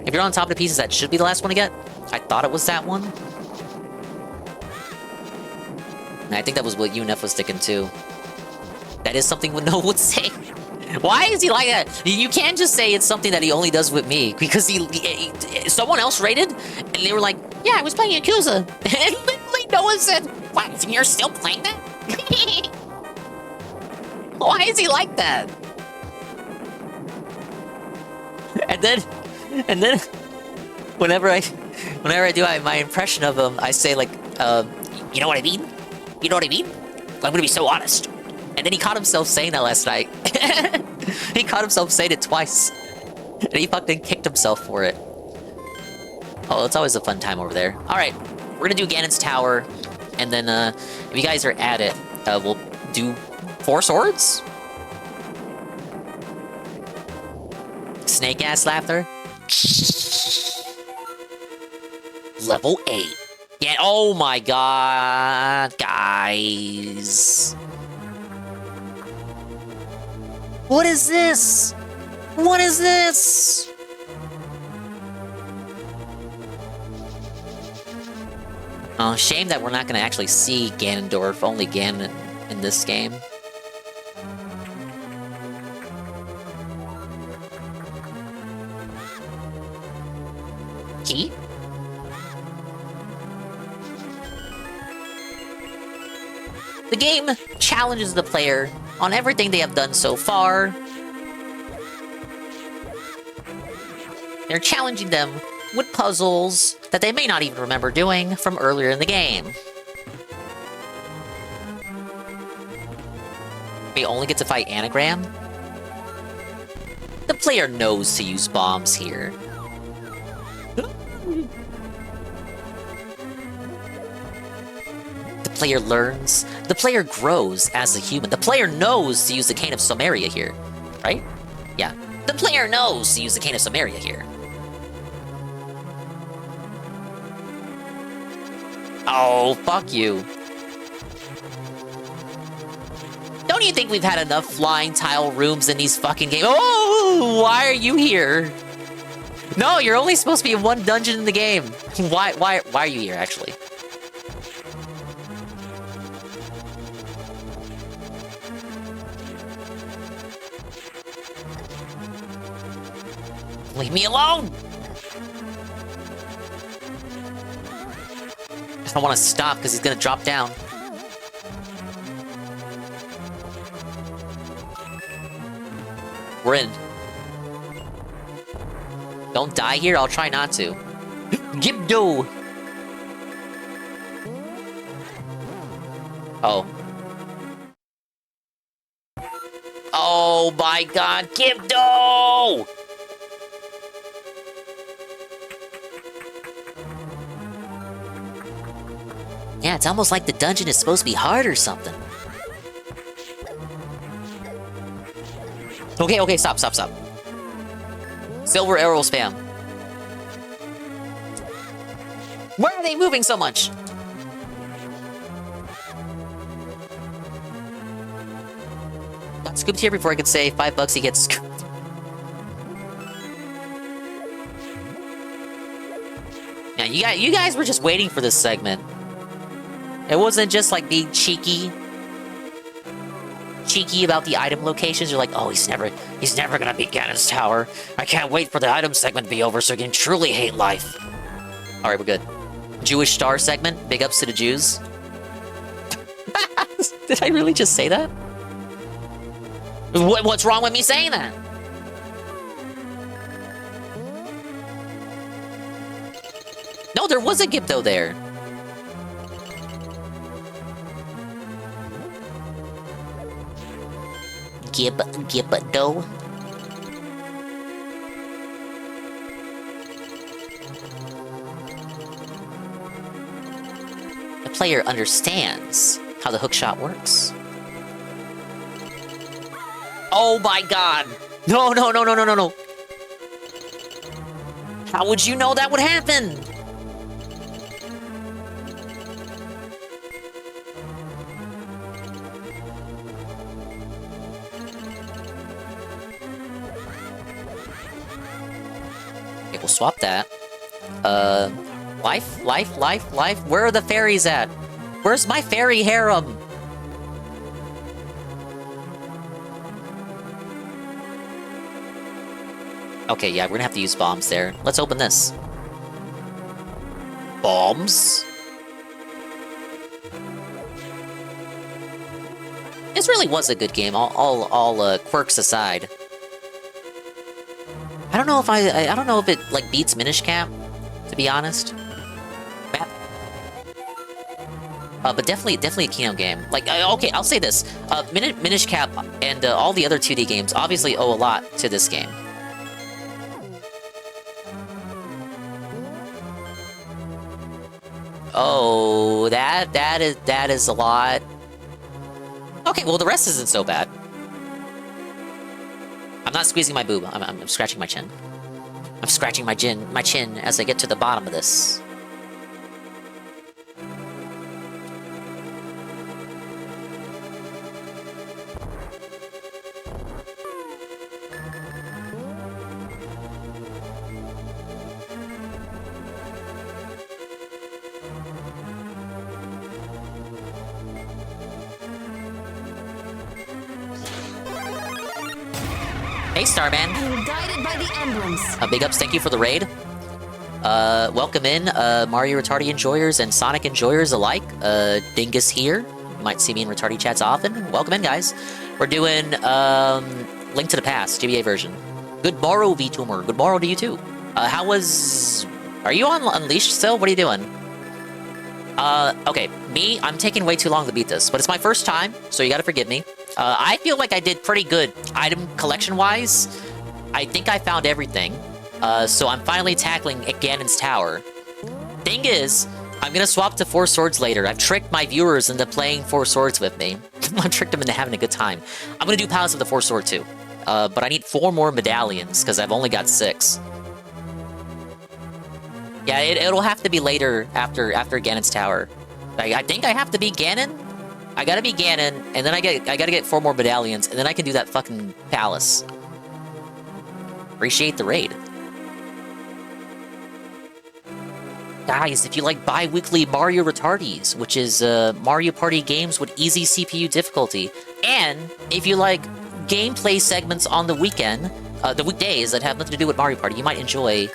If you're on top of the pieces, that should be the last one to get. I thought it was that one. And I think that was what UNF was sticking to. That is something Noah would say. Why is he like that? You can't just say it's something that he only does with me. Because someone else rated, and they were like, yeah, I was playing Yakuza. And literally Noah said, what, you're still playing that? Why is he like that? And then, whenever I do my impression of him, I say like, you know what I mean? You know what I mean? I'm gonna be so honest. And then he caught himself saying that last night. He caught himself saying it twice. And he fucking kicked himself for it. Oh, it's always a fun time over there. Alright, we're gonna do Ganon's Tower. And then, if you guys are at it, we'll do 4 swords? Snake-ass laughter? Level 8. Yeah, oh my god, guys. What is this? What is this? Oh, shame that we're not gonna actually see Ganondorf, only Ganon in this game. Key? The game challenges the player on everything they have done so far. They're challenging them with puzzles that they may not even remember doing from earlier in the game. We only get to fight Anagram. The player knows to use bombs here. The player learns. The player grows as a human. The player knows to use the Cane of Somaria here, right? Yeah. The player knows to use the Cane of Somaria here. Oh, fuck you. Don't you think we've had enough flying tile rooms in these fucking games? Oh, why are you here? No, you're only supposed to be in one dungeon in the game. Why are you here, actually? Leave me alone! I don't want to stop because he's gonna drop down. We're in. Don't die here, I'll try not to. Gibdo! Oh. Oh my god, Gibdo! Yeah, it's almost like the dungeon is supposed to be hard or something. Okay, stop. Silver arrow spam. Why are they moving so much? Got scooped here before I could say $5 he gets scooped. Yeah, you guys were just waiting for this segment. It wasn't just like being cheeky about the item locations. You're like, oh, he's never gonna beat Ganon's Tower. I can't wait for the item segment to be over so he can truly hate life. All right, we're good. Jewish Star segment. Big ups to the Jews. Did I really just say that? What's wrong with me saying that? No, there was a Gibdo there. Gibdo. The player understands how the hookshot works. Oh my god! No. How would you know that would happen? Okay, we'll swap that. Life. Where are the fairies at? Where's my fairy harem? Okay, yeah, we're gonna have to use bombs there. Let's open this. Bombs? This really was a good game, all quirks aside. I don't know if I don't know if it like beats Minish Cap, to be honest. But definitely a Kino game. Like, okay, I'll say this: Minish Cap and all the other 2D games obviously owe a lot to this game. Oh, that is a lot. Okay, well the rest isn't so bad. I'm not squeezing my boob. I'm scratching my chin. I'm scratching my chin as I get to the bottom of this. Hey, Starman. I'm guided by the emblems. Big ups, thank you for the raid. Welcome in, Mario Retardy enjoyers and Sonic enjoyers alike. Dingus here. You might see me in Retardy chats often. Welcome in, guys. We're doing, Link to the Past, GBA version. Good morrow, VTuber. Good morrow to you, too. How was... Are you on Unleashed still? What are you doing? Okay, me, I'm taking way too long to beat this, but it's my first time, so you gotta forgive me. I feel like I did pretty good item collection-wise. I think I found everything. So I'm finally tackling Ganon's Tower. Thing is, I'm gonna swap to 4 Swords later. I've tricked my viewers into playing 4 Swords with me. I've tricked them into having a good time. I'm gonna do Palace of the 4 Sword too. But I need 4 more medallions, because I've only got 6. Yeah, it'll have to be later after Ganon's Tower. I think I have to beat Ganon? I gotta beat Ganon, and then I gotta get 4 more medallions, and then I can do that fucking palace. Appreciate the raid. Guys, if you like bi-weekly Mario Retardies, which is Mario Party games with easy CPU difficulty, and if you like gameplay segments on the weekend, the weekdays that have nothing to do with Mario Party, you might enjoy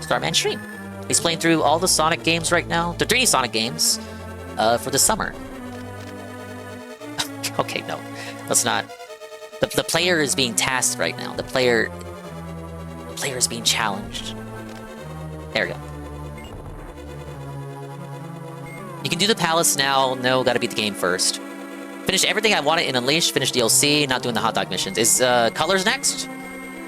Starman's stream. He's playing through all the Sonic games right now, the 3D Sonic games, for the summer. Okay, no, let's not. The player is being tasked right now. The player is being challenged. There we go. You can do the palace now. No, gotta beat the game first. Finish everything I wanted in Unleashed. Finish DLC. Not doing the hot dog missions. Is Colors next?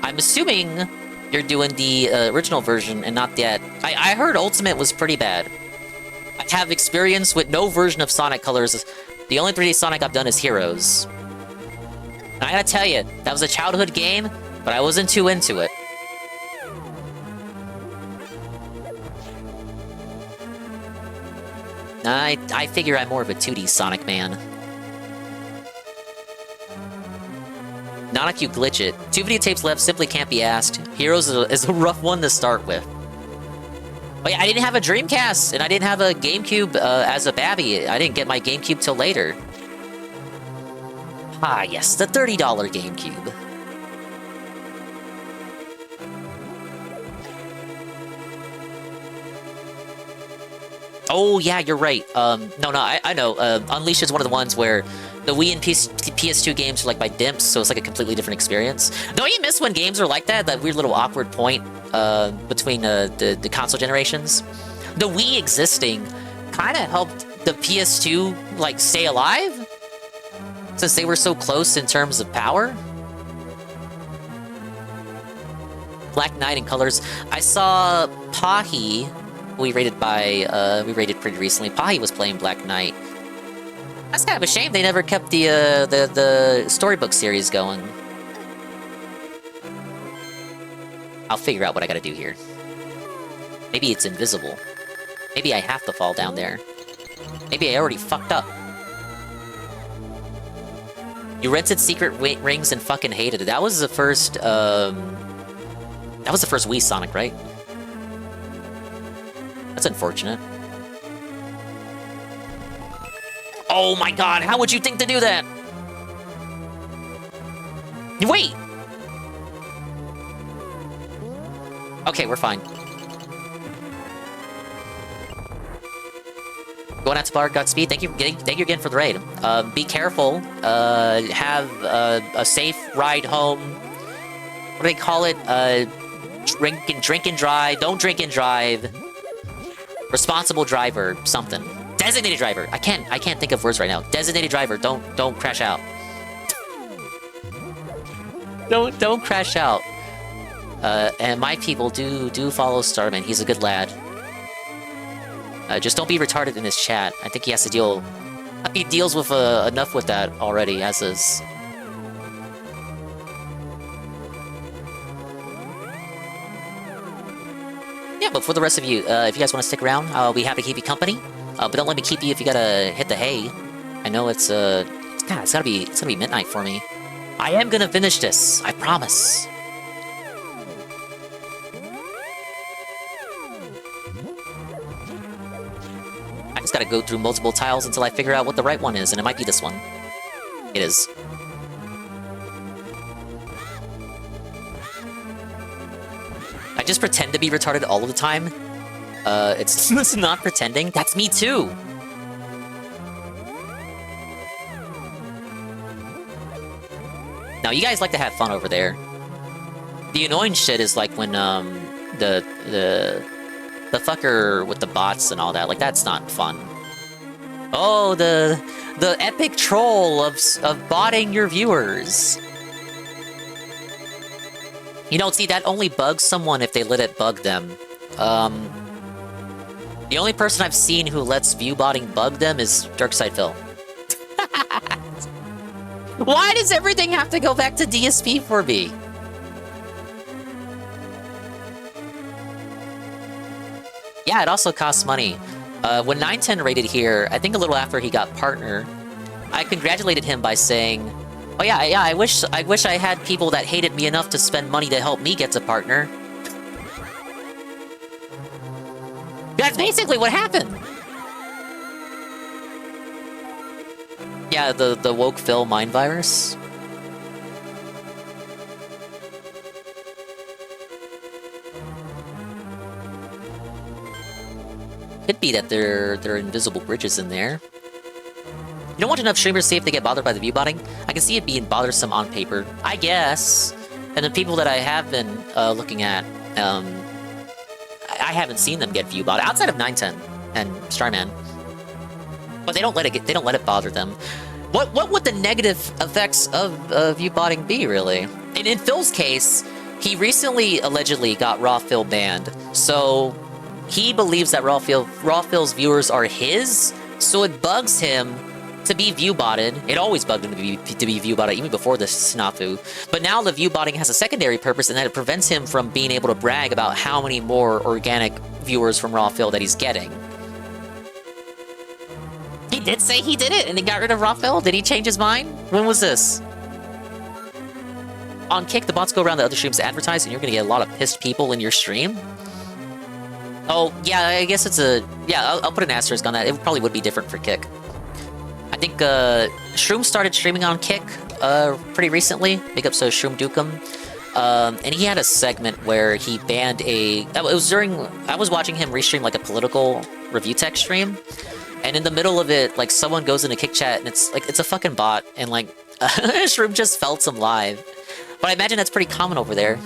I'm assuming you're doing the original version and not that. I heard Ultimate was pretty bad. I have experience with no version of Sonic Colors. The only 3D Sonic I've done is Heroes. And I gotta tell you, that was a childhood game, but I wasn't too into it. I figure I'm more of a 2D Sonic man. Not if you glitch it. 2 videotapes left simply can't be asked. Heroes is a rough one to start with. Wait, I didn't have a Dreamcast, and I didn't have a GameCube as a babby. I didn't get my GameCube till later. Ah, yes, the $30 GameCube. Oh, yeah, you're right. I know. Unleashed is one of the ones where the Wii and PS2 games are like by dimps, so it's like a completely different experience. Don't you miss when games are like that? That weird little awkward point between the console generations? The Wii existing kind of helped the PS2 like stay alive, since they were so close in terms of power. Black Knight in colors. I saw Pahi. We rated pretty recently. Pahi was playing Black Knight. That's kind of a shame they never kept the storybook series going. I'll figure out what I gotta do here. Maybe it's invisible. Maybe I have to fall down there. Maybe I already fucked up. You rented Secret Rings and fucking hated it. That was the first, that was the first Wii Sonic, right? That's unfortunate. Oh my god, how would you think to do that? Wait! Okay, we're fine. Going out to bar, Godspeed. Thank you again for the raid. Be careful. Have a safe ride home. What do they call it? Drink and drive. Don't drink and drive. Responsible driver, something. Designated driver. I can't think of words right now. Designated driver. Don't crash out. Don't crash out. And my people do follow Starman. He's a good lad. Just don't be retarded in his chat. I think he has to deal. He deals with enough with that already, as is. Yeah, but for the rest of you, if you guys want to stick around, I'll be happy to keep you company. But don't let me keep you if you gotta hit the hay. I know it's gotta be midnight for me. I am gonna finish this. I promise. I just gotta go through multiple tiles until I figure out what the right one is, and it might be this one. It is. I just pretend to be retarded all of the time. It's not pretending. That's me too. Now, you guys like to have fun over there. The annoying shit is like when the fucker with the bots and all that. Like, that's not fun. Oh, the epic troll of botting your viewers. You know, see, that only bugs someone if they let it bug them. The only person I've seen who lets view-botting bug them is Darkside Phil. Why does everything have to go back to DSP for me? Yeah, it also costs money. When 910 raided here, I think a little after he got partner, I congratulated him by saying, "Oh yeah, I wish I had people that hated me enough to spend money to help me get to partner." That's basically what happened. Yeah, the woke Phil mind virus. Could be that there are invisible bridges in there. You don't want enough streamers to see if they get bothered by the view botting? I can see it being bothersome on paper, I guess. And the people that I have been looking at, I haven't seen them get view botted outside of 910 and Starman. But they don't let it bother them. What would the negative effects of view botting be, really? And in Phil's case, he recently allegedly got Raw Phil banned, so he believes that Raw Phil's viewers are his, so it bugs him to be view botted. It always bugged him to be view botted, even before this snafu. But now the view botting has a secondary purpose, and that it prevents him from being able to brag about how many more organic viewers from Raw Phil that he's getting. He did say he did it, and he got rid of Raw Phil? Did he change his mind? When was this? On Kick, the bots go around the other streams to advertise, and you're gonna get a lot of pissed people in your stream? Oh, yeah, I guess it's a... Yeah, I'll put an asterisk on that. It probably would be different for Kick. I think Shroom started streaming on Kick pretty recently. Big ups to Shroom Dukem. And he had a segment where he banned a... It was during... I was watching him restream like a political review tech stream. And in the middle of it, like, someone goes into Kick Chat and it's like, it's a fucking bot. And like, Shroom just felt some live. But I imagine that's pretty common over there.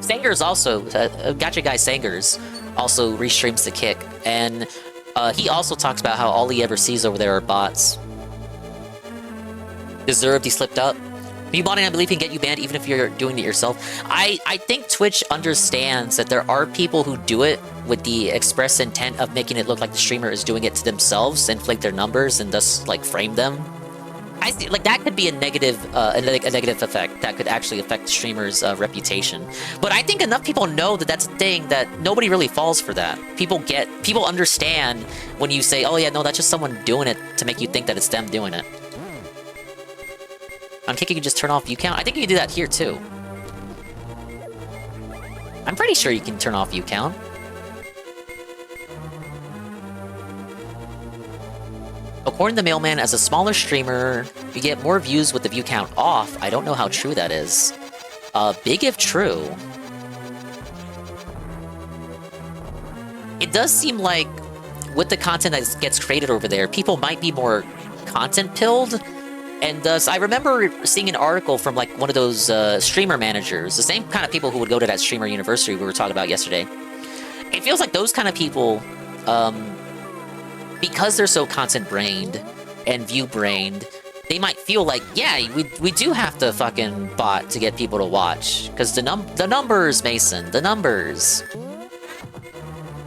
Sangers also, Gacha Guy Sangers also restreams the Kick. And he also talks about how all he ever sees over there are bots. Deserved, he slipped up. View botting, I believe, can get you banned even if you're doing it yourself. I think Twitch understands that there are people who do it with the express intent of making it look like the streamer is doing it to themselves, inflate their numbers, and thus, like, frame them. I see, like, that could be a negative effect that could actually affect the streamer's reputation. But I think enough people know that that's a thing that nobody really falls for that. People understand when you say, oh yeah, no, that's just someone doing it to make you think that it's them doing it. On Kick, you can just turn off view count. I think you can do that here, too. I'm pretty sure you can turn off view count. According to Mailman, as a smaller streamer, you get more views with the view count off. I don't know how true that is. Big if true. It does seem like, with the content that gets created over there, people might be more content-pilled. And I remember seeing an article from like one of those streamer managers, the same kind of people who would go to that streamer university we were talking about yesterday. It feels like those kind of people, because they're so content-brained and view-brained, they might feel like, yeah, we do have to fucking bot to get people to watch. Because the numbers, Mason, the numbers.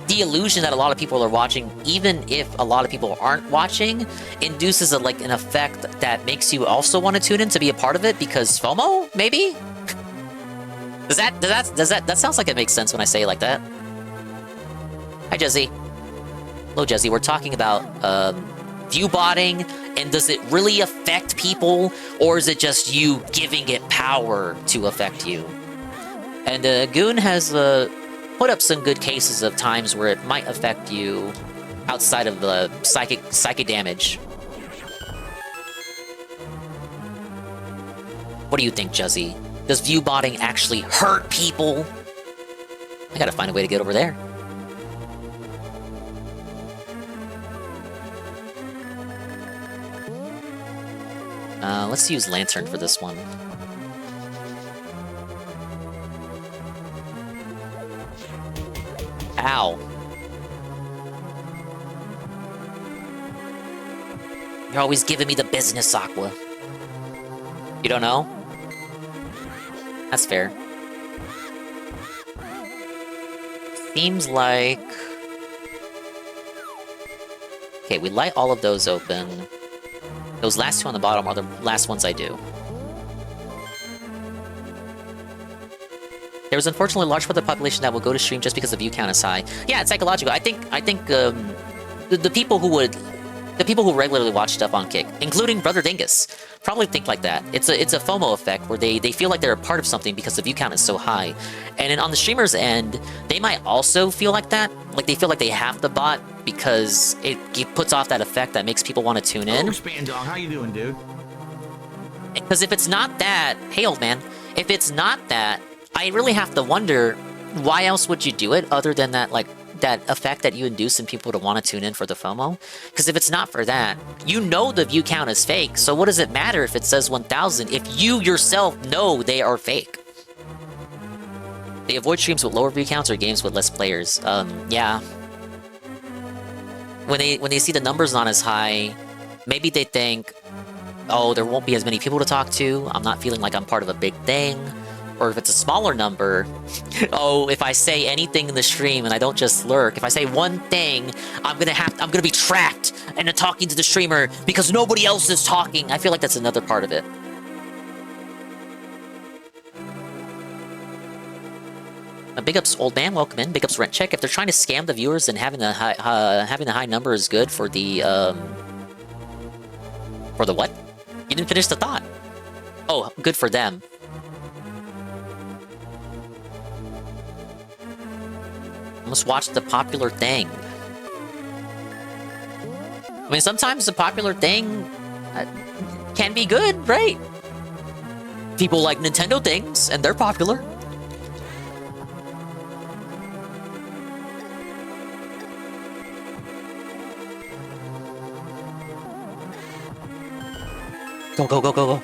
The illusion that a lot of people are watching, even if a lot of people aren't watching, induces an effect that makes you also want to tune in to be a part of it because FOMO, maybe? That sounds like it makes sense when I say it like that. Hi, Jezzy. Hello, Jezzy. We're talking about view botting, and does it really affect people, or is it just you giving it power to affect you? And Goon has put up some good cases of times where it might affect you outside of the psychic damage. What do you think, Juzzy? Does view botting actually hurt people? I gotta find a way to get over there. Let's use Lantern for this one. Ow. You're always giving me the business, Aqua. You don't know? That's fair. Seems like... Okay, we light all of those open. Those last two on the bottom are the last ones I do. There's unfortunately a large part of the population that will go to stream just because the view count is high. Yeah, it's psychological. I think the people who regularly watch stuff on Kick, including Brother Dingus, probably think like that. It's a FOMO effect where they feel like they're a part of something because the view count is so high. And then on the streamer's end, they might also feel like that. Like they feel like they have the bot because it puts off that effect that makes people want to tune in. Span Dog, how you doing, dude? Because if it's not that, hey old man, if it's not that, I really have to wonder, why else would you do it other than that, like, that effect that you induce in people to want to tune in for the FOMO? Because if it's not for that, you know the view count is fake, so what does it matter if it says 1,000 if you yourself know they are fake? They avoid streams with lower view counts or games with less players. Yeah. When they see the numbers not as high, maybe they think, oh, there won't be as many people to talk to, I'm not feeling like I'm part of a big thing. Or if it's a smaller number, oh, if I say anything in the stream and I don't just lurk, if I say one thing, I'm gonna be trapped into talking to the streamer because nobody else is talking. I feel like that's another part of it. Big ups, old man, welcome in. Big ups, rent check. If they're trying to scam the viewers, then having the high number is good for the what? You didn't finish the thought. Oh, good for them. Let's watch the popular thing. I mean, sometimes the popular thing can be good, right? People like Nintendo things, and they're popular. Go, go, go, go, go.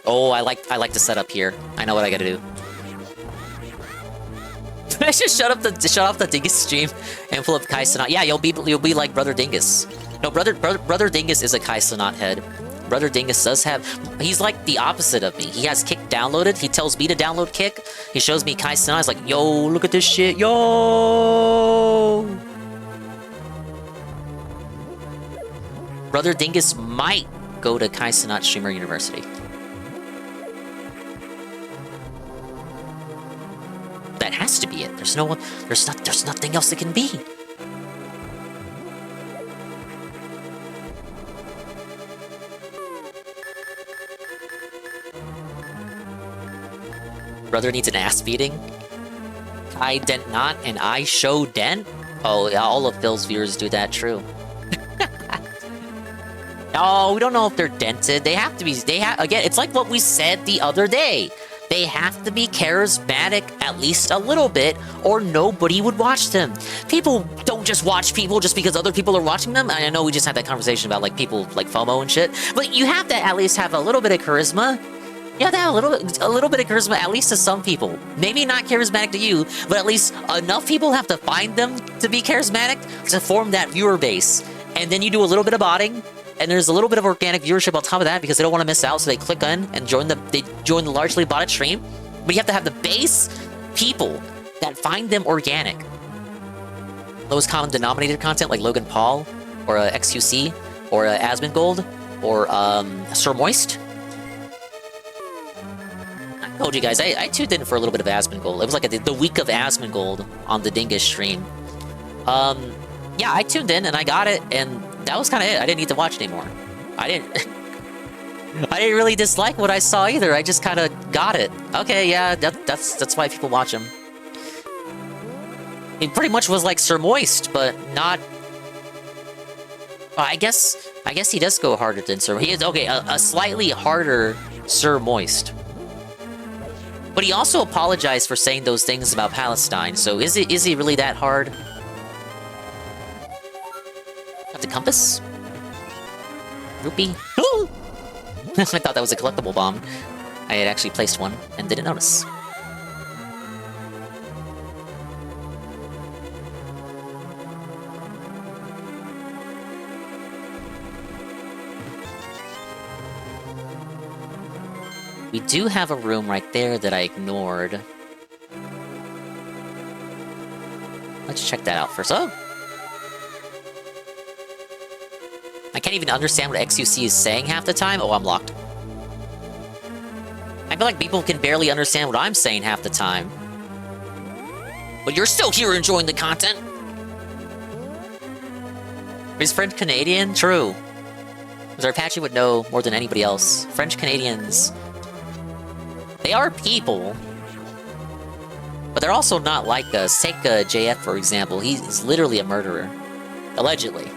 Oh, I like the setup here. I know what I gotta do. I should shut off the Dingus stream and pull up Kai Cenat. Yeah, you'll be like Brother Dingus. No, Brother Dingus is a Kai Cenat head. Brother Dingus does have... He's like the opposite of me. He has Kick downloaded. He tells me to download Kick. He shows me Kai Cenat. He's like, yo, look at this shit. Yo! Brother Dingus might go to Kai Cenat Streamer University. That has to be it. There's nothing else it can be. Brother needs an ass beating. I dent not, and I show dent. Oh, yeah, all of Phil's viewers do that. True. No, we don't know if they're dented. They have to be. Again. It's like what we said the other day. They have to be charismatic at least a little bit, or nobody would watch them. People don't just watch people just because other people are watching them. I know we just had that conversation about like people like FOMO and shit, but you have to at least have a little bit of charisma. You have to have a little bit of charisma, at least to some people. Maybe not charismatic to you, but at least enough people have to find them to be charismatic to form that viewer base. And then you do a little bit of botting, and there's a little bit of organic viewership on top of that because they don't want to miss out, so they click on and join the largely botted stream. But you have to have the base people that find them organic. Lowest common denominator content like Logan Paul, or XQC, or Asmongold, or Sir Moist. I told you guys, I tuned in for a little bit of Asmongold. It was like the week of Asmongold on the Dingus stream. Yeah, I tuned in and I got it, and that was kind of it. I didn't need to watch anymore. I didn't really dislike what I saw either. I just kind of got it. Okay, yeah, that's why people watch him. He pretty much was like Sir Moist, but not. I guess he does go harder than Sir. He is okay, a slightly harder Sir Moist. But he also apologized for saying those things about Palestine. So is he really that hard? Got the compass? Rupee? I thought that was a collectible bomb. I had actually placed one and didn't notice. We do have a room right there that I ignored. Let's check that out first. Oh! I can't even understand what XUC is saying half the time. Oh, I'm locked. I feel like people can barely understand what I'm saying half the time. But you're still here enjoying the content. Is French Canadian? True. Zarpachi would know more than anybody else. French Canadians... they are people. But they're also not like Seika JF, for example. He's literally a murderer. Allegedly.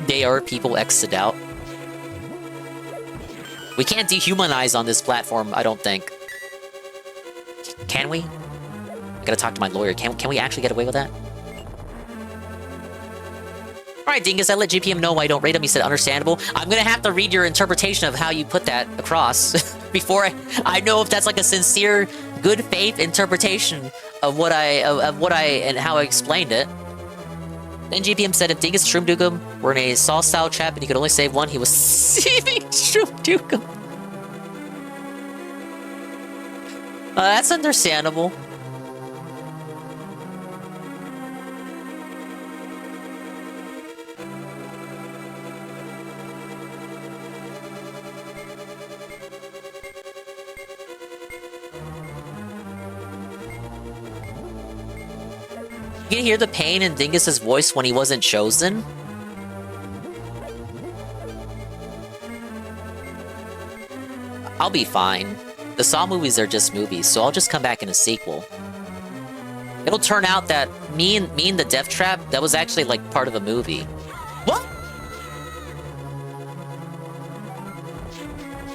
They are people X'd out. We can't dehumanize on this platform, I don't think. Can we? I gotta talk to my lawyer. Can we actually get away with that? Alright, Dingus, I let GPM know why I don't rate him. He said understandable. I'm gonna have to read your interpretation of how you put that across before I know if that's like a sincere, good faith interpretation of what and how I explained it. Then GPM said if Dingus and Shroomdookum were in a Saw-style trap and he could only save one, he was saving Shroomdookum. That's understandable. You can hear the pain in Dingus's voice when he wasn't chosen. I'll be fine. The Saw movies are just movies, so I'll just come back in a sequel. It'll turn out that me and the Death Trap, that was actually like part of a movie. What?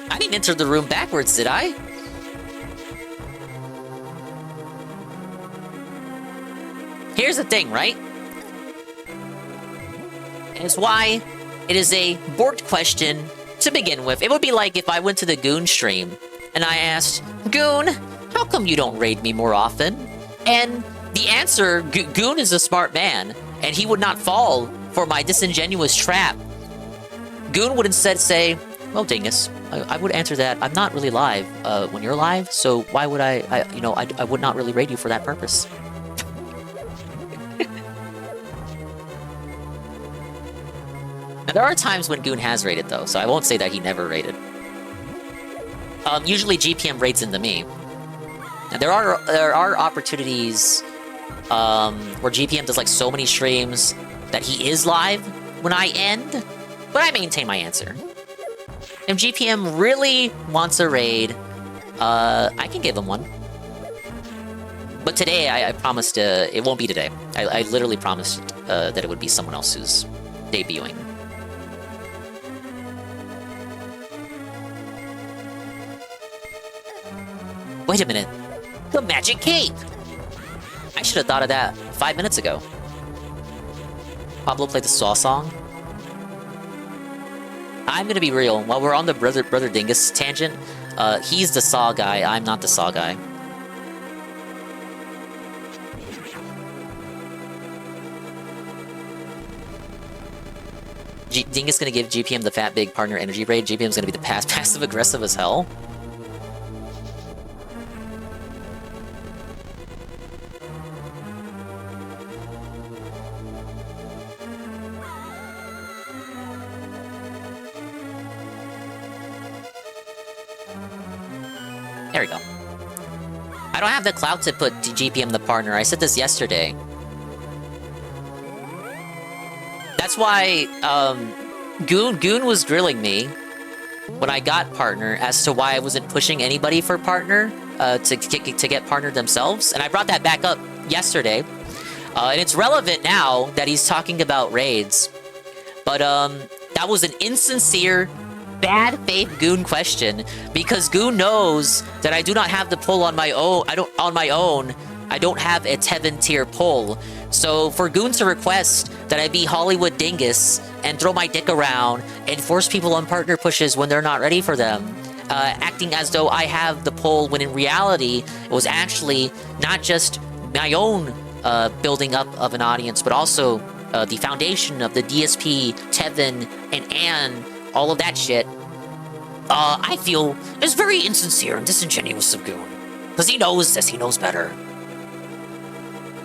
I didn't enter the room backwards, did I? Here's the thing, right? And it's why it is a board question to begin with. It would be like if I went to the Goon stream and I asked, Goon, how come you don't raid me more often? And the answer, Goon is a smart man, and he would not fall for my disingenuous trap. Goon would instead say, well, Dingus, I would answer that I'm not really live when you're live, so why would I would not really raid you for that purpose. And there are times when Goon has raided, though, so I won't say that he never raided. Usually GPM raids into me. And there are opportunities where GPM does like so many streams that he is live when I end, but I maintain my answer. If GPM really wants a raid, I can give him one. But today, I promised it won't be today. I literally promised that it would be someone else who's debuting. Wait a minute. The magic cape! I should have thought of that 5 minutes ago. Pablo played the Saw song. I'm gonna be real. While we're on the Brother Dingus tangent, he's the Saw guy. I'm not the Saw guy. Dingus gonna give GPM the fat big partner energy raid. GPM's gonna be the passive aggressive as hell. There we go. I don't have the clout to put GPM the partner. I said this yesterday. That's why Goon was grilling me when I got partner as to why I wasn't pushing anybody for partner to get partnered themselves. And I brought that back up yesterday. And it's relevant now that he's talking about raids. But that was an insincere, bad faith Goon question, because Goon knows that I do not have the pull on my own. I don't have a Tevin tier pull. So for Goon to request that I be Hollywood Dingus and throw my dick around and force people on partner pushes when they're not ready for them, acting as though I have the pull, when in reality it was actually not just my own building up of an audience, but also the foundation of the DSP, Tevin, and Anne, all of that shit, I feel is very insincere and disingenuous of Goon. Because he knows this, he knows better.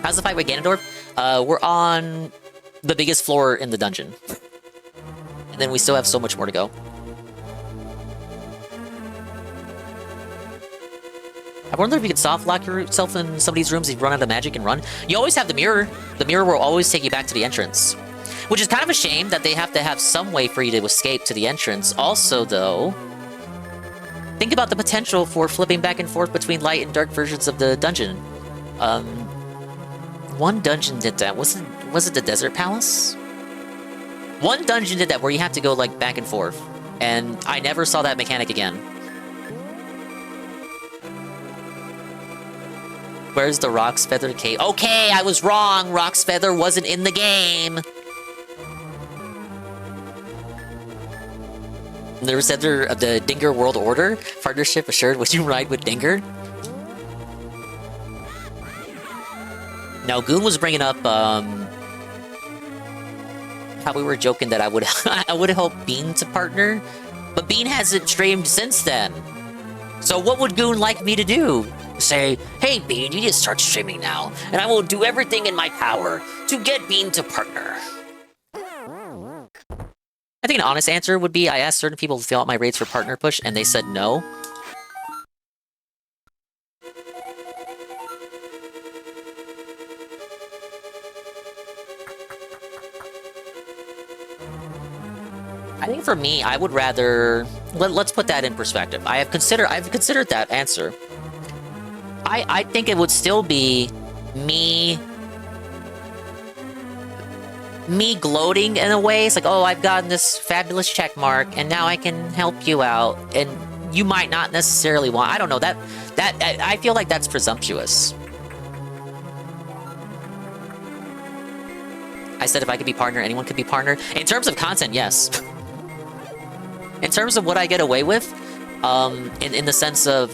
How's the fight with Ganondorf? We're on the biggest floor in the dungeon. And then we still have so much more to go. I wonder if you could soft lock yourself in some of these rooms if you run out of magic and run. You always have the mirror. The mirror will always take you back to the entrance. Which is kind of a shame that they have to have some way for you to escape to the entrance. Also, though, think about the potential for flipping back and forth between light and dark versions of the dungeon. One dungeon did that. Was it the Desert Palace? One dungeon did that where you have to go like back and forth. And I never saw that mechanic again. Where's the Rock's Feather cave? Okay, I was wrong. Rock's Feather wasn't in the game. The Center of the Dinger World Order partnership assured. Would you ride with Dinger? Now, Goon was bringing up how we were joking that I would help Bean to partner, but Bean hasn't streamed since then. So what would Goon like me to do? Say, hey Bean, you need to start streaming now, and I will do everything in my power to get Bean to partner. I think an honest answer would be I asked certain people to fill out my raids for partner push, and they said no. I think for me, I would rather let's put that in perspective. I've considered that answer. I think it would still be me gloating in a way. It's like, oh, I've gotten this fabulous check mark, and now I can help you out, and you might not necessarily want. I don't know that I feel like that's presumptuous. I said if I could be partner, anyone could be partner. In terms of content, yes. In terms of what I get away with, in the sense of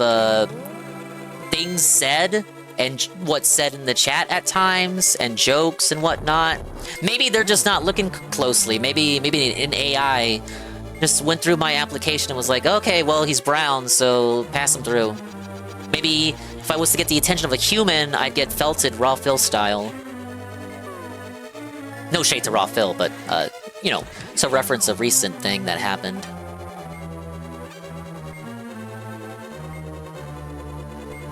things said and what's said in the chat at times and jokes and whatnot, maybe they're just not looking closely. Maybe an AI just went through my application and was like, okay, well, he's brown, so pass him through. Maybe if I was to get the attention of a human, I'd get felted Raw Phil style. No shade to Raw Phil, but, you know, it's a reference a recent thing that happened.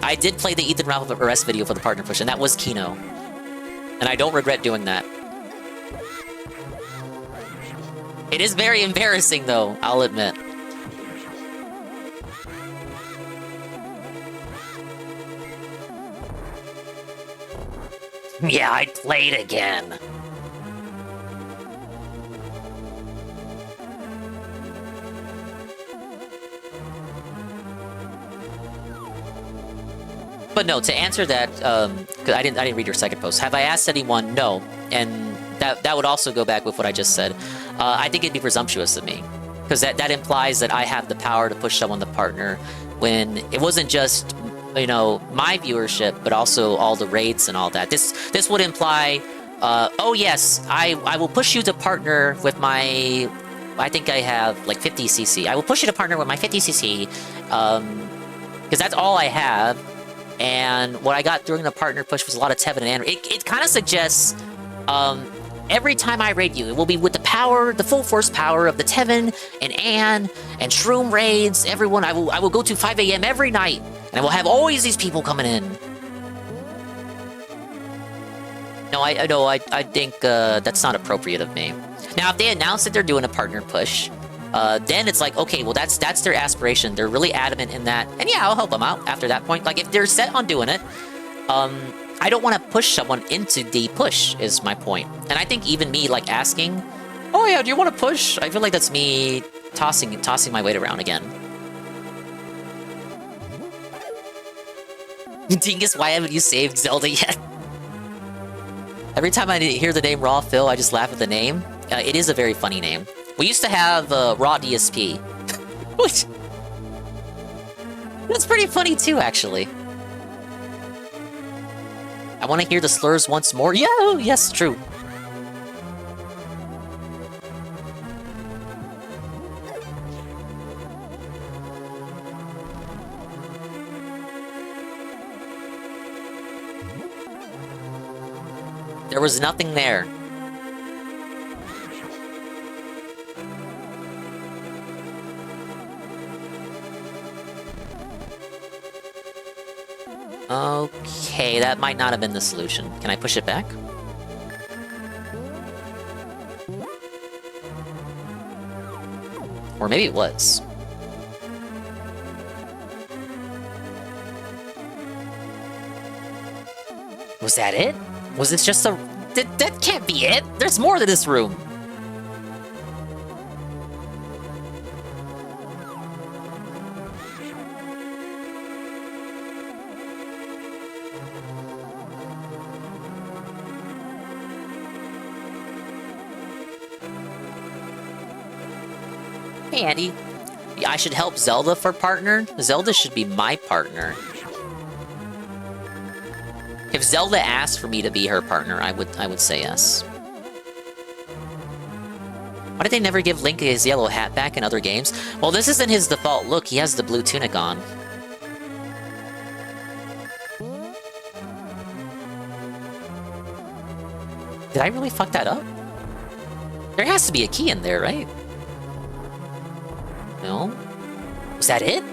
I did play the Ethan Ralph arrest video for the partner push, and that was Kino. And I don't regret doing that. It is very embarrassing, though, I'll admit. Yeah, I played again. But no, to answer that, because I didn't read your second post. Have I asked anyone? No, and that would also go back with what I just said. I think it'd be presumptuous of me, because that implies that I have the power to push someone to partner, when it wasn't just, you know, my viewership, but also all the rates and all that. This would imply, oh yes, I will push you to partner with my. I think I have like 50cc. I will push you to partner with my 50cc, because that's all I have. And what I got during the partner push was a lot of Tevin and Andrew. It kind of suggests every time I raid you, it will be with the power, the full force power of the Tevin and Anne and Shroom raids. Everyone, I will go to 5 a.m. every night, and I will have always these people coming in. No, I think that's not appropriate of me. Now, if they announce that they're doing a partner push, then it's like, okay, well, that's their aspiration. They're really adamant in that. And yeah, I'll help them out after that point. Like, if they're set on doing it, I don't want to push someone into the push, is my point. And I think even me, like, asking, oh yeah, do you want to push? I feel like that's me tossing my weight around again. Dingus, why haven't you saved Zelda yet? Every time I hear the name Raw Phil, I just laugh at the name. It is a very funny name. We used to have Raw DSP. Which... that's pretty funny too, actually. I want to hear the slurs once more. Yeah, yes, true. There was nothing there. Okay, that might not have been the solution. Can I push it back? Or maybe it was. Was that it? Was this just a... That can't be it! There's more to this room! Hey, Andy. I should help Zelda for partner? Zelda should be my partner. If Zelda asked for me to be her partner, I would say yes. Why did they never give Link his yellow hat back in other games? Well, this isn't his default look. He has the blue tunic on. Did I really fuck that up? There has to be a key in there, right? No? Was that it?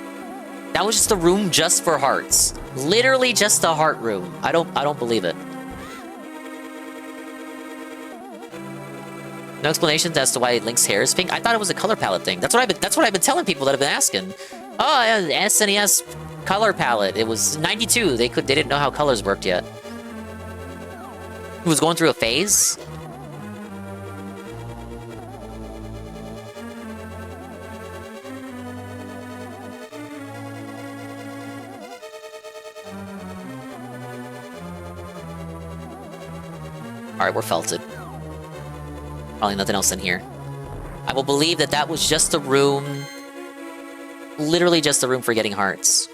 That was just a room just for hearts. Literally just a heart room. I don't believe it. No explanations as to why Link's hair is pink. I thought it was a color palette thing. That's what I've been telling people that have been asking. Oh, yeah, the SNES color palette. It was 92. They didn't know how colors worked yet. He was going through a phase. All right, we're felted. Probably nothing else in here. I will believe that that was just a room... Literally just a room for getting hearts.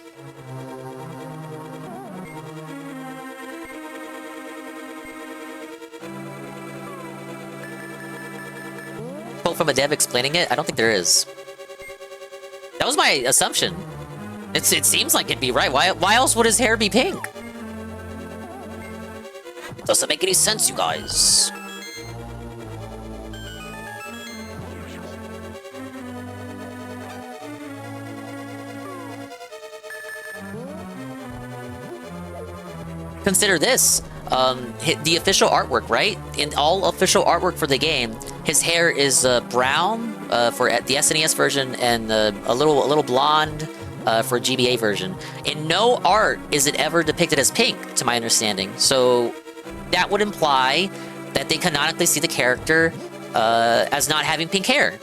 Quote from a dev explaining it? I don't think there is. That was my assumption. It seems like it'd be right. Why else would his hair be pink? It doesn't make any sense, you guys. Consider this, the official artwork, right? In all official artwork for the game, his hair is brown for the SNES version and a little blonde for GBA version. In no art is it ever depicted as pink, to my understanding. So that would imply that they canonically see the character as not having pink hair.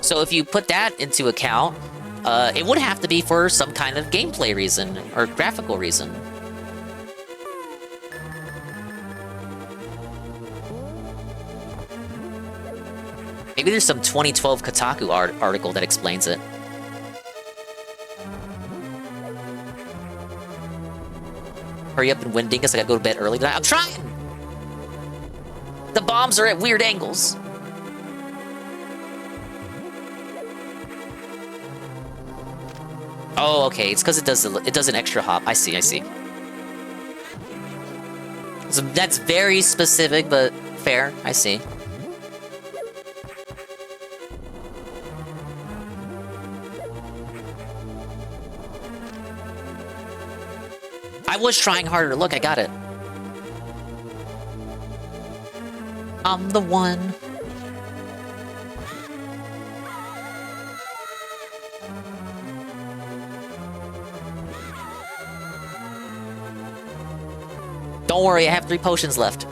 So if you put that into account, it would have to be for some kind of gameplay reason or graphical reason. Maybe there's some 2012 Kotaku article that explains it. Hurry up and win, Dingus. I gotta go to bed early tonight. I'm trying! The bombs are at weird angles. Oh, okay. It's because it does an extra hop. I see. So that's very specific, but fair. I see. I was trying harder. Look, I got it. I'm the one. Don't worry, I have 3 potions left.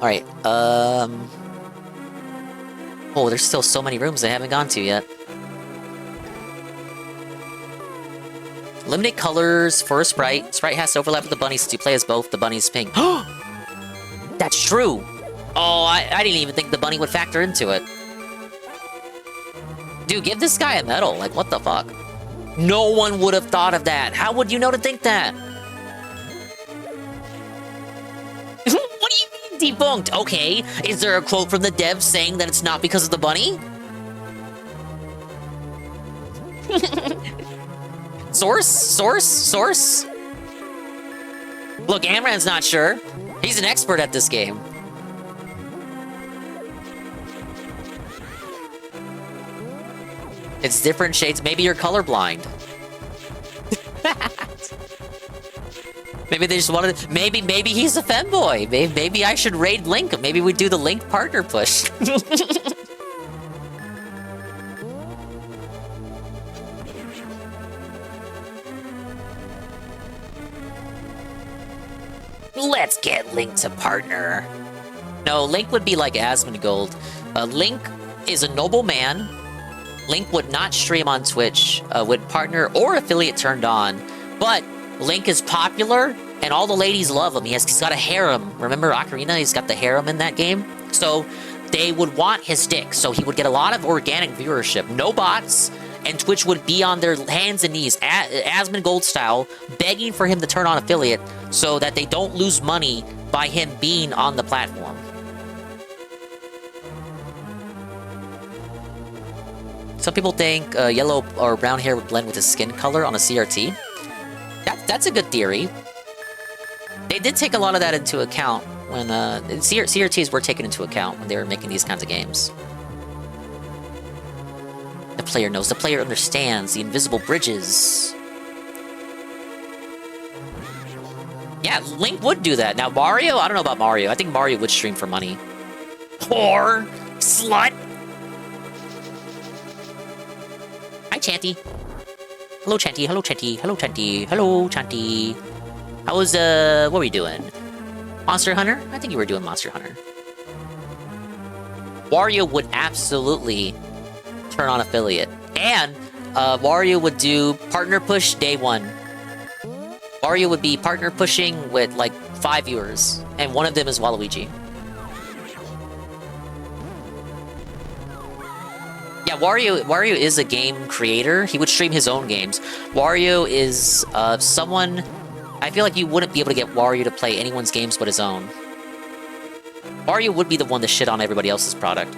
Alright, oh, there's still so many rooms I haven't gone to yet. Eliminate colors for a sprite. Sprite has to overlap with the bunny since you play as both. The bunny's pink. That's true! Oh, I didn't even think the bunny would factor into it. Dude, give this guy a medal. Like, what the fuck? No one would have thought of that. How would you know to think that? What do you mean debunked? Okay, is there a quote from the dev saying that it's not because of the bunny? Source? Look, Amran's not sure. He's an expert at this game. It's different shades. Maybe you're colorblind. Maybe they just wanted... Maybe he's a femboy. Maybe I should raid Link. Maybe we do the Link partner push. Let's get Link to partner. No, Link would be like Asmongold. Link is a noble man. Link would not stream on Twitch, with partner or affiliate turned on. But Link is popular, and all the ladies love him. He's got a harem. Remember Ocarina? He's got the harem in that game. So they would want his dick. So he would get a lot of organic viewership. No bots. And Twitch would be on their hands and knees, Asmongold style, begging for him to turn on affiliate so that they don't lose money by him being on the platform. Some people think yellow or brown hair would blend with his skin color on a CRT. That's a good theory. They did take a lot of that into account when CRTs were taken into account when they were making these kinds of games. The player knows. The player understands the invisible bridges. Yeah, Link would do that. Now, Mario? I don't know about Mario. I think Mario would stream for money. Whore! Slut! Hi, Chanty. Hello, Chanty. Hello, Chanty. Hello, Chanty. Hello, Chanty. How was, what were you doing? Monster Hunter? I think you were doing Monster Hunter. Wario would absolutely turn on affiliate. And, Wario would do partner push day 1. Wario would be partner pushing with, like, 5 viewers. And one of them is Waluigi. Yeah, Wario is a game creator. He would stream his own games. Wario is, someone... I feel like you wouldn't be able to get Wario to play anyone's games but his own. Wario would be the one to shit on everybody else's product.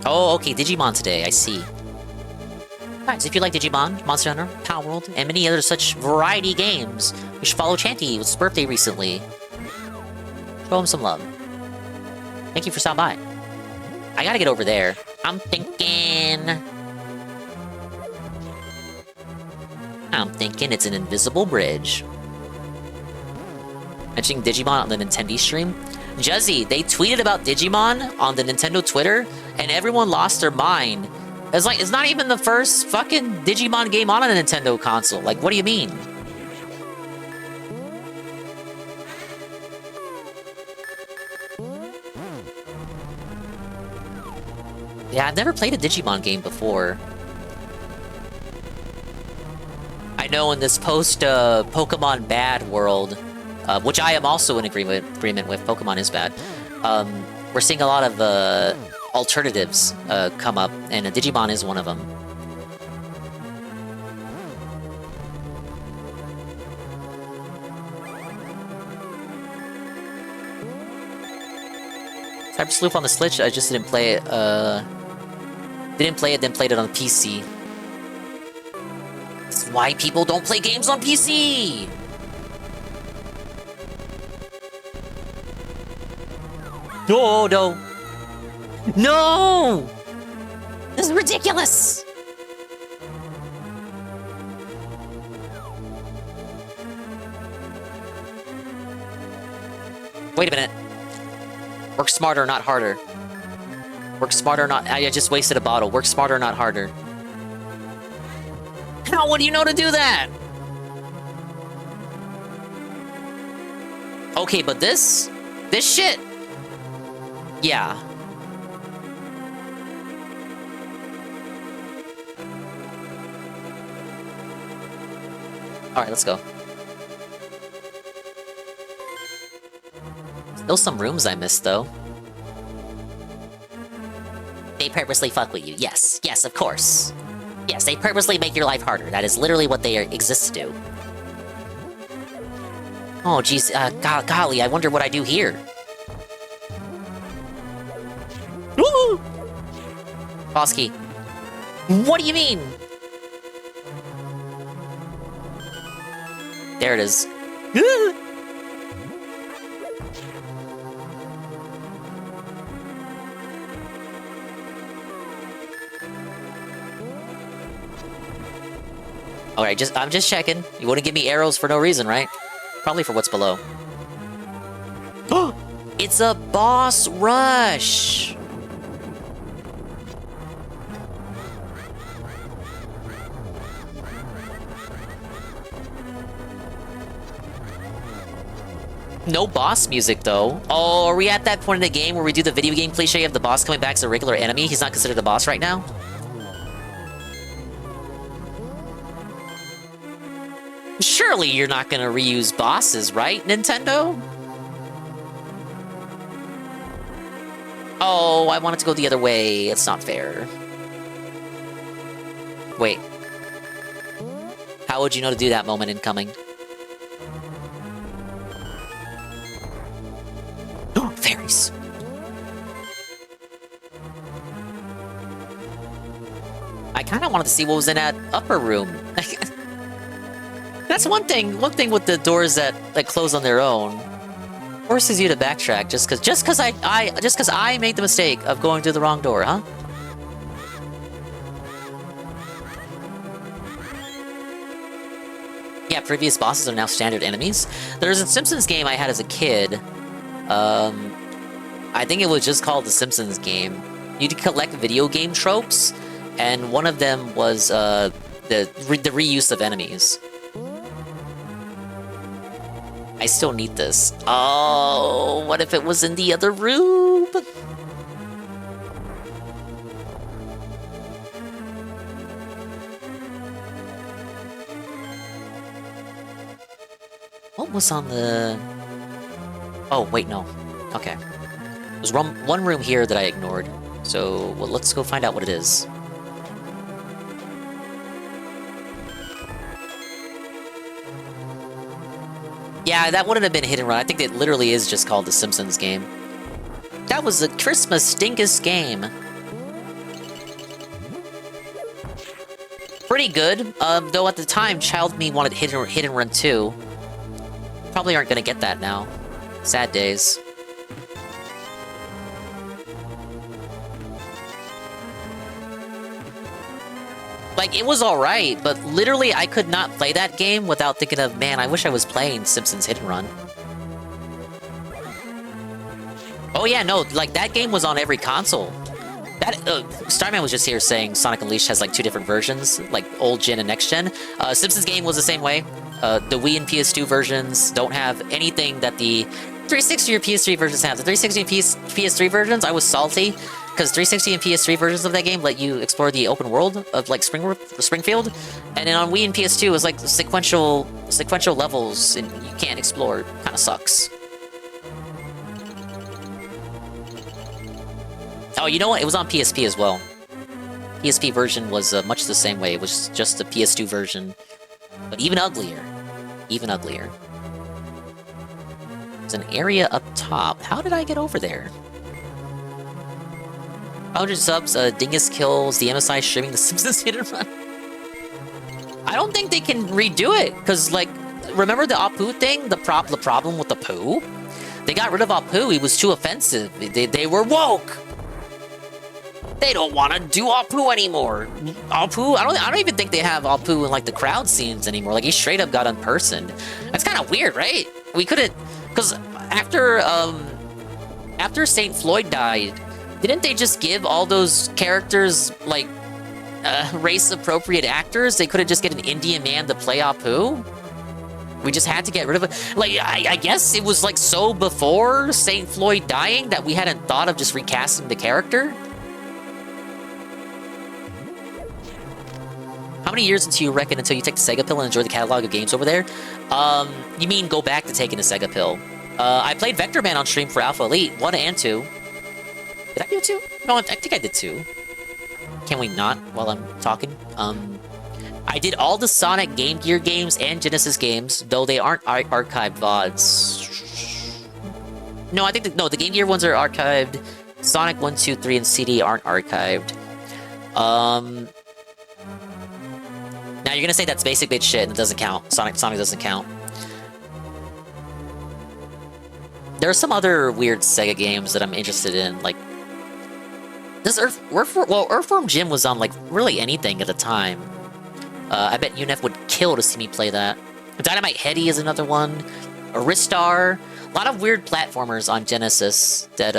Oh, okay, Digimon today, I see. Guys, if you like Digimon, Monster Hunter, Power World, and many other such variety games, you should follow Chanty. It was his birthday recently. Show him some love. Thank you for stopping by. I gotta get over there. I'm thinking it's an invisible bridge. Mentioning Digimon on the Nintendo stream. Juzzy, they tweeted about Digimon on the Nintendo Twitter, and everyone lost their mind. It's like, it's not even the first fucking Digimon game on a Nintendo console. Like, what do you mean? Yeah, I've never played a Digimon game before. I know in this post-Pokemon bad world, which I am also in agreement with, Pokemon is bad, we're seeing a lot of alternatives come up, and Digimon is one of them. Cyber Sleuth on the Switch, I just didn't play it, then played it on PC. This is why people don't play games on PC! No, no! No! This is ridiculous! Wait a minute. Work smarter, not harder. Work smarter, not... I just wasted a bottle. Work smarter, not harder. How would you know to do that? Okay, but this shit... Yeah. Alright, let's go. Still some rooms I missed, though. They purposely fuck with you. Yes. Yes, of course. Yes, they purposely make your life harder. That is literally what they exist to do. Oh, jeez. Golly, I wonder what I do here. Woo! Boss key. What do you mean? There it is. Alright, I'm just checking. You wouldn't give me arrows for no reason, right? Probably for what's below. It's a boss rush! No boss music, though. Oh, are we at that point in the game where we do the video game cliche of the boss coming back as a regular enemy? He's not considered a boss right now? Surely you're not gonna reuse bosses, right, Nintendo? Oh, I wanted to go the other way. It's not fair. Wait. How would you know to do that moment incoming? Oh, fairies. I kind of wanted to see what was in that upper room. That's one thing. One thing with the doors that close on their own forces you to backtrack just because I made the mistake of going through the wrong door, huh? Yeah, previous bosses are now standard enemies. There's a Simpsons game I had as a kid. I think it was just called the Simpsons game. You'd collect video game tropes, and one of them was the reuse of enemies. I still need this. Oh, what if it was in the other room? What was on the... Oh, wait, no. Okay. There's one room here that I ignored. So, well, let's go find out what it is. Yeah, that wouldn't have been hit and run. I think it literally is just called the Simpsons game. That was a Christmas stinkus game. Pretty good, though at the time, Child Me wanted hit and run too. Probably aren't gonna get that now. Sad days. Like, it was alright, but literally I could not play that game without thinking of, man, I wish I was playing Simpsons Hit and Run. Oh yeah, no, like, that game was on every console. That, Starman was just here saying Sonic Unleashed has, like, 2 different versions, like, old gen and next gen. Simpsons game was the same way. The Wii and PS2 versions don't have anything that the 360 or PS3 versions have. The 360 and PS3 versions, I was salty, because 360 and PS3 versions of that game let you explore the open world of, like, Springfield, and then on Wii and PS2, it was, like, sequential levels, and you can't explore. Kinda sucks. Oh, you know what? It was on PSP as well. PSP version was much the same way. It was just the PS2 version, but even uglier. Even uglier. There's an area up top. How did I get over there? 100 subs, Dingus kills, the MSI streaming the Simpsons Hit and Run. I don't think they can redo it, because, like, remember the Apu thing? The problem with the poo? They got rid of Apu, he was too offensive. They were woke! They don't want to do Apu anymore. Apu, I don't even think they have Apu in, like, the crowd scenes anymore. Like, he straight up got unpersoned. That's kind of weird, right? We couldn't, because after St. Floyd died, didn't they just give all those characters, like, race-appropriate actors? They couldn't just get an Indian man to play Apu? We just had to get rid of it. Like, I guess it was, like, so before St. Floyd dying that we hadn't thought of just recasting the character? How many years until you reckon until you take the Sega pill and enjoy the catalog of games over there? You mean go back to taking the Sega pill? I played Vector Man on stream for Alpha Elite 1 and 2. Did I do 2? No, I think I did 2. Can we not while I'm talking? I did all the Sonic Game Gear games and Genesis games, though they aren't archived VODs. No, I think the Game Gear ones are archived. Sonic 1, 2, 3, and CD aren't archived. Now you're gonna say that's basic bitch shit and it doesn't count. Sonic doesn't count. There are some other weird Sega games that I'm interested in, like this Earthworm Jim was on, like, really anything at the time. I bet UNF would kill to see me play that. Dynamite Heady is another one. Aristar. A lot of weird platformers on Genesis that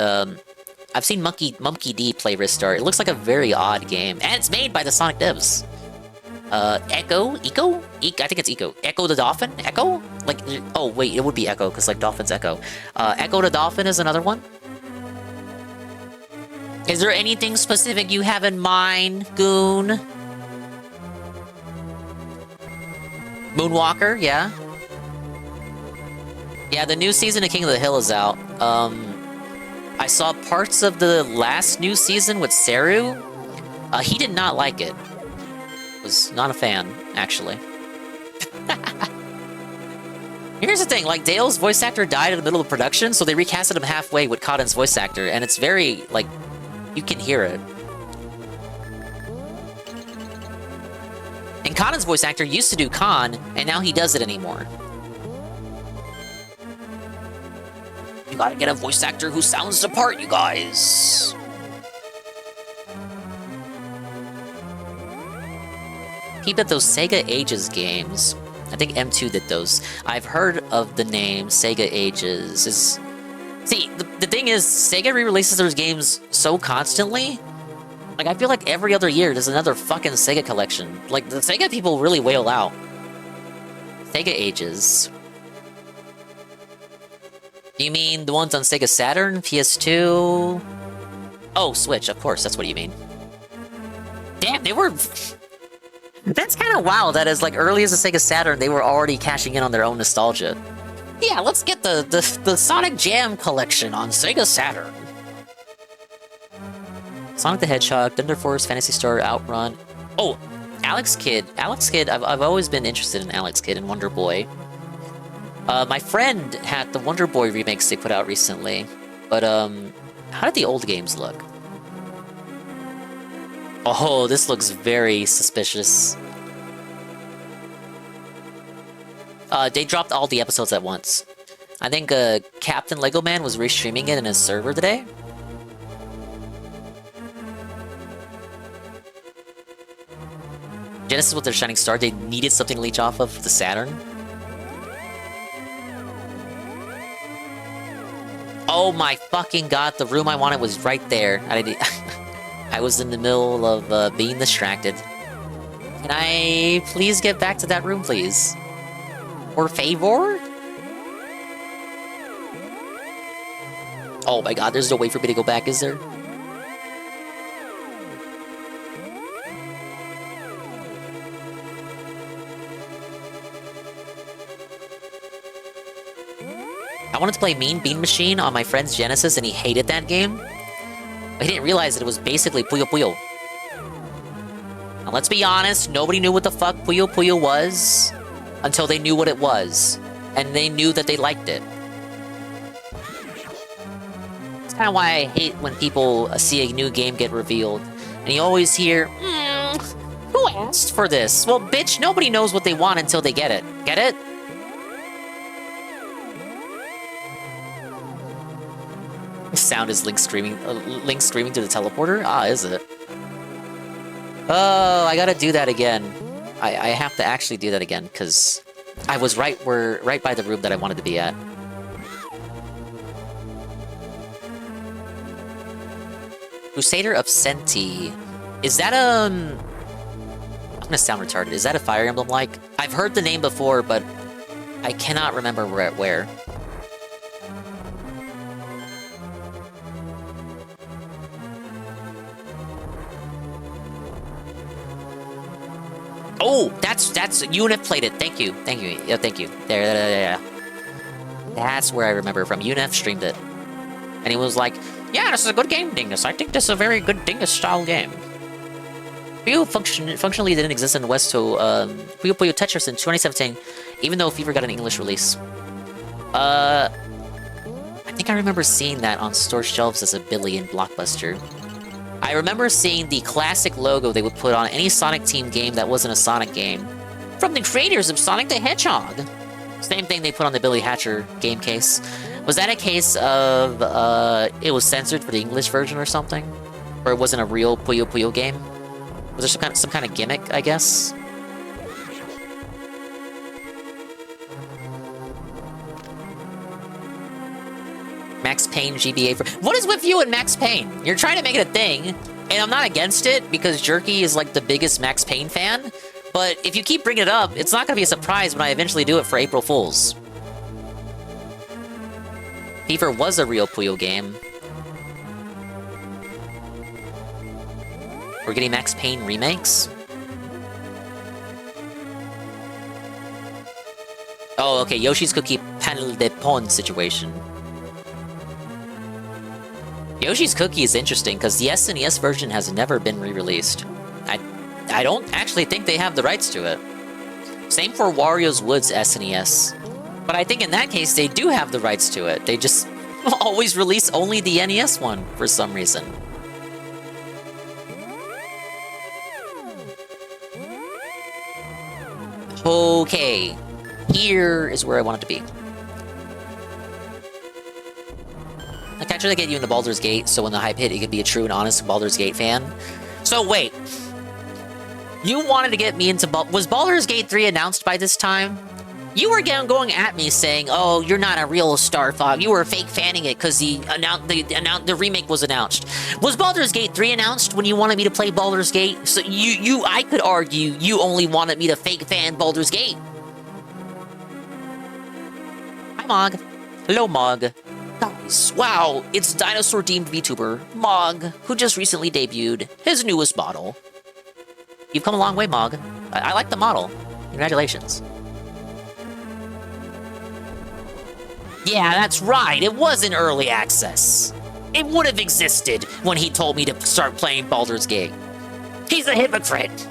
I've seen Monkey D play Ristar. It looks like a very odd game, and it's made by the Sonic devs. Echo? I think it's Echo. Echo the Dolphin? Echo? Like, oh wait, it would be Echo, because, like, Dolphin's Echo. Echo the Dolphin is another one. Is there anything specific you have in mind, Goon? Moonwalker, yeah. Yeah, the new season of King of the Hill is out. I saw parts of the last new season with Seru. He did not like it. Was not a fan, actually. Here's the thing, like, Dale's voice actor died in the middle of production, so they recasted him halfway with Cotton's voice actor, and it's very, like, you can hear it. And Cotton's voice actor used to do Khan, and now he does it anymore. You gotta get a voice actor who sounds the part, you guys. Peep at those Sega Ages games. I think M2 did those. I've heard of the name Sega Ages. See, the thing is, Sega re-releases those games so constantly. Like, I feel like every other year there's another fucking Sega collection. Like, the Sega people really wail out. Sega Ages. You mean the ones on Sega Saturn, PS2? Oh, Switch, of course, that's what you mean. Damn, they were... That's kind of wild that as like early as the Sega Saturn, they were already cashing in on their own nostalgia. Yeah, let's get the Sonic Jam collection on Sega Saturn. Sonic the Hedgehog, Thunder Force, Phantasy Star, Outrun. Oh, Alex Kidd. Alex Kidd, I've always been interested in Alex Kidd and Wonder Boy. My friend had the Wonder Boy remakes they put out recently, but how did the old games look? Oh, this looks very suspicious. They dropped all the episodes at once. I think Captain Lego Man was restreaming it in his server today. Genesis with their Shining Star, they needed something to leech off of the Saturn. Oh my fucking god, the room I wanted was right there. I was in the middle of being distracted. Can I please get back to that room, please? Or favor? Oh my god, there's no way for me to go back, is there? I wanted to play Mean Bean Machine on my friend's Genesis and he hated that game. But he didn't realize that it was basically Puyo Puyo. Now let's be honest, nobody knew what the fuck Puyo Puyo was until they knew what it was. And they knew that they liked it. It's kind of why I hate when people see a new game get revealed. And you always hear, who asked for this? Well, bitch, nobody knows what they want until they get it. Get it? Sound is Link screaming to the teleporter? Ah, is it? Oh, I gotta do that again. I have to actually do that again, because I was right by the room that I wanted to be at. Crusader of Senti. Is that I'm gonna sound retarded. Is that a Fire Emblem-like? I've heard the name before, but I cannot remember where. Oh, that's Unif played it. Thank you. Yeah, thank you. There. That's where I remember from. Unif streamed it, and he was like, "Yeah, this is a good game, Dingus. I think this is a very good Dingus-style game." Puyo functionally didn't exist in the West till Puyo Puyo Tetris in 2017, even though Fever got an English release. I think I remember seeing that on store shelves as a Billy in Blockbuster. I remember seeing the classic logo they would put on any Sonic Team game that wasn't a Sonic game. From the creators of Sonic the Hedgehog! Same thing they put on the Billy Hatcher game case. Was that a case of, it was censored for the English version or something? Or it wasn't a real Puyo Puyo game? Was there some kind of gimmick, I guess? Max Payne GBA for... What is with you and Max Payne? You're trying to make it a thing, and I'm not against it, because Jerky is like the biggest Max Payne fan, but if you keep bringing it up, it's not going to be a surprise when I eventually do it for April Fools. Fever was a real Puyo game. We're getting Max Payne remakes? Oh, okay, Yoshi's Cookie Panel de Pon situation. Yoshi's Cookie is interesting, because the SNES version has never been re-released. I don't actually think they have the rights to it. Same for Wario's Woods SNES. But I think in that case, they do have the rights to it. They just always release only the NES one, for some reason. Okay. Here is where I want it to be. I can actually get you into Baldur's Gate, so when the hype hit, it could be a true and honest Baldur's Gate fan. So wait. You wanted to get me into was Baldur's Gate 3 announced by this time? You were going at me saying, "Oh, you're not a real Starfog. You were fake fanning it because the remake was announced." Was Baldur's Gate 3 announced when you wanted me to play Baldur's Gate? So I could argue you only wanted me to fake fan Baldur's Gate. Hi, Mog. Hello, Mog. Guys, wow, it's dinosaur-themed VTuber, Mog, who just recently debuted his newest model. You've come a long way, Mog. I like the model. Congratulations. Yeah, that's right. It was in early access. It would have existed when he told me to start playing Baldur's Gate. He's a hypocrite.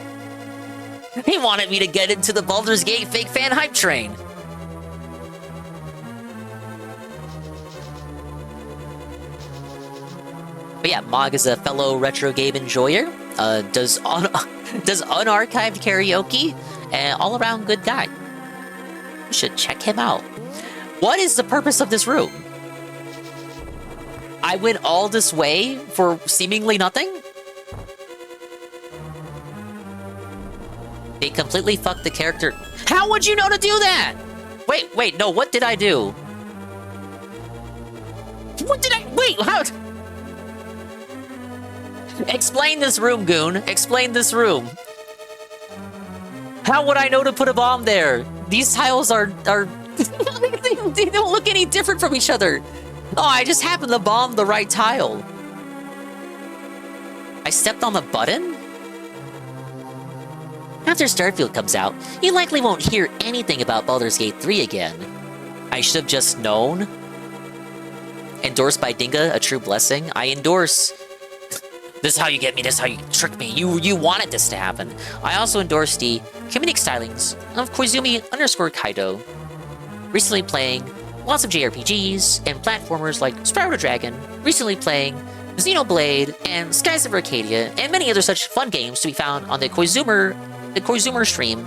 He wanted me to get into the Baldur's Gate fake fan hype train. But yeah, Mog is a fellow retro game enjoyer, does unarchived karaoke, and all-around good guy. You should check him out. What is the purpose of this room? I went all this way for seemingly nothing? They completely fucked the character. How would you know to do that? Wait, no, what did I do? What did I, wait, how? Explain this room, Goon. Explain this room. How would I know to put a bomb there? These tiles are they don't look any different from each other. Oh, I just happened to bomb the right tile. I stepped on the button? After Starfield comes out, you likely won't hear anything about Baldur's Gate 3 again. I should have just known. Endorsed by Dinga, a true blessing. I endorse... This is how you get me, this is how you trick me. You wanted this to happen. I also endorse the comedic stylings of Koizumi_Kaido. Recently playing lots of JRPGs and platformers like Spyro the Dragon. Recently playing Xenoblade and Skies of Arcadia and many other such fun games to be found on the Koizumer stream.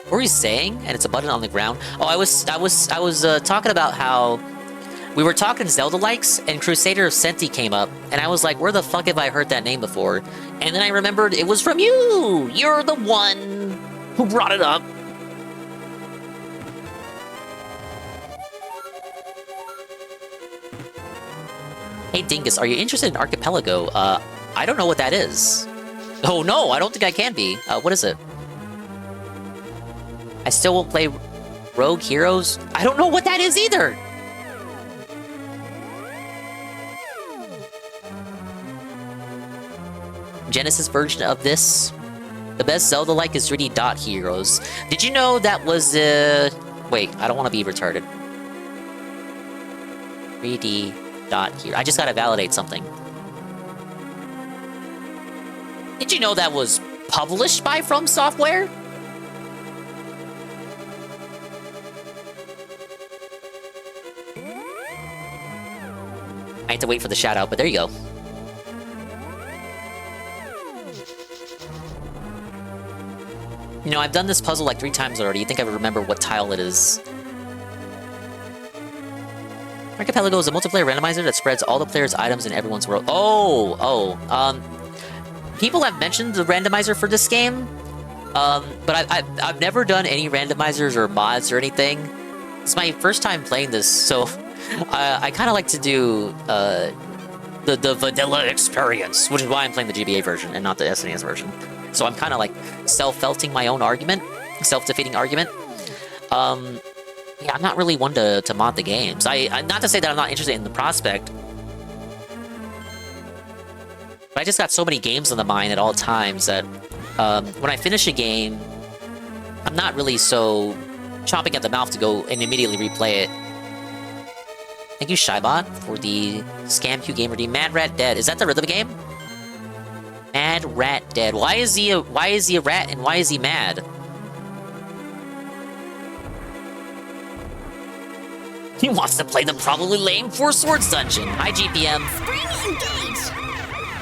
What were you saying? And it's a button on the ground. Oh, I was talking about how we were talking Zelda likes, and Crusader of Senti came up, and I was like, where the fuck have I heard that name before? And then I remembered it was from you! You're the one who brought it up. Hey Dingus, are you interested in Archipelago? I don't know what that is. Oh no, I don't think I can be. What is it? I still won't play Rogue Heroes? I don't know what that is either! Genesis version of this. The best Zelda-like is 3D Dot Heroes. Did you know that was wait, I don't want to be retarded. 3D Dot Hero. I just gotta validate something. Did you know that was published by From Software? I had to wait for the shout out, but there you go. You know, I've done this puzzle like 3 times already. You think I would remember what tile it is. Archipelago is a multiplayer randomizer that spreads all the players' items in everyone's world. People have mentioned the randomizer for this game, but I've never done any randomizers or mods or anything. It's my first time playing this, so I kind of like to do the vanilla experience, which is why I'm playing the GBA version and not the SNES version. So I'm kind of like self-felting my own argument, self-defeating argument. Yeah, I'm not really one to mod the games. Not to say that I'm not interested in the prospect, but I just got so many games on the mind at all times that when I finish a game, I'm not really so chomping at the mouth to go and immediately replay it. Thank you, Shybot, for the ScamQ Gamer D. Mad Rat Dead. Is that the rhythm game? Mad Rat Dead. Why is he a rat and why is he mad? He wants to play the probably lame 4 Swords dungeon. Hi, GPM.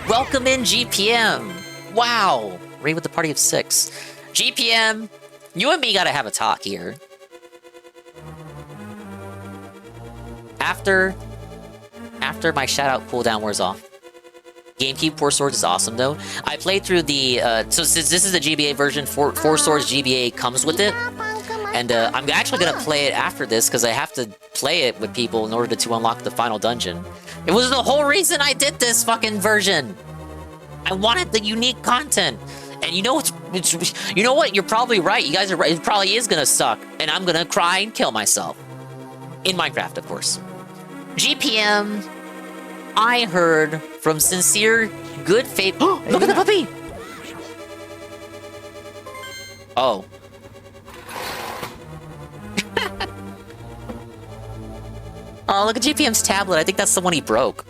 Welcome in, GPM. Wow. Raid with the party of 6. GPM, you and me gotta have a talk here. After my shout-out cooldown wears off. GameCube 4 Swords is awesome though. I played through the so since this is the GBA version, 4 Swords GBA comes with it, and I'm actually gonna play it after this because I have to play it with people in order to unlock the final dungeon. It was the whole reason I did this fucking version. I wanted the unique content, and you know you know what? You're probably right. You guys are right. It probably is gonna suck, and I'm gonna cry and kill myself in Minecraft, of course. GPM. I heard from sincere, good faith. Look at the puppy! Oh. Oh, look at GPM's tablet. I think that's the one he broke.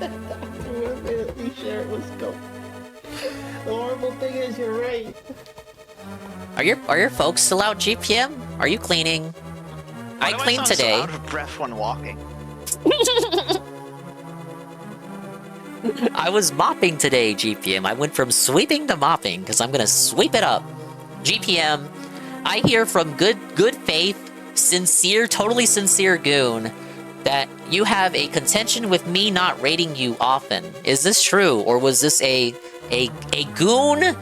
The horrible thing is, you're right. Are your folks still out, GPM? Are you cleaning? I cleaned today. So out of breath when walking. I was mopping today, GPM. I went from sweeping to mopping because I'm gonna sweep it up. GPM, I hear from good faith, sincere, totally sincere goon that you have a contention with me not rating you often. Is this true, or was this a goon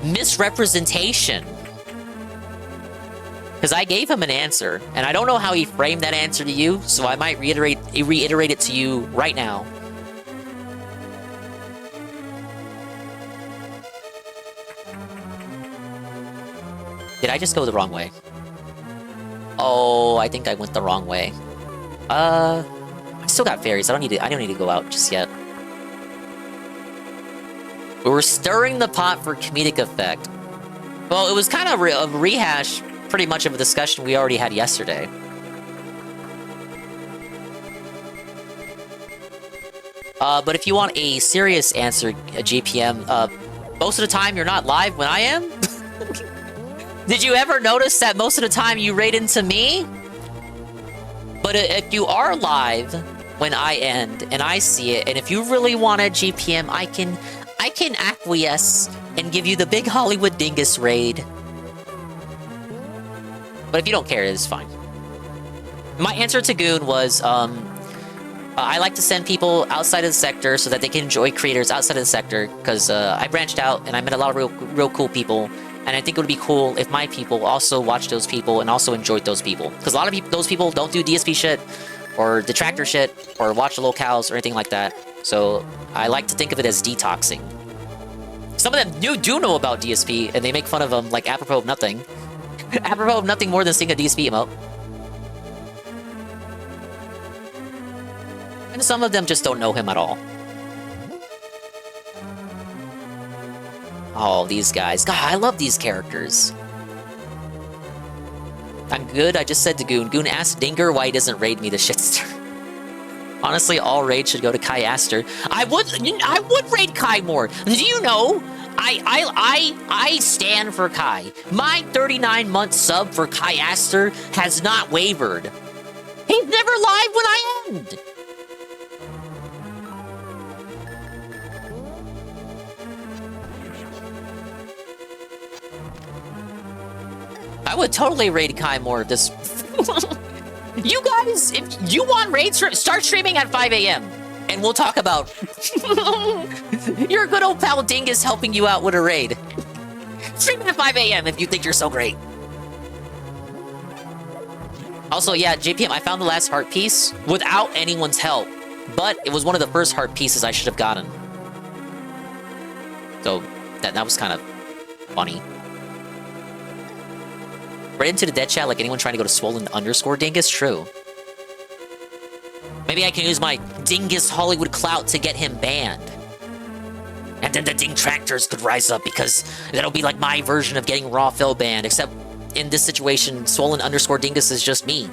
misrepresentation? Because I gave him an answer, and I don't know how he framed that answer to you, so I might reiterate it to you right now. Did I just go the wrong way? Oh, I think I went the wrong way. I still got fairies. I don't need to go out just yet. We're stirring the pot for comedic effect. Well, it was kind of a rehash, pretty much of a discussion we already had yesterday. But if you want a serious answer, GPM, most of the time you're not live when I am? Did you ever notice that most of the time you raid into me? But if you are live when I end and I see it, and if you really want a GPM, I can acquiesce and give you the big Hollywood Dingus raid. But if you don't care, it's fine. My answer to Goon was, I like to send people outside of the sector so that they can enjoy creators outside of the sector, because I branched out and I met a lot of real cool people, and I think it would be cool if my people also watched those people and also enjoyed those people. Because a lot of those people don't do DSP shit, or detractor shit, or watch the locales or anything like that. So I like to think of it as detoxing. Some of them do know about DSP, and they make fun of them like apropos of nothing. Apropos of nothing more than seeing a DSP emote. And some of them just don't know him at all. Oh, these guys. God, I love these characters. I'm good. I just said to Goon. Goon asked Dinger why he doesn't raid me the shitster. Honestly, all raid should go to Kai Aster. I would raid Kai more. Do you know? I stand for Kai. My 39-month sub for Kai Aster has not wavered. He's never live when I end. I would totally raid Kai more if this... You guys, if you want raids, start streaming at 5 a.m. and we'll talk about... Your good old pal Dingus helping you out with a raid. Stream at 5 a.m. if you think you're so great. Also, yeah, JPM, I found the last heart piece without anyone's help, but it was one of the first heart pieces I should have gotten. So, that was kind of funny. Right into the dead chat like anyone trying to go to swollen _ Dingus? True. Maybe I can use my Dingus Hollywood clout to get him banned. And then the Ding Tractors could rise up because that'll be like my version of getting Raw Phil banned, except in this situation, swollen _ Dingus is just me.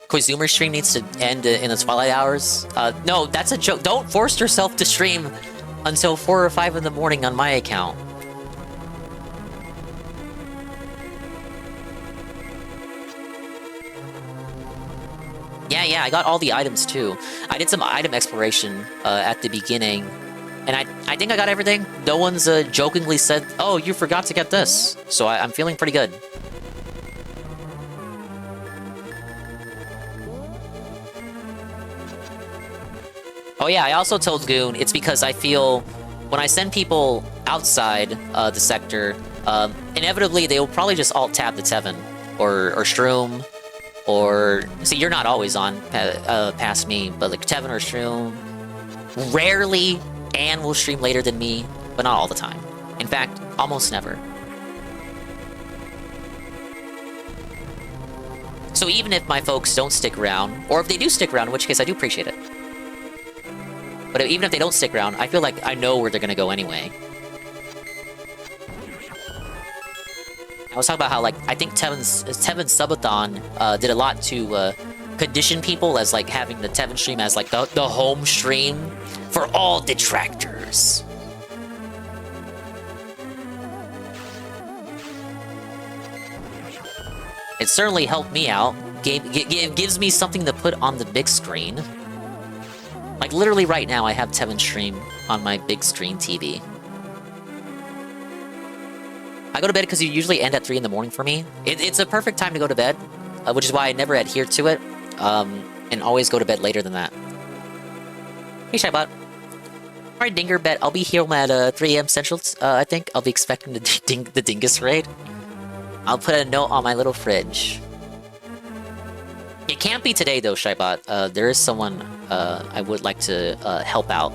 Koizumer stream needs to end in the twilight hours. No, that's a joke. Don't force yourself to stream until 4 or 5 in the morning on my account. Yeah, I got all the items too. I did some item exploration at the beginning, and I think I got everything. No one's jokingly said, oh, you forgot to get this. So I'm feeling pretty good. Oh yeah, I also told Goon it's because I feel when I send people outside the sector, inevitably they will probably just alt-tab the Tevin or Shroom, or... See, you're not always on past me, but like Tevin or Shroom. Rarely, Anne will stream later than me, but not all the time. In fact, almost never. So even if my folks don't stick around, or if they do stick around, in which case I do appreciate it. But even if they don't stick around, I feel like I know where they're gonna go anyway. I was talking about how, like, I think Tevin's Subathon did a lot to condition people as, like, having the Tevin stream as, like, the home stream for all detractors. It certainly helped me out. It gives me something to put on the big screen. Like, literally right now, I have Tevin stream on my big screen TV. I go to bed because you usually end at 3 in the morning for me. It's a perfect time to go to bed, which is why I never adhere to it, and always go to bed later than that. Hey, Shybot. Alright, Dinger Bet. I'll be here at 3 a.m. Central, I think. I'll be expecting the Dingus raid. I'll put a note on my little fridge. It can't be today, though, Shybot. There is someone I would like to help out.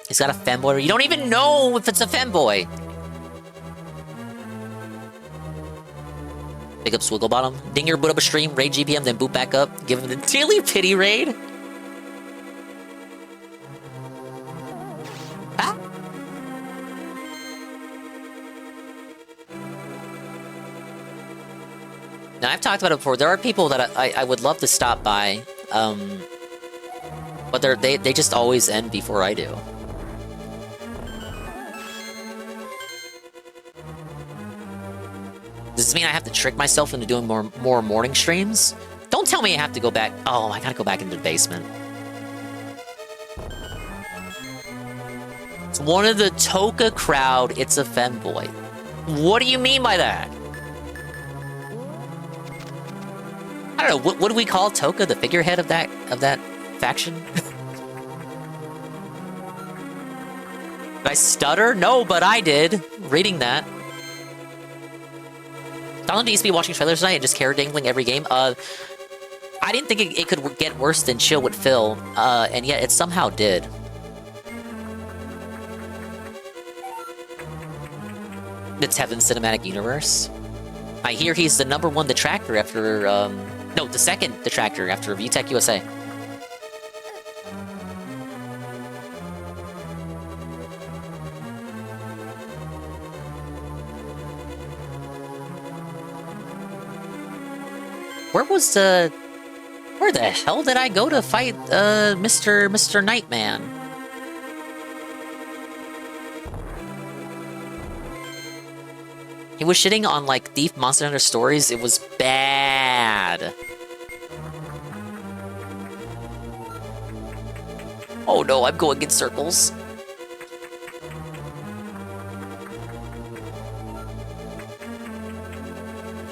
He's got a femboy. You don't even know if it's a femboy. Big up Swigglebottom. Dinger, boot up a stream, raid GPM, then boot back up. Give him the daily pity raid. Ah. Now, I've talked about it before. There are people that I would love to stop by, but they just always end before I do. Does this mean I have to trick myself into doing more morning streams? Don't tell me I have to go back. Oh, I gotta go back into the basement. It's one of the Toka crowd. It's a femboy. What do you mean by that? I don't know. What do we call Toka? The figurehead of that faction? Did I stutter? No, but I did. Reading that. Donald used to be watching trailers tonight and just carrot dangling every game. I didn't think it could get worse than Chill with Phil, and yet it somehow did. The Tevin Cinematic Universe. I hear he's the #1 detractor after, no, the second detractor after VTech USA. Where the hell did I go to fight, Mr. Nightman? He was shitting on, like, Thief Monster Hunter stories. It was bad. Oh no, I'm going in circles.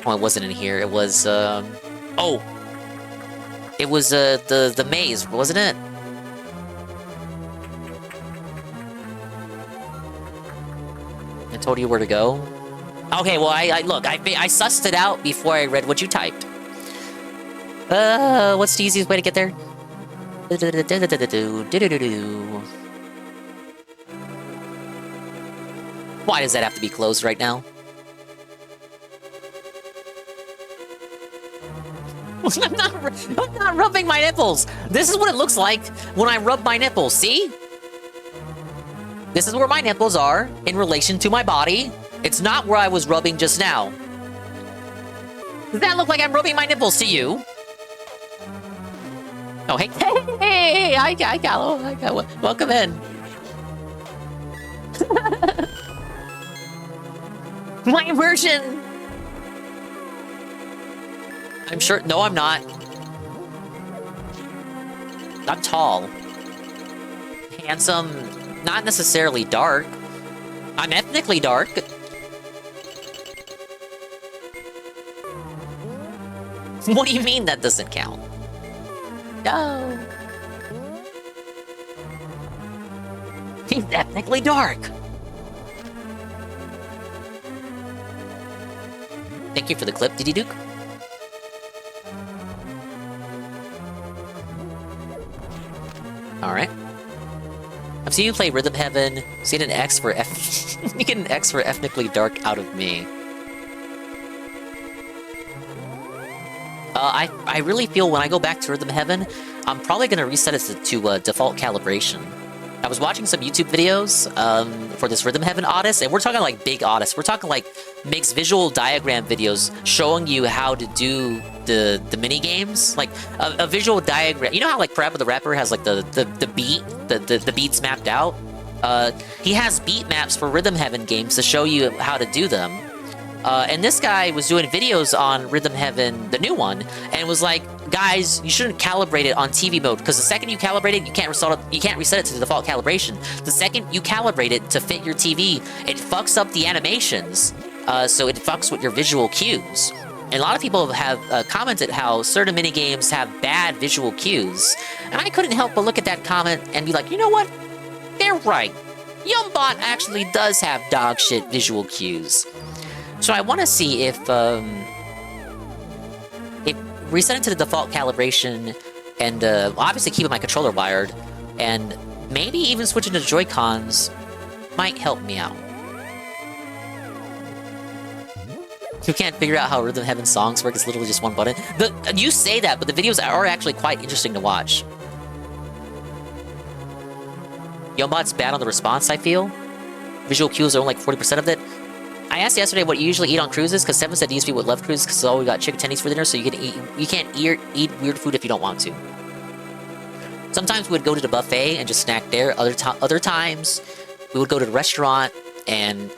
Oh, it wasn't in here. It was, oh! It was, the maze, wasn't it? I told you where to go. Okay, well, look, I sussed it out before I read what you typed. What's the easiest way to get there? Why does that have to be closed right now? I'm not rubbing my nipples. This is what it looks like when I rub my nipples, see? This is where my nipples are in relation to my body. It's not where I was rubbing just now. Does that look like I'm rubbing my nipples to you? Oh, hey, I got welcome in. My version. I'm sure. No, I'm not. I'm tall. Handsome. Not necessarily dark. I'm ethnically dark. What do you mean that doesn't count? No. He's ethnically dark. Thank you for the clip, Diddy Duke. Alright. I've seen you play Rhythm Heaven, seen an X for you get an X for ethnically dark out of me. I really feel when I go back to Rhythm Heaven, I'm probably gonna reset it to default calibration. I was watching some YouTube videos for this Rhythm Heaven Odyssey, and we're talking like big Odyssey. We're talking like makes visual diagram videos showing you how to do the mini games, like a visual diagram. You know how like Parappa the Rapper has like the beats mapped out. He has beat maps for Rhythm Heaven games to show you how to do them. And this guy was doing videos on Rhythm Heaven, the new one, and was like, guys, you shouldn't calibrate it on TV mode, because the second you calibrate it, you can't reset it to the default calibration. The second you calibrate it to fit your TV, it fucks up the animations, so it fucks with your visual cues. And a lot of people have commented how certain minigames have bad visual cues, and I couldn't help but look at that comment and be like, you know what? They're right. Yumbot actually does have dog shit visual cues. So I want to see if resetting to the default calibration and obviously keeping my controller wired and maybe even switching to the Joy-Cons might help me out. You can't figure out how Rhythm Heaven songs work, it's literally just one button. You say that, but the videos are actually quite interesting to watch. Yombot's bad on the response, I feel. Visual cues are only like 40% of it. I asked yesterday what you usually eat on cruises, because Seven said DSP would love cruises because we got chicken tendies for dinner, so you can't eat weird food if you don't want to. Sometimes we would go to the buffet and just snack there. Other times, we would go to the restaurant and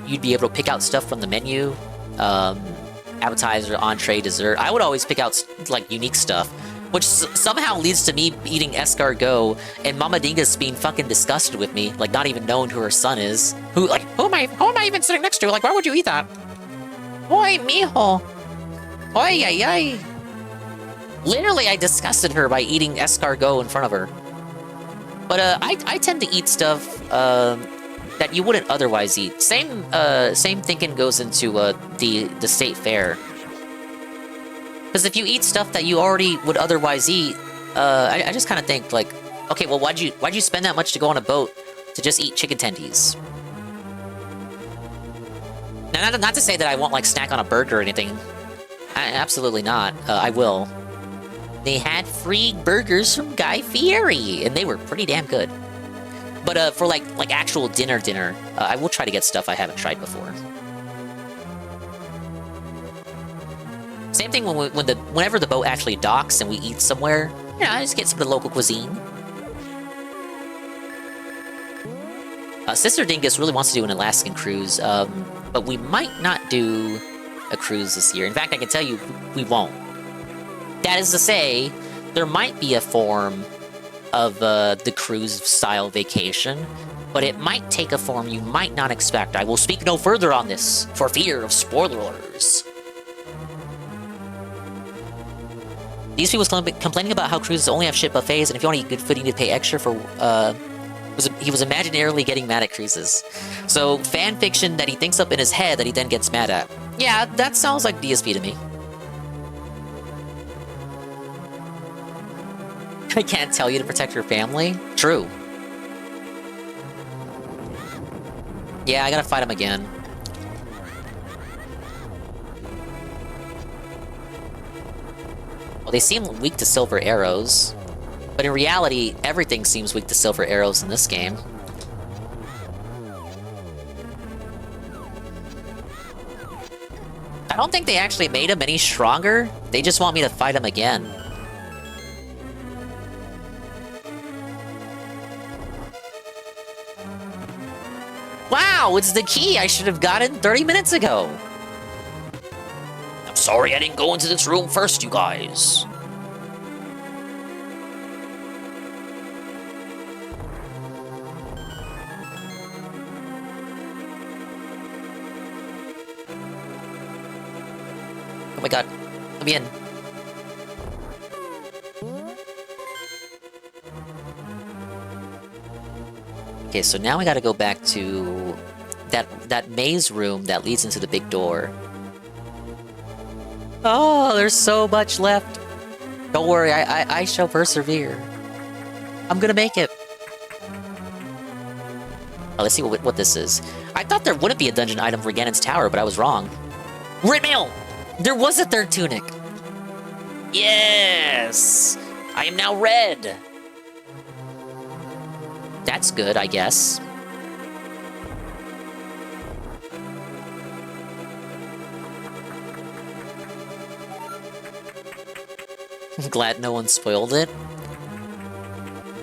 you'd be able to pick out stuff from the menu. Appetizer, entree, dessert. I would always pick out like unique stuff, which somehow leads to me eating escargot and Mama Dingus being fucking disgusted with me, like not even knowing who her son is. Who am I even sitting next to? Like, why would you eat that? Oy, mijo. Oy, ay, ay. Literally, I disgusted her by eating escargot in front of her. But I tend to eat stuff that you wouldn't otherwise eat. Same thinking goes into the state fair. Because if you eat stuff that you already would otherwise eat, I just kind of think like, okay, well, why'd you spend that much to go on a boat to just eat chicken tendies? Now, not to say that I won't like snack on a burger or anything. Absolutely not. I will. They had free burgers from Guy Fieri, and they were pretty damn good. But for like actual dinner, I will try to get stuff I haven't tried before. Same thing whenever the boat actually docks and we eat somewhere. You know, I just get some of the local cuisine. Sister Dingus really wants to do an Alaskan cruise, but we might not do a cruise this year. In fact, I can tell you, we won't. That is to say, there might be a form of the cruise-style vacation, but it might take a form you might not expect. I will speak no further on this, for fear of spoilers. These people complaining about how cruises only have shit buffets, and if you want to eat good food, you need to pay extra for, he was imaginarily getting mad at cruises. So, fan fiction that he thinks up in his head that he then gets mad at. Yeah, that sounds like DSP to me. I can't tell you to protect your family? True. Yeah, I gotta fight him again. Well, they seem weak to silver arrows. But in reality, everything seems weak to silver arrows in this game. I don't think they actually made him any stronger. They just want me to fight him again. Wow, it's the key I should have gotten 30 minutes ago. I'm sorry I didn't go into this room first, you guys. Oh my god, let me in. Okay, so now we gotta go back to that maze room that leads into the big door. Oh, there's so much left. Don't worry, I shall persevere. I'm gonna make it. Oh, let's see what this is. I thought there wouldn't be a dungeon item for Ganon's Tower, but I was wrong. Red mail! There was a third tunic! Yes! I am now red! That's good, I guess. I'm glad no one spoiled it.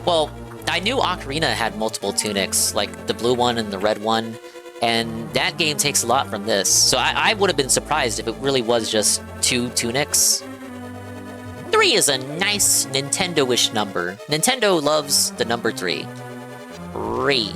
Well, I knew Ocarina had multiple tunics, like the blue one and the red one, and that game takes a lot from this, so I would have been surprised if it really was just 2 tunics. 3 is a nice Nintendo-ish number. Nintendo loves the number 3. 3.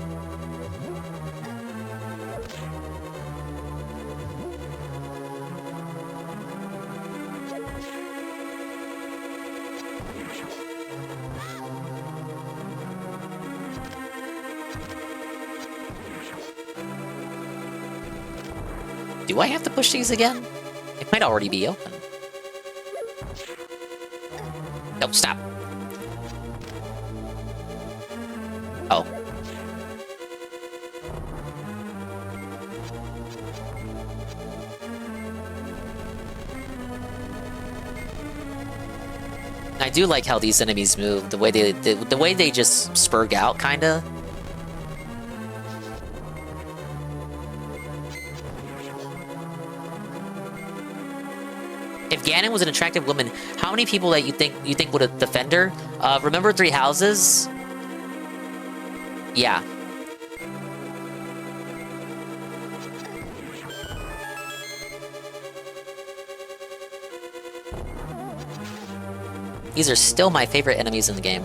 Do I have to push these again? It might already be open. No, stop. Oh. I do like how these enemies move, the way they just spurg out, kinda. If Ganon was an attractive woman, how many people that you think would defend her? Remember 3 Houses? Yeah. These are still my favorite enemies in the game.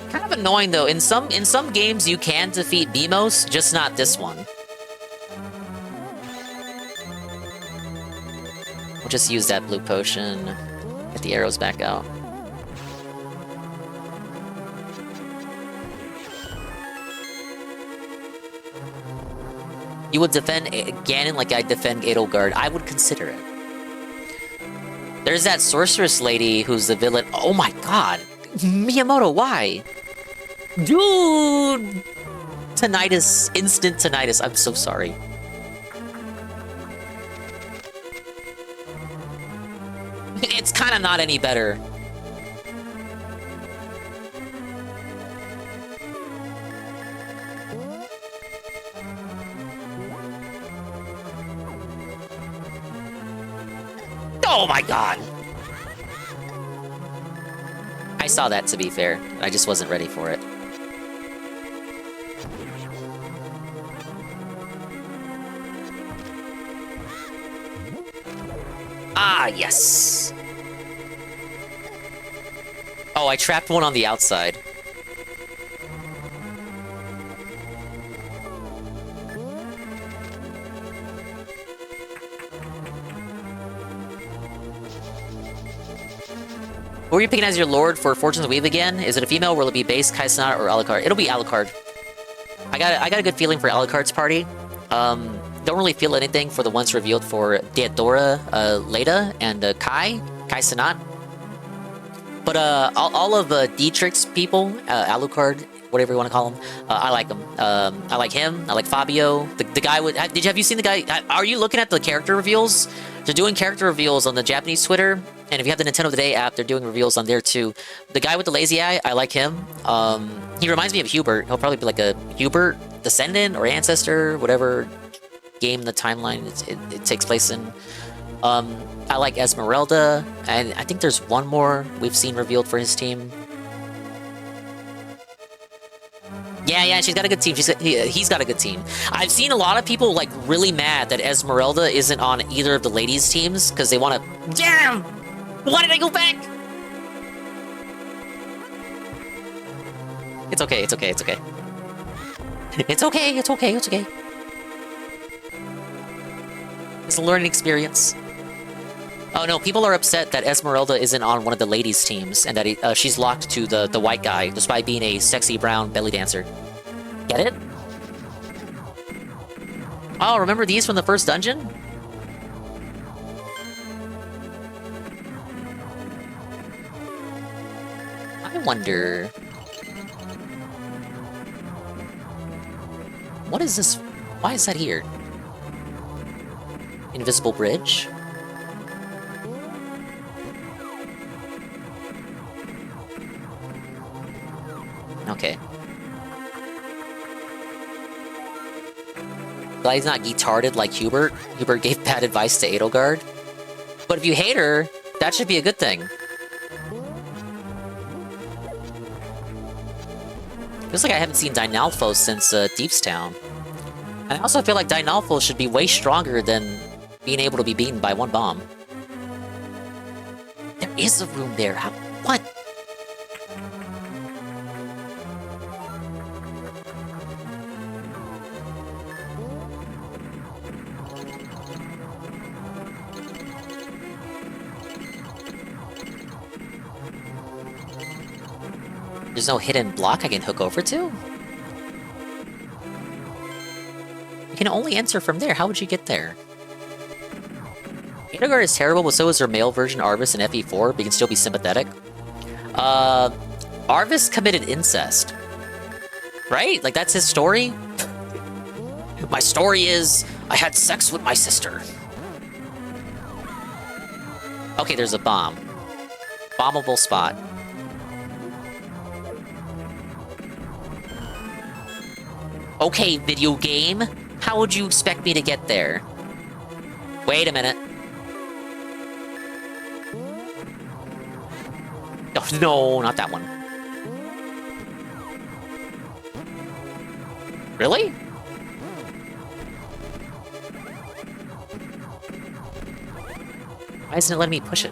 Kind of annoying though. In some games you can defeat Beamos, just not this one. We'll just use that blue potion. Get the arrows back out. You would defend Ganon like I defend Edelgard. I would consider it. There's that sorceress lady who's the villain. Oh my god! Miyamoto, why? Dude! Tinnitus. Instant tinnitus. I'm so sorry. It's kind of not any better. Oh my god! I saw that, to be fair. I just wasn't ready for it. Ah, yes! Oh, I trapped one on the outside. Who are you picking as your lord for Fortune's Weave again? Is it a female? Will it be base, Kaisana, or Alucard? It'll be Alucard. I got a good feeling for Alucard's party. Don't really feel anything for the ones revealed for Deodora, Leda, and Kai Sanat. But all of Dietrich's people, Alucard, whatever you want to call him, I like them. I like him. I like Fabio. The guy with. Have you seen the guy? Are you looking at the character reveals? They're doing character reveals on the Japanese Twitter, and if you have the Nintendo Today app, they're doing reveals on there too. The guy with the lazy eye, I like him. He reminds me of Hubert. He'll probably be like a Hubert descendant or ancestor, whatever game the timeline it takes place in. I like Esmeralda, and I think there's one more we've seen revealed for his team. Yeah, she's got a good team. He's got a good team. I've seen a lot of people like really mad that Esmeralda isn't on either of the ladies' teams because they want to. Damn! Why did I go back? It's okay. It's okay. It's okay. It's okay. It's okay. It's okay. It's a learning experience. Oh no, people are upset that Esmeralda isn't on one of the ladies' teams and that she's locked to the white guy despite being a sexy brown belly dancer. Get it? Oh, remember these from the first dungeon? I wonder... What is this? Why is that here? Invisible bridge? Okay. Glad he's not retarded like Hubert. Hubert gave bad advice to Edelgard. But if you hate her, that should be a good thing. Feels like I haven't seen Dynalfo since Deepstown. And I also feel like Dynalfo should be way stronger than being able to be beaten by one bomb. There is a room there. How? What? There's no hidden block I can hook over to? You can only enter from there. How would you get there? Edelgard is terrible, but so is her male version Arvis in FE4, but you can still be sympathetic. Arvis committed incest. Right? Like, that's his story? My story is, I had sex with my sister. Okay, there's a bomb. Bombable spot. Okay, video game. How would you expect me to get there? Wait a minute. Oh, no, not that one. Really? Why isn't it letting me push it?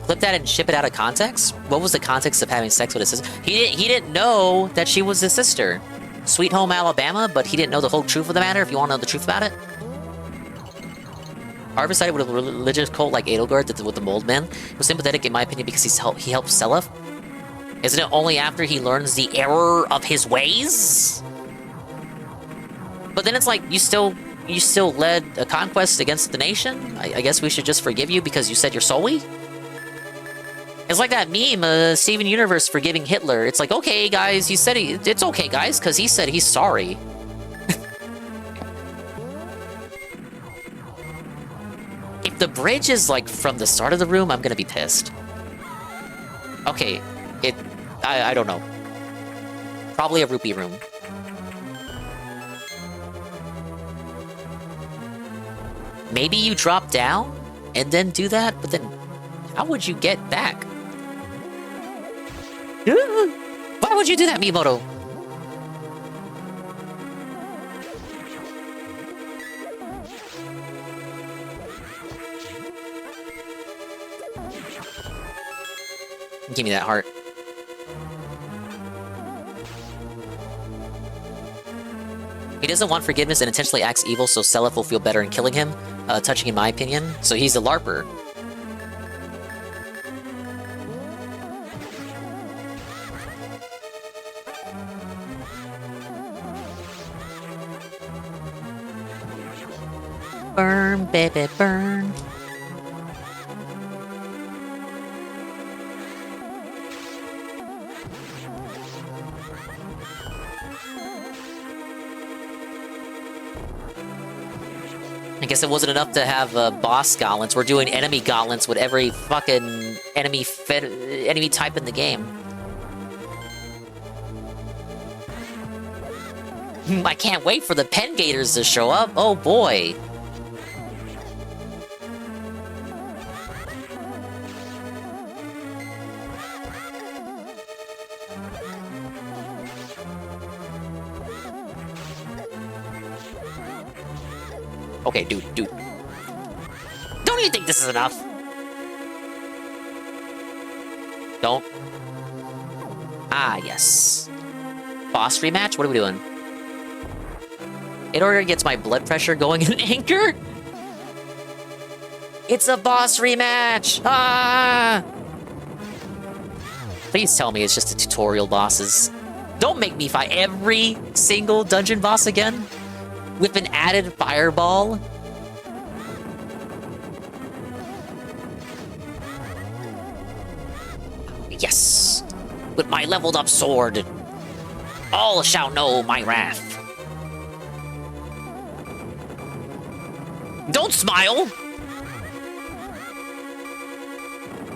Clip that and ship it out of context? What was the context of having sex with his sister? He didn't know that she was his sister. Sweet Home Alabama, but he didn't know the whole truth of the matter, if you want to know the truth about it. Arvis sided with a religious cult like Edelgard with the Mold Man. He was sympathetic, in my opinion, because he helped Seliph. Isn't it only after he learns the error of his ways? But then it's like, you still led a conquest against the nation? I guess we should just forgive you because you said you're sorry? It's like that meme, Steven Universe forgiving Hitler. It's like, okay, guys, you said it's okay, guys, because he said he's sorry. If the bridge is, like, from the start of the room, I'm gonna be pissed. Okay, I don't know. Probably a rupee room. Maybe you drop down and then do that, but then how would you get back? Why would you do that, Miyamoto? Give me that heart. He doesn't want forgiveness and intentionally acts evil, so Seliph will feel better in killing him, touching in my opinion. So he's a LARPer. Burn, baby, burn. I guess it wasn't enough to have boss gauntlets. We're doing enemy gauntlets with every fucking enemy type in the game. I can't wait for the pen gators to show up. Oh boy. Okay, dude. Don't you think this is enough? Don't. Ah, yes. Boss rematch? What are we doing? In order to get my blood pressure going in Anchor? It's a boss rematch! Ah! Please tell me it's just the tutorial bosses. Don't make me fight every single dungeon boss again with an added fireball. Yes! With my leveled up sword, all shall know my wrath. Don't smile!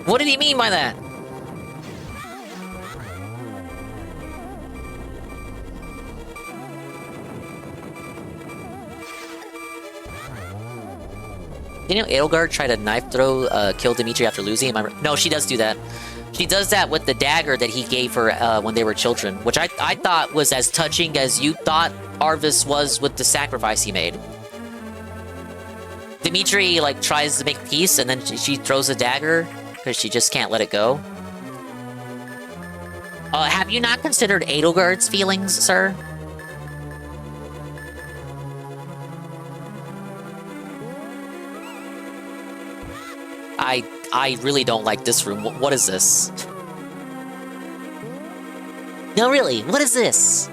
What did he mean by that? Didn't Edelgard try to knife throw, kill Dimitri after losing? No, she does do that. She does that with the dagger that he gave her when they were children, which I thought was as touching as you thought Arvis was with the sacrifice he made. Dimitri, like, tries to make peace, and then she throws a dagger, because she just can't let it go. Have you not considered Edelgard's feelings, sir? I really don't like this room. What is this? No, really, what is this?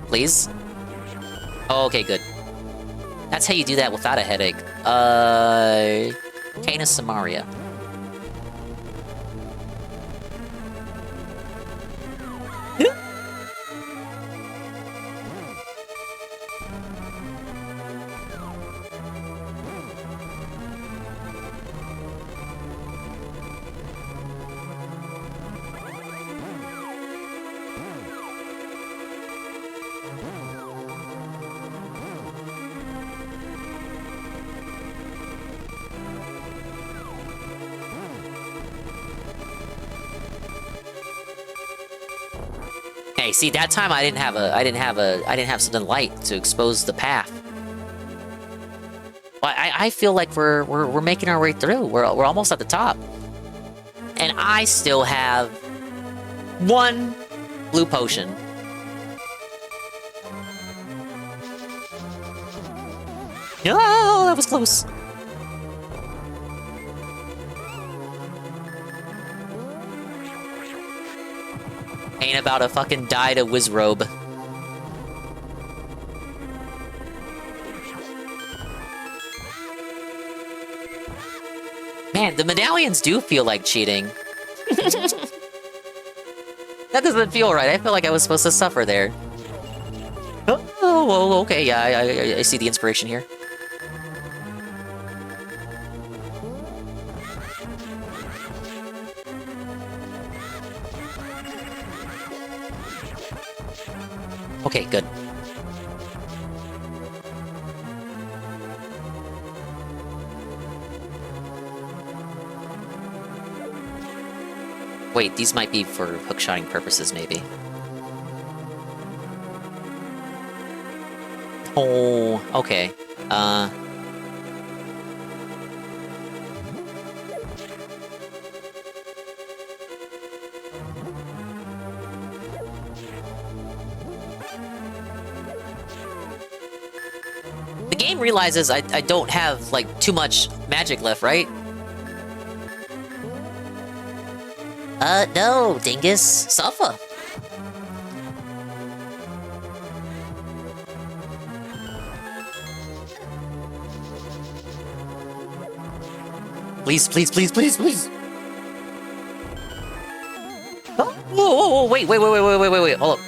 Please? Oh, okay, good. That's how you do that without a headache. Canis Samaria. Hey, see, that time I didn't have something light to expose the path. Well, I feel like we're making our way through. We're almost at the top, and I still have one blue potion. Oh, that was close. Ain't about to fucking die to Wizrobe. Man, the medallions do feel like cheating. That doesn't feel right. I feel like I was supposed to suffer there. Oh, well, okay, yeah, I see the inspiration here. Okay, good. Wait, these might be for hookshotting purposes, maybe. Oh, okay. The game realizes I don't have, like, too much magic left, right? No, dingus. Suffer. Please, please, please, please, please. Oh, whoa, wait, hold up.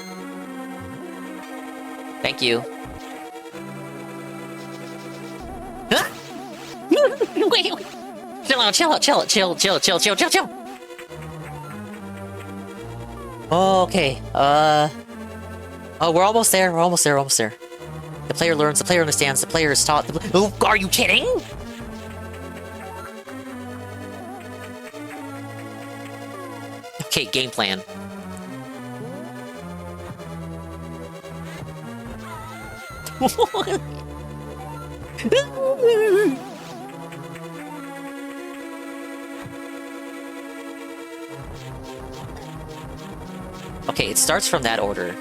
Thank you. Huh? Wait. Chill. Okay, oh, we're almost there, The player learns, the player understands, the player is taught, oh, are you kidding? Okay, game plan. Okay, it starts from that order.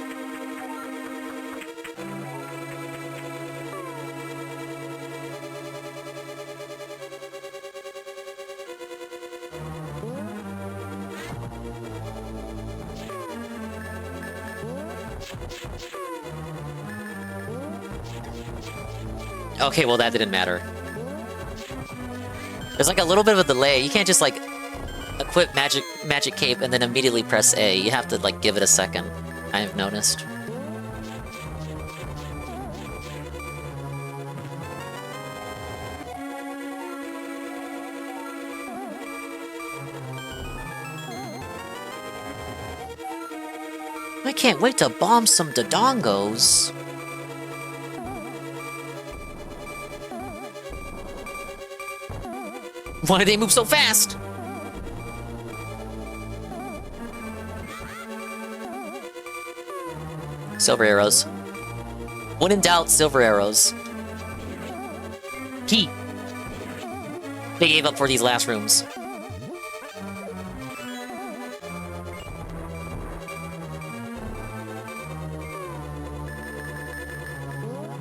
Okay, well that didn't matter. There's like a little bit of a delay. You can't just like equip magic cape and then immediately press A. You have to like give it a second. I've noticed. I can't wait to bomb some Dodongos. Why do they move so fast? Silver arrows. When in doubt, silver arrows. Key. They gave up for these last rooms.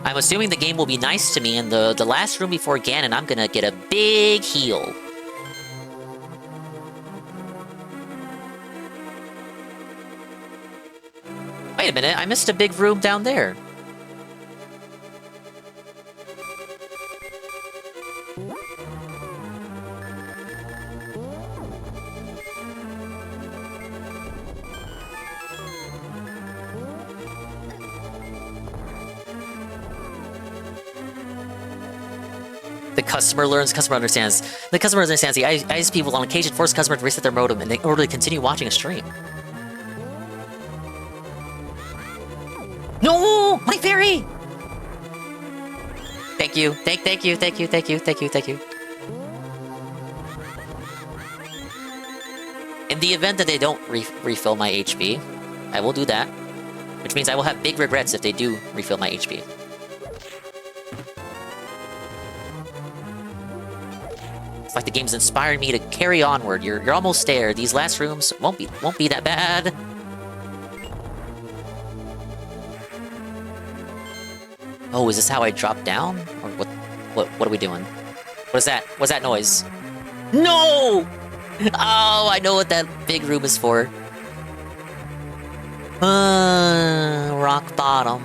I'm assuming the game will be nice to me in the last room before Ganon. I'm gonna get a big heal. Wait a minute, I missed a big room down there. The customer learns, customer understands. The customer understands. The ISP will on occasion force customers to reset their modem in order to continue watching a stream. No! My fairy! Thank you. Thank you. In the event that they don't refill my HP, I will do that. Which means I will have big regrets if they do refill my HP. It's like the game's inspiring me to carry onward. You're almost there. These last rooms won't be that bad. Oh, is this how I drop down? Or what are we doing? What is that? What's that noise? No! Oh, I know what that big room is for. Rock bottom.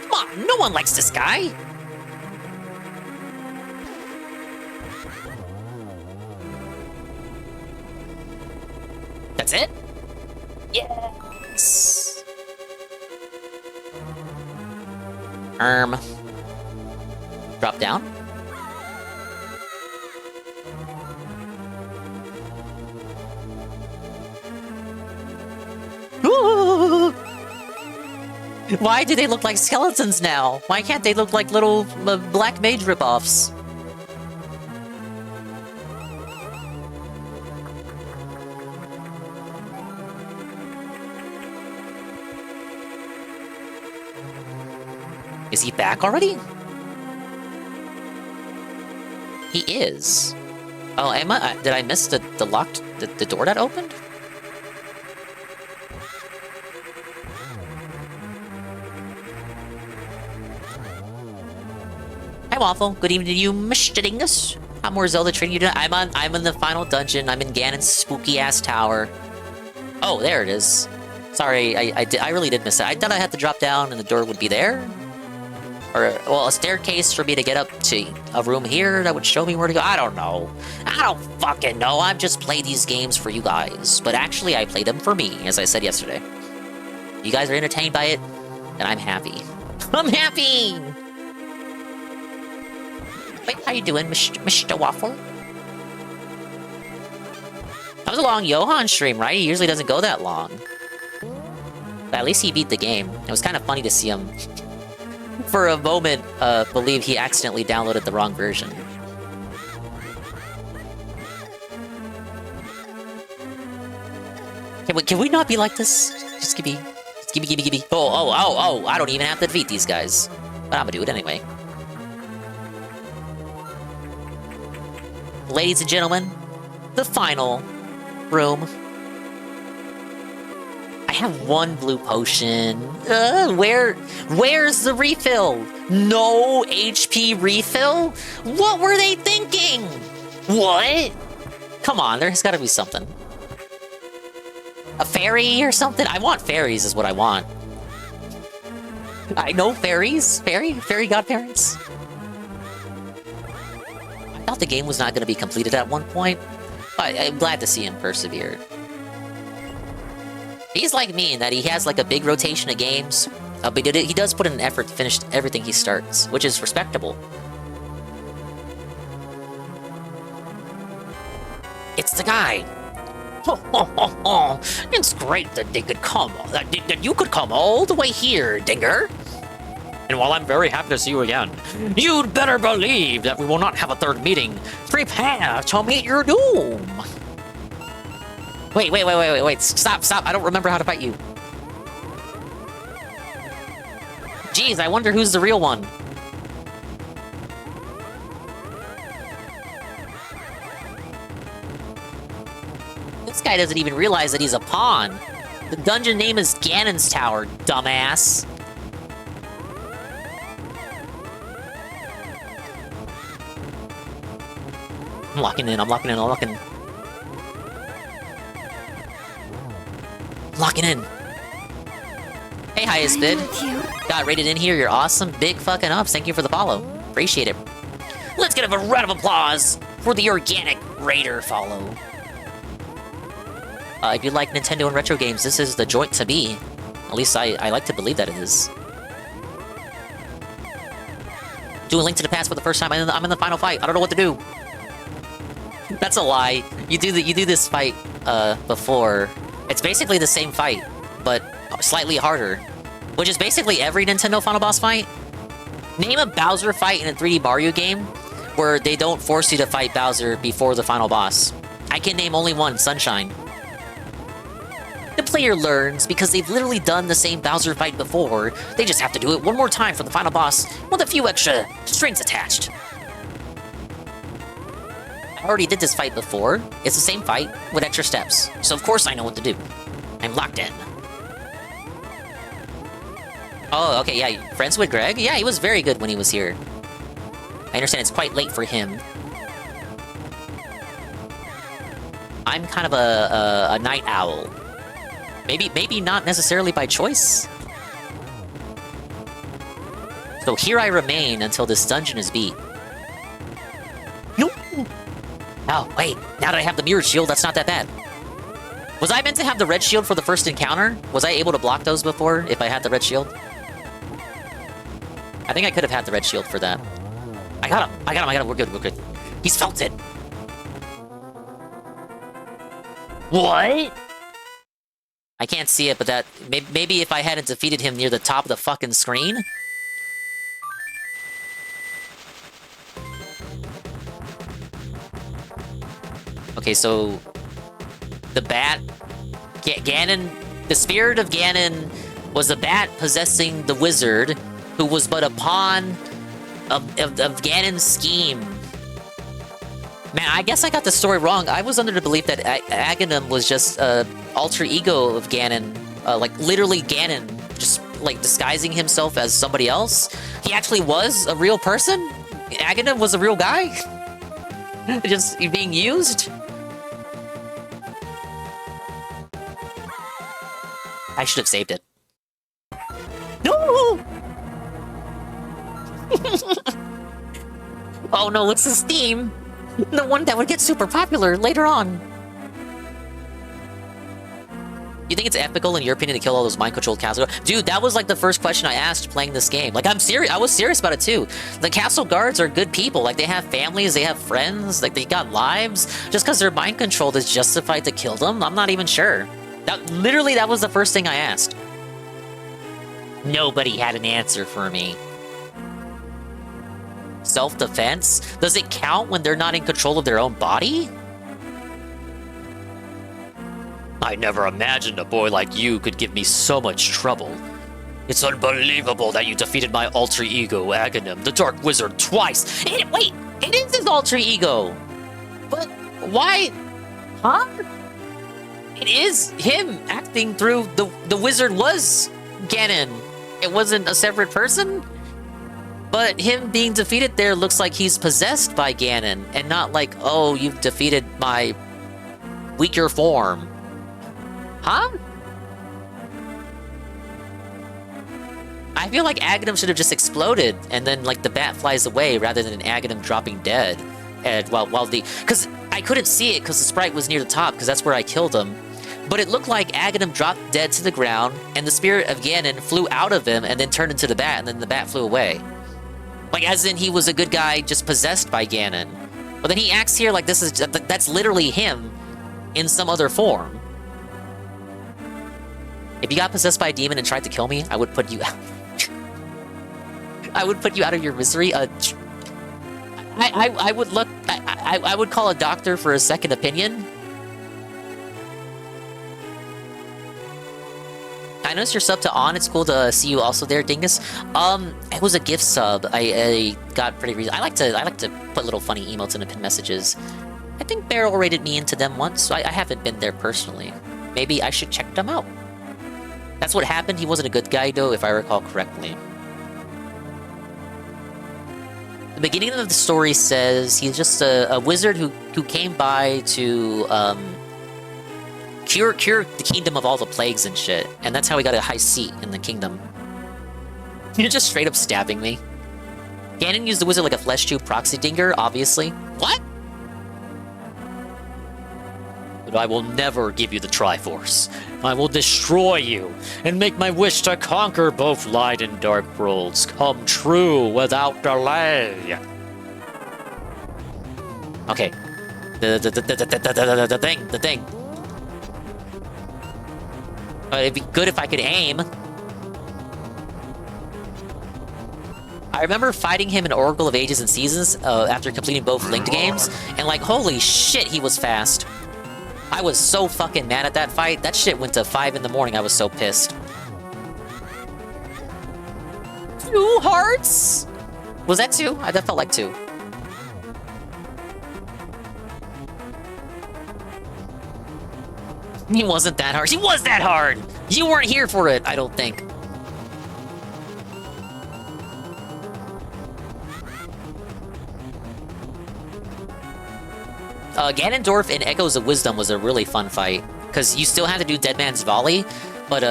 Come on, no one likes this guy. That's it? Yes! Drop down. Ooh! Why do they look like skeletons now? Why can't they look like little Black Mage ripoffs? Is he back already? He is. Oh, did I miss the locked the door that opened? Hi Waffle, good evening to you, Mr. Dingus. How more Zelda training you doing? I'm in the final dungeon. I'm in Ganon's spooky ass tower. Oh, there it is. Sorry, I really did miss it. I thought I had to drop down and the door would be there. Or, well, a staircase for me to get up to a room here that would show me where to go. I don't know. I don't fucking know. I've just played these games for you guys. But actually, I play them for me, as I said yesterday. You guys are entertained by it, and I'm happy. I'm happy! Wait, how you doing, Mr. Waffle? That was a long Johan stream, right? He usually doesn't go that long. But at least he beat the game. It was kind of funny to see him for a moment, believe he accidentally downloaded the wrong version. Can we not be like this? Just give me. Oh, I don't even have to defeat these guys. But I'm gonna do it anyway. Ladies and gentlemen, the final room. I have one blue potion. Where's the refill? No HP refill? What were they thinking? What? Come on, there's gotta be something. A fairy or something? I want fairies is what I want. I know fairies. Fairy godparents. I thought the game was not gonna be completed at one point, but I'm glad to see him persevere. He's like me in that he has like a big rotation of games, but he does put in an effort to finish everything he starts, which is respectable. It's the guy. It's great that they could come, that you could come all the way here, Dinger. And while I'm very happy to see you again, you'd better believe that we will not have a third meeting. Prepare to meet your doom. Wait. Stop. I don't remember how to fight you. Jeez, I wonder who's the real one. This guy doesn't even realize that he's a pawn. The dungeon name is Ganon's Tower, dumbass. I'm locking in. Locking in. Hey, highest bid. Got rated in here. You're awesome. Big fucking ups. Thank you for the follow. Appreciate it. Let's give a round of applause for the organic raider follow. If you like Nintendo and retro games, this is the joint to be. At least I like to believe that it is. Doing Link to the Past for the first time. I'm in the final fight. I don't know what to do. That's a lie. You do this fight before. It's basically the same fight, but slightly harder. Which is basically every Nintendo Final Boss fight. Name a Bowser fight in a 3D Mario game where they don't force you to fight Bowser before the final boss. I can name only one, Sunshine. The player learns because they've literally done the same Bowser fight before. They just have to do it one more time for the final boss with a few extra strings attached. I already did this fight before. It's the same fight with extra steps. So of course I know what to do. I'm locked in. Oh, okay, yeah, friends with Greg? Yeah, he was very good when he was here. I understand it's quite late for him. I'm kind of a night owl. Maybe not necessarily by choice. So here I remain until this dungeon is beat. Nope. Oh, wait, now that I have the mirror shield, that's not that bad. Was I meant to have the red shield for the first encounter? Was I able to block those before if I had the red shield? I think I could have had the red shield for that. I got him, we're good. He's felt it. What? I can't see it, but that... Maybe if I hadn't defeated him near the top of the fucking screen? Okay, so... The bat... Ganon... The spirit of Ganon was the bat possessing the wizard, who was but a pawn of Ganon's scheme. Man, I guess I got the story wrong. I was under the belief that Aghanim was just an alter ego of Ganon. Like, literally Ganon, just, like, disguising himself as somebody else. He actually was a real person? Aghanim was a real guy? Just being used? I should have saved it. No! Oh no, it's this theme! The one that would get super popular later on. You think it's ethical, in your opinion, to kill all those mind-controlled castle guards? Dude, that was like the first question I asked playing this game. Like, I'm serious. I was serious about it too. The castle guards are good people. Like, they have families, they have friends, like, they got lives. Just because they're mind-controlled is justified to kill them? I'm not even sure. Literally, that was the first thing I asked. Nobody had an answer for me. Self-defense? Does it count when they're not in control of their own body? I never imagined a boy like you could give me so much trouble. It's unbelievable that you defeated my alter ego, Aghanim, the Dark Wizard, twice. Wait, it is his alter ego. But why? Huh? It is him acting through the wizard was Ganon. It wasn't a separate person. But him being defeated there looks like he's possessed by Ganon, and not like, oh, you've defeated my weaker form. Huh? I feel like Aghanim should have just exploded, and then like the bat flies away rather than Aghanim dropping dead. And because I couldn't see it because the sprite was near the top, because that's where I killed him. But it looked like Aghanim dropped dead to the ground, and the spirit of Ganon flew out of him and then turned into the bat, and then the bat flew away. Like, as in he was a good guy just possessed by Ganon. But then he acts here like that's literally him in some other form. If you got possessed by a demon and tried to kill me, I would put you out. I would put you out of your misery. I would call a doctor for a second opinion. I noticed your sub to On. It's cool to see you also there, Dingus. It was a gift sub. I got pretty recent. I like to put little funny emotes in the pin messages. I think Barrel rated me into them once, so I haven't been there personally. Maybe I should check them out. That's what happened. He wasn't a good guy though, if I recall correctly. The beginning of the story says he's just a wizard who came by to cure the kingdom of all the plagues and shit, and that's how he got a high seat in the kingdom. You're just straight up stabbing me. Ganon used the wizard like a flesh tube proxy dinger, obviously. What? But I will never give you the Triforce. I will destroy you and make my wish to conquer both light and dark worlds come true without delay. Okay. The thing. It'd be good if I could aim. I remember fighting him in Oracle of Ages and Seasons after completing both linked games, and like, holy shit, he was fast. I was so fucking mad at that fight. That shit went to 5 in the morning. I was so pissed. 2 hearts? Was that 2? That felt like 2. He wasn't that hard. He was that hard! You weren't here for it, I don't think. Ganondorf in Echoes of Wisdom was a really fun fight, because you still had to do Dead Man's Volley, but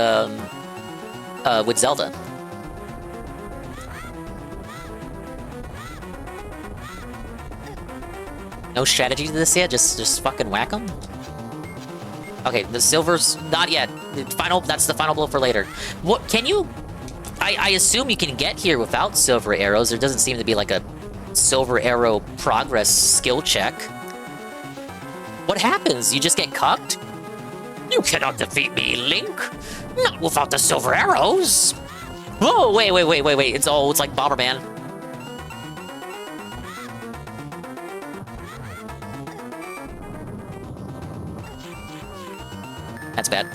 with Zelda. No strategy to this yet? Just fucking whack him? Okay, the silver's not yet. That's the final blow for later. What can you? I assume you can get here without silver arrows. There doesn't seem to be like a silver arrow progress skill check. What happens? You just get cucked? You cannot defeat me, Link. Not without the silver arrows. Oh, wait. It's like Bomberman. That's bad.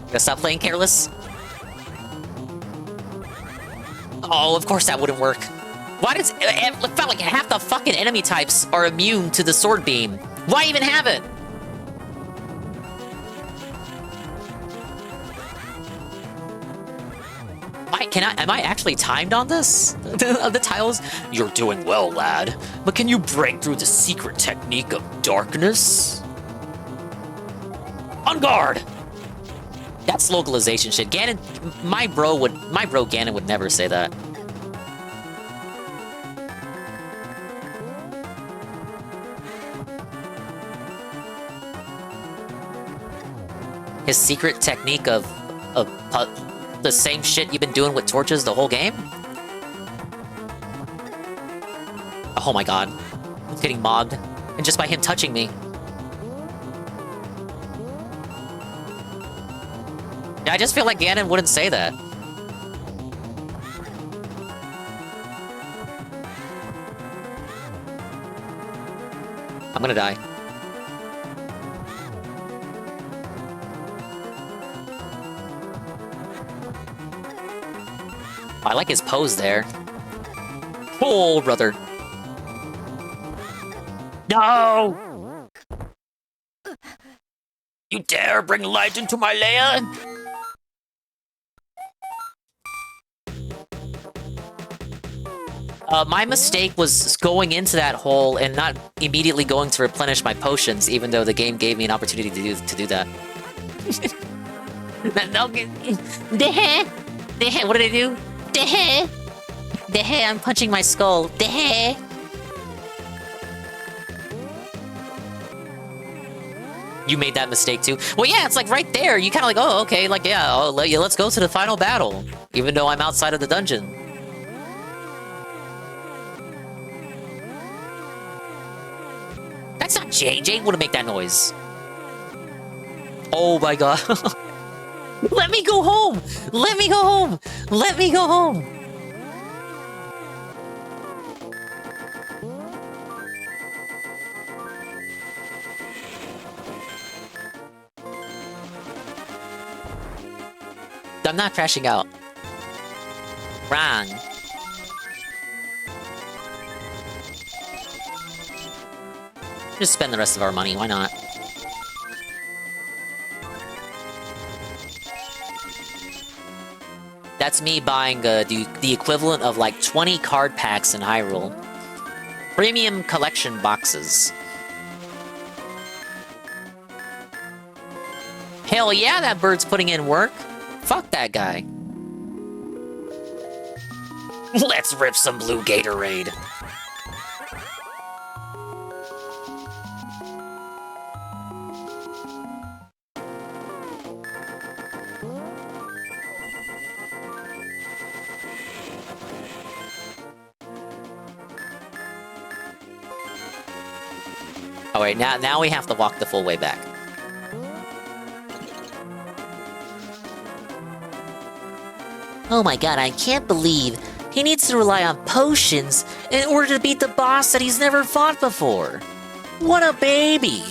Gotta stop playing careless. Oh, of course that wouldn't work. Why does it felt like half the fucking enemy types are immune to the sword beam? Why even have it? Am I actually timed on this? The tiles? You're doing well, lad. But can you break through the secret technique of darkness? On guard! That's localization shit. Ganon, my bro Ganon would never say that. His secret technique of the same shit you've been doing with torches the whole game? Oh my god. I'm getting mogged. And just by him touching me. Yeah, I just feel like Ganon wouldn't say that. I'm gonna die. I like his pose there. Oh, brother. No! You dare bring light into my lair? My mistake was going into that hole and not immediately going to replenish my potions, even though the game gave me an opportunity to do that. What did I do? I'm punching my skull. You made that mistake too? Well, yeah, it's like right there. You kind of like, oh, okay, like, yeah, let's go to the final battle, even though I'm outside of the dungeon. That's not JJ. Wouldn't make that noise. Oh my god. Let me go home! Let me go home! Let me go home! I'm not crashing out. Wrong. Just spend the rest of our money, why not? That's me buying the equivalent of like 20 card packs in Hyrule. Premium collection boxes. Hell yeah, that bird's putting in work. Fuck that guy. Let's rip some blue Gatorade. Oh wait, now we have to walk the full way back. Oh my god, I can't believe he needs to rely on potions in order to beat the boss that he's never fought before. What a baby!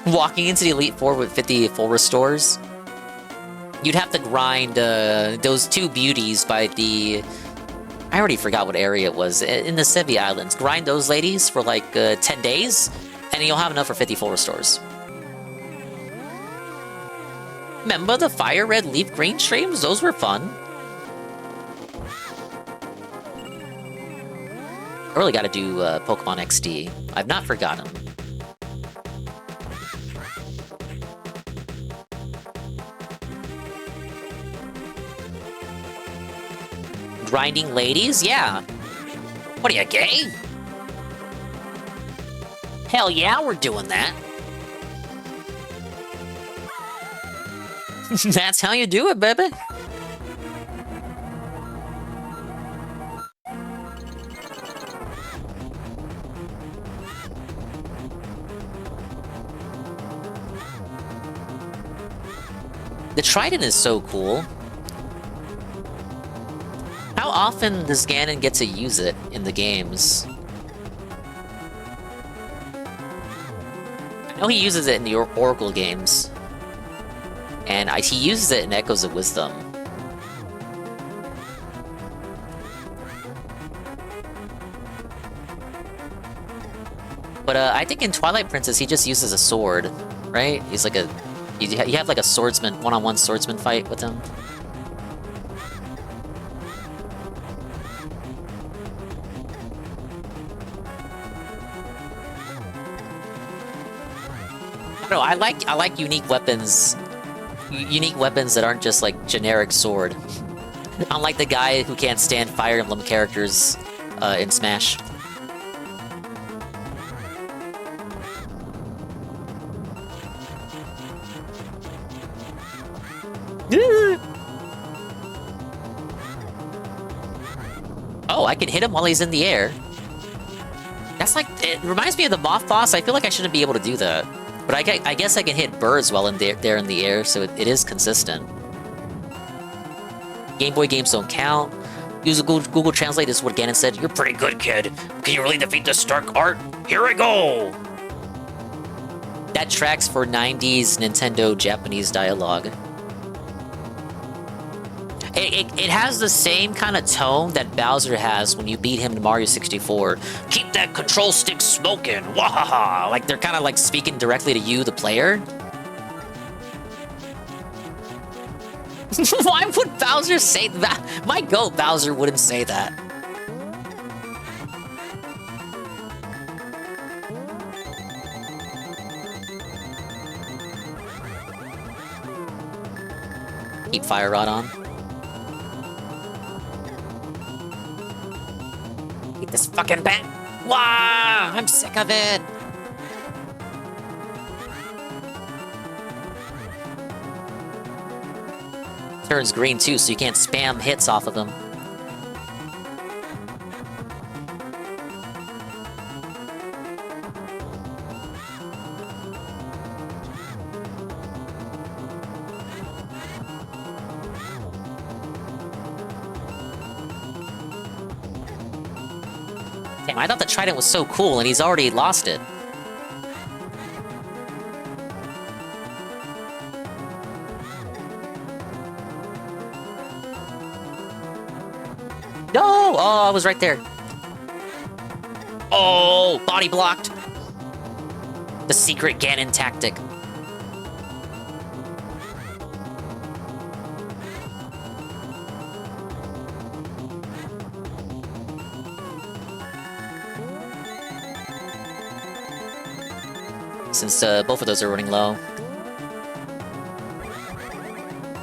Walking into the Elite Four with 50 full restores, you'd have to grind those two beauties by the... I already forgot what area it was. In the Sevi Islands. Grind those ladies for like 10 days, and you'll have enough for 50 full restores. Remember the fire red leaf green streams? Those were fun. I really gotta do Pokemon XD. I've not forgotten. Grinding ladies? Yeah. What are you, gay? Hell yeah, we're doing that. That's how you do it, baby. The Trident is so cool. How often does Ganon get to use it in the games? I know he uses it in the Oracle games. And he uses it in Echoes of Wisdom. But I think in Twilight Princess he just uses a sword, right? He's like a... You have like a swordsman, one-on-one swordsman fight with him. I don't know, I like unique weapons. Unique weapons that aren't just like generic sword. Unlike the guy who can't stand Fire Emblem characters in Smash. Oh, I can hit him while he's in the air. That's like, it reminds me of the Moth boss. I feel like I shouldn't be able to do that. But I guess I can hit birds while they're in the air, so it is consistent. Game Boy games don't count. Use Google Translate. This is what Ganon said. You're pretty good, kid. Can you really defeat the Stark Art? Here I go! That tracks for 90s Nintendo Japanese dialogue. It has the same kind of tone that Bowser has when you beat him in Mario 64. Keep that control stick smoking, wahaha! Like they're kind of like speaking directly to you, the player. Why would Bowser say that? My goat Bowser wouldn't say that. Keep Fire Rod on. Keep this fucking bat. Wow, I'm sick of it. Turns green too, so you can't spam hits off of them. Damn, I thought the trident was so cool, and he's already lost it. No! Oh, I was right there. Oh, body blocked. The secret Ganon tactic. Since both of those are running low.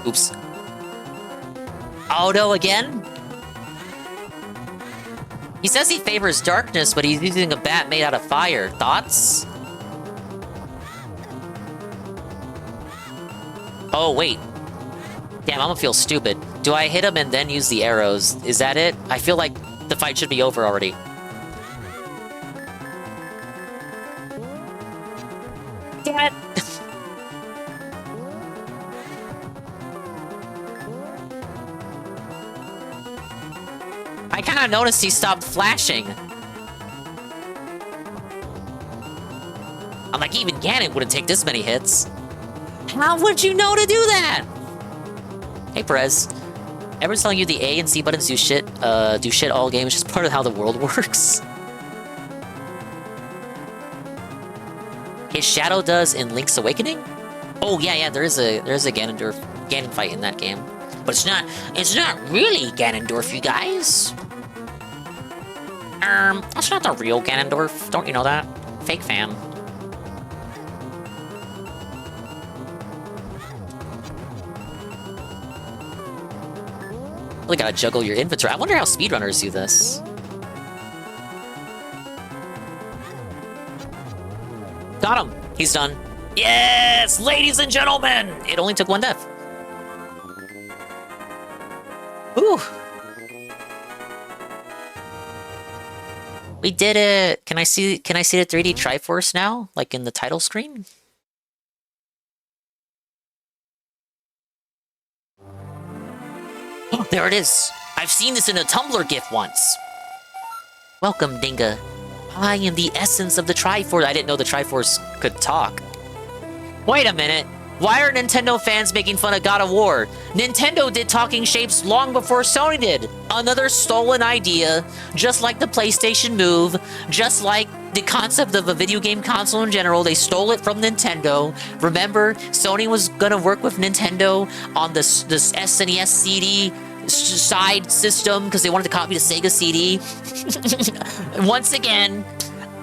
Oops. Oh no, again? He says he favors darkness, but he's using a bat made out of fire. Thoughts? Oh, wait. Damn, I'm gonna feel stupid. Do I hit him and then use the arrows? Is that it? I feel like the fight should be over already. Damn it! I kind of noticed he stopped flashing. I'm like, even Ganon wouldn't take this many hits. How would you know to do that? Hey, Perez. Everyone's telling you the A and C buttons do shit all game. It's just part of how the world works. His shadow does in Link's Awakening? Oh yeah, there is a Ganon fight in that game. But it's not really Ganondorf, you guys. That's not the real Ganondorf. Don't you know that? Fake fan. Really gotta juggle your inventory. I wonder how speedrunners do this. Got him! He's done. Yes! Ladies and gentlemen! It only took one death. Ooh! We did it! Can I see the 3D Triforce now? Like in the title screen? Oh, there it is! I've seen this in a Tumblr GIF once! Welcome, Dinga. I am the essence of the Triforce. I didn't know the Triforce could talk. Wait a minute. Why are Nintendo fans making fun of God of War? Nintendo did talking shapes long before Sony did. Another stolen idea, just like the PlayStation Move, just like the concept of a video game console in general. They stole it from Nintendo. Remember, Sony was gonna work with Nintendo on this SNES CD side system because they wanted to copy the Sega CD. Once again,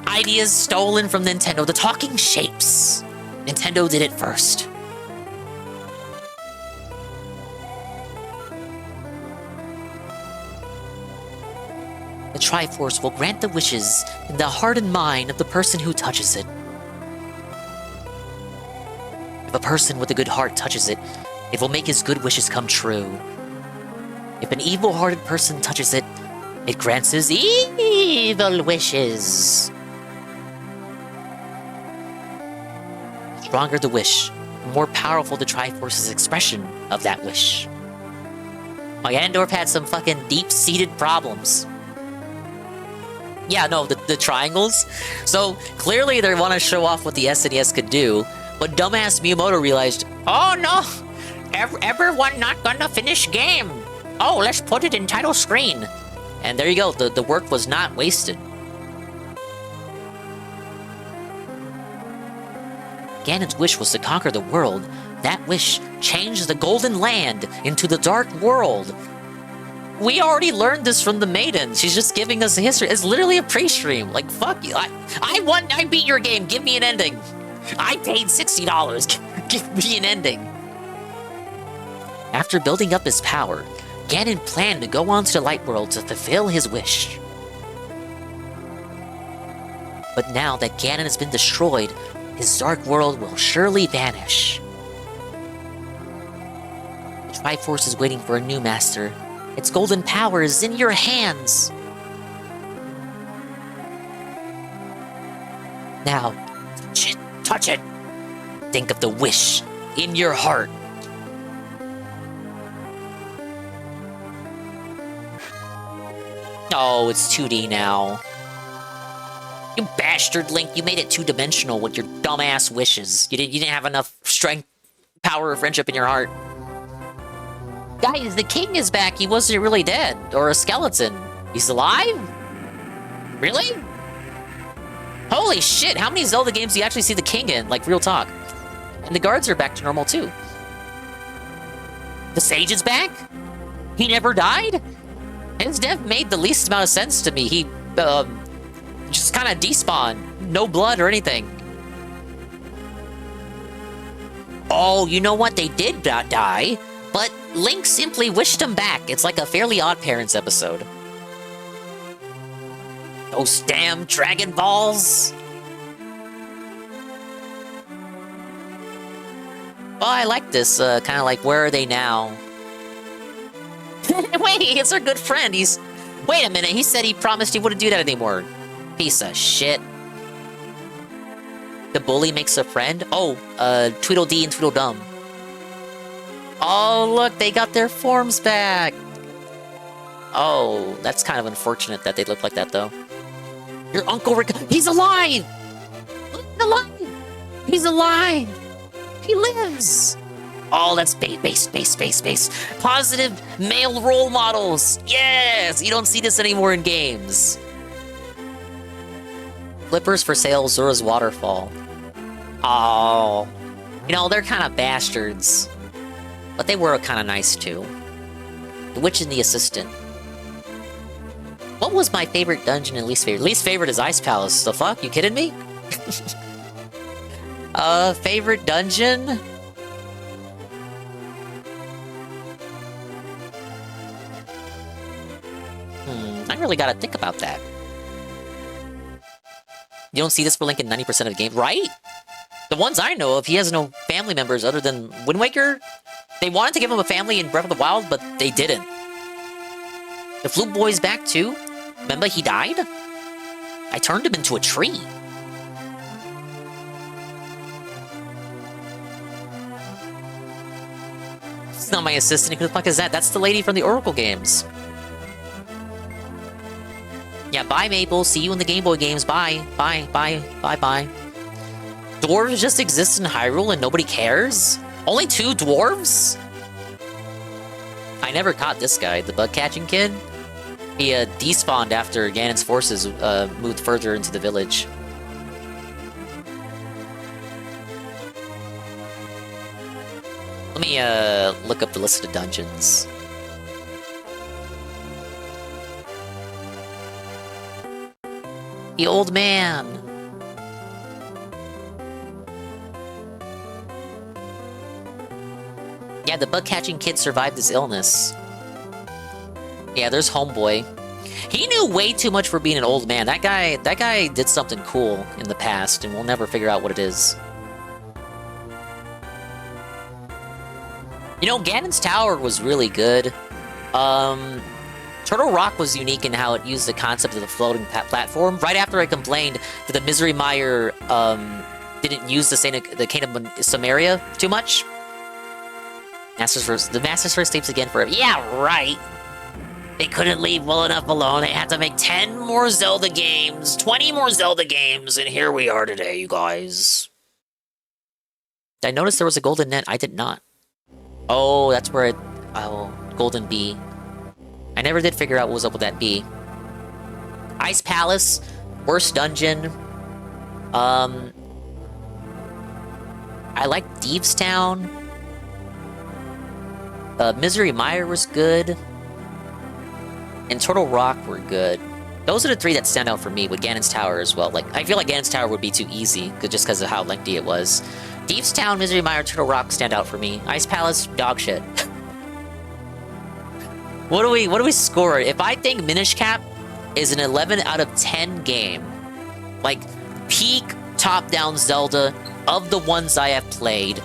ideas stolen from Nintendo. The talking shapes. Nintendo did it first. The Triforce will grant the wishes in the heart and mind of the person who touches it. If a person with a good heart touches it, it will make his good wishes come true. If an evil-hearted person touches it, it grants his evil wishes. The stronger the wish, the more powerful the Triforce's expression of that wish. Oh, Ganondorf had some fucking deep-seated problems. Yeah, no, the triangles. So, clearly they want to show off what the SNES could do, but dumbass Miyamoto realized, oh no! Everyone not gonna finish game! Oh, let's put it in title screen. And there you go. The work was not wasted. Ganon's wish was to conquer the world. That wish changed the Golden Land into the Dark World. We already learned this from the maiden. She's just giving us a history. It's literally a pre-stream. Like, fuck you. I won. I beat your game. Give me an ending. I paid $60. Give me an ending. After building up his power, Ganon planned to go on to the Light World to fulfill his wish. But now that Ganon has been destroyed, his Dark World will surely vanish. The Triforce is waiting for a new master. Its golden power is in your hands. Now, touch it. Think of the wish in your heart. Oh, it's 2D now. You bastard, Link, you made it two-dimensional with your dumbass wishes. You didn't have enough strength, power, or friendship in your heart. Guys, the king is back. He wasn't really dead. Or a skeleton. He's alive? Really? Holy shit, how many Zelda games do you actually see the king in? Like, real talk. And the guards are back to normal, too. The sage is back? He never died? His death made the least amount of sense to me. He, just kind of despawned. No blood or anything. Oh, you know what? They did not die. But Link simply wished him back. It's like a Fairly Odd Parents episode. Those damn Dragon Balls! Oh, I like this, kind of like, where are they now? Wait, it's our good friend, Wait a minute, he said he promised he wouldn't do that anymore. Piece of shit. The bully makes a friend? Oh, Tweedledee and Tweedledum. Oh, look, they got their forms back! Oh, that's kind of unfortunate that they look like that, though. Your Uncle Rick... He's alive! He's alive! He's alive! He lives! Oh, that's base. Positive male role models! Yes! You don't see this anymore in games. Flippers for sale, Zora's Waterfall. Oh. You know, they're kind of bastards. But they were kind of nice, too. The Witch and the Assistant. What was my favorite dungeon and least favorite? Least favorite is Ice Palace. The fuck? You kidding me? Favorite dungeon? I really gotta think about that. You don't see this for Link in 90% of the game, right? The ones I know of, he has no family members other than Wind Waker. They wanted to give him a family in Breath of the Wild, but they didn't. The Flute Boy's back too. Remember, he died? I turned him into a tree. It's not my assistant. Who the fuck is that? That's the lady from the Oracle games. Yeah, bye, Maple. See you in the Game Boy games. Bye. Bye. Dwarves just exist in Hyrule and nobody cares? Only 2 dwarves? I never caught this guy, the bug-catching kid. He despawned after Ganon's forces moved further into the village. Let me look up the list of dungeons. The old man. Yeah, the bug-catching kid survived his illness. Yeah, there's Homeboy. He knew way too much for being an old man. That guy did something cool in the past, and we'll never figure out what it is. You know, Ganon's Tower was really good. Turtle Rock was unique in how it used the concept of the floating platform. Right after I complained that the Misery Mire didn't use the Kingdom of Samaria too much. The Master's First tapes again forever. Yeah, right! They couldn't leave well enough alone. They had to make 10 more Zelda games, 20 more Zelda games, and here we are today, you guys. Did I notice there was a golden net? I did not. Oh, that's where oh, golden bee. I never did figure out what was up with that B. Ice Palace, worst dungeon. I like Thieves Town. Misery Mire was good. And Turtle Rock were good. Those are the three that stand out for me, with Ganon's Tower as well. Like, I feel like Ganon's Tower would be too easy, just because of how lengthy it was. Thieves Town, Misery Mire, Turtle Rock stand out for me. Ice Palace, dog shit. What do we score? If I think Minish Cap is an 11 out of 10 game, like peak top-down Zelda of the ones I have played,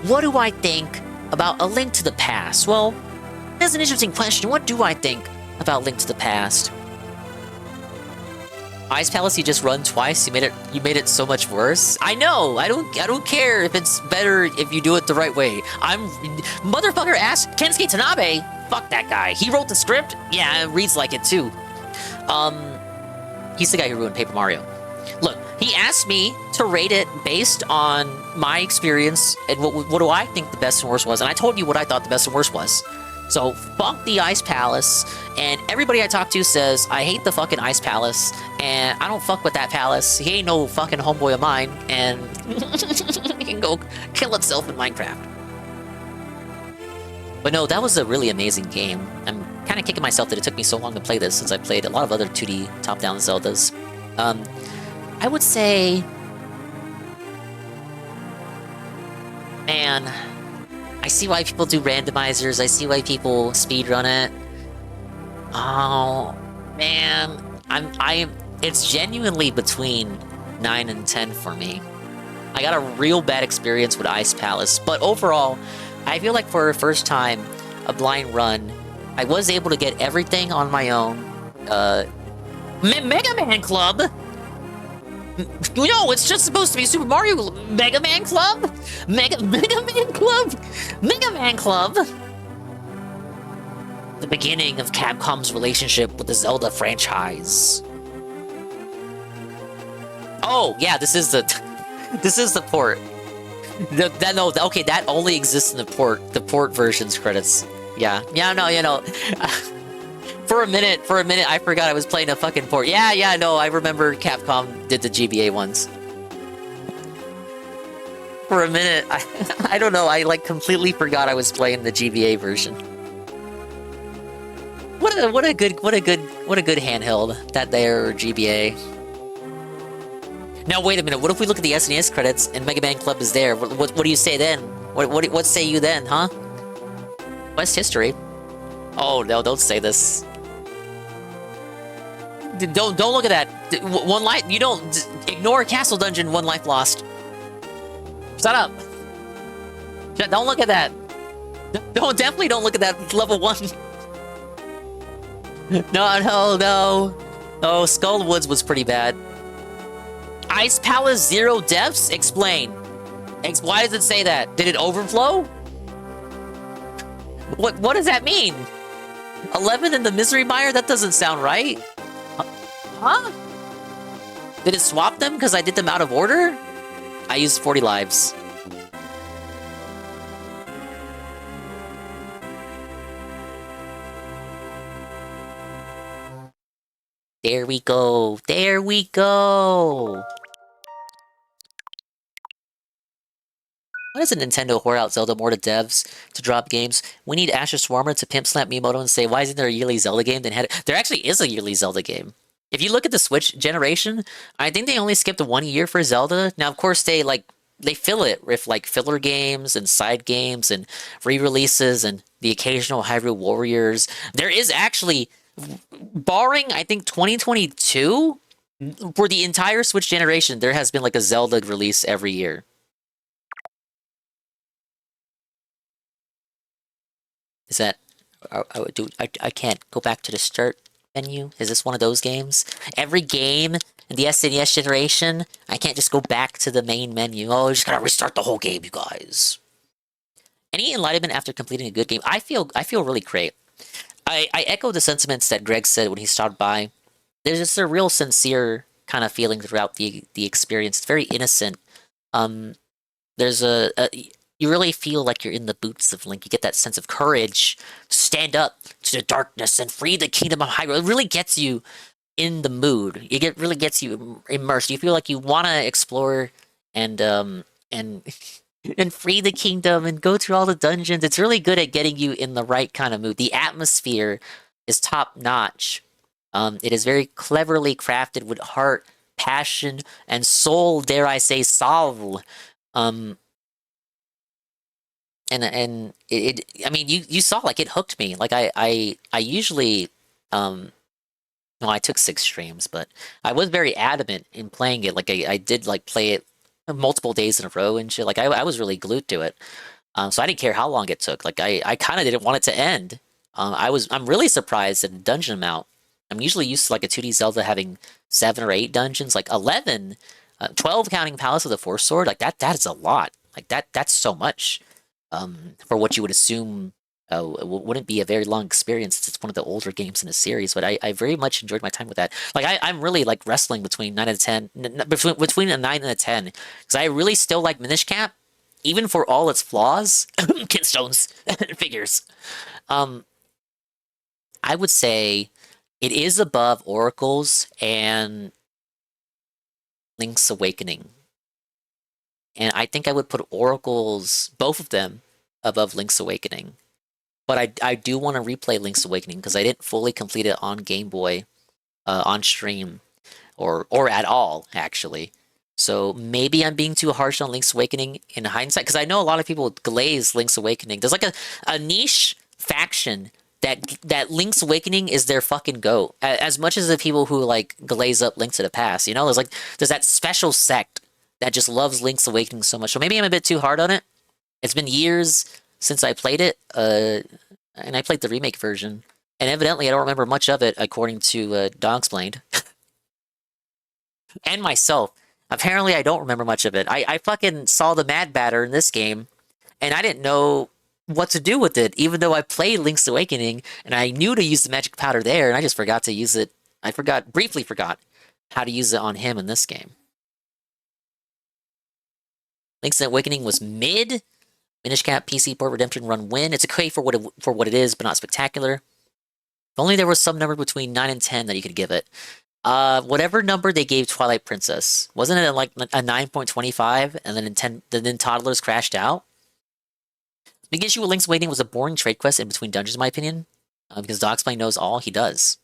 what do I think about A Link to the Past? Well, that's an interesting question. What do I think about Link to the Past? Ice Palace, you just run twice. You made it so much worse. I know. I don't care if it's better if you do it the right way. Motherfucker asked Kensuke Tanabe. Fuck that guy. He wrote the script. Yeah, it reads like it too. He's the guy who ruined Paper Mario. Look, he asked me to rate it based on my experience and what do I think the best and worst was, and I told you what I thought the best and worst was. So, fuck the Ice Palace, and everybody I talk to says, I hate the fucking Ice Palace, and I don't fuck with that palace. He ain't no fucking homeboy of mine, and he can go kill itself in Minecraft. But no, that was a really amazing game. I'm kind of kicking myself that it took me so long to play this, since I played a lot of other 2D top-down Zeldas. I would say... Man... I see why people do randomizers, I see why people speedrun it. Oh, man. It's genuinely between 9 and 10 for me. I got a real bad experience with Ice Palace, but overall, I feel like for a first time, a blind run, I was able to get everything on my own. Mega Man Club? No, it's just supposed to be Super Mario Mega Man Club? Mega Man Club? Mega Man Club? The beginning of Capcom's relationship with the Zelda franchise. Oh, yeah, this is the port. Okay, that only exists in the port version's credits. Yeah, no, you know. For a minute, I forgot I was playing a fucking port. Yeah, no, I remember Capcom did the GBA ones. For a minute, I don't know, I like completely forgot I was playing the GBA version. What a good handheld that there, GBA. Now wait a minute, what if we look at the SNES credits and Mega Man Club is there? What do you say then? What say you then, huh? Quest history. Oh no, don't say this. Don't look at that. One life. You don't ignore Castle Dungeon. 1 life lost. Shut up. Don't look at that. Definitely don't look at that. Level 1. No. Oh, Skull Woods was pretty bad. Ice Palace 0 deaths. Explain. Why does it say that? Did it overflow? What does that mean? 11 in the Misery Mire? That doesn't sound right. Huh? Did it swap them because I did them out of order? I used 40 lives. There we go. There we go. Why doesn't Nintendo whore out Zelda more to devs to drop games? We need Asher Swarmer to pimp slap Miyamoto and say, why isn't there a yearly Zelda game? There actually is a yearly Zelda game. If you look at the Switch generation, I think they only skipped 1 year for Zelda. Now, of course, they fill it with like filler games and side games and re-releases and the occasional Hyrule Warriors. There is actually, barring I think 2022, for the entire Switch generation, there has been like a Zelda release every year. Is that... I can't go back to the start menu? Is this one of those games? Every game in the SNES generation, I can't just go back to the main menu. Oh, I just gotta restart the whole game, you guys. Any enlightenment after completing a good game? I feel really great. I echo the sentiments that Greg said when he stopped by. There's just a real sincere kind of feeling throughout the experience. It's very innocent. There's you you really feel like you're in the boots of Link. You get that sense of courage to stand up to the darkness and free the kingdom of Hyrule. It really gets you in the mood. Really gets you immersed. You feel like you want to explore and and free the kingdom and go through all the dungeons. It's really good at getting you in the right kind of mood. The atmosphere is top notch. It is very cleverly crafted with heart, passion, and soul. Dare I say, soul. And it I mean, you saw, like, it hooked me. Like, I usually, no, I took 6 streams, but I was very adamant in playing it. Like, I did, like, play it multiple days in a row and shit. Like, I was really glued to it. So I didn't care how long it took. Like, I kind of didn't want it to end. I'm really surprised at the dungeon amount. I'm usually used to, like, a 2D Zelda having 7 or 8 dungeons, like 11, 12 counting Palace of the Fourth Sword. Like, that is a lot. Like, that's so much. For what you would assume wouldn't be a very long experience. It's one of the older games in the series, but I very much enjoyed my time with that. Like, I'm really, like, wrestling between 9 and 10, between a 9 and a 10, because I really still like Minish Cap, even for all its flaws. Kinstones, figures. I would say it is above Oracles and Link's Awakening. And I think I would put Oracles, both of them, above Link's Awakening. But I do want to replay Link's Awakening because I didn't fully complete it on Game Boy, on stream, or at all, actually. So maybe I'm being too harsh on Link's Awakening in hindsight, because I know a lot of people glaze Link's Awakening. There's like a niche faction that Link's Awakening is their fucking goat. As much as the people who, like, glaze up Link to the Past, you know? There's that special sect that just loves Link's Awakening so much. So maybe I'm a bit too hard on it. It's been years since I played it, and I played the remake version. And evidently I don't remember much of it, according to Dogsplained. And myself. Apparently I don't remember much of it. I fucking saw the Mad Batter in this game, and I didn't know what to do with it, even though I played Link's Awakening, and I knew to use the magic powder there, and I just forgot to use it. Briefly forgot how to use it on him in this game. Link's Awakening was mid. Minish Cap PC port Redemption Run win. It's okay for what it is, but not spectacular. If only there was some number between 9 and 10 that you could give it. Whatever number they gave Twilight Princess, wasn't it like a 9.25, and then Toddlers crashed out? The big issue with Link's Awakening was a boring trade quest in between dungeons, in my opinion, because Dogsplained knows all. He does.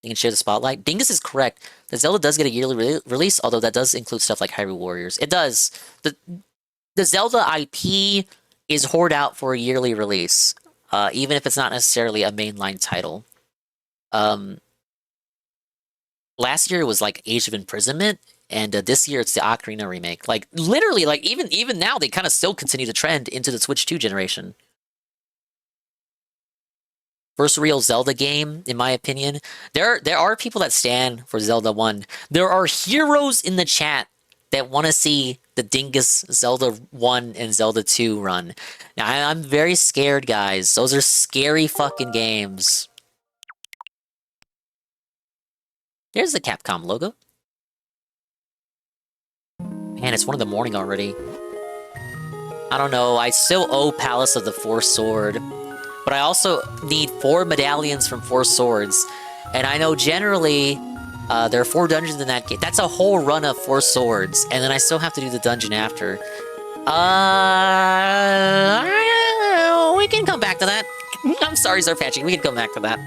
You can share the spotlight. Dingus is correct. The Zelda does get a yearly release, although that does include stuff like Hyrule Warriors. It does. The Zelda IP is hoarded out for a yearly release, even if it's not necessarily a mainline title. Last year it was like Age of Imprisonment, and this year it's the Ocarina remake. Like, literally, like, even now they kind of still continue to trend into the Switch 2 generation. First real Zelda game, in my opinion. There are people that stand for Zelda 1. There are heroes in the chat that want to see the Dingus Zelda 1 and Zelda 2 run. Now, I'm very scared, guys. Those are scary fucking games. There's the Capcom logo. Man, it's 1 in the morning already. I don't know, I still owe Palace of the Fourth Sword. But I also need 4 medallions from 4 swords. And I know generally, there are 4 dungeons in that game. That's a whole run of 4 swords. And then I still have to do the dungeon after. We can come back to that. I'm sorry, Zarpachi, we can come back to that.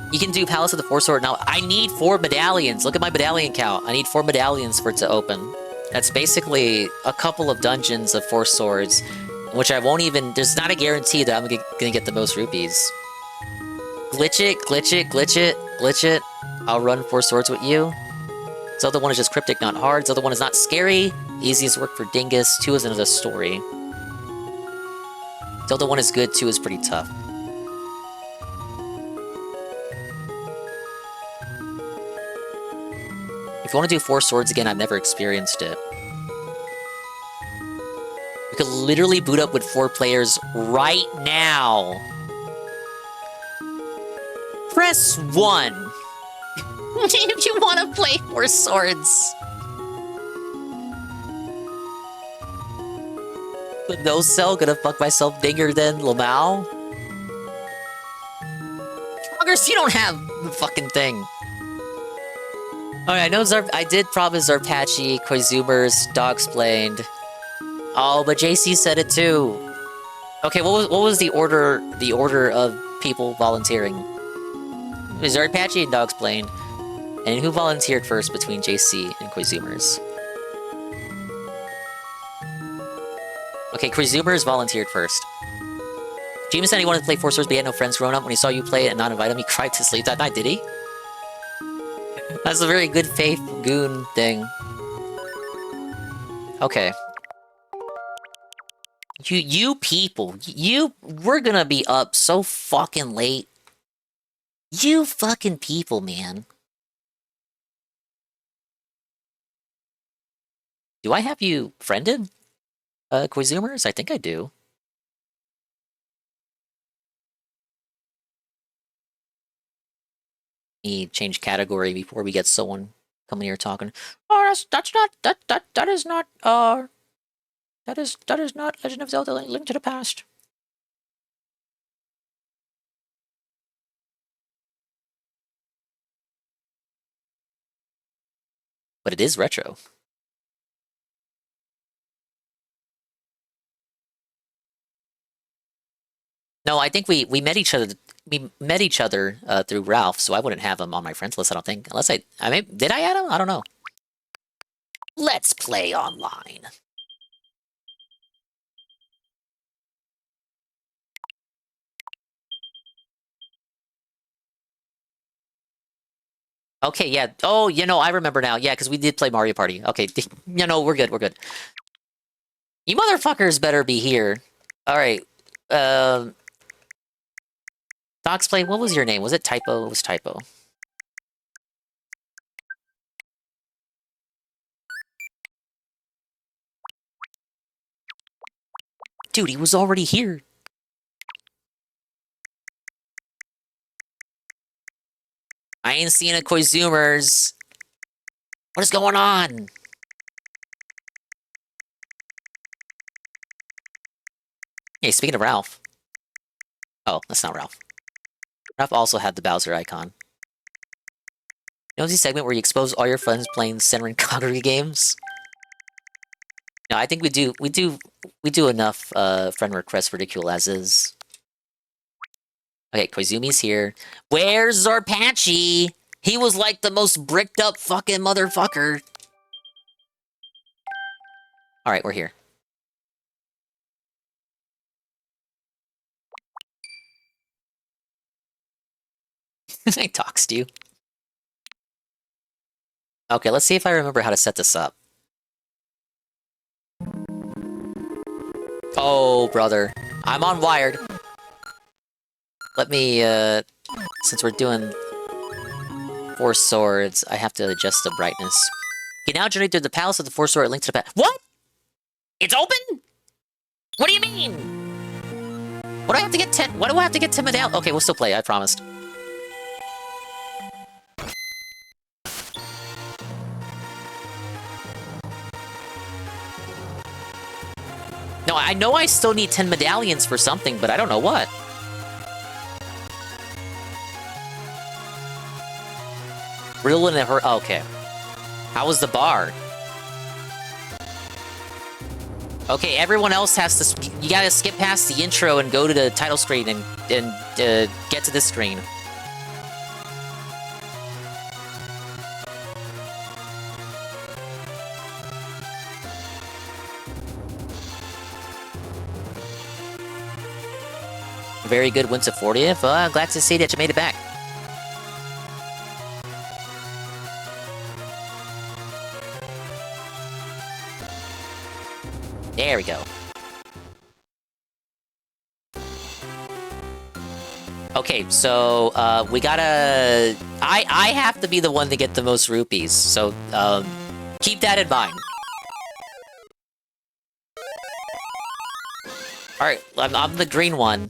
You can do Palace of the Fourth Sword. Now, I need 4 medallions. Look at my medallion count. I need 4 medallions for it to open. That's basically a couple of dungeons of 4 swords, which I won't even... There's not a guarantee that I'm gonna get the most rupees. Glitch it, glitch it, glitch it, glitch it. I'll run 4 swords with you. Zelda 1 is just cryptic, not hard. Zelda 1 is not scary. Easiest work for Dingus. 2 is another story. Zelda 1 is good, 2 is pretty tough. If you want to do 4 swords again, I've never experienced it. We could literally boot up with 4 players right now. Press 1 if you want to play Four Swords. But no cell, gonna fuck myself bigger than Lamau. Progress, you don't have the fucking thing. Alright, I know I did promise Zarpachi, Koizumers, Dogsplained. Oh, but JC said it too. Okay, what was the order of people volunteering? It was Zarpachi and Dogsplained. And who volunteered first between JC and Koizumers? Okay, Koizumers volunteered first. James said he wanted to play Four Swords, but he had no friends growing up. When he saw you play it and not invite him, he cried to sleep that night, did he? That's a very good faith goon thing. Okay. You people, we're gonna be up so fucking late. You fucking people, man. Do I have you friended, Koizumers? I think I do. Change category before we get someone coming here talking. Oh, that is not Legend of Zelda: Link to the Past. But it is retro. No, I think we met each other. We met each other through Ralph, so I wouldn't have him on my friends list. I don't think, unless I mean, did I add him? I don't know. Let's play online. Okay, yeah. Oh, I remember now. Yeah, because we did play Mario Party. Okay, we're good. We're good. You motherfuckers better be here. All right. Dogsplained, what was your name? Was it Typo? It was Typo. Dude, he was already here. I ain't seeing a Koizumers. What is going on? Hey, speaking of Ralph. Oh, that's not Ralph. Ralph also had the Bowser icon. You know the segment where you expose all your friends playing Senran Kagura games? No, I think we do enough friend requests ridicule as is. Okay, Koizumi's here. Where's Zarpachi? He was like the most bricked up fucking motherfucker. Alright, we're here. I doxed you. Okay, let's see if I remember how to set this up. Oh, brother. I'm on Wired. Let me, since we're doing Four Swords, I have to adjust the brightness. You can now journey through the Palace of the Four Sword Link to the Past. What? It's open? What do you mean? What do I have to get 10? What do I have to get 10 medallions? Okay, we'll still play, I promised. No, I know I still need 10 medallions for something, but I don't know what. Riddle in her. Okay. How was the bar? Okay, everyone else has to. You gotta skip past the intro and go to the title screen and get to this screen. Very good, went to 40th. I'm glad to see that you made it back. There we go. Okay, so we gotta. I have to be the one to get the most rupees, so keep that in mind. All right, I'm the green one.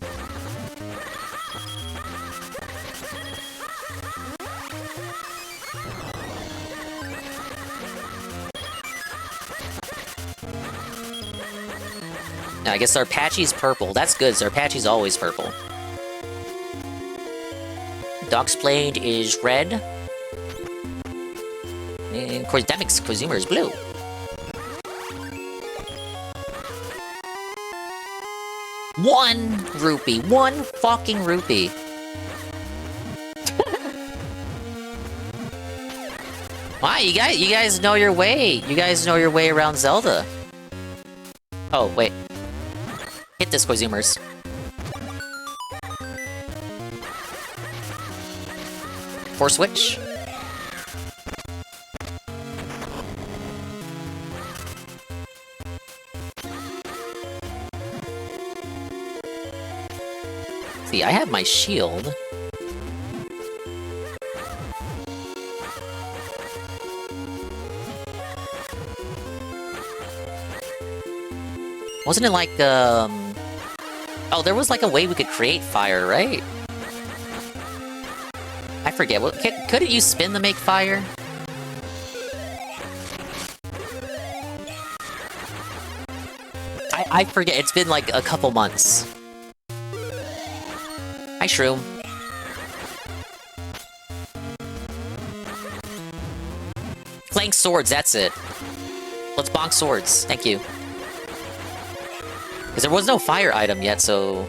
I guess Zarpachi's purple. That's good. Zarpachi's always purple. Dogsplained is red. And of course, that makes Kozumer is blue. One rupee. One fucking rupee. Wow, you guys know your way. You guys know your way around Zelda. Oh, wait. Hit this, Koizumers. Force switch. See, I have my shield. Wasn't it like, Oh, there was like a way we could create fire, right? I forget. What, couldn't you spin to make fire? I forget. It's been like a couple months. Hi, Shroom. Clank swords, that's it. Let's bonk swords. Thank you. Because there was no fire item yet, so...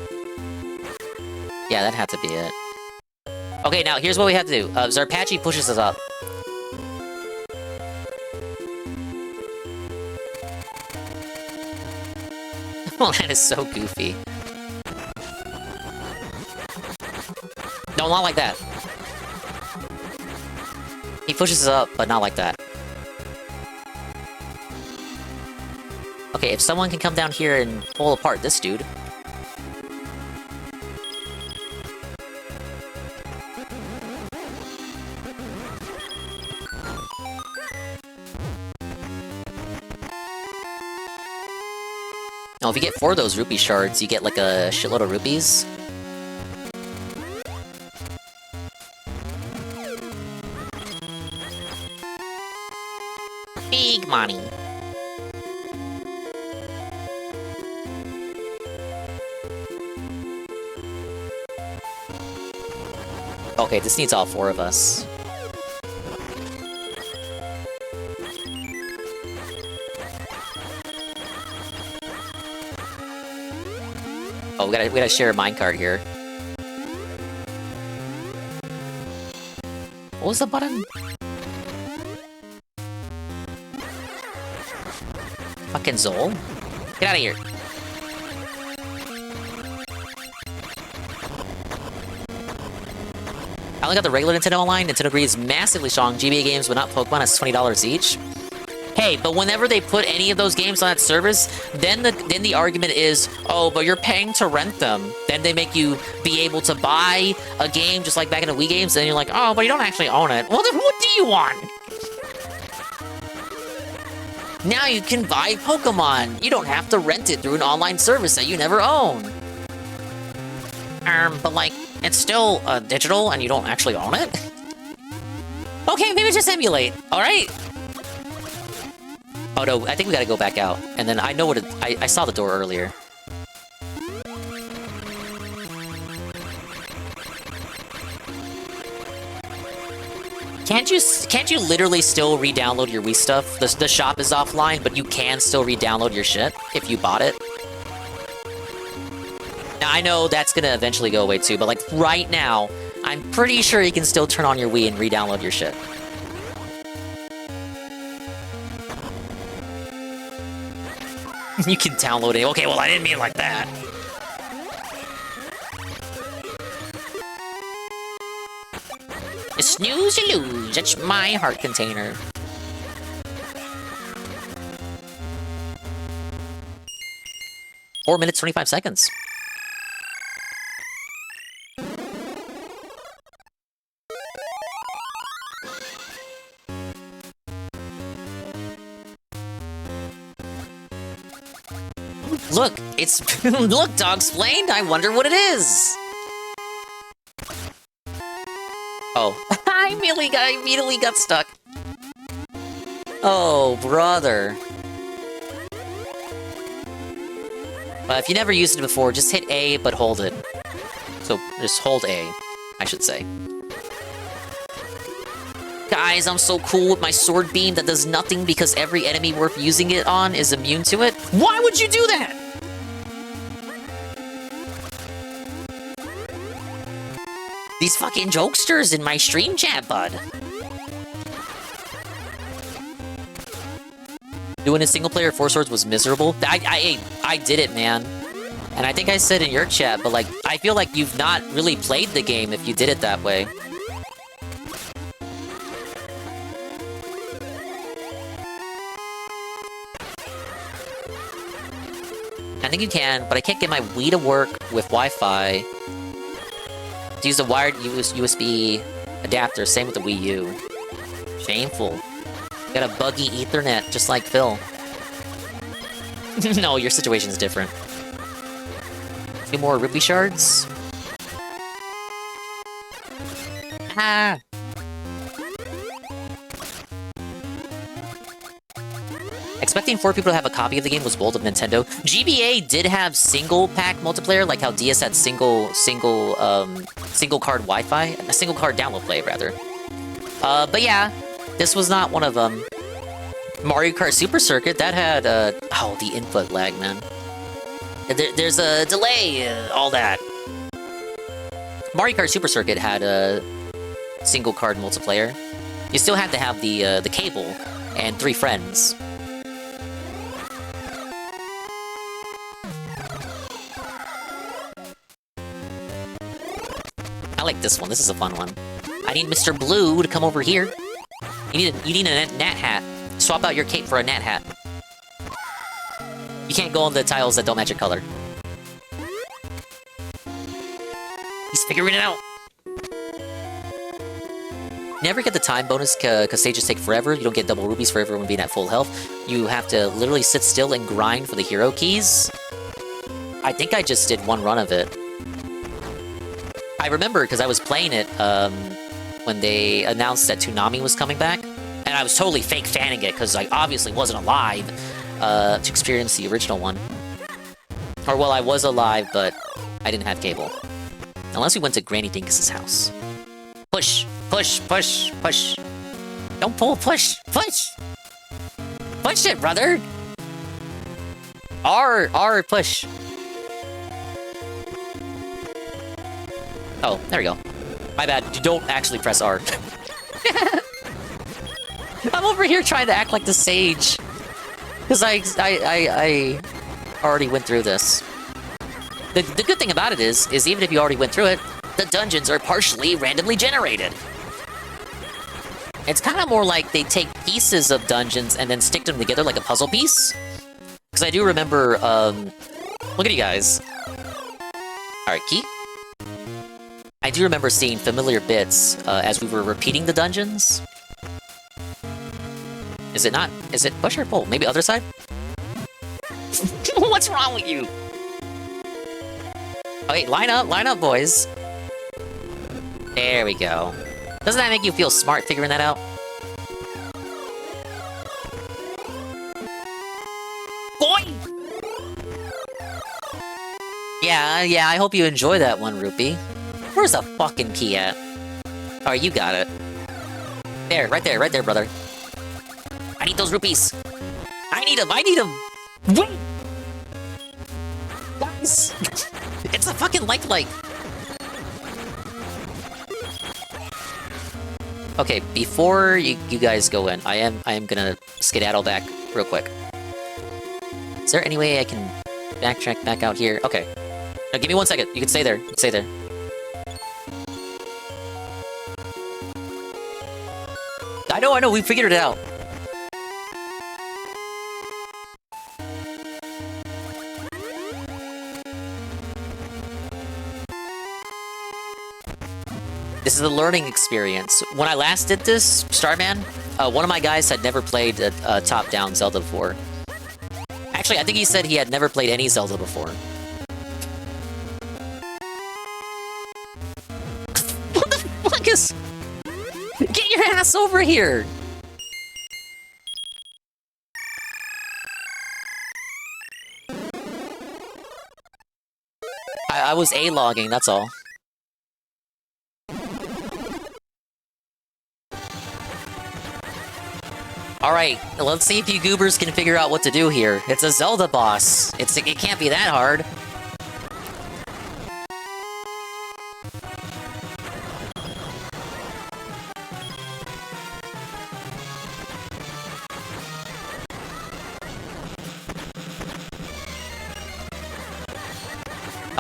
Yeah, that had to be it. Okay, now here's what we have to do. Zarpachi pushes us up. Well, that is so goofy. No, not like that. He pushes us up, but not like that. Okay, if someone can come down here and pull apart this dude. Now, if you get 4 of those rupee shards, you get like a shitload of rupees. Big money. Okay, this needs all 4 of us. Oh, we gotta share a minecart here. What was the button? Fucking Zol? Get out of here. I only got the regular Nintendo Online. Nintendo agrees massively strong. GBA games, but not Pokemon, is $20 each. Hey, but whenever they put any of those games on that service, then the argument is, oh, but you're paying to rent them. Then they make you be able to buy a game just like back in the Wii games, and you're like, oh, but you don't actually own it. Well, then what do you want? Now you can buy Pokemon. You don't have to rent it through an online service that you never own. But like, it's still digital and you don't actually own it? Okay, maybe just emulate, alright? Oh no, I think we gotta go back out. And then I know what I saw the door earlier. Can't you literally still re-download your Wii stuff? The shop is offline, but you can still re-download your shit if you bought it. Now, I know that's gonna eventually go away too, but like right now, I'm pretty sure you can still turn on your Wii and re-download your shit. You can download it. Okay, well, I didn't mean it like that. You snooze, you lose. That's my heart container. Four minutes, 25 seconds. Look, it's look, Dogsplained. I wonder what it is. Oh, I immediately got stuck. Oh, brother. If you never used it before, just hit A, but hold it. So, just hold A, I should say. Guys, I'm so cool with my sword beam that does nothing because every enemy worth using it on is immune to it. Why would you do that? These fucking jokesters in my stream chat, bud. Doing a single player 4 swords was miserable. I did it, man. And I think I said in your chat, but like, I feel like you've not really played the game if you did it that way. I think you can, but I can't get my Wii to work with Wi-Fi. To use a wired USB adapter, same with the Wii U. Shameful. Got a buggy Ethernet, just like Phil. No, your situation's different. 2 more rupee shards. Ah! Expecting 4 people to have a copy of the game was bold of Nintendo. GBA did have single-pack multiplayer, like how DS had single card Wi-Fi, a single card download play rather. But yeah, this was not one of them. Mario Kart Super Circuit that had oh, the input lag, man. There's a delay, all that. Mario Kart Super Circuit had a single card multiplayer. You still had to have the cable and 3 friends. I like this one. This is a fun one. I need Mr. Blue to come over here. You need a gnat hat. Swap out your cape for a gnat hat. You can't go on the tiles that don't match your color. He's figuring it out. Never get the time bonus because stages take forever. You don't get double rubies for everyone being at full health. You have to literally sit still and grind for the hero keys. I think I just did 1 run of it. I remember because I was playing it when they announced that Toonami was coming back, and I was totally fake fanning it because I obviously wasn't alive to experience the original one. Or well, I was alive, but I didn't have cable. Unless we went to Granny Dinkus's house. Push, push, push, push. Don't pull, push, push. Push it, brother. R, push. Oh, there we go. My bad. You don't actually press R. I'm over here trying to act like the sage. Because I already went through this. The good thing about it is even if you already went through it, the dungeons are partially randomly generated. It's kind of more like they take pieces of dungeons and then stick them together like a puzzle piece. Because I do remember, look at you guys. Alright, key. I do remember seeing familiar bits as we were repeating the dungeons. Is it not? Is it push or pull? Maybe other side? What's wrong with you? Okay, line up, boys. There we go. Doesn't that make you feel smart figuring that out? Boy! Yeah, I hope you enjoy that one, Rupee. Where's the fucking key at? Alright, you got it. There, right there, brother. I need those rupees. I need them. Wait! Guys! It's a fucking light. Okay, before you guys go in, I am gonna skedaddle back real quick. Is there any way I can backtrack back out here? Okay. Now give me 1 second. You can stay there. I know, we figured it out. This is a learning experience. When I last did this, Starman, one of my guys had never played a top-down Zelda before. Actually, I think he said he had never played any Zelda before. What the fuck is... Get your ass over here! I was A-logging, that's all. Alright, let's see if you goobers can figure out what to do here. It's a Zelda boss. It can't be that hard.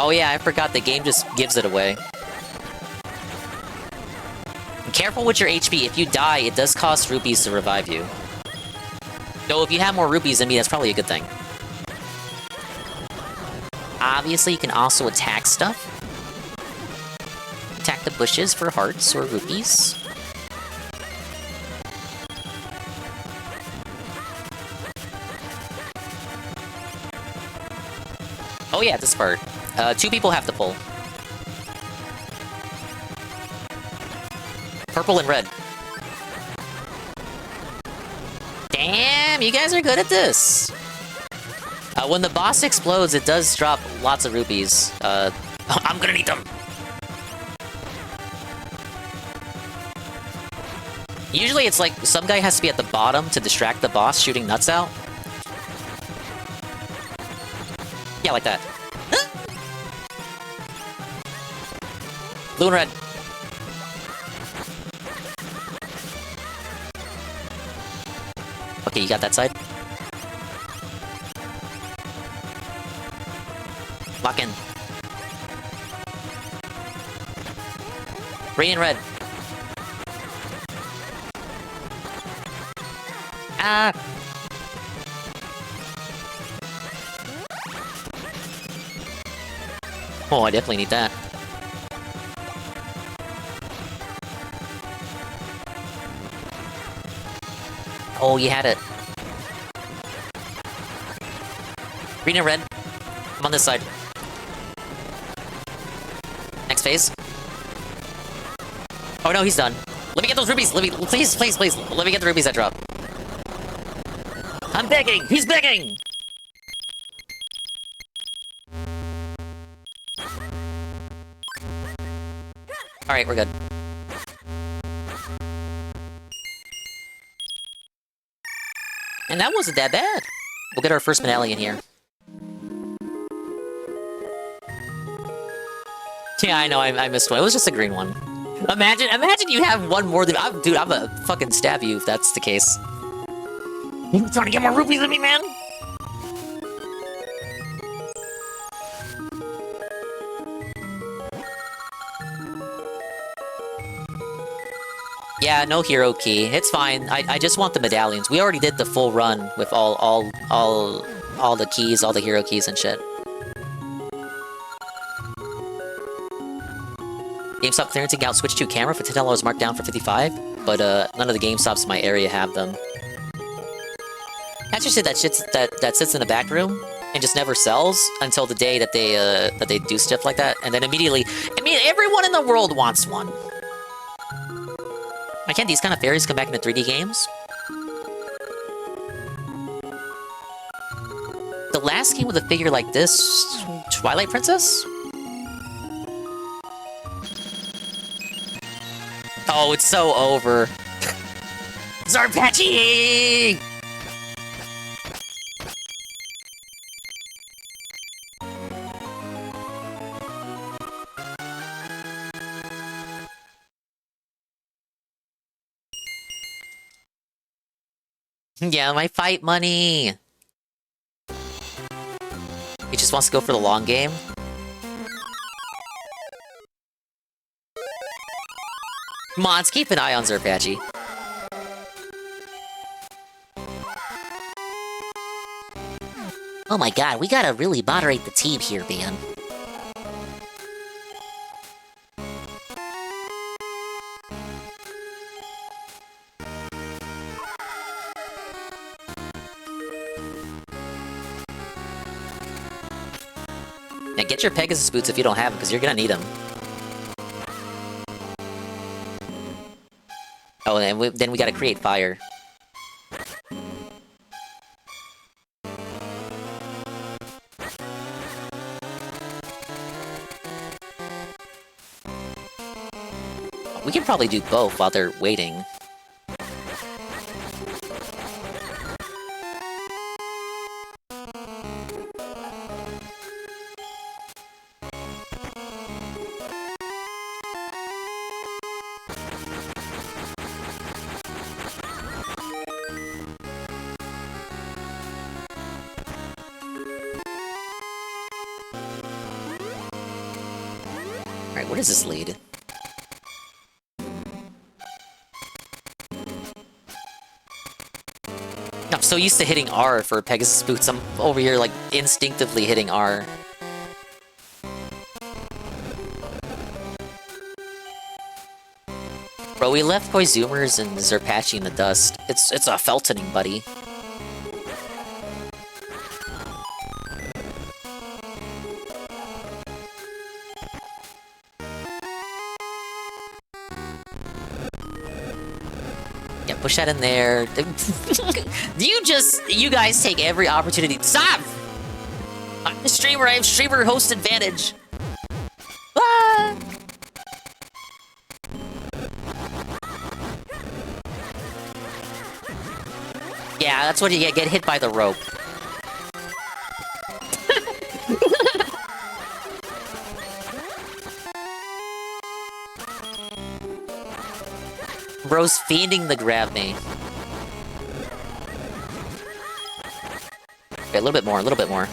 Oh yeah, I forgot the game just gives it away. Careful with your HP. If you die, it does cost rupees to revive you. Though if you have more rupees than me, that's probably a good thing. Obviously, you can also attack stuff. Attack the bushes for hearts or rupees. Oh yeah, this part. 2 people have to pull. Purple and red. Damn, you guys are good at this. When the boss explodes, it does drop lots of rupees. I'm gonna need them. Usually it's like some guy has to be at the bottom to distract the boss shooting nuts out. Yeah, like that. Blue and red. Okay, you got that side. Lock in. Green and red. Ah! Oh, I definitely need that. Oh, you had it. Green and red. I'm on this side. Next phase. Oh no, he's done. Let me get those rubies. Please, please, please. Let me get the rubies that drop. I'm begging. He's begging. All right, we're good. And that wasn't that bad. We'll get our first medallion here. Yeah, I know, I missed one. It was just a green one. Imagine you have one more than... dude, I'm gonna fucking stab you if that's the case. You trying to get more rupees than me, man? Yeah, no hero key. It's fine. I just want the medallions. We already did the full run with all the keys, all the hero keys and shit. GameStop clearancing out Switch 2 camera for $10 marked down for $55, but none of the GameStops in my area have them. That's just shit that sits in the back room and just never sells until the day that they do stuff like that, and then immediately, I mean, everyone in the world wants one. Why can't these kind of fairies come back into 3D games? The last game with a figure like this, Twilight Princess? Oh, it's so over. Zarpachi! Yeah, my fight money! He just wants to go for the long game. Mods, keep an eye on Zarpachi. Oh my god, we gotta really moderate the team here, man. Now get your Pegasus boots if you don't have them, because you're gonna need them. Oh, and then we gotta create fire. We can probably do both while they're waiting. Alright, what does this lead? I'm so used to hitting R for Pegasus boots, I'm over here like instinctively hitting R. Bro, we left Koizumers and Zarpachi in the dust. It's a Feltoning, buddy. Yeah, push that in there. You guys take every opportunity. Stop! I'm a streamer, I have streamer host advantage. Ah! Yeah, that's what you get hit by the rope. Bro's fiending to grab me. Okay, a little bit more, a little bit more.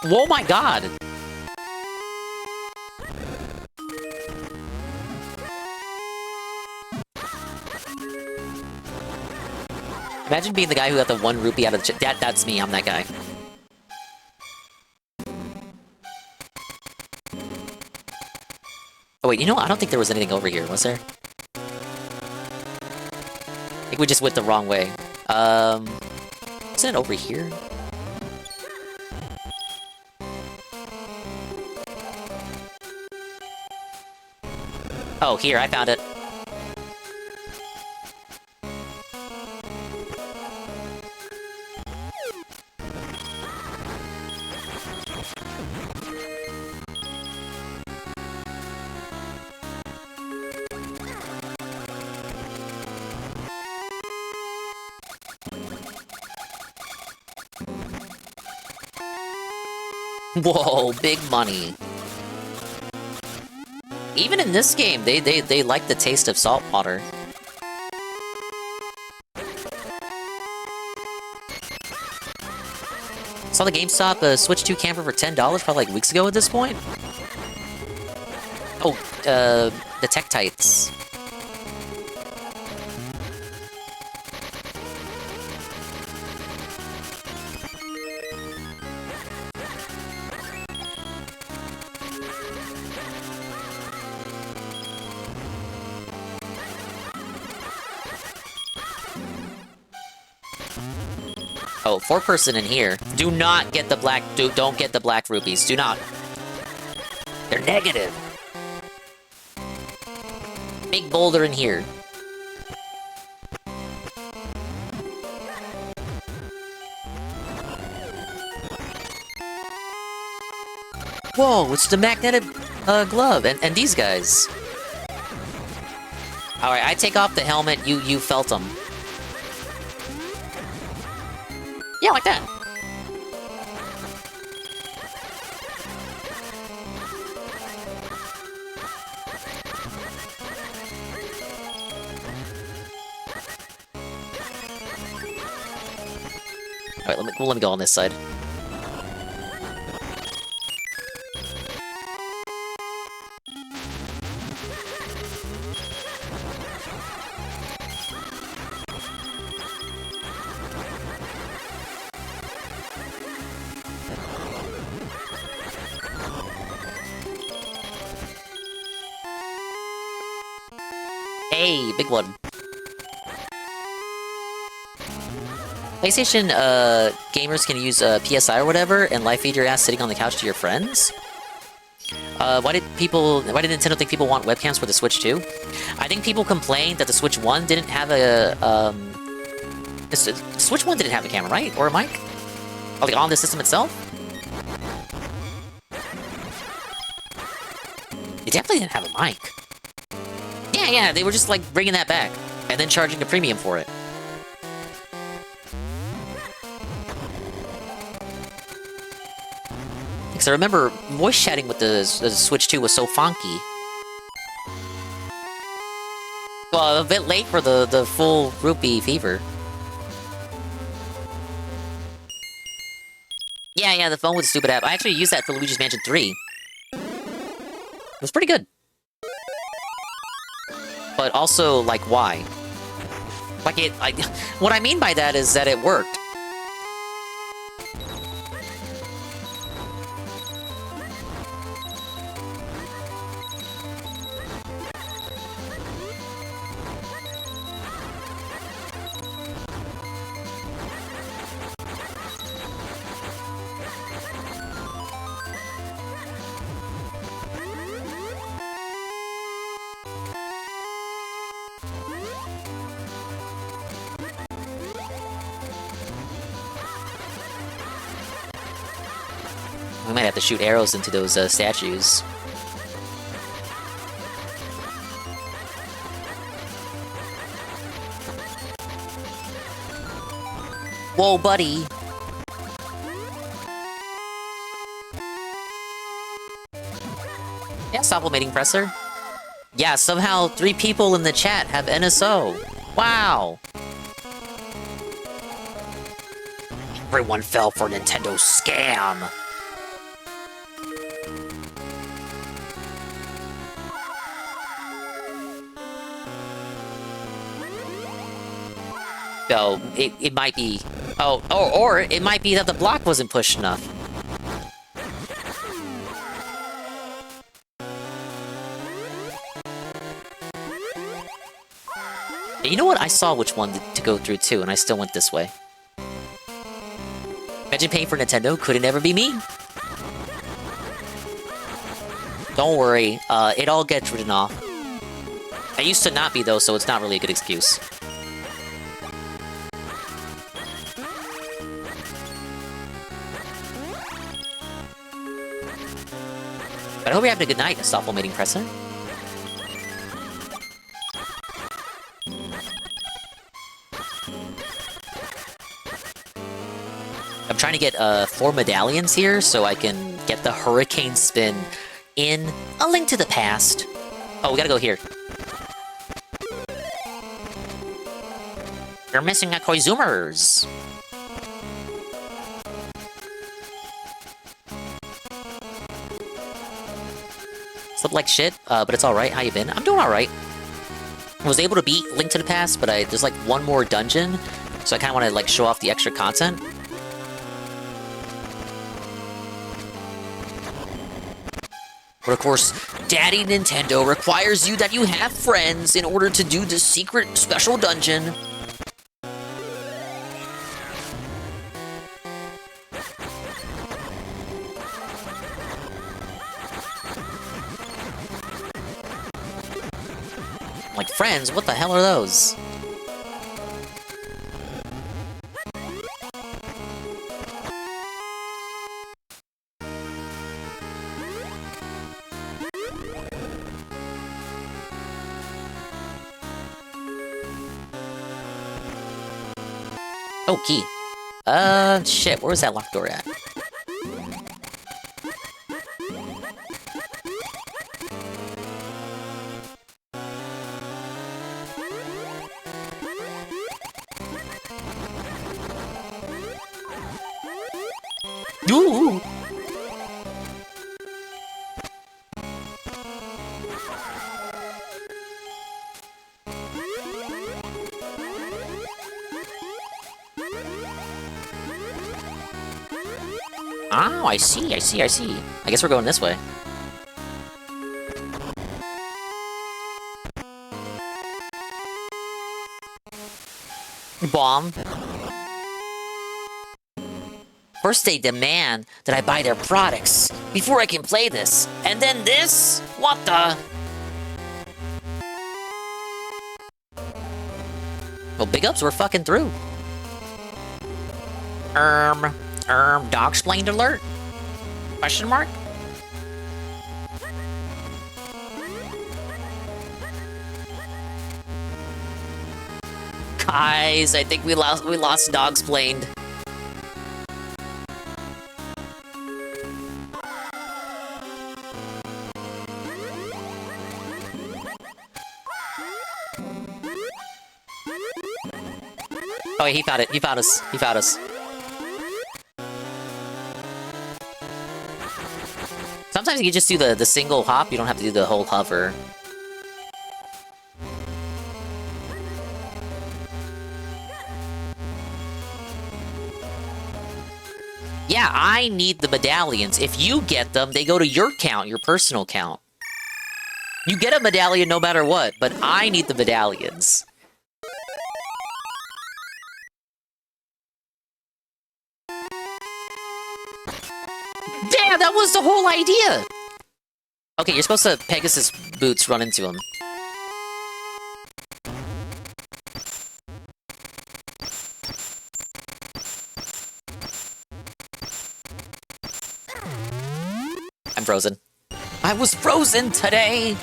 Whoa, my god! Imagine being the guy who got the 1 rupee out of the that's me, I'm that guy. Oh wait, you know what? I don't think there was anything over here, was there? I think we just went the wrong way. Isn't it over here? Oh, here, I found it. Whoa, big money. Even in this game, they like the taste of salt water. Saw the GameStop Switch 2 camper for $10 probably like weeks ago at this point. Oh, the Tech Tights. Oh, 4-person in here. Do not get the black. Don't get the black rupees. Do not. They're negative. Big boulder in here. Whoa, it's the magnetic glove and these guys. All right, I take off the helmet. You felt them. Yeah, like that. Alright, let me go on this side. Hey, big one. PlayStation gamers can use PSI or whatever and live feed your ass sitting on the couch to your friends. Why did Nintendo think people want webcams for the Switch 2? I think people complained that the Switch 1 didn't have a the Switch 1 didn't have a camera, right? Or a mic? Or like on the system itself? They definitely didn't have a mic. Yeah, they were just like bringing that back and then charging a premium for it. Because I remember voice chatting with the Switch 2 was so funky. Well, a bit late for the full Rupee Fever. Yeah, the phone with the stupid app. I actually used that for Luigi's Mansion 3. It was pretty good. But also, like, why? Like, what I mean by that is that it worked. We might have to shoot arrows into those statues. Whoa, buddy! Yeah, supplementing presser. Yeah, somehow 3 people in the chat have NSO. Wow! Everyone fell for Nintendo's scam! So, it might be... or it might be that the block wasn't pushed enough. You know what? I saw which one to go through too, and I still went this way. Imagine paying for Nintendo, could it never be me? Don't worry, it all gets written off. I used to not be though, so it's not really a good excuse. But I hope you're having a good night, supplementing presser. I'm trying to get 4 medallions here so I can get the hurricane spin in A Link to the Past. Oh, we gotta go here. You're missing a Koizumers. Slept like shit, but it's alright. How you been? I'm doing alright. I was able to beat Link to the Past, but there's like one more dungeon, so I kind of want to like show off the extra content. But of course, Daddy Nintendo requires you that you have friends in order to do this secret special dungeon. Like, friends? What the hell are those? Oh, key. Shit, where was that locked door at? Ooh! Oh, I see. I guess we're going this way. Bomb. First they demand that I buy their products before I can play this. And then this? What the? Well, big ups, we're fucking through. Dogsplained alert? Question mark? Guys, I think we lost Dogsplained. Oh, he found it. He found us. He found us. Sometimes you just do the single hop. You don't have to do the whole hover. Yeah, I need the medallions. If you get them, they go to your count, your personal count. You get a medallion no matter what, but I need the medallions. Damn, that was the whole idea! Okay, you're supposed to Pegasus boots run into him. I'm frozen. I was frozen today!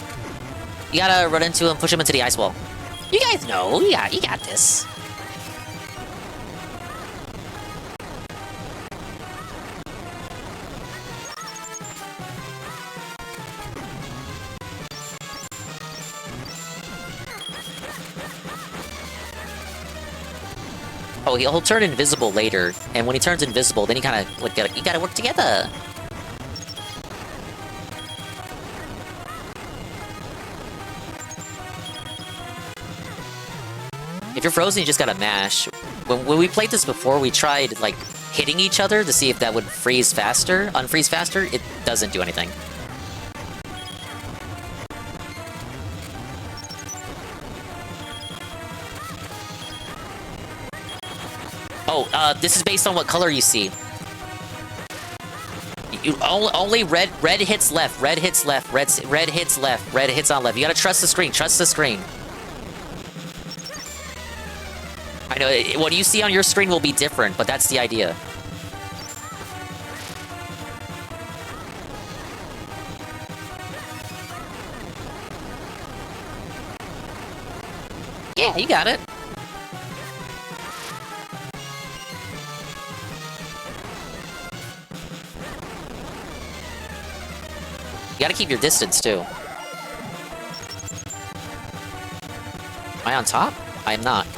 You gotta run into him, push him into the ice wall. You guys know, yeah, you got this. Oh, he'll turn invisible later, and when he turns invisible, then you kind of like you gotta work together. If you're frozen, you just gotta mash. When we played this before, we tried like hitting each other to see if that would freeze faster, unfreeze faster. It doesn't do anything. Oh, this is based on what color you see. You only red hits left, red hits left, red hits left, red hits on left. You gotta trust the screen, trust the screen. I know, what you see on your screen will be different, but that's the idea. Yeah, you got it. You gotta keep your distance, too. Am I on top? I am not.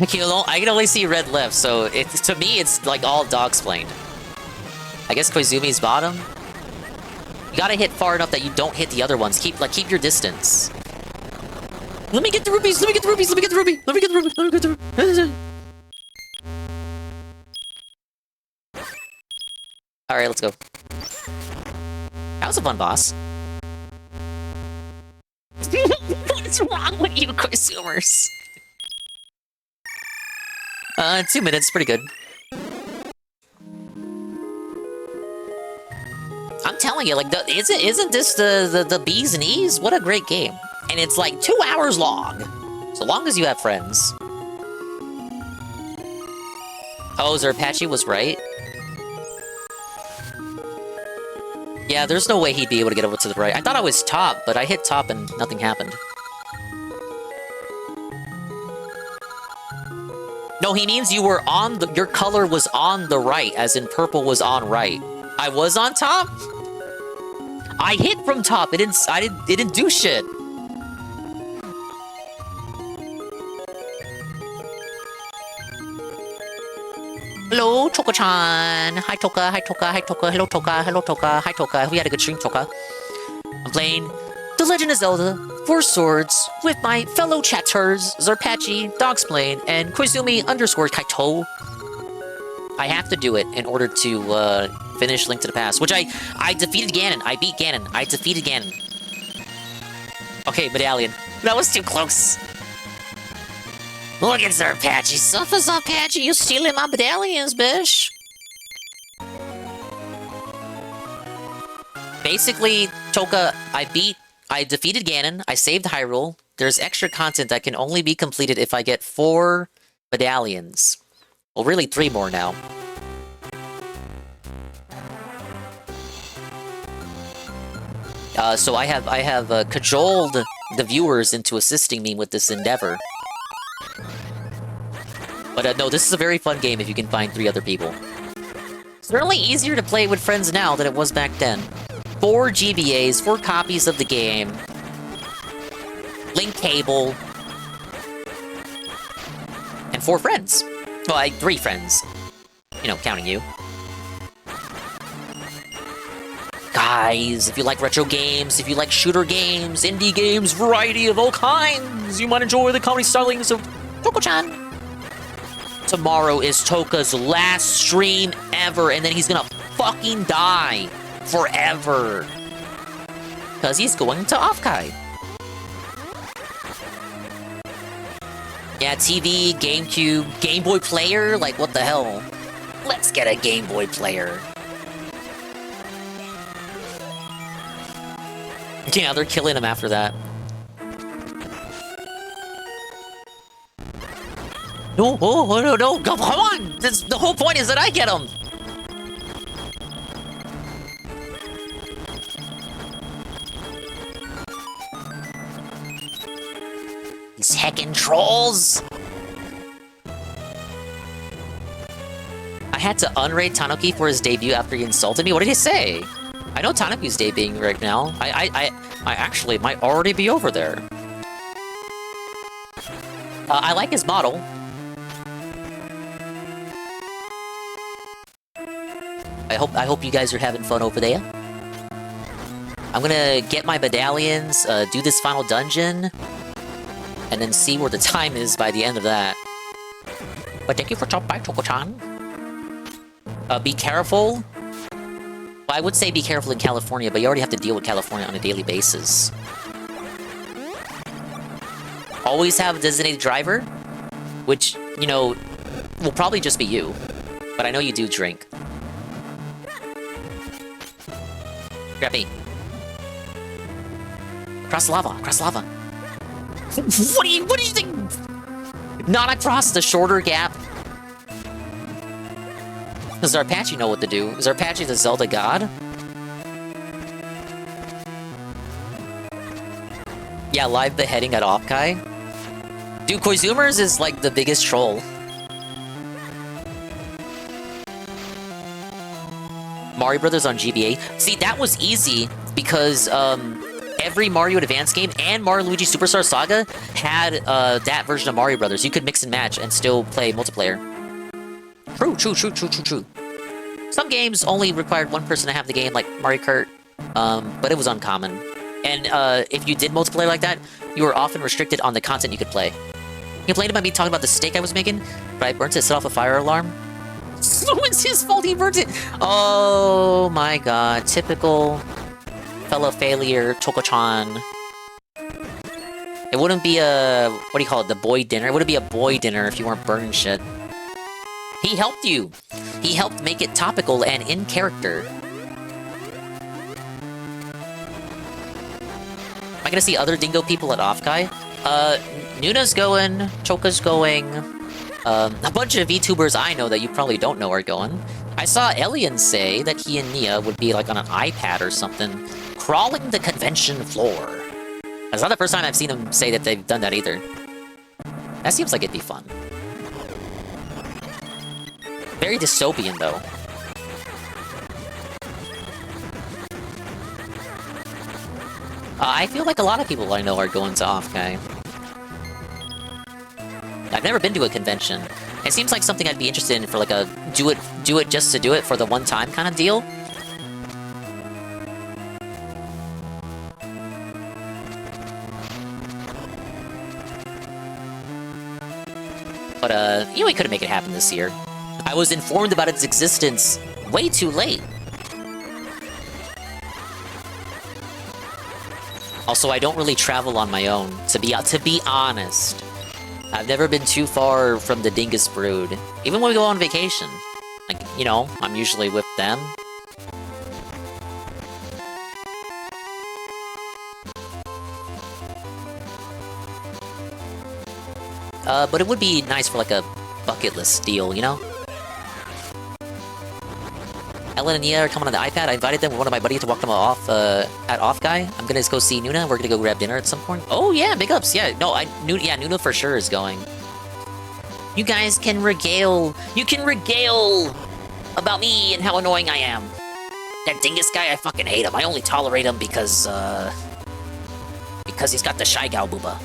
I can only see red left, so to me, it's like all Dogsplained. I guess Koizumi's bottom? You gotta hit far enough that you don't hit the other ones. Keep your distance. Let me get the rubies! Let me get the rubies! Let me get the ruby! Let me get the ruby! Let me get the ruby! Alright, let's go. That was a fun boss. What's wrong with you consumers? 2 minutes, pretty good. I'm telling you, like, isn't this the bee's knees? What a great game. And it's like 2 hours long. So long as you have friends. Oh, Zarpachi was right. Yeah, there's no way he'd be able to get over to the right. I thought I was top, but I hit top and nothing happened. No, he means you were on your color was on the right, as in purple was on right. I was on top? I hit from top. It didn't do shit. Hello, Toka-chan. Hi, Toka. Hi, Toka. Hi, Toka. Hello, Toka. Hello, Toka. Hi, Toka. We had a good stream, Toka. I'm playing The Legend of Zelda 4 Swords with my fellow chatters, Zarpachi, Dogsplained, and Koizumi_Kaito. I have to do it in order to finish Link to the Past, which I defeated Ganon. I beat Ganon. I defeated Ganon. Okay, medallion. That was too close. Look at Zarpachi. Suffer, Zarpachi. You stealing my medallions, bitch. Basically, Toka, I defeated Ganon. I saved Hyrule. There's extra content that can only be completed if I get 4 medallions. Well, really 3 more now. So I have cajoled the viewers into assisting me with this endeavor. But no, this is a very fun game if you can find 3 other people. Certainly easier to play with friends now than it was back then. 4 GBAs, 4 copies of the game. Link cable. And 4 friends. Well, 3 friends. You know, counting you. Guys, if you like retro games, if you like shooter games, indie games, variety of all kinds, you might enjoy the comedy stylings of Toko-chan. Tomorrow is Toka's last stream ever, and then he's gonna fucking die forever. Because he's going to Offkai. Yeah, TV, GameCube, Game Boy player? Like, what the hell? Let's get a Game Boy player. Yeah, they're killing him after that. No, no, come on! The whole point is that I get him! These heckin' trolls! I had to unraid Tanuki for his debut after he insulted me? What did he say? I know Tanuki's debuting right now. I actually might already be over there. I like his model. I hope you guys are having fun over there. I'm gonna get my medallions, do this final dungeon, and then see where the time is by the end of that. But thank you for stopping by, Toko-chan. Be careful. Well, I would say be careful in California, but you already have to deal with California on a daily basis. Always have a designated driver, which, you know, will probably just be you. But I know you do drink. Grab me. Across the lava, across the lava. What do you think? Not across the shorter gap. Does Zarpachi know what to do? Is Zarpachi the Zelda god? Yeah, live beheading at Offkai. Dude, Koizumers is like the biggest troll. Mario Brothers on GBA. See, that was easy because every Mario Advance game and Mario Luigi Superstar Saga had that version of Mario Brothers. You could mix and match and still play multiplayer. True. Some games only required one person to have the game, like Mario Kart, but it was uncommon. And if you did multiplayer like that, you were often restricted on the content you could play. You complained about me talking about the steak I was making, but I burnt it, set off a fire alarm. So it's his fault he burnt it! Oh my god, typical fellow failure, Toko-chan. It wouldn't be a... what do you call it? The boy dinner? It wouldn't be a boy dinner if you weren't burning shit. He helped you! He helped make it topical and in character. Am I gonna see other dingo people at Offkai? Nuna's going, Choka's going, a bunch of VTubers I know that you probably don't know are going. I saw Elian say that he and Nia would be like on an iPad or something, crawling the convention floor. That's not the first time I've seen them say that they've done that either. That seems like it'd be fun. Very dystopian, though. I feel like a lot of people I know are going to Offkai. I've never been to a convention. It seems like something I'd be interested in for like a do it just to do it for the one time kind of deal. But you know, we couldn't make it happen this year. I was informed about its existence way too late. Also, I don't really travel on my own, to be honest. I've never been too far from the Dingus Brood. Even when we go on vacation. Like, you know, I'm usually with them. But it would be nice for like a bucket list deal, you know? Ellen and Nia are coming on the iPad. I invited them with one of my buddies to walk them off at Off Guy. I'm gonna go see Nuna. We're gonna go grab dinner at some point. Oh yeah, big ups. Yeah, no, Nuna for sure is going. You guys can regale. You can regale about me and how annoying I am. That dingus guy, I fucking hate him. I only tolerate him because he's got the Shy Gal booba.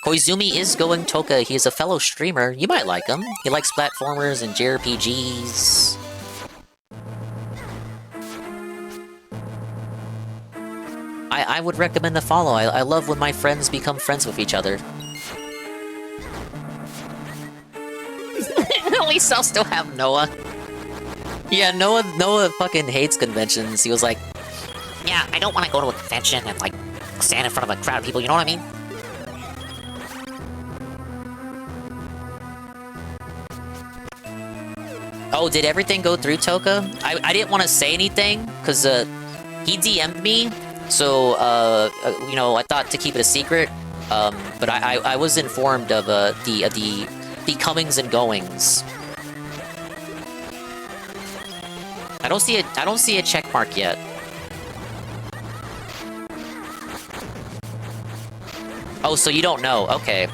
Koizumi is going Toka. He is a fellow streamer. You might like him. He likes platformers and JRPGs. I would recommend a follow. I love when my friends become friends with each other. At least I'll still have Noah. Yeah, Noah fucking hates conventions. He was like, yeah, I don't want to go to a convention and like stand in front of a crowd of people, you know what I mean? Oh, did everything go through, Toka? I didn't want to say anything, because he DM'd me, so, you know, I thought to keep it a secret, but I was informed of the comings and goings. I don't see a check mark yet. Oh, so you don't know, okay.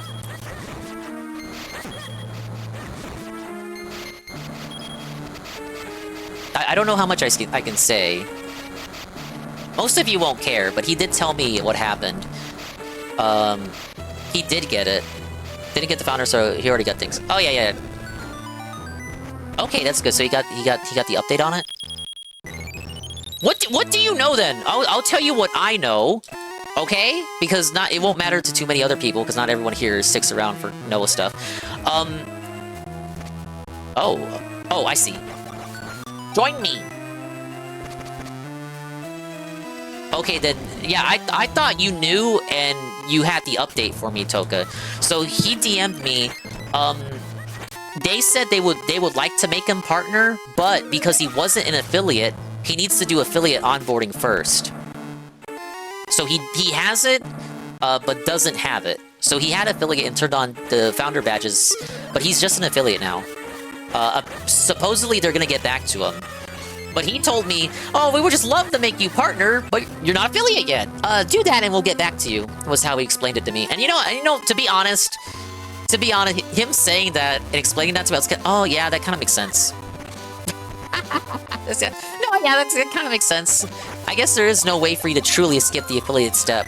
I don't know how much I can say. Most of you won't care, but he did tell me what happened. He did get it. Didn't get the founder, so he already got things. Oh yeah. Okay, that's good. So he got the update on it. What do you know then? I'll tell you what I know. Okay, because it won't matter to too many other people, because not everyone here sticks around for Noah stuff. Oh, I see. Join me! Okay, then, yeah, I thought you knew and you had the update for me, Toka. So he DM'd me, they said they would like to make him partner, but because he wasn't an affiliate, he needs to do affiliate onboarding first. So he has it, but doesn't have it. So he had affiliate and turned on the founder badges, but he's just an affiliate now. Supposedly they're gonna get back to him. But he told me, oh, we would just love to make you partner, but you're not affiliate yet. Do that and we'll get back to you, was how he explained it to me. And you know, to be honest, him saying that and explaining that to me, I was oh yeah, that kind of makes sense. That kind of makes sense. I guess there is no way for you to truly skip the affiliate step.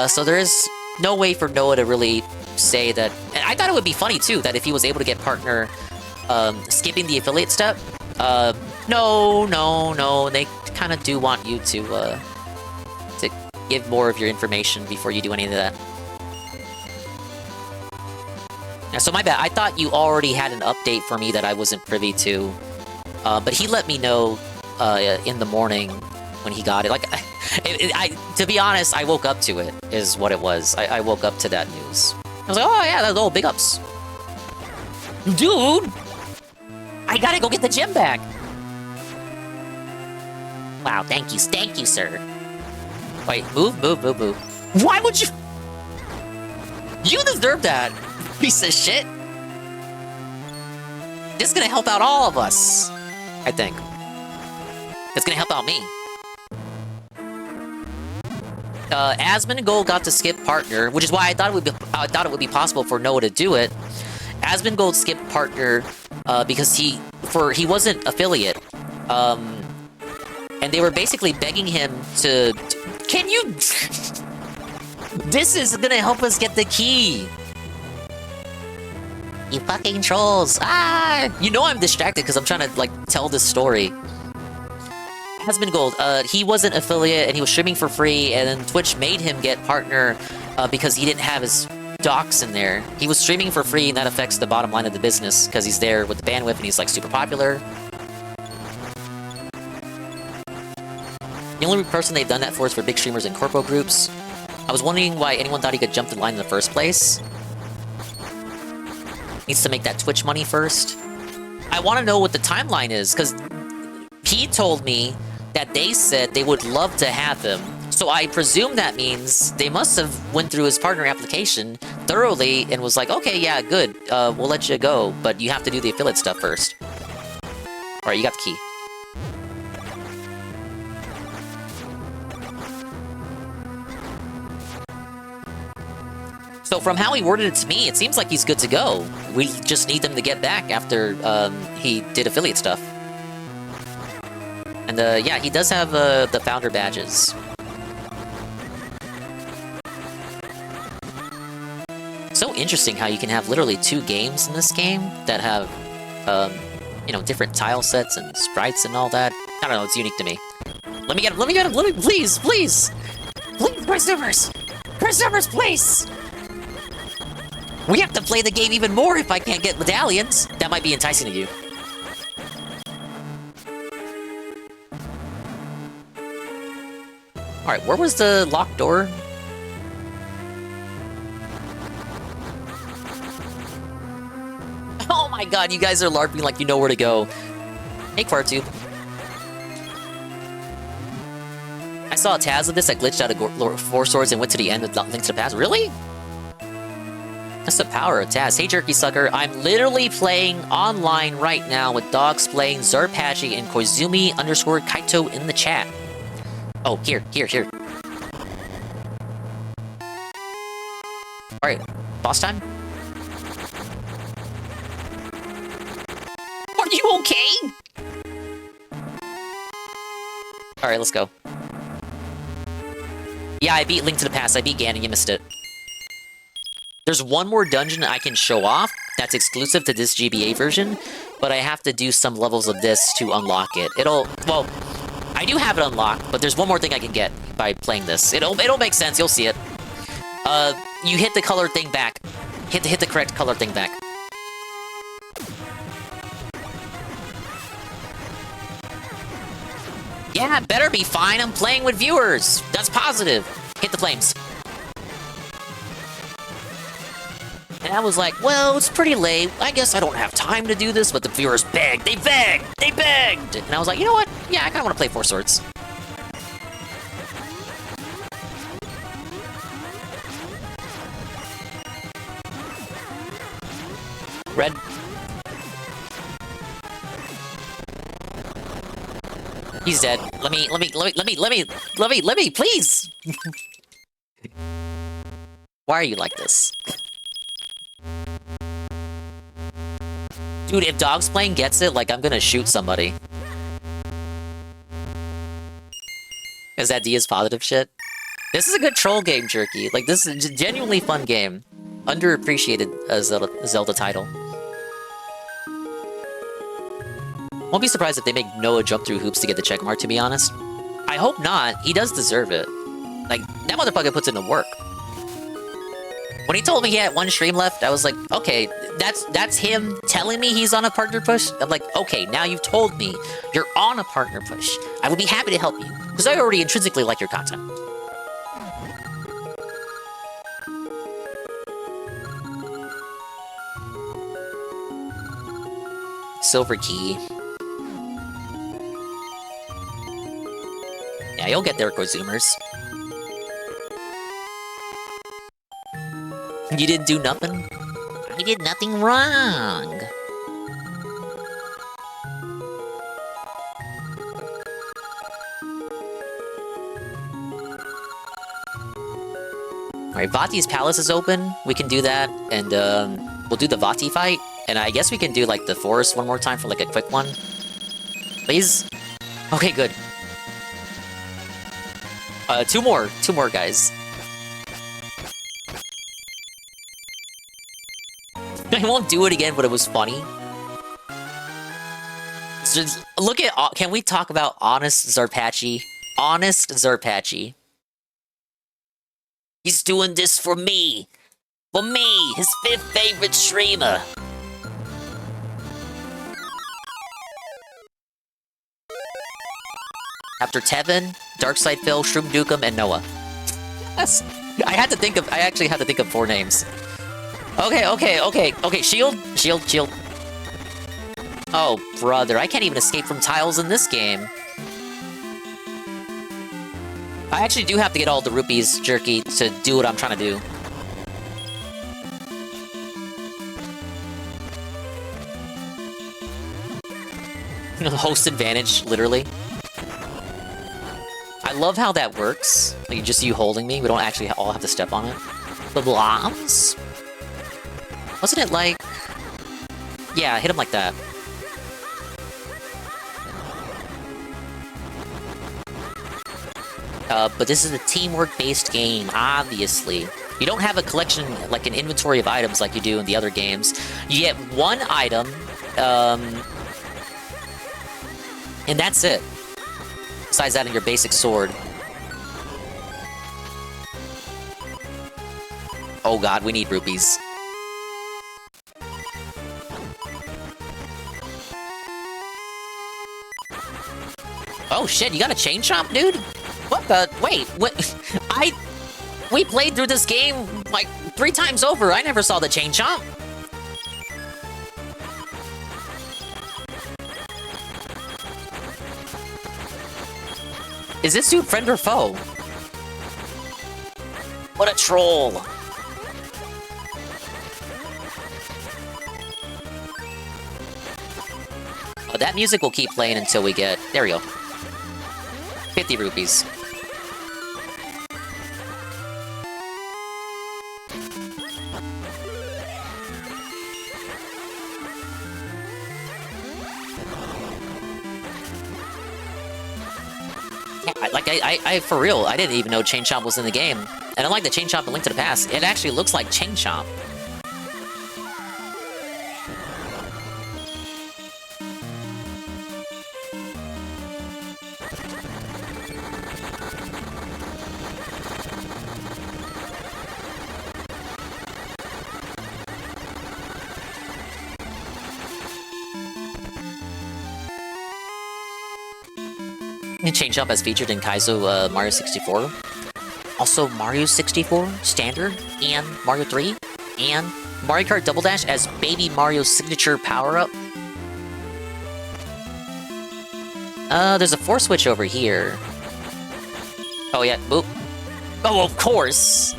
So there is no way for Noah to really say that. And I thought it would be funny too, that if he was able to get partner skipping the affiliate step. No, they kind of do want you to give more of your information before you do any of that. Yeah, so my bad, I thought you already had an update for me that I wasn't privy to. But he let me know in the morning when he got it. Like, to be honest, I woke up to it, is what it was. I woke up to that news. I was like, oh yeah, that's all big ups. Dude! I gotta go get the gym back! Wow, thank you, sir. Wait, move. Why would you? You deserve that, piece of shit. This is gonna help out all of us, I think. It's gonna help out me. Asmongold got to skip partner, which is why I thought it would be possible for Noah to do it. Asmongold skipped partner because he wasn't affiliate. And they were basically begging him to... Can you... This is gonna help us get the key! You fucking trolls! Ah! You know I'm distracted because I'm trying to, like, tell this story. Asmongold, he wasn't affiliate and he was streaming for free, and then Twitch made him get partner because he didn't have his docs in there. He was streaming for free, and that affects the bottom line of the business because he's there with the bandwidth and he's, like, super popular. The only person they've done that for is for big streamers and corpo groups. I was wondering why anyone thought he could jump the line in the first place. Needs to make that Twitch money first. I want to know what the timeline is, because he told me that they said they would love to have him. So So I presume that means they must have went through his partner application thoroughly and was like, okay, yeah, good, we'll let you go, but you have to do the affiliate stuff first. Alright, you got the key. So from how he worded it to me, it seems like he's good to go. We just need them to get back after he did affiliate stuff. And yeah, he does have the founder badges. So interesting how you can have literally 2 games in this game that have, you know, different tile sets and sprites and all that. I don't know, it's unique to me. Let me get him, please, please! Please, Prisoners, please! We have to play the game even more if I can't get medallions. That might be enticing to you. Alright, where was the locked door? Oh my god, you guys are LARPing like you know where to go. Hey, Quartube. I saw a Taz of this that glitched out of 4 swords and went to the end with Link to the Past. Really? That's the power of Taz. Hey, Jerky Sucker. I'm literally playing online right now with Dogsplained, Zarpachi, and Koizumi_Kaito in the chat. Oh, here. Alright, boss time? Are you okay? Alright, let's go. Yeah, I beat Link to the Past. I beat Ganon, you missed it. There's one more dungeon I can show off that's exclusive to this GBA version, but I have to do some levels of this to unlock it. Well, I do have it unlocked, but there's one more thing I can get by playing this. It'll make sense, you'll see it. You hit the color thing back. Hit the correct color thing back. Yeah, better be fine, I'm playing with viewers! That's positive! Hit the flames. And I was like, well, it's pretty late. I guess I don't have time to do this, but the viewers begged. They begged! And I was like, you know what? Yeah, I kind of want to play 4 swords. Red. He's dead. Let me, please! Why are you like this? Dude, if Dogsplained gets it, like, I'm gonna shoot somebody. Is that Dia's positive shit? This is a good troll game, Jerky. Like, this is a genuinely fun game. Underappreciated Zelda title. Won't be surprised if they make Noah jump through hoops to get the checkmark, to be honest. I hope not. He does deserve it. Like, that motherfucker puts in the work. When he told me he had 1 stream left, I was like, okay, that's him telling me he's on a partner push? I'm like, okay, now you've told me you're on a partner push. I would be happy to help you, because I already intrinsically like your content. Silver key. Yeah, you'll get there, Koizumers. You didn't do nothing? You did nothing wrong. Alright, Vati's palace is open. We can do that, and we'll do the Vati fight. And I guess we can do, like, the forest one more time for, like, a quick one. Please? Okay, good. 2 more, guys. I won't do it again, but it was funny. Just look at... Can we talk about honest Zarpachi? Honest Zarpachi. He's doing this for me. For me, his 5th favorite streamer. After Tevin, Darkside Phil, Shroom Dukem, and Noah. Yes. I actually had to think of 4 names. Okay, shield. Oh, brother, I can't even escape from tiles in this game. I actually do have to get all the rupees, Jerky, to do what I'm trying to do. Host advantage, literally. I love how that works. Like, just you holding me. We don't actually all have to step on it. The blobs? Wasn't it like... Yeah, hit him like that. But this is a teamwork-based game, obviously. You don't have a collection, like an inventory of items like you do in the other games. You get one item, and that's it. Besides that, in your basic sword. Oh god, we need rupees. Oh shit, you got a chain chomp, dude? What the? Wait, what? We played through this game like 3 times over. I never saw the chain chomp. Is this dude friend or foe? What a troll. Oh, that music will keep playing until we get... There we go. 50 rupees. I for real, I didn't even know Chain Chomp was in the game. And unlike the Chain Chomp in Link to the Past, it actually looks like Chain Chomp. Chain Chomp as featured in Kaizo Mario 64. Also Mario 64 Standard and Mario 3 and Mario Kart Double Dash as Baby Mario's signature power-up. There's a force switch over here. Oh yeah, boop. Oh, of course.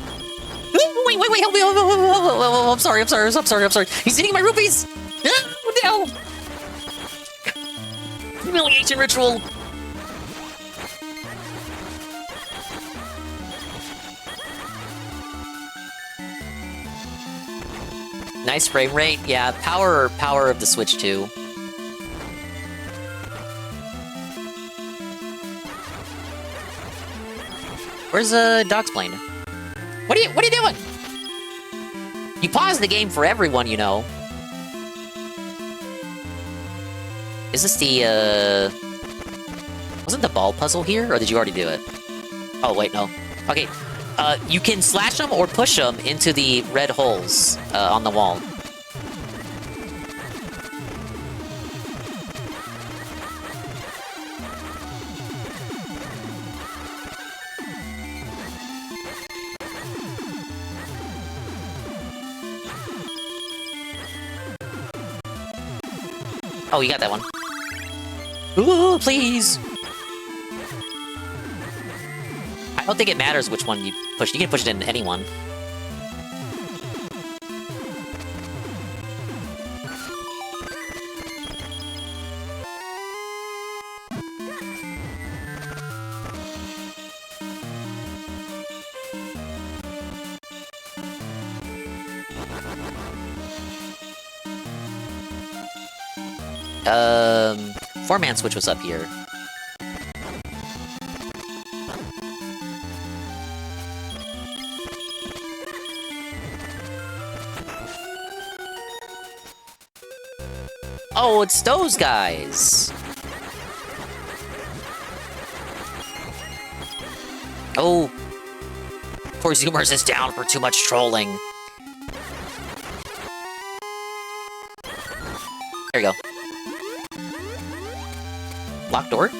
Wait, help me! Oh, I'm sorry. He's eating my rupees. No. Humiliation ritual. Nice frame rate. Yeah, power of the Switch too. Where's Dogsplained? What are you doing? You pause the game for everyone, you know. Is this the wasn't the ball puzzle here, or did you already do it? Oh wait, no. Okay. You can slash them or push them into the red holes on the wall. Oh, you got that one. Ooh, please! I don't think it matters which one you push. You can push it into anyone. Four-man switch was up here. Oh, it's those guys! Oh. Poor Zoomers is down for too much trolling. There you go. Locked door?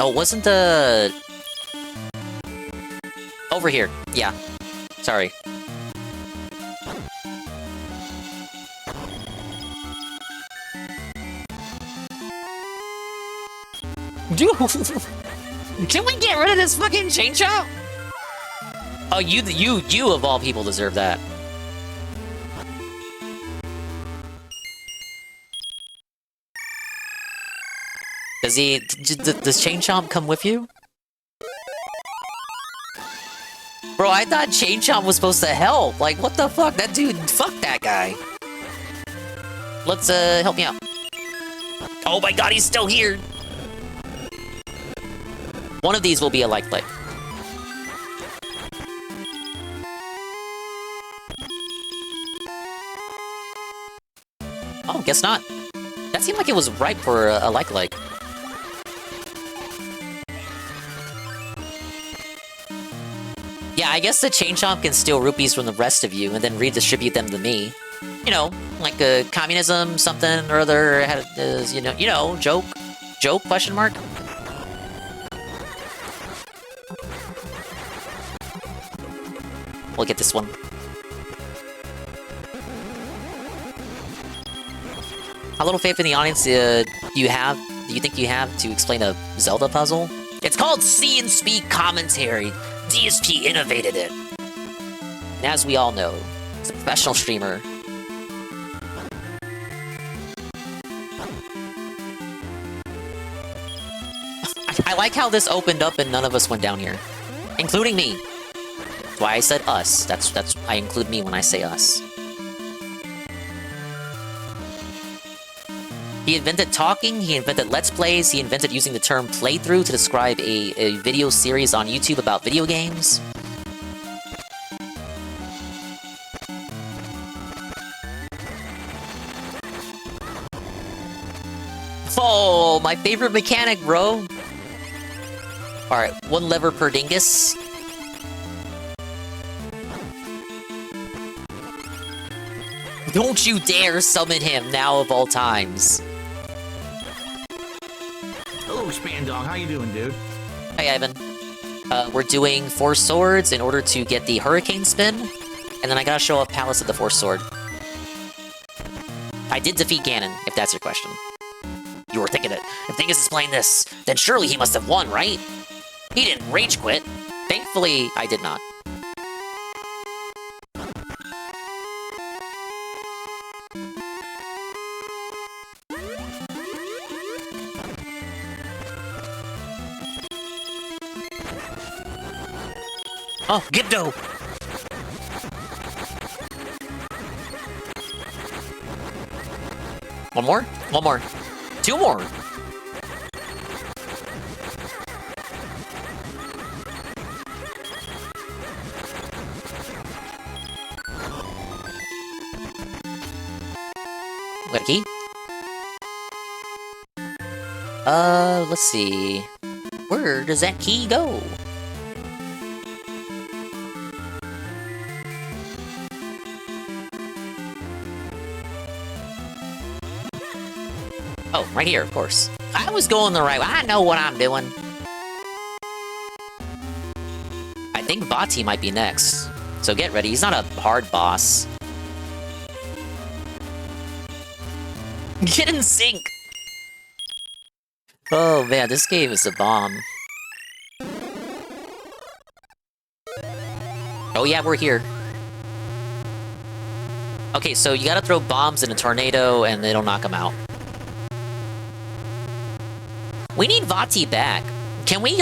Oh, wasn't the... Over here. Yeah. Sorry. Dude, can we get rid of this fucking chain chomp? Oh, you of all people deserve that. Does Chain Chomp come with you? Bro, I thought Chain Chomp was supposed to help. Like, what the fuck? That dude, fuck that guy. Let's, help me out. Oh my god, he's still here! One of these will be a like click. Oh, guess not. That seemed like it was ripe for a like. Yeah, I guess the Chain Chomp can steal rupees from the rest of you and then redistribute them to me. You know, like communism, something or other, you know, joke, question mark? We'll get this one. How little faith in the audience do you think you have to explain a Zelda puzzle? It's called See and Speak Commentary. DSP innovated it. And as we all know, it's a professional streamer. I like how this opened up and none of us went down here. Including me. That's why I said us. That's I include me when I say us. He invented talking, he invented Let's Plays, he invented using the term playthrough to describe a video series on YouTube about video games. Oh, my favorite mechanic, bro! Alright, one lever per dingus. Don't you dare summon him now of all times. Hello, Spandong. How you doing, dude? Hey, Ivan. We're doing 4 swords in order to get the hurricane spin, and then I gotta show off Palace of the 4th sword. I did defeat Ganon, if that's your question. You were thinking it. If Dingus is playing this, then surely he must have won, right? He didn't rage quit. Thankfully, I did not. Oh, Gibdo! One more? One more. 2 more! Got a key? Let's see. Where does that key go? Oh, right here, of course. I was going the right way. I know what I'm doing. I think Vati might be next. So get ready. He's not a hard boss. Get in sync! Oh man, this game is a bomb. Oh yeah, we're here. Okay, so you gotta throw bombs in a tornado and it'll knock them out. We need Vati back. Can we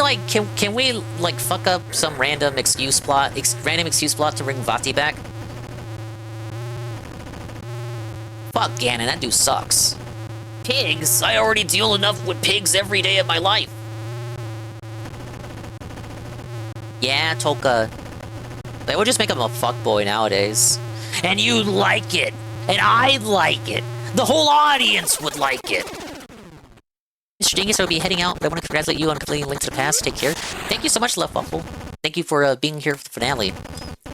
fuck up some random excuse plot to bring Vati back? Fuck Ganon, that dude sucks. Pigs? I already deal enough with pigs every day of my life. Yeah, Toka. They would just make him a fuckboy nowadays. And you like it. And I like it. The whole audience would like it. Mr. Dingus, I will be heading out, but I want to congratulate you on completing Link to the Past. Take care. Thank you so much, Left Waffle. Thank you for being here for the finale.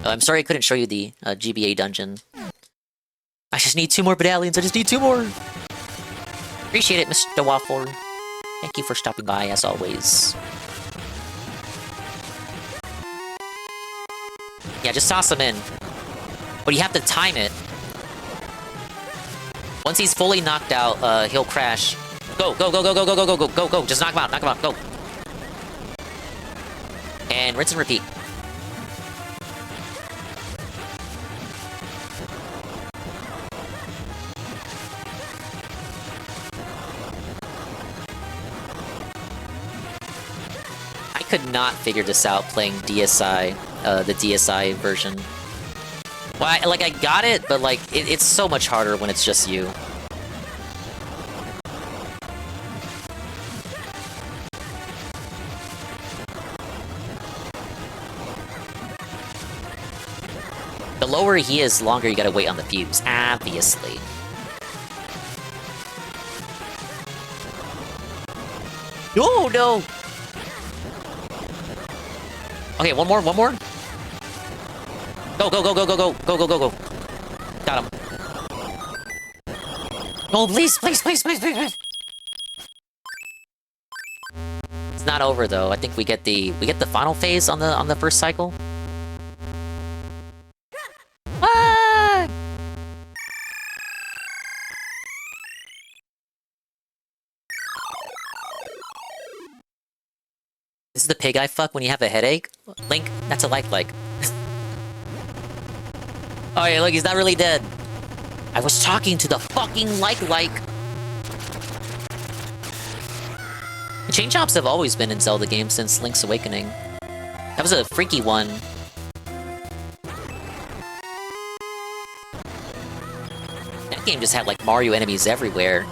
I'm sorry I couldn't show you the GBA dungeon. I just need 2 more medallions. I just need 2 more. Appreciate it, Mr. Waffle. Thank you for stopping by, as always. Yeah, just toss him in. But you have to time it. Once he's fully knocked out, he'll crash. Go, go, go, go, go, go, go, go, go, go, go. Just knock him out, go. And rinse and repeat. I could not figure this out playing DSi, the DSi version. Well, I got it, but like, it's so much harder when it's just you. The lower he is, longer you gotta wait on the fuse, obviously. Oh, no! Okay, one more. Go, go, go, go, go, go, go, go, go, go. Got him. Oh, please. It's not over though. I think we get the final phase on the first cycle. Ah! This is the pig I fuck when you have a headache? Link, that's a like. Oh yeah, look, he's not really dead. I was talking to the fucking like. Chain chops have always been in Zelda games since Link's Awakening. That was a freaky one. That game just had like Mario enemies everywhere.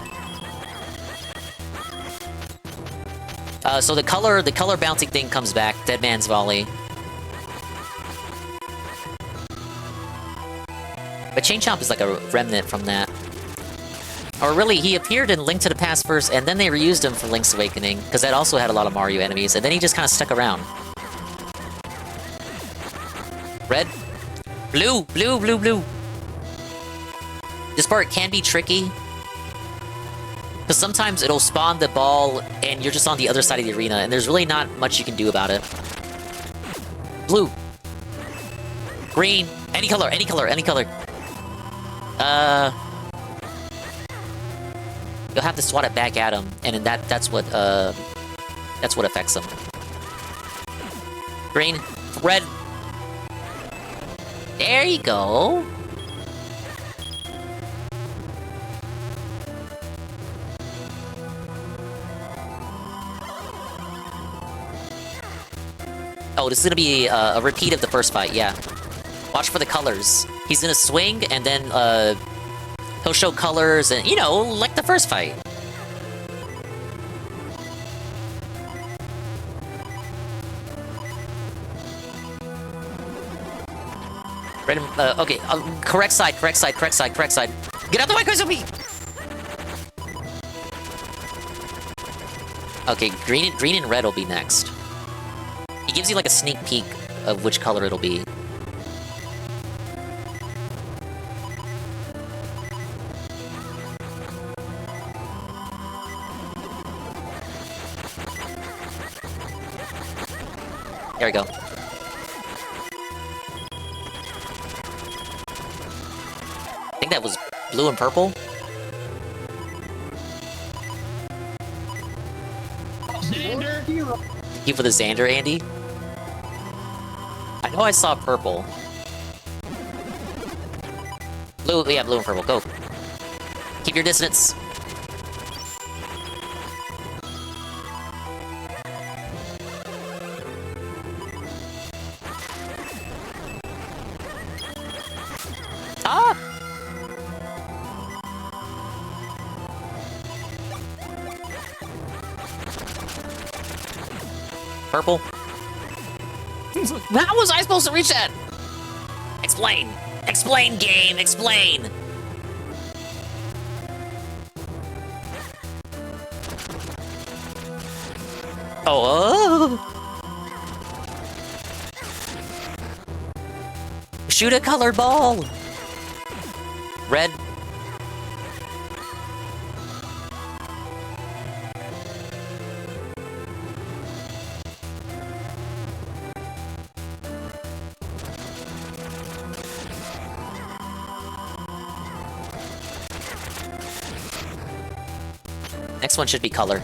So the color bouncing thing comes back. Dead Man's Volley. But Chain Chomp is like a remnant from that. Or really, he appeared in Link to the Past first, and then they reused him for Link's Awakening, because that also had a lot of Mario enemies, and then he just kind of stuck around. Red. Blue. This part can be tricky. Because sometimes it'll spawn the ball, and you're just on the other side of the arena, and there's really not much you can do about it. Blue. Green. Any color. You'll have to swat it back at him, and then that's what affects him. Green. Red. There you go. Oh, this is gonna be a repeat of the first fight, yeah. Watch for the colors. He's gonna swing, and then he'll show colors, and, you know, like the first fight. Right, okay, correct side. Get out the way, Koizumi! Okay, green and red will be next. He gives you like a sneak peek of which color it'll be. There we go. I think that was blue and purple. Xander? Thank you for the Xander, Andy. I know I saw purple. Blue, yeah, blue and purple, go. Keep your distance. Ah! Purple. How was I supposed to reach that? Explain. Explain, game. Explain. Oh. Shoot a colored ball. Red. Next one should be color.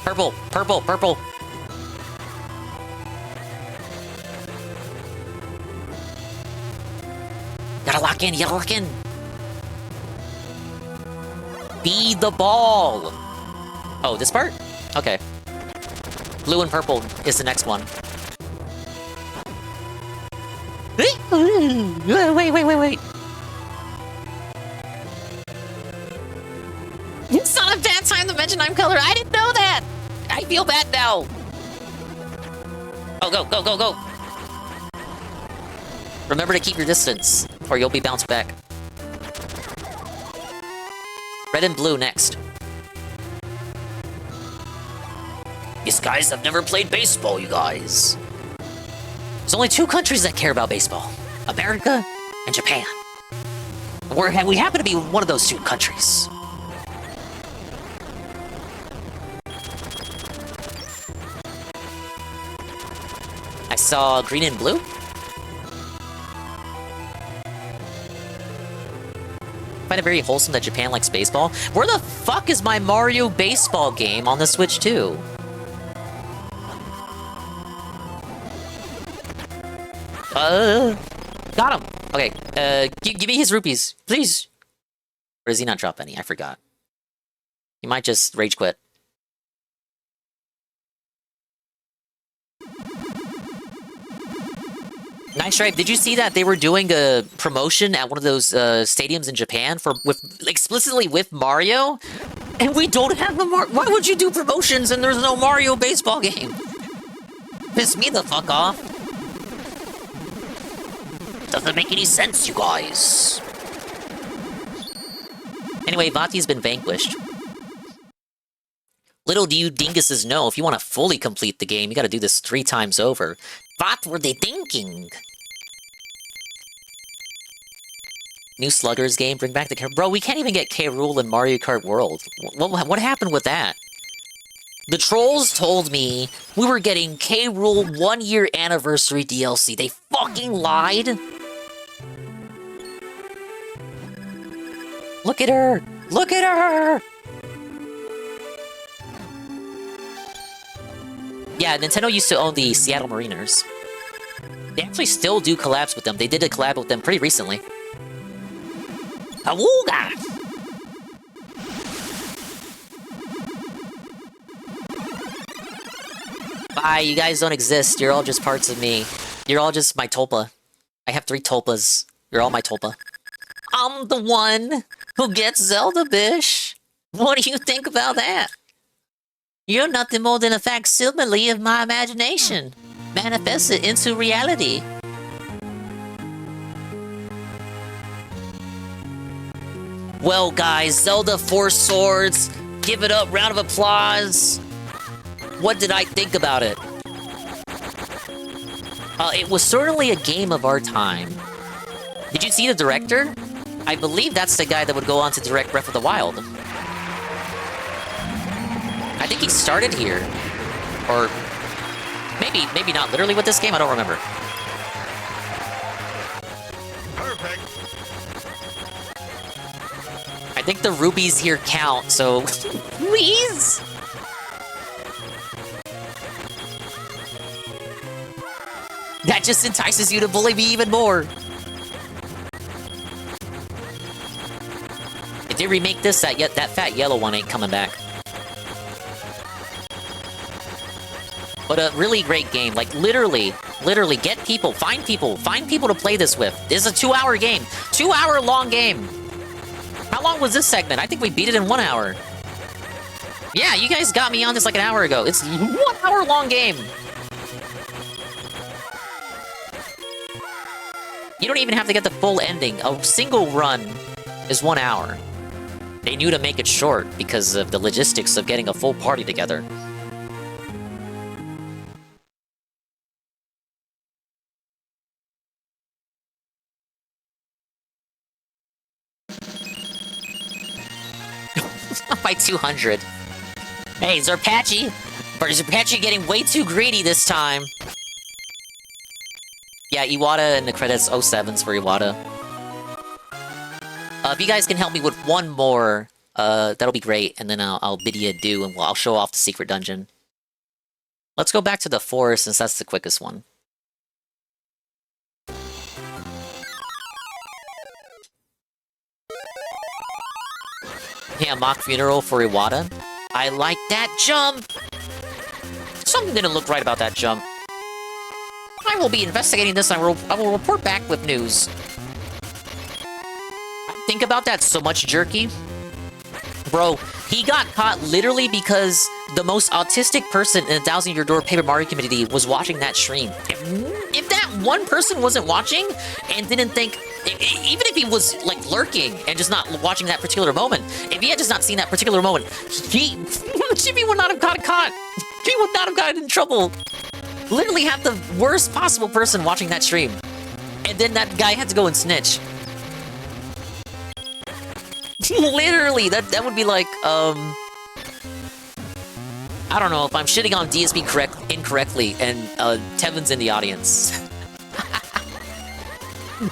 Purple, purple, purple. Gotta lock in, you gotta lock in. Be the ball. Oh, this part? Okay. Blue and purple is the next one. Wait. It's not a bad time to mention I'm color. I didn't know that. I feel bad now. Oh, go. Remember to keep your distance, or you'll be bounced back. Red and blue next. These guys have never played baseball, you guys. There's only 2 countries that care about baseball. America and Japan. We happen to be one of those 2 countries. I saw green and blue. I find it very wholesome that Japan likes baseball. Where the fuck is my Mario baseball game on the Switch 2? Got him. Okay, give me his rupees, please. Or does he not drop any? I forgot. He might just rage quit. Nice Stripe, did you see that they were doing a promotion at one of those stadiums in Japan explicitly with Mario? And we don't have the Mario. Why would you do promotions and there's no Mario baseball game? Piss me the fuck off. Doesn't make any sense, you guys. Anyway, Vati's been vanquished. Little do you dinguses know, if you want to fully complete the game, you gotta do this 3 times over. What were they thinking? New Sluggers game, bring back the K... Bro, we can't even get K. Rool in Mario Kart World. What happened with that? The trolls told me we were getting K. Rool 1-year anniversary DLC. They fucking lied. Look at her! Look at her! Yeah, Nintendo used to own the Seattle Mariners. They actually still do collabs with them. They did a collab with them pretty recently. Awooga! Bye, you guys don't exist. You're all just parts of me. You're all just my tulpa. I have 3 tulpas. You're all my tulpa. I'm the one who gets Zelda, bish. What do you think about that? You're nothing more than a facsimile of my imagination, manifested into reality. Well, guys, Zelda 4 Swords, give it up, round of applause. What did I think about it? It was certainly a game of our time. Did you see the director? I believe that's the guy that would go on to direct Breath of the Wild. I think he started here. Or maybe not literally with this game, I don't remember. Perfect. I think the rubies here count, so please. That just entices you to bully me even more. If they remake this, that fat yellow one ain't coming back. But a really great game. Like, literally, get people, find people to play this with. This is a 2-hour game. 2-hour long game. How long was this segment? I think we beat it in 1 hour. Yeah, you guys got me on this like an hour ago. It's a 1-hour long game. You don't even have to get the full ending. A single run is 1 hour. They knew to make it short because of the logistics of getting a full party together. By 200. Hey, Zarpachi! Zarpachi getting way too greedy this time. Yeah, Iwata in the credits, 07s for Iwata. If you guys can help me with one more that'll be great, and then I'll bid you adieu, and I'll show off the secret dungeon. Let's go back to the forest, since that's the quickest one. Yeah, mock funeral for Iwata. I like that jump! Something didn't look right about that jump. I will be investigating this, and I will report back with news. Think about that so much, Jerky. Bro, he got caught literally because the most autistic person in the 1,000 Year Door Paper Mario community was watching that stream. If that one person wasn't watching and didn't think, even if he was like lurking and just not watching that particular moment, if he had just not seen that particular moment, Jimmy would not have got caught. He would not have gotten in trouble. Literally have the worst possible person watching that stream. And then that guy had to go and snitch. Literally, that would be like, I don't know, if I'm shitting on DSP incorrectly and Tevin's in the audience.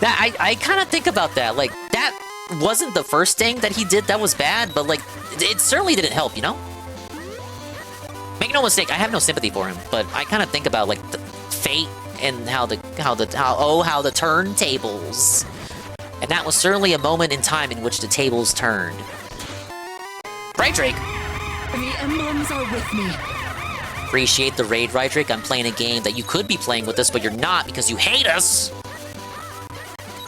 I kind of think about that, like, that wasn't the first thing that he did that was bad, but like, it certainly didn't help, you know? Make no mistake, I have no sympathy for him, but I kind of think about like the fate and how the turntables. And that was certainly a moment in time in which the tables turned. Right, Drake? The emblems are with me. Appreciate the raid, right, Drake? I'm playing a game that you could be playing with us, but you're not because you hate us.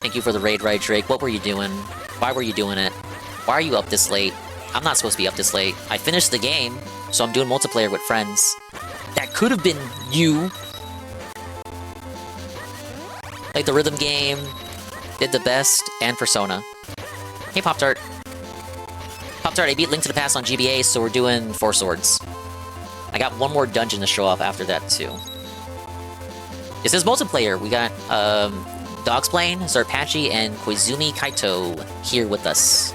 Thank you for the raid, right, Drake? What were you doing? Why were you doing it? Why are you up this late? I'm not supposed to be up this late. I finished the game, so I'm doing multiplayer with friends. That could have been you. Like the rhythm game, did the best, and Persona. Hey, Pop-Tart. Pop-Tart, I beat Link to the Past on GBA, so we're doing 4 swords. I got one more dungeon to show off after that, too. This is multiplayer. We got, Dogsplained, Zarpachi, and Koizumi Kaito here with us.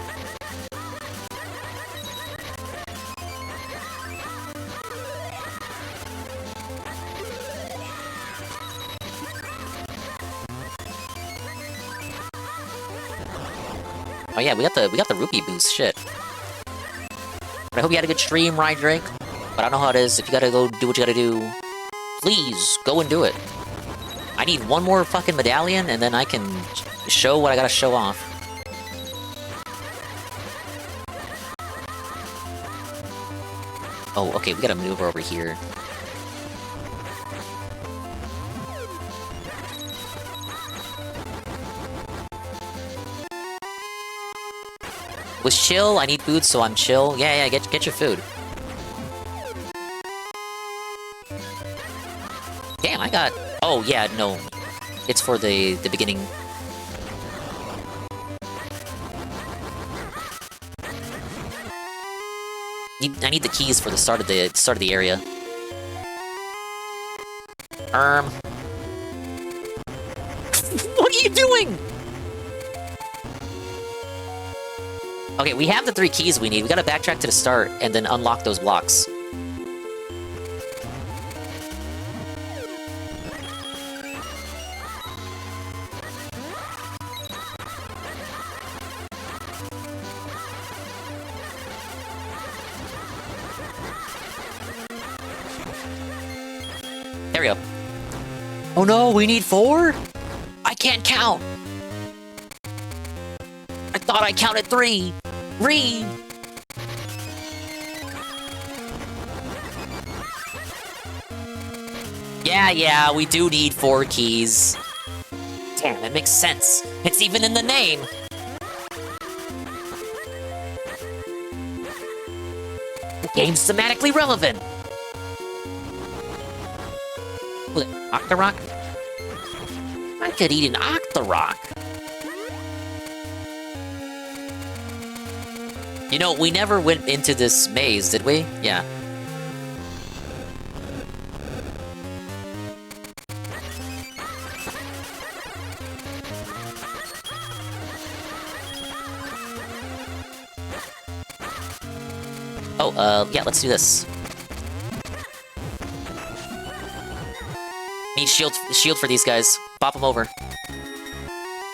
Oh yeah, we got the rupee boost, shit. But I hope you had a good stream, right, Drake? But I don't know how it is. If you gotta go do what you gotta do, please, go and do it. I need one more fucking medallion, and then I can show what I gotta show off. Oh, okay, we gotta maneuver over here. Was chill, I need food, so I'm chill. Yeah, get your food. Damn, I got... Oh, yeah, no. It's for the beginning. I need the keys for the start of the area. What are you doing? Okay, we have the 3 keys we need. We gotta backtrack to the start and then unlock those blocks. There we go. Oh no, we need 4? I can't count! I thought I counted 3! Read! Yeah, we do need 4 keys. Damn, it makes sense. It's even in the name. The game's thematically relevant. What, Octorok? I could eat an Octorok. You know, we never went into this maze, did we? Yeah. Oh, yeah, let's do this. Need shield for these guys. Pop them over.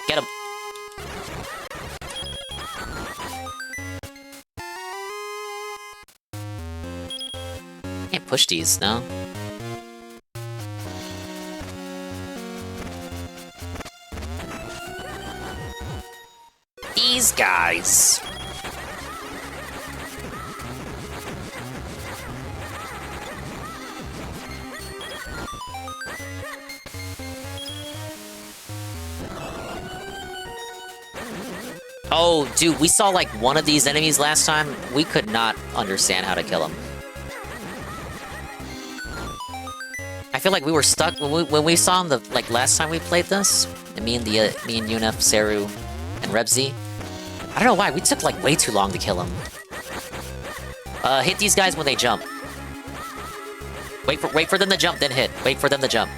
Get them. push these, no? These guys. Oh, dude, we saw like one of these enemies last time. We could not understand how to kill him. I feel like we were stuck when we saw him the last time we played this. And me and Yunef, Seru, and Rebzy. I don't know why we took like way too long to kill him. Hit these guys when they jump. Wait for them to jump, then hit. Wait for them to jump.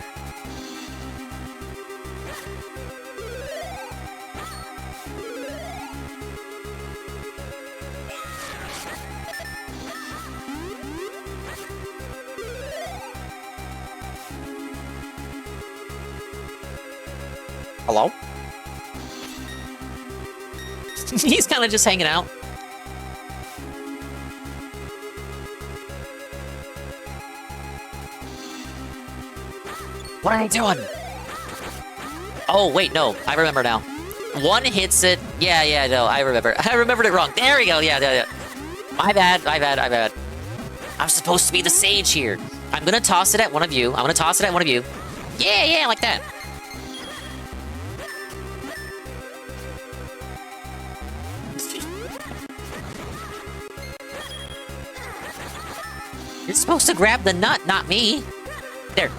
Hello? He's kind of just hanging out. What are they doing? Oh, wait, no. I remember now. One hits it. Yeah, no, I remember. I remembered it wrong. There we go. Yeah. My bad. I'm supposed to be the sage here. I'm gonna toss it at one of you. Yeah, like that. You're supposed to grab the nut, not me. There.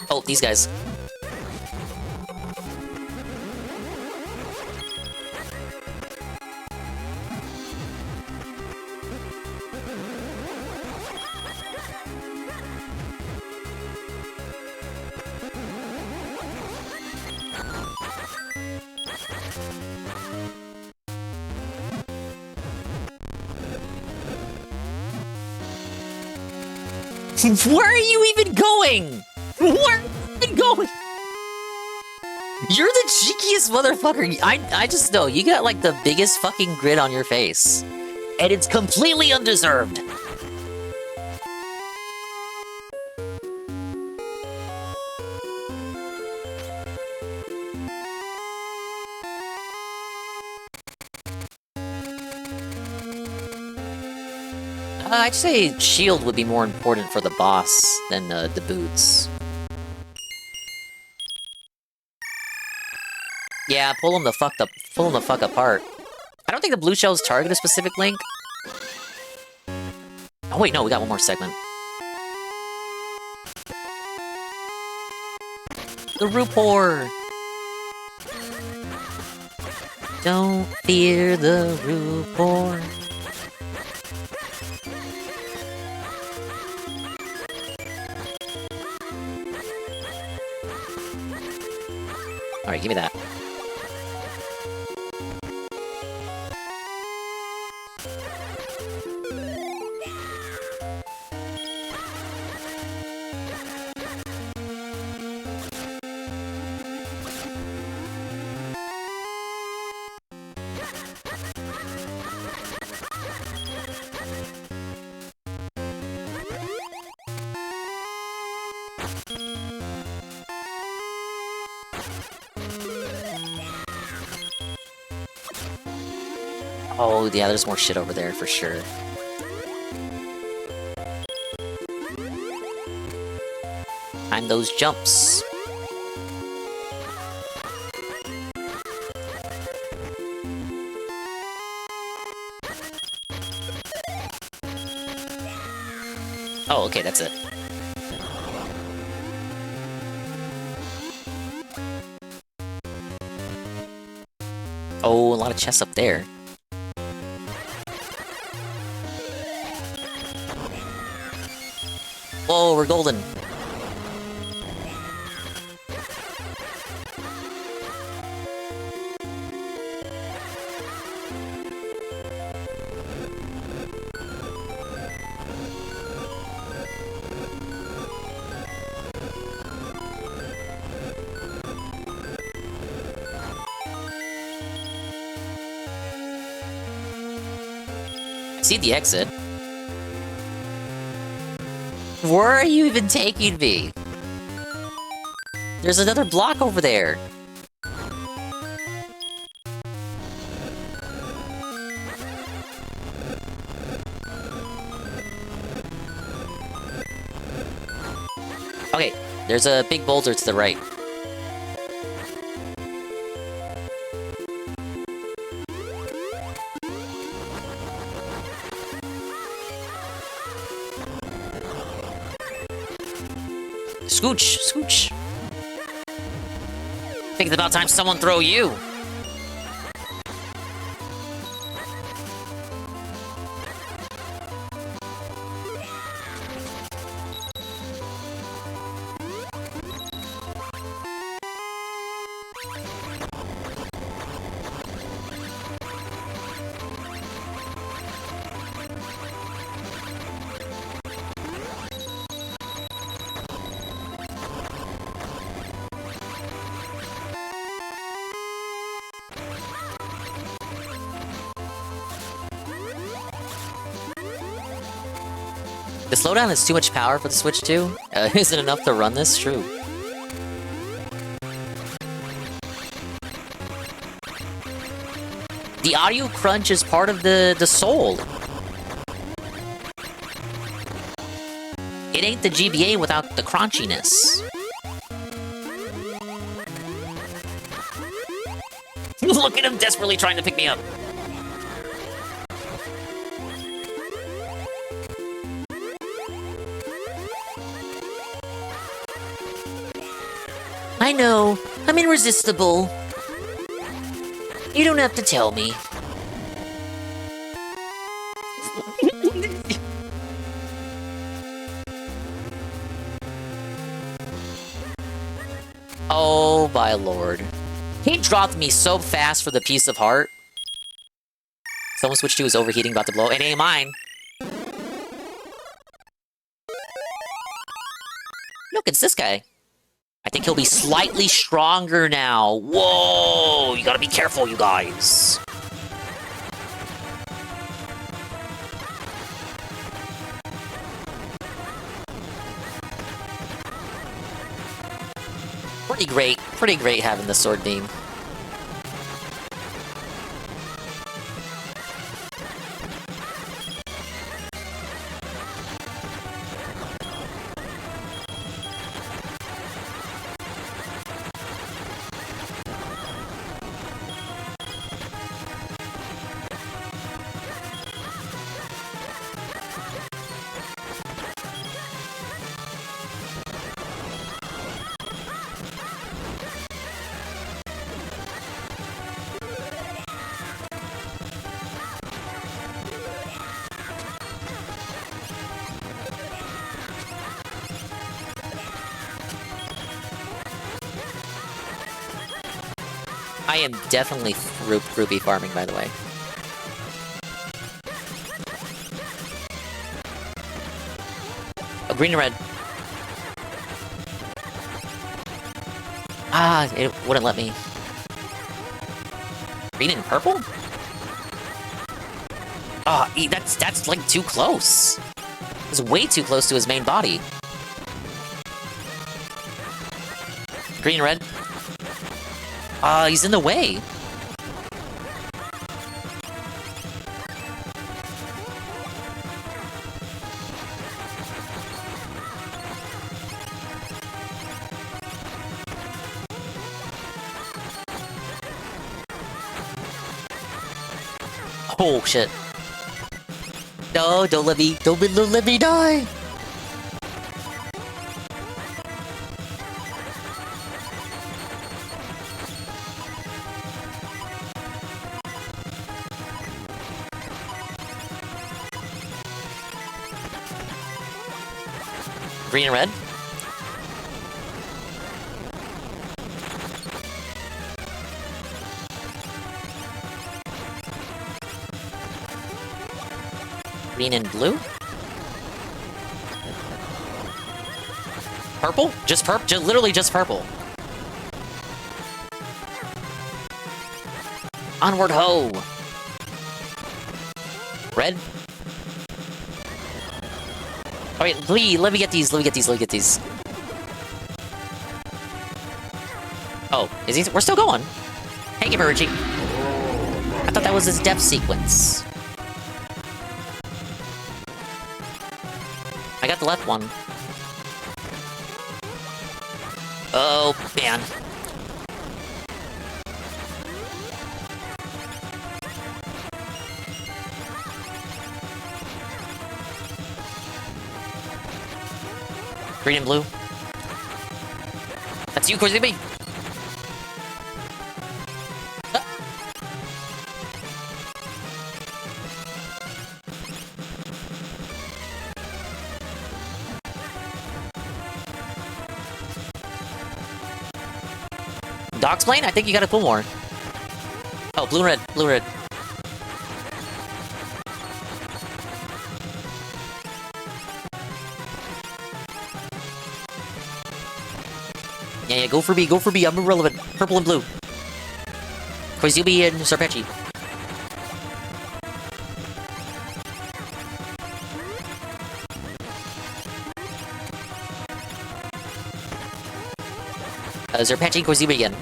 Oh, these guys. Where are you even going? Where are you even going? You're the cheekiest motherfucker. I just know. You got, like, the biggest fucking grin on your face. And it's completely undeserved. I'd say shield would be more important for the boss than the boots. Yeah, pull them the fuck apart. I don't think the blue shells target a specific link. Oh wait, no, we got one more segment. The Rupor! Don't fear the Rupor. Alright, give me that. Oh, yeah, there's more shit over there for sure. Time those jumps. Oh, okay, that's it. Oh, a lot of chests up there. Whoa, we're golden. see the exit. Where are you even taking me? There's another block over there. Okay, there's a big boulder to the right. Scooch, scooch. I think it's about time someone throw you. The slowdown is too much power for the Switch 2. Is it enough to run this? True. The audio crunch is part of the soul. It ain't the GBA without the crunchiness. Look at him desperately trying to pick me up. I know, I'm irresistible. You don't have to tell me. Oh my lord. He dropped me so fast for the piece of heart. Someone Switch 2 is overheating, about to blow. It ain't mine. Look, it's this guy. I think he'll be slightly stronger now. Whoa! You gotta be careful, you guys. Pretty great having the sword beam. I am definitely rupee farming, by the way. Oh, green and red. Ah, it wouldn't let me. Green and purple? Ah, that's like too close. It's way too close to his main body. Green and red. He's in the way. Oh shit. No, don't let me die. Green and red? Green and blue? Purple? Just purple? Literally just purple. Onward ho! Red? Alright, please, let me get these, let me get these, let me get these. Oh, is he? We're still going. Hey, Emerging. I thought that was his death sequence. I got the left one. Oh, man. Green and blue. That's you, Koizumi. Dogsplained? I think you gotta pull more. Oh, blue and red, blue and red. Yeah, go for B, I'm irrelevant. Purple and blue. Koizumi and Zarpachi. Zarpachi, Koizumi again.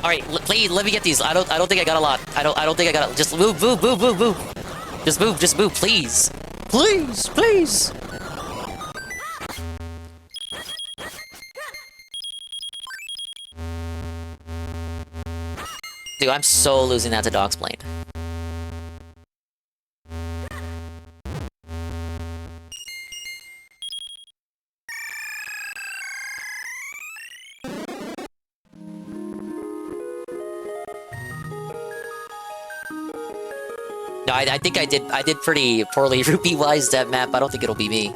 Alright, please, let me get these. I don't think I got a lot. I don't think I got a... Just move. Just move, please. Please. Dude, I'm so losing that to Dogsplained. No, I think I did pretty poorly rupee-wise that map. I don't think it'll be me.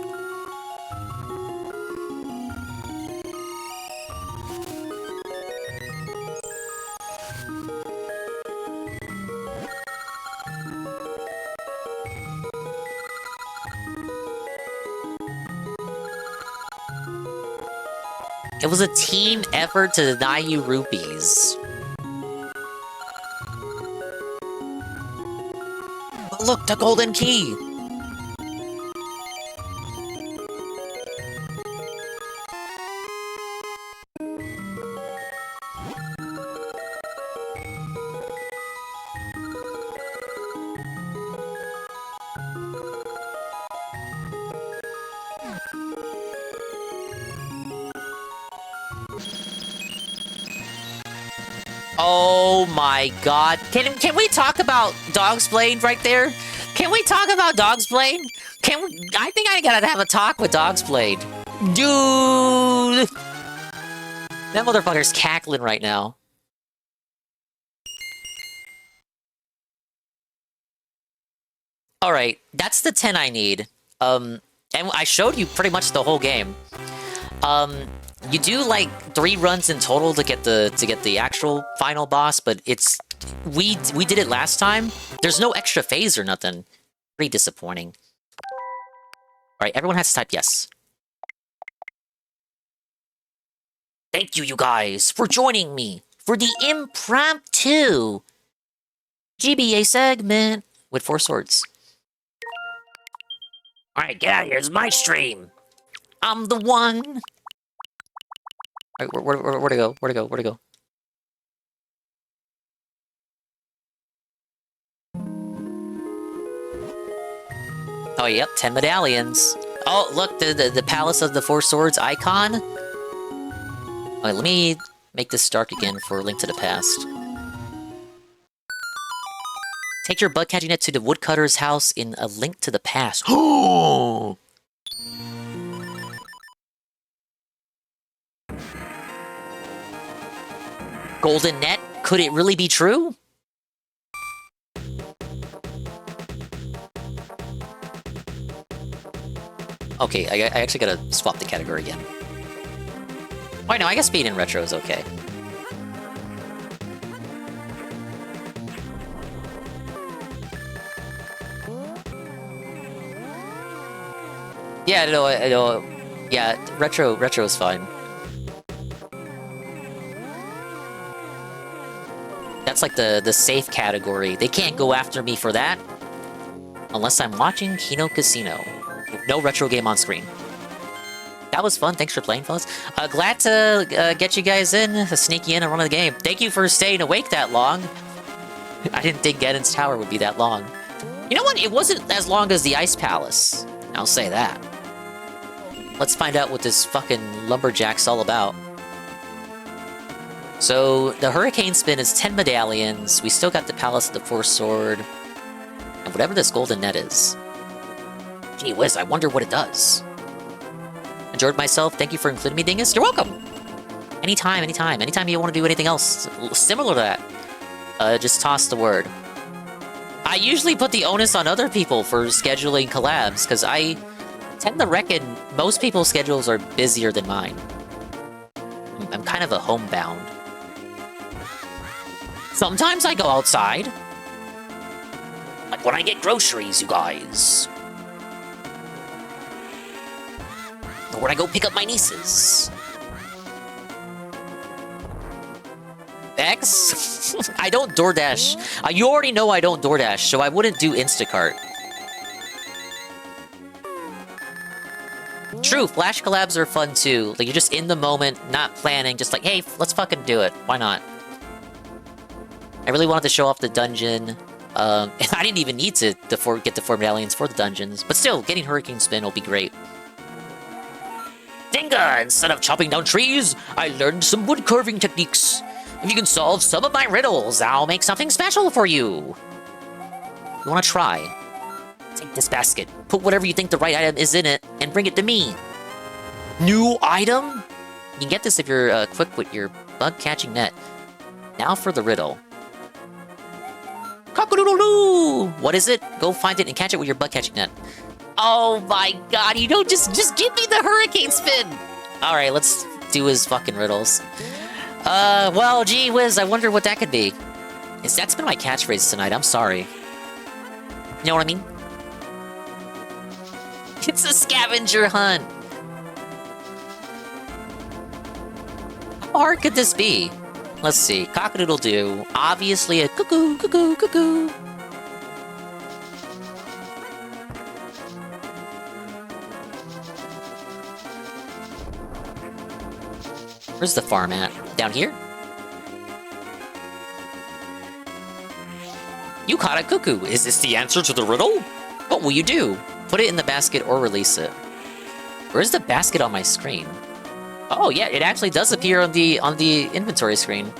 It was a team effort to deny you rupees. But look, the golden key! Oh my god. Can we talk about Dogsplained right there? Can we talk about Dogsplained? I think I gotta have a talk with Dogsplained. Dude! That motherfucker's cackling right now. Alright, that's the 10 I need. And I showed you pretty much the whole game. You do like 3 runs in total to get the actual final boss, but it's we did it last time. There's no extra phase or nothing. Pretty disappointing. Alright, everyone has to type yes. Thank you guys for joining me for the impromptu GBA segment with 4 swords. Alright, get out of here, it's my stream. I'm the one. Alright, where to go? Where to go? Oh, yep, 10 medallions. Oh, look, the Palace of the 4 Swords icon. Okay, let me make this dark again for a Link to the Past. Take your bug catching net to the woodcutter's house in A Link to the Past. Oh! Golden net? Could it really be true? Okay, I actually gotta swap the category again. Why no, I guess speed and retro is okay. Yeah, I know. Yeah, retro is fine. That's like the safe category. They can't go after me for that. Unless I'm watching Kino Casino. With no retro game on screen. That was fun. Thanks for playing, fellas. Glad to get you guys in, sneak you in and run the game. Thank you for staying awake that long. I didn't think Ganon's Tower would be that long. You know what? It wasn't as long as the Ice Palace. I'll say that. Let's find out what this fucking lumberjack's all about. So, the Hurricane Spin is 10 medallions. We still got the Palace of the Four Sword. And whatever this golden net is. Gee whiz, I wonder what it does. Enjoyed myself. Thank you for including me, Dingus. You're welcome. Anytime, anytime. Anytime you want to do anything else similar to that, just toss the word. I usually put the onus on other people for scheduling collabs, because I tend to reckon most people's schedules are busier than mine. I'm kind of a homebound. Sometimes I go outside. Like when I get groceries, you guys. Or when I go pick up my nieces. X? I don't DoorDash. You already know I don't DoorDash, so I wouldn't do Instacart. True, Flash collabs are fun too. Like, you're just in the moment, not planning, just like, hey, let's fucking do it. Why not? I really wanted to show off the dungeon. And I didn't even need to get the 4 medallions for the dungeons. But still, getting Hurricane Spin will be great. Dinga! Instead of chopping down trees, I learned some wood carving techniques. If you can solve some of my riddles, I'll make something special for you. You wanna try? Take this basket, put whatever you think the right item is in it, and bring it to me. New item? You can get this if you're quick with your bug-catching net. Now for the riddle. Cock-a-doodle-doo! What is it? Go find it and catch it with your bug-catching net. Oh my god, you don't just give me the Hurricane Spin! Alright, let's do his fucking riddles. Well, gee whiz, I wonder what that could be. That's been my catchphrase tonight, I'm sorry. You know what I mean? It's a scavenger hunt! How hard could this be? Let's see, cock-a-doodle-doo. Obviously a cuckoo, cuckoo, cuckoo. Where's the farm at? Down here? You caught a cuckoo. Is this the answer to the riddle? What will you do? Put it in the basket or release it. Where's the basket on my screen? Oh yeah, it actually does appear on the inventory screen.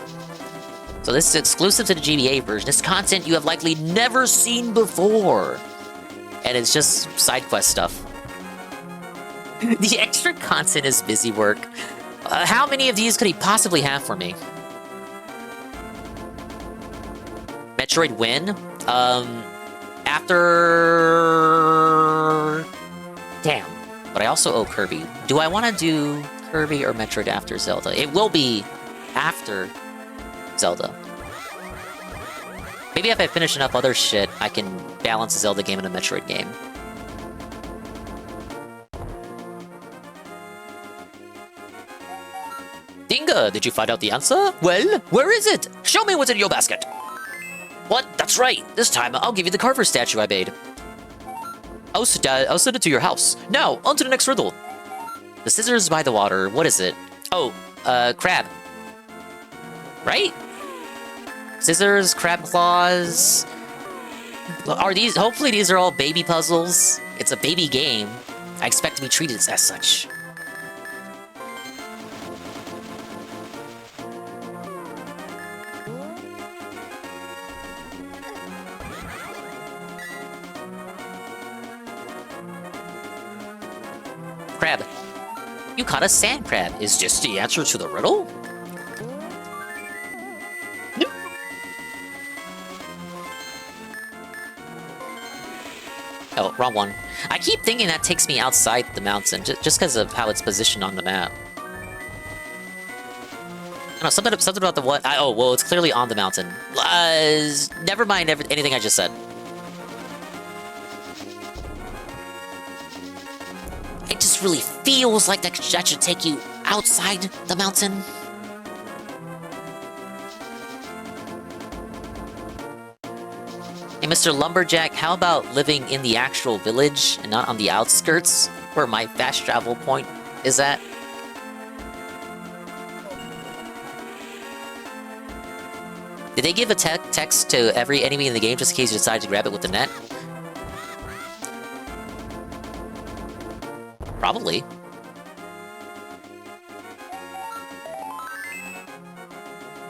So this is exclusive to the GBA version. This content you have likely never seen before. And it's just side quest stuff. The extra content is busy work. How many of these could he possibly have for me? Metroid win? After... Damn. But I also owe Kirby. Do I want to do Kirby or Metroid after Zelda? It will be after Zelda. Maybe if I finish enough other shit, I can balance a Zelda game and a Metroid game. Dinga, did you find out the answer? Well, where is it? Show me what's in your basket. What? That's right. This time, I'll give you the carver statue I made. I'll send it to your house. Now, on to the next riddle. The scissors by the water. What is it? Oh, crab. Right? Scissors, crab claws. Are these... Hopefully these are all baby puzzles. It's a baby game. I expect to be treated as such. Crab. You caught a sand crab. Is this the answer to the riddle? No. Oh, wrong one. I keep thinking that takes me outside the mountain, just because of how it's positioned on the map. I don't know, something about the what? Oh, well, it's clearly on the mountain. Never mind anything I just said. It just really feels like that should take you outside the mountain. Hey, Mr. Lumberjack, how about living in the actual village and not on the outskirts, where my fast travel point is at? Did they give a text to every enemy in the game just in case you decide to grab it with the net? Probably.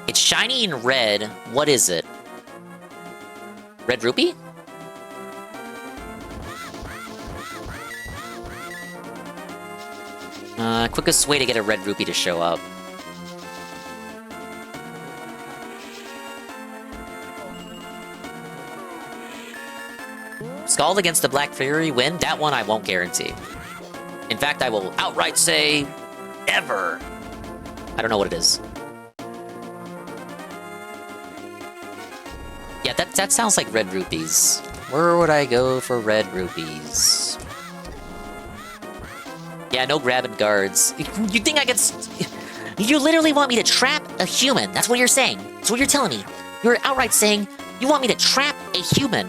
It's shiny and red. What is it? Red rupee? Quickest way to get a red rupee to show up. Scald against the Black Fury win? That one I won't guarantee. In fact, I will outright say... never! I don't know what it is. Yeah, that sounds like red rupees. Where would I go for red rupees? Yeah, no grabbing guards. You think I could... You literally want me to trap a human. That's what you're saying. That's what you're telling me. You're outright saying you want me to trap a human.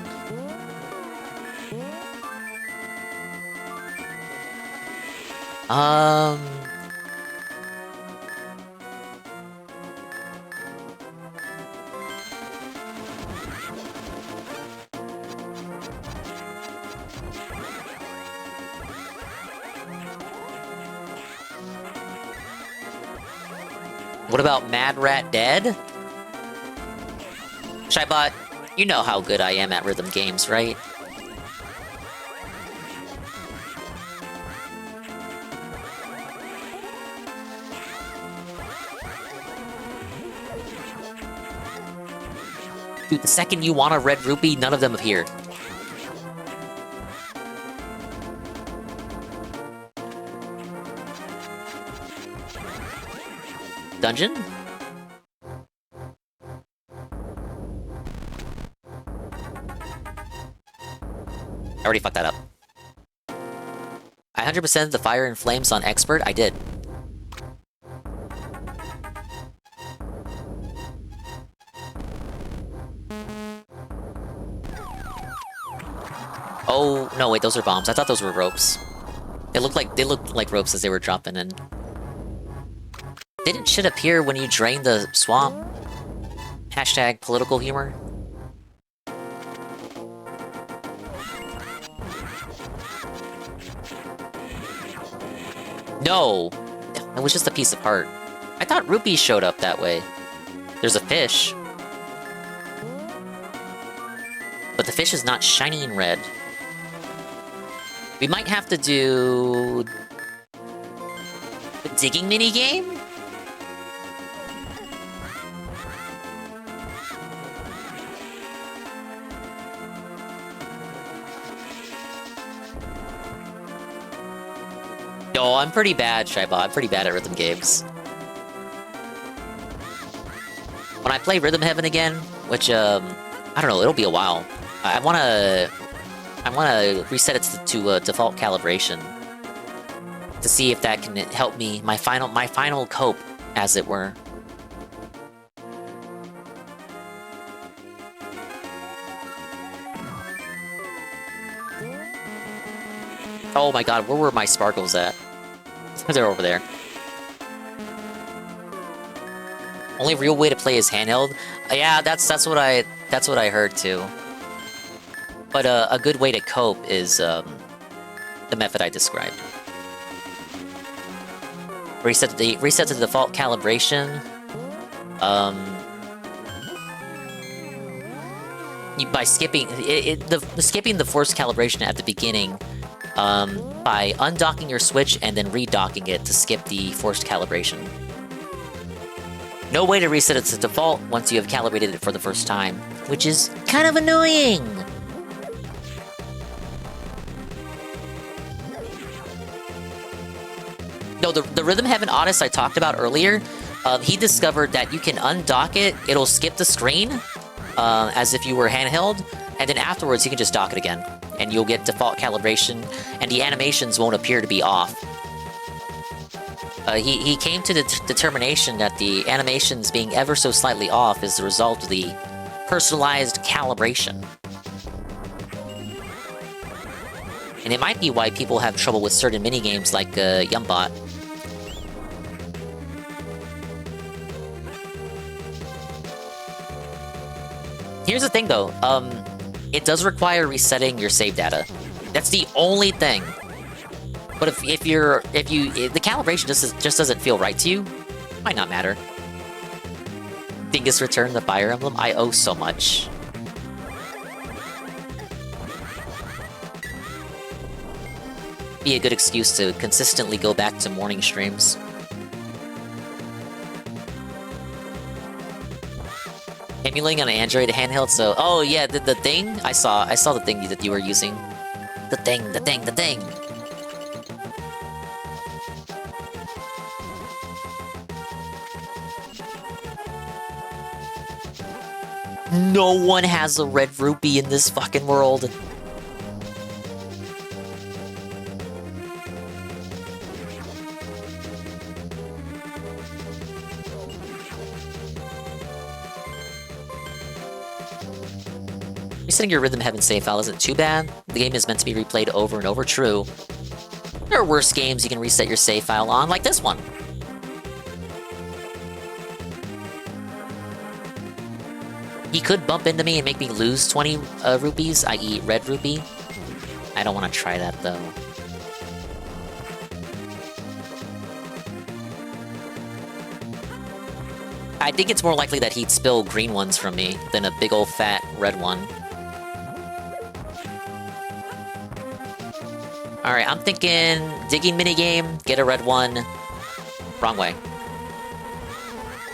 What about Mad Rat Dead? Shybot, you know how good I am at rhythm games, right? Dude, the second you want a red rupee, none of them appear. Dungeon? I already fucked that up. I 100% the fire and flames on expert. I did. Oh no! Wait, those are bombs. I thought those were ropes. They looked like ropes as they were dropping in. Didn't shit appear when you drained the swamp? Hashtag political humor. No! It was just a piece of heart. I thought rupees showed up that way. There's a fish. But the fish is not shiny and red. We might have to do... a digging minigame? No, I'm pretty bad, Shybot. I'm pretty bad at rhythm games. When I play Rhythm Heaven again, which, I don't know, it'll be a while. I wanna reset it to default calibration to see if that can help me, my final cope, as it were. Oh my god, where were my sparkles at? They're over there. Only real way to play is handheld. Yeah, that's what I heard too. But a good way to cope is the method I described. Reset to default calibration. By skipping skipping the forced calibration at the beginning. By undocking your Switch and then redocking it to skip the forced calibration. No way to reset it to default once you have calibrated it for the first time, which is kind of annoying! No, the Rhythm Heaven Odyssey I talked about earlier, he discovered that you can undock it, it'll skip the screen, as if you were handheld, and then afterwards you can just dock it again. And you'll get default calibration, and the animations won't appear to be off. He came to the determination that the animations being ever so slightly off is the result of the personalized calibration. And it might be why people have trouble with certain minigames like Yumbot. Here's the thing though, it does require resetting your save data. That's the only thing. But if the calibration just doesn't feel right to you, it might not matter. Dingus Return, the Fire Emblem, I owe so much. Be a good excuse to consistently go back to morning streams. Emulating on an Android handheld, so oh yeah, the thing I saw the thing that you were using. The thing. No one has a red rupee in this fucking world. Resetting your Rhythm Heaven save file isn't too bad. The game is meant to be replayed over and over, true. There are worse games you can reset your save file on, like this one. He could bump into me and make me lose 20 rupees, i.e. red rupee. I don't want to try that, though. I think it's more likely that he'd spill green ones from me than a big old fat red one. Alright, I'm thinking digging minigame, get a red one. Wrong way.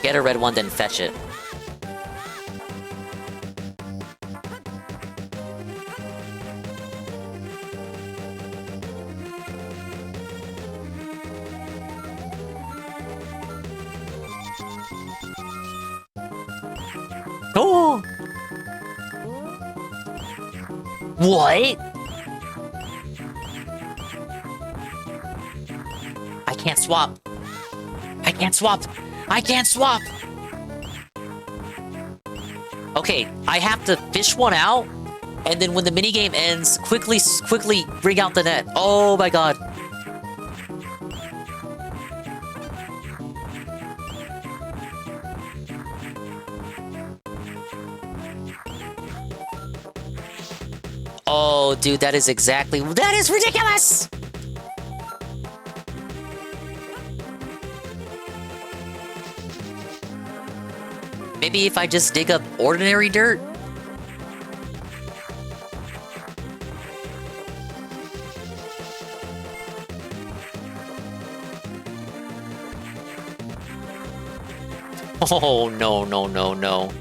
Get a red one, then fetch it. Oh! What? I can't swap. I can't swap. I can't swap. Okay, I have to fish one out, and then when the minigame ends, quickly bring out the net. Oh my god. Oh, dude, that is ridiculous! Maybe if I just dig up ordinary dirt? Oh, no, no, no, no.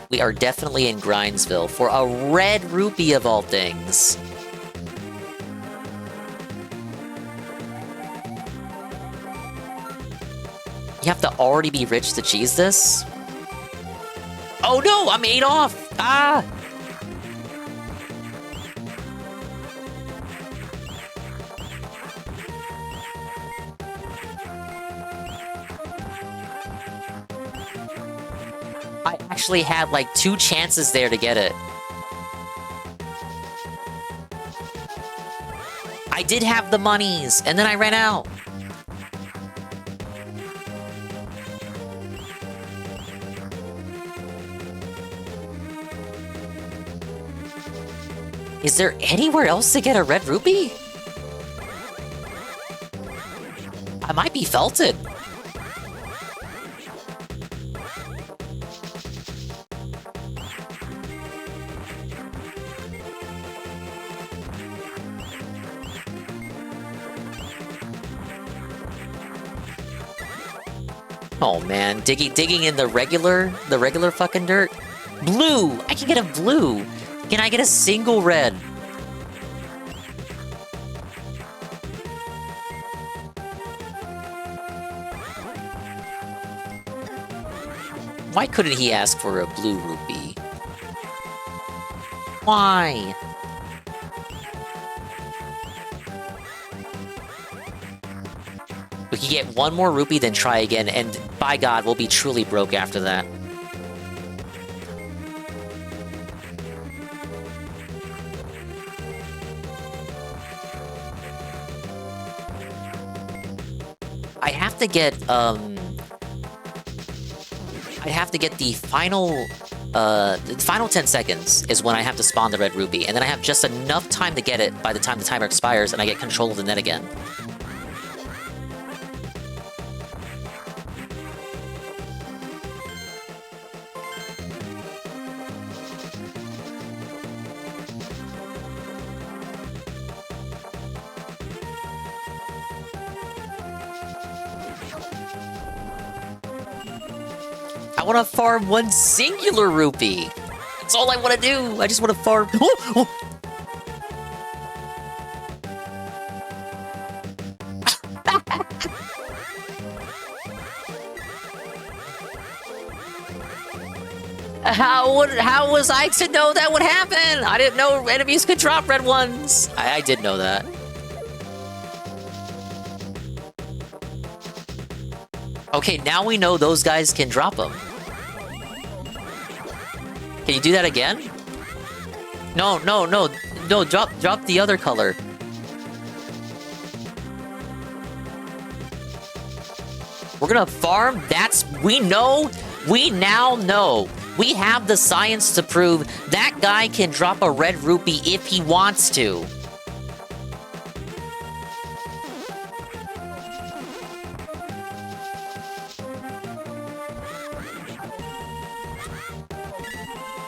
We are definitely in Grindsville for a red rupee of all things. You have to already be rich to cheese this? Oh no, I'm 8 off! Ah! I actually had like 2 chances there to get it. I did have the monies, and then I ran out. Is there anywhere else to get a red rupee? I might be felted. Oh man, digging in the regular fucking dirt. Blue! I can get a blue! Can I get a single red? Why couldn't he ask for a blue rupee? Why? We can get one more rupee, then try again, and by God, we'll be truly broke after that. I have to get the final 10 seconds is when I have to spawn the red rupee, and then I have just enough time to get it by the time the timer expires, and I get control of the net again. I want to farm one singular rupee. That's all I want to do. I just want to farm. How was I to know that would happen? I didn't know enemies could drop red ones. I did know that. Okay, now we know those guys can drop them. Can you do that again? No, drop the other color. We're gonna farm, we now know. We have the science to prove that guy can drop a red rupee if he wants to.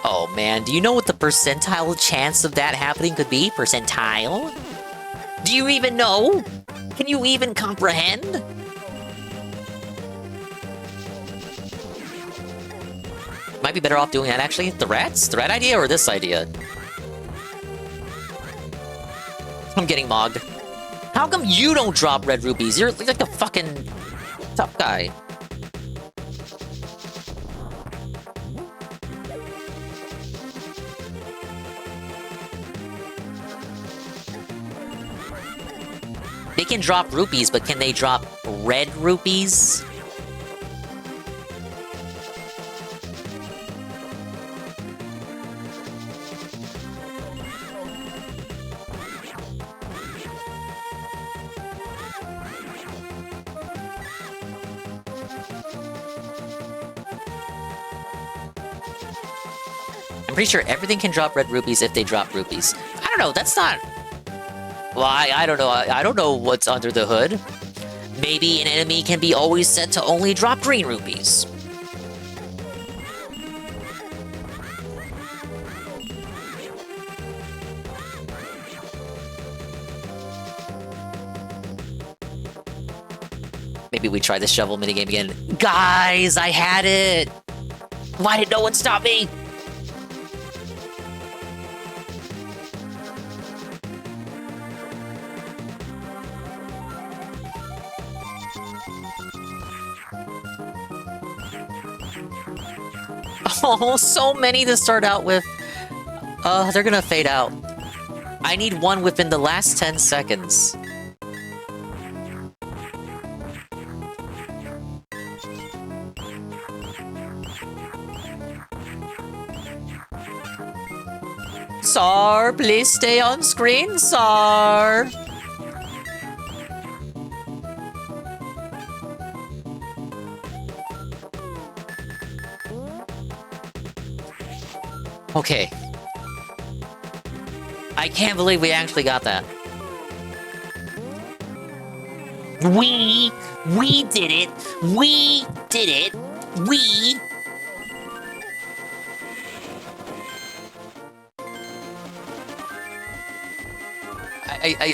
Oh man, do you know what the percentile chance of that happening could be? Percentile? Do you even know? Can you even comprehend? Might be better off doing that actually. The rats? The rat idea or this idea? I'm getting mogged. How come you don't drop red rupees? You're like a fucking tough guy. They can drop rupees, but can they drop red rupees? I'm pretty sure everything can drop red rupees if they drop rupees. I don't know, that's not... Well, I don't know. I don't know what's under the hood. Maybe an enemy can be always set to only drop green rupees. Maybe we try the shovel minigame again. Guys, I had it! Why did no one stop me? Oh, so many to start out with. They're gonna fade out. I need one within the last 10 seconds. Sar, please stay on screen, Sar. Okay. I can't believe we actually got that. We did it. We did it. We...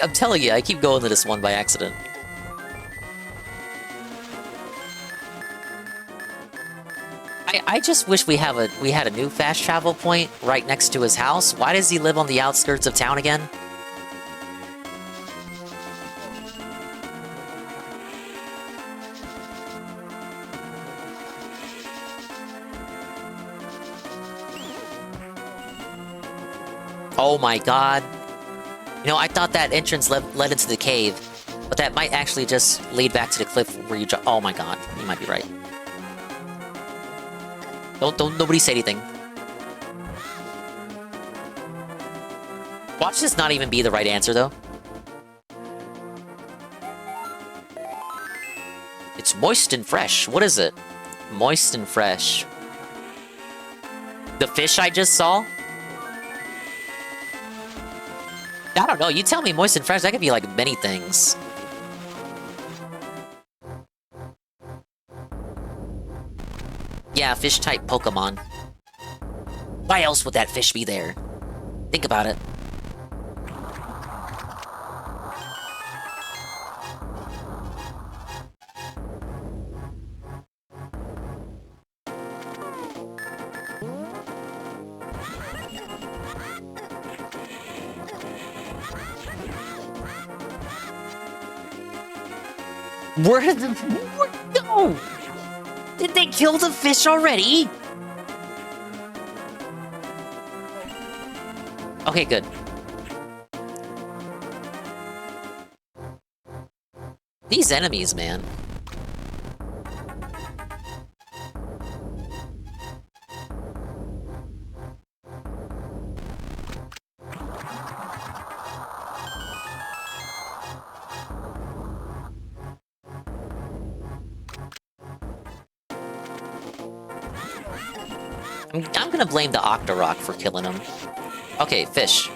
I'm telling you, I keep going to this one by accident. I just wish we had a new fast travel point right next to his house. Why does he live on the outskirts of town again? Oh my god. You know, I thought that entrance led into the cave, but that might actually just lead back to the cliff where you drop. Oh my god, you might be right. Don't nobody say anything. Watch this not even be the right answer, though. It's moist and fresh. What is it? Moist and fresh. The fish I just saw? I don't know. You tell me moist and fresh. That could be like many things. Yeah, fish-type Pokemon. Why else would that fish be there? Think about it. Where did the... No! Did they kill the fish already? Okay, good. These enemies, man. I'm gonna blame the Octorok for killing him. Okay, fish.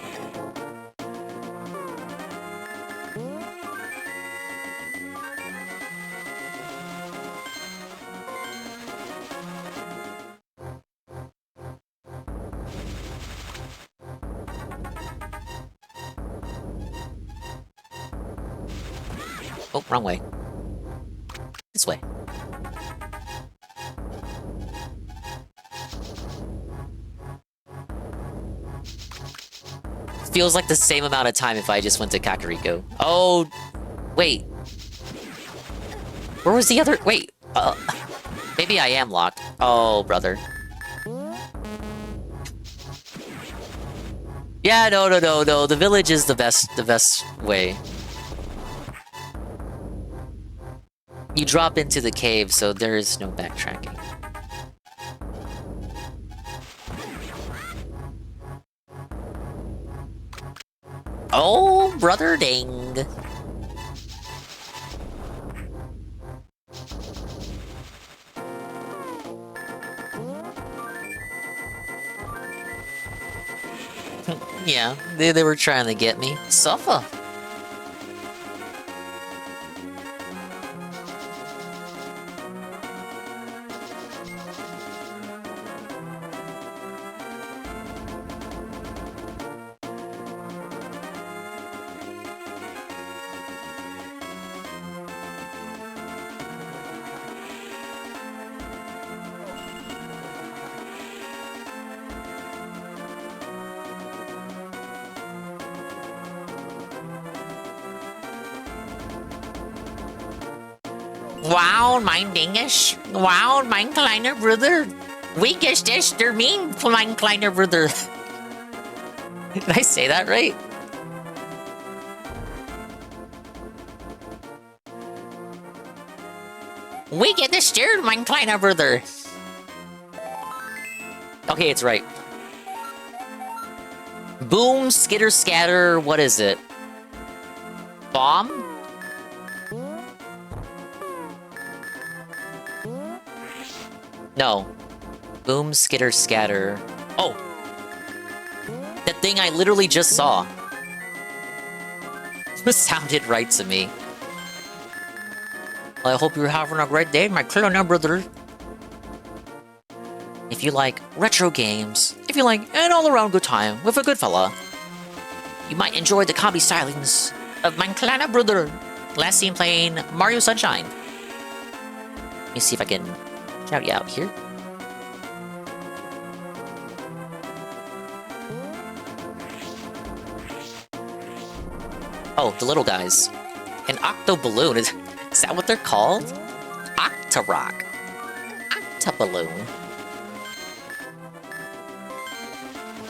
Oh, wrong way. This way. Feels like the same amount of time if I just went to Kakariko. Oh, wait. Where was the other? Wait. Maybe I am locked. Oh, brother. Yeah, no. The village is the best way. You drop into the cave, so there is no backtracking. Oh, brother ding. Yeah, they were trying to get me. Suffer. Wow, mein Dingisch. Wow, mein kleiner Bruder. Wie ist es der mein kleiner Bruder? Did I say that right? Wie geht es dir, mein kleiner Bruder? Okay, it's right. Boom, skitter, scatter, what is it? Bomb? No. Boom, skitter, scatter. Oh! That thing I literally just saw. This sounded right to me. Well, I hope you're having a great day, my kleiner brother. If you like retro games, if you like an all-around good time with a good fella, you might enjoy the comedy stylings of my kleiner brother. Last seen playing Mario Sunshine. Let me see if I can shout you out here. Oh, the little guys. An octo-balloon. Is that what they're called? Octorok. Octoballoon.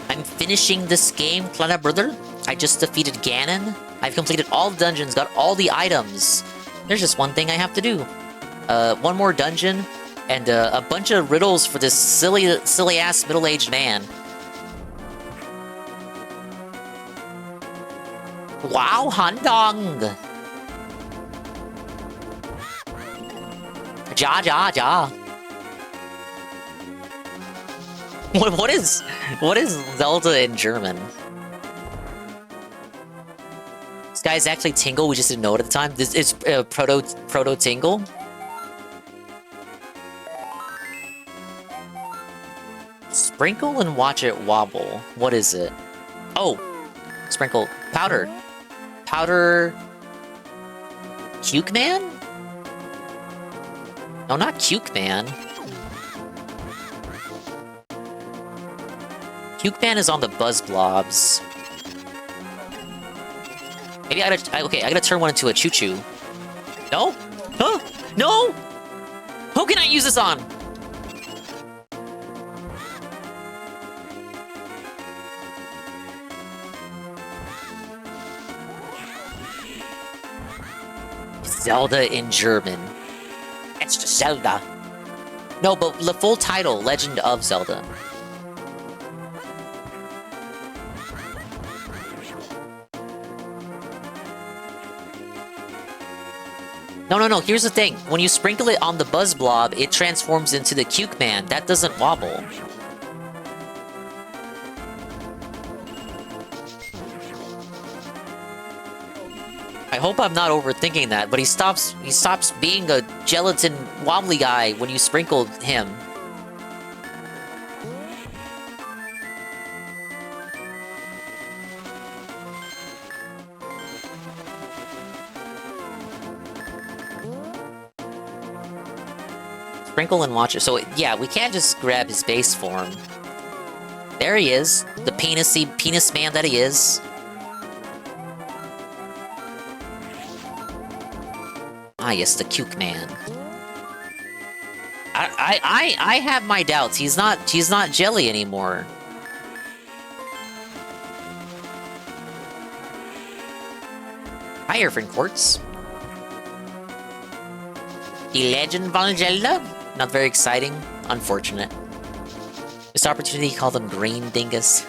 I'm finishing this game, kleiner brother. I just defeated Ganon. I've completed all the dungeons, got all the items. There's just one thing I have to do. One more dungeon, and a bunch of riddles for this silly ass middle-aged man. Wow, Handong. Ja ja ja. What is Zelda in German? This guy's actually Tingle. We just didn't know it at the time. This is proto Tingle. Sprinkle and watch it wobble. What is it? Oh, sprinkle powder. Powder. Cuke Man? No, not Cuke Man. Cuke Man is on the Buzz Blobs. Maybe I gotta turn one into a Choo Choo. No? Huh? No! Who can I use this on? Zelda in German. It's just Zelda. No, but the full title, Legend of Zelda. No, here's the thing. When you sprinkle it on the Buzz Blob, it transforms into the Cuke Man. That doesn't wobble. I hope I'm not overthinking that, but he stops being a gelatin wobbly guy when you sprinkle him. Sprinkle and watch it. So yeah, we can't just grab his base form. There he is, the penis man that he is. Ah, yes, the Cuke Man. I have my doubts. He's not jelly anymore. Hi, Irvin Quartz. The Legend of Zelda? Not very exciting. Unfortunate. This opportunity to call them Green Dingus.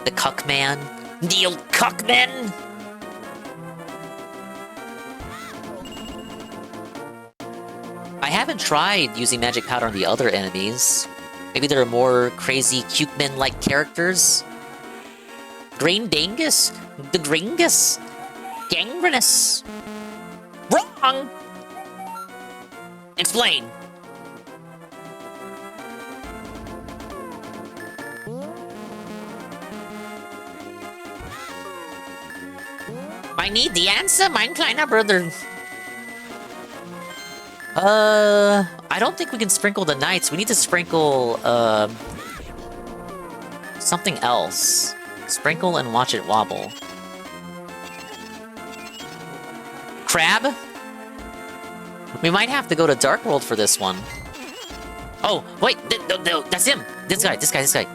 The Cuck Man. The old Cuckman! I haven't tried using magic powder on the other enemies. Maybe there are more crazy Cukemen-like characters? Green Dingus? The Gringus? Gangrenous? Wrong! Explain! I need the answer, mein kleiner brother. I don't think we can sprinkle the knights. We need to sprinkle, something else. Sprinkle and watch it wobble. Crab? We might have to go to Dark World for this one. Oh, wait, that's him! This guy.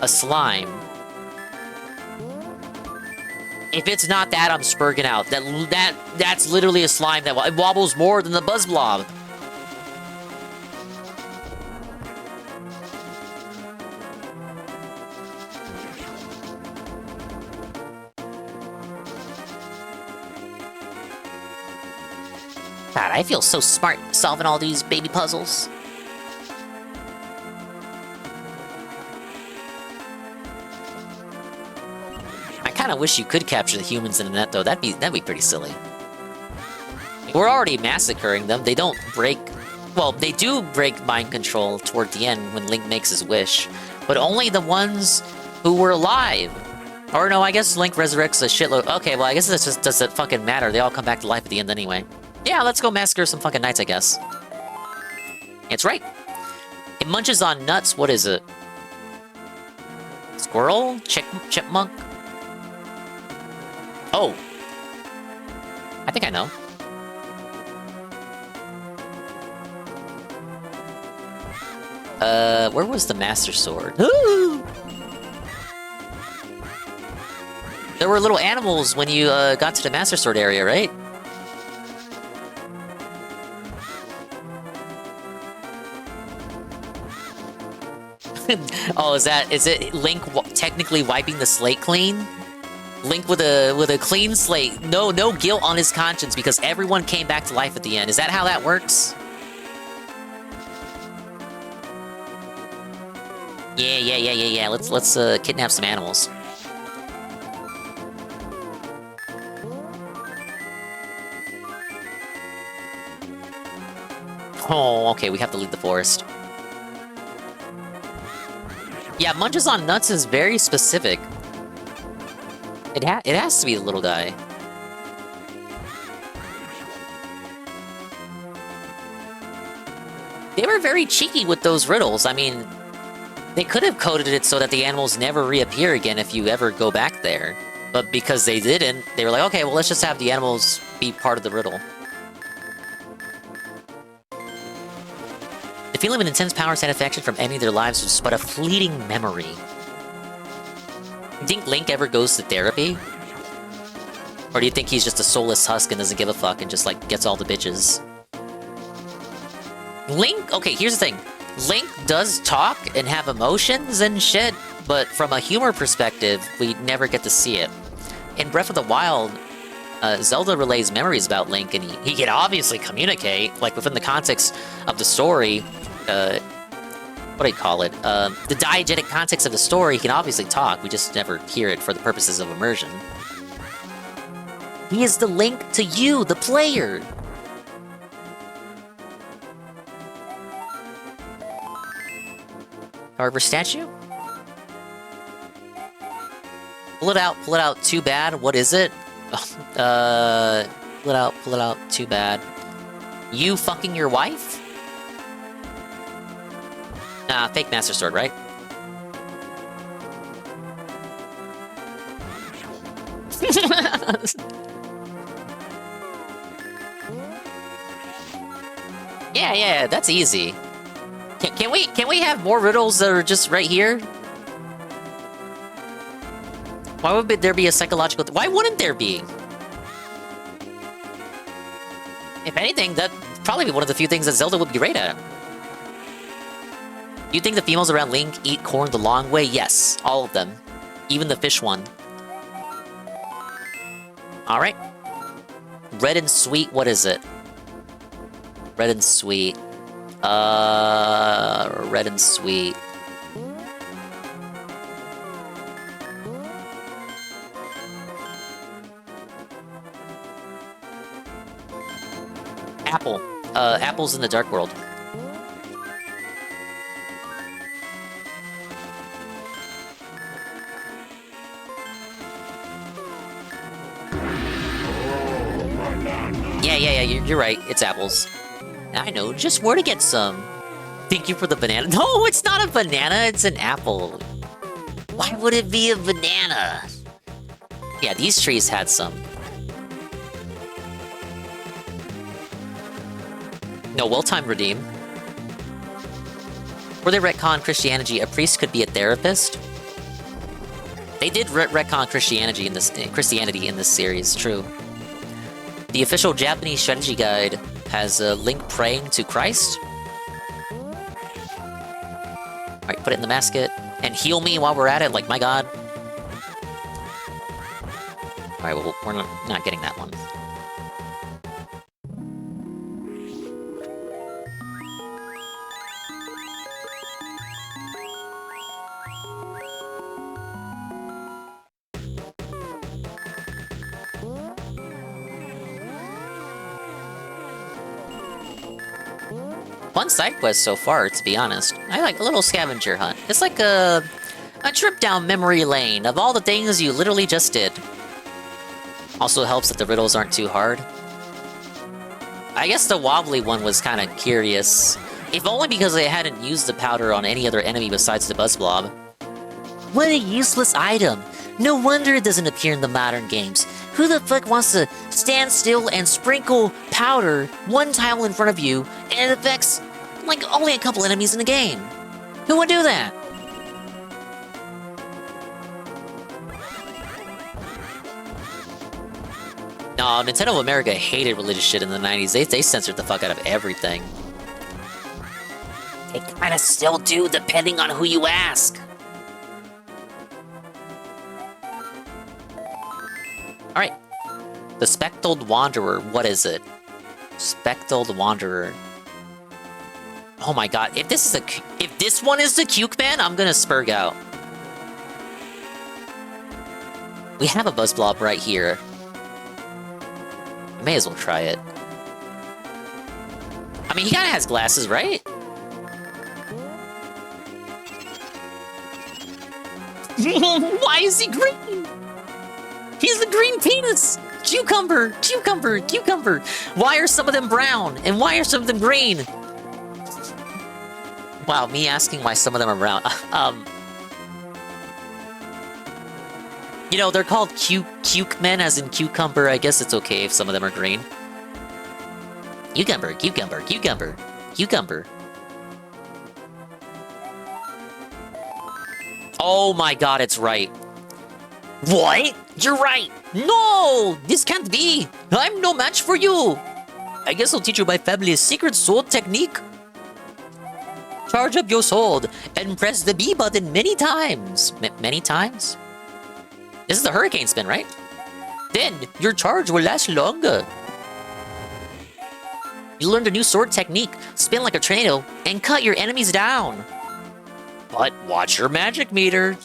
A slime. If it's not that, I'm spurging out. That's literally a slime that it wobbles more than the Buzz Blob. God, I feel so smart solving all these baby puzzles. I kind of wish you could capture the humans in the net, though. That'd be pretty silly. We're already massacring them. They don't break... Well, they do break mind control toward the end when Link makes his wish. But only the ones who were alive. Or no, I guess Link resurrects a shitload. Okay, well, I guess that just doesn't fucking matter. They all come back to life at the end anyway. Yeah, let's go massacre some fucking knights, I guess. It's right. It munches on nuts. What is it? Squirrel? Chipmunk? Oh. I think I know. Where was the Master Sword? Ooh! There were little animals when you got to the Master Sword area, right? Oh, is it Link technically wiping the slate clean? Link with a clean slate, no guilt on his conscience because everyone came back to life at the end. Is that how that works? Yeah. Let's kidnap some animals. Oh, okay, we have to leave the forest. Yeah, Munches on Nuts is very specific. It has to be the little guy. They were very cheeky with those riddles. I mean, they could have coded it so that the animals never reappear again if you ever go back there. But because they didn't, they were like, okay, well, let's just have the animals be part of the riddle. The feeling of an intense power satisfaction from ending their lives was but a fleeting memory. You think Link ever goes to therapy? Or do you think he's just a soulless husk and doesn't give a fuck and just, like, gets all the bitches? Link... Okay, here's the thing. Link does talk and have emotions and shit, but from a humor perspective, we never get to see it. In Breath of the Wild, Zelda relays memories about Link, and he can obviously communicate, like, within the context of the story, what do you call it? The diegetic context of the story, he can obviously talk, we just never hear it for the purposes of immersion. He is the Link to you, the player! Harbor statue? Pull it out, too bad, what is it? Pull it out, too bad. You fucking your wife? Nah, fake Master Sword, right? Yeah, that's easy. Can we have more riddles that are just right here? Why would there be a psychological... Why wouldn't there be? If anything, that'd probably be one of the few things that Zelda would be great at. Do you think the females around Link eat corn the long way? Yes, all of them. Even the fish one. Alright. Red and sweet, what is it? Red and sweet. Red and sweet. Apple. Apples in the Dark World. Yeah, you're right. It's apples. I know just where to get some. Thank you for the banana. No, it's not a banana, it's an apple. Why would it be a banana? Yeah, these trees had some. No, well-timed redeem. Where they retcon Christianity, a priest could be a therapist. They did retcon Christianity in this series, true. The official Japanese strategy guide has Link praying to Christ. Alright, put it in the basket. And heal me while we're at it, like, my god. Alright, well, we're not getting that one. Fun side quest so far, to be honest. I like a little scavenger hunt. It's like a trip down memory lane of all the things you literally just did. Also helps that the riddles aren't too hard. I guess the wobbly one was kind of curious. If only because they hadn't used the powder on any other enemy besides the Buzz Blob. What a useless item! No wonder it doesn't appear in the modern games. Who the fuck wants to stand still and sprinkle powder one tile in front of you and it affects, like, only a couple enemies in the game? Who would do that? No, Nintendo of America hated religious shit in the 90s. They censored the fuck out of everything. It kinda still do, depending on who you ask. Alright. The Speckled Wanderer, what is it? Speckled Wanderer. Oh my god, if this one is the Cuke Man, I'm gonna spurg out. We have a Buzzblob right here. I may as well try it. I mean, he kinda has glasses, right? Why is he green? He's the green penis! Cucumber! Cucumber! Cucumber! Why are some of them brown? And why are some of them green? Wow, me asking why some of them are brown. You know, they're called cuke men, as in cucumber. I guess it's okay if some of them are green. Cucumber, cucumber, cucumber, cucumber. Oh my god, it's right. What? You're right! No! This can't be! I'm no match for you! I guess I'll teach you my family's secret sword technique. Charge up your sword and press the B button many times. Many times? This is the hurricane spin, right? Then your charge will last longer. You learned a new sword technique. Spin like a tornado and cut your enemies down. But watch your magic meter.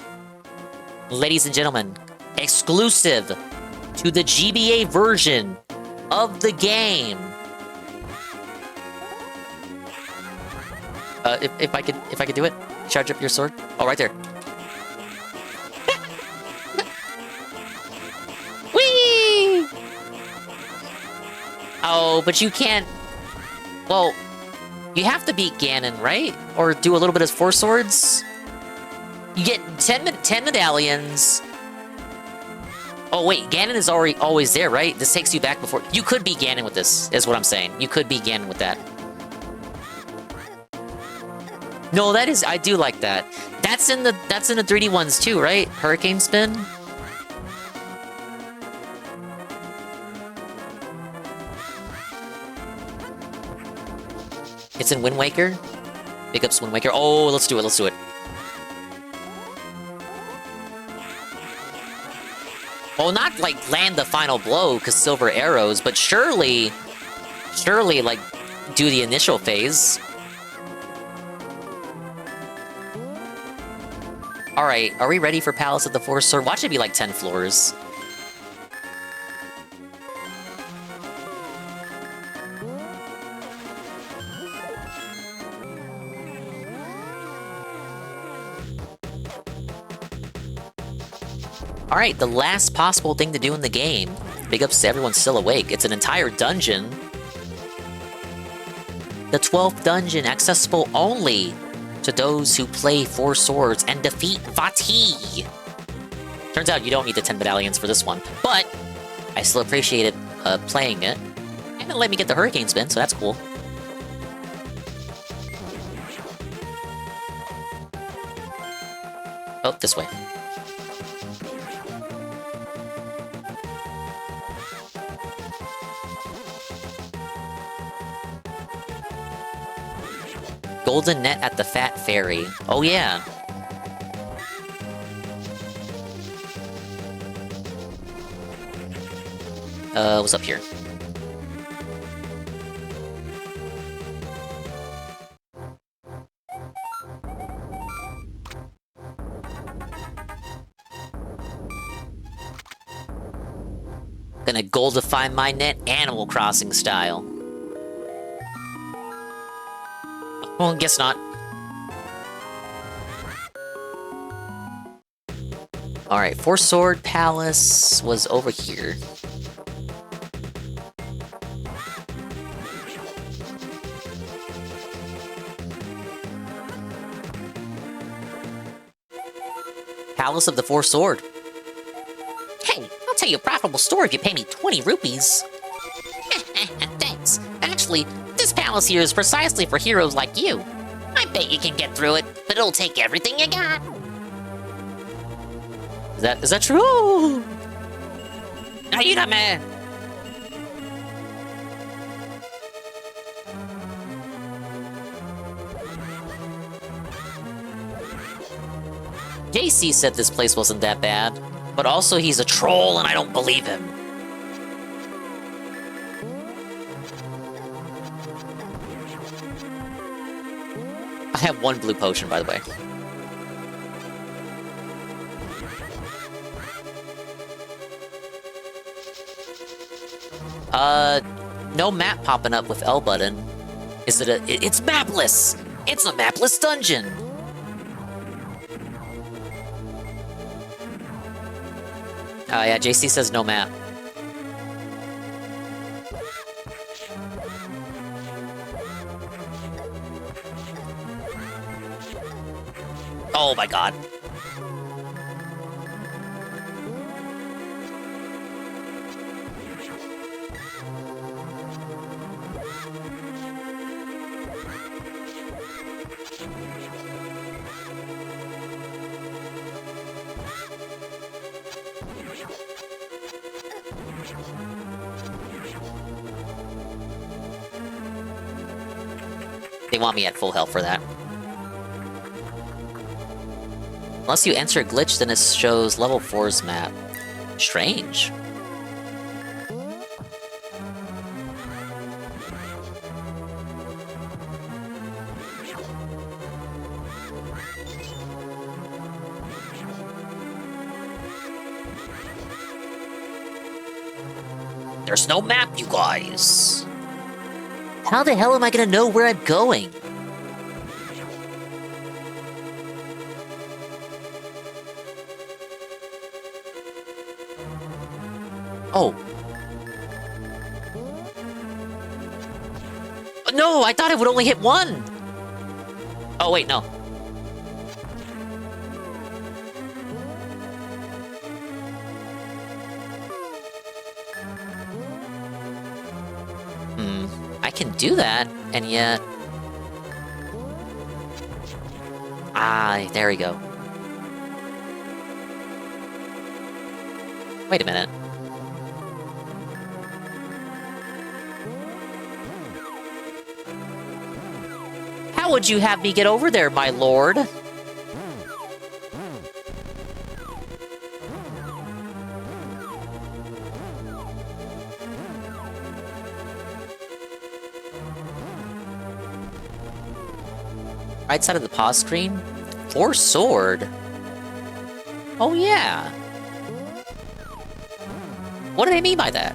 Ladies and gentlemen, exclusive to the GBA version of the game. If I could do it, charge up your sword. Oh, right there. Whee! Oh, but you can't. Well, you have to beat Ganon, right? Or do a little bit of 4 swords. You get 10 medallions. Oh wait, Ganon is always there, right? This takes you back before. You could beat Ganon with this, is what I'm saying. You could beat Ganon with that. No, that is, I do like that. That's in the 3D ones too, right? Hurricane spin. It's in Wind Waker. Big ups Wind Waker. Oh, let's do it. Let's do it. Well, not like land the final blow because silver arrows, but surely like do the initial phase. All right, are we ready for Palace of the Four Swords? Watch it be like 10 floors. Alright, the last possible thing to do in the game. Big ups to everyone still awake. It's an entire dungeon. The 12th dungeon, accessible only to those who play 4 swords and defeat Vati. Turns out you don't need the 10 medallions for this one, but I still appreciated playing it. And it let me get the hurricane spin, so that's cool. Oh, this way. Golden net at the Fat Fairy. Oh yeah. What's up here? Gonna goldify my net Animal Crossing style. Well, guess not. Alright, 4 Sword Palace was over here. Palace of the 4 Sword. Hey, I'll tell you a profitable store if you pay me 20 rupees. Thanks. Actually, this palace here is precisely for heroes like you. I bet you can get through it, but it'll take everything you got. Is that true? Ayúdame. JC said this place wasn't that bad, but also he's a troll and I don't believe him. I have one blue potion, by the way. No map popping up with L button. Is it it's mapless! It's a mapless dungeon! Oh yeah, JC says no map. Oh my god. They want me at full health for that. Unless you enter a glitch, then it shows level 4's map. Strange. There's no map, you guys! How the hell am I gonna know where I'm going? Oh. No, I thought it would only hit one! Oh, wait, no. I can do that, and yet... Ah, there we go. Wait a minute. How would you have me get over there, my lord? Right side of the pause screen? 4 sword? Oh yeah! What do they mean by that?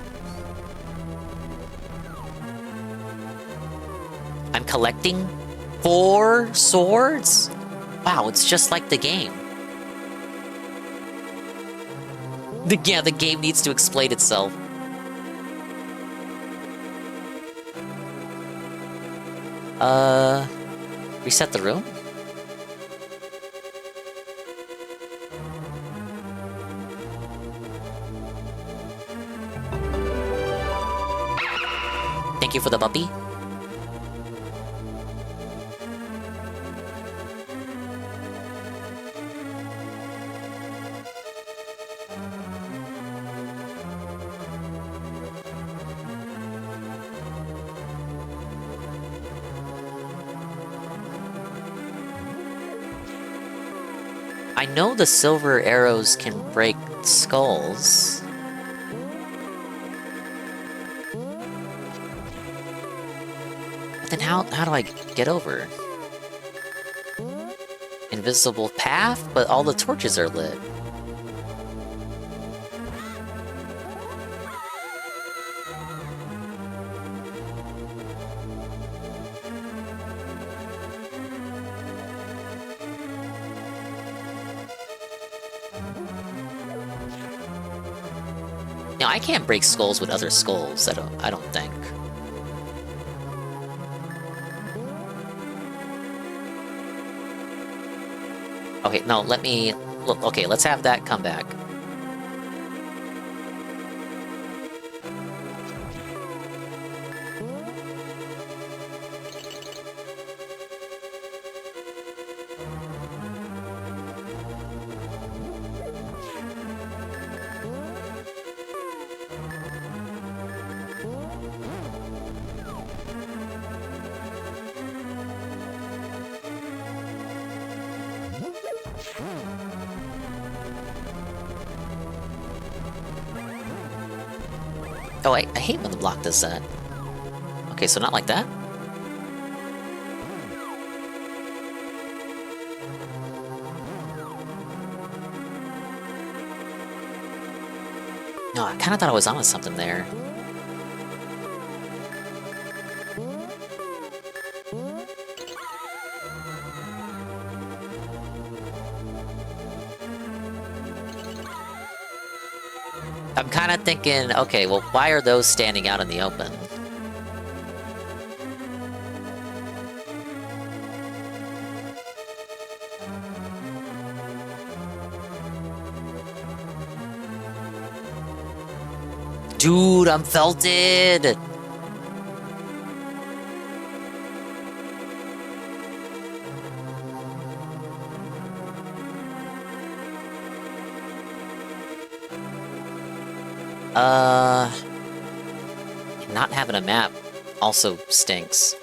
I'm collecting 4 swords? Wow, it's just like the game. The game needs to explain itself. Reset the room? Thank you for the puppy. I know the silver arrows can break skulls. But then how do I get over? Invisible path, but all the torches are lit. Now, I can't break skulls with other skulls, I don't think. Okay, no, let me... Look, okay, let's have that come back. Oh, I hate when the block does that. Okay, so not like that? No, I kind of thought I was onto something there. I'm kind of thinking, okay, well, why are those standing out in the open? Dude, I'm felted! Not having a map also stinks.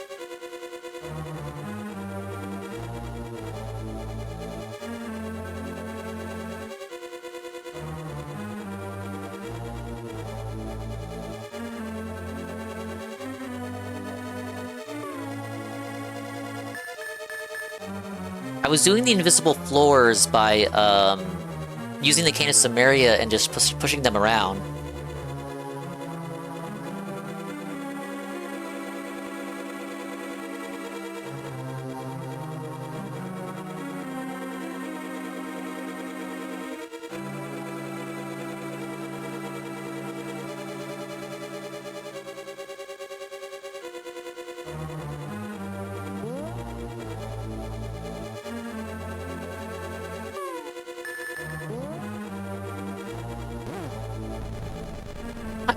I was doing the invisible floors by, using the Cane of Samaria and just pushing them around.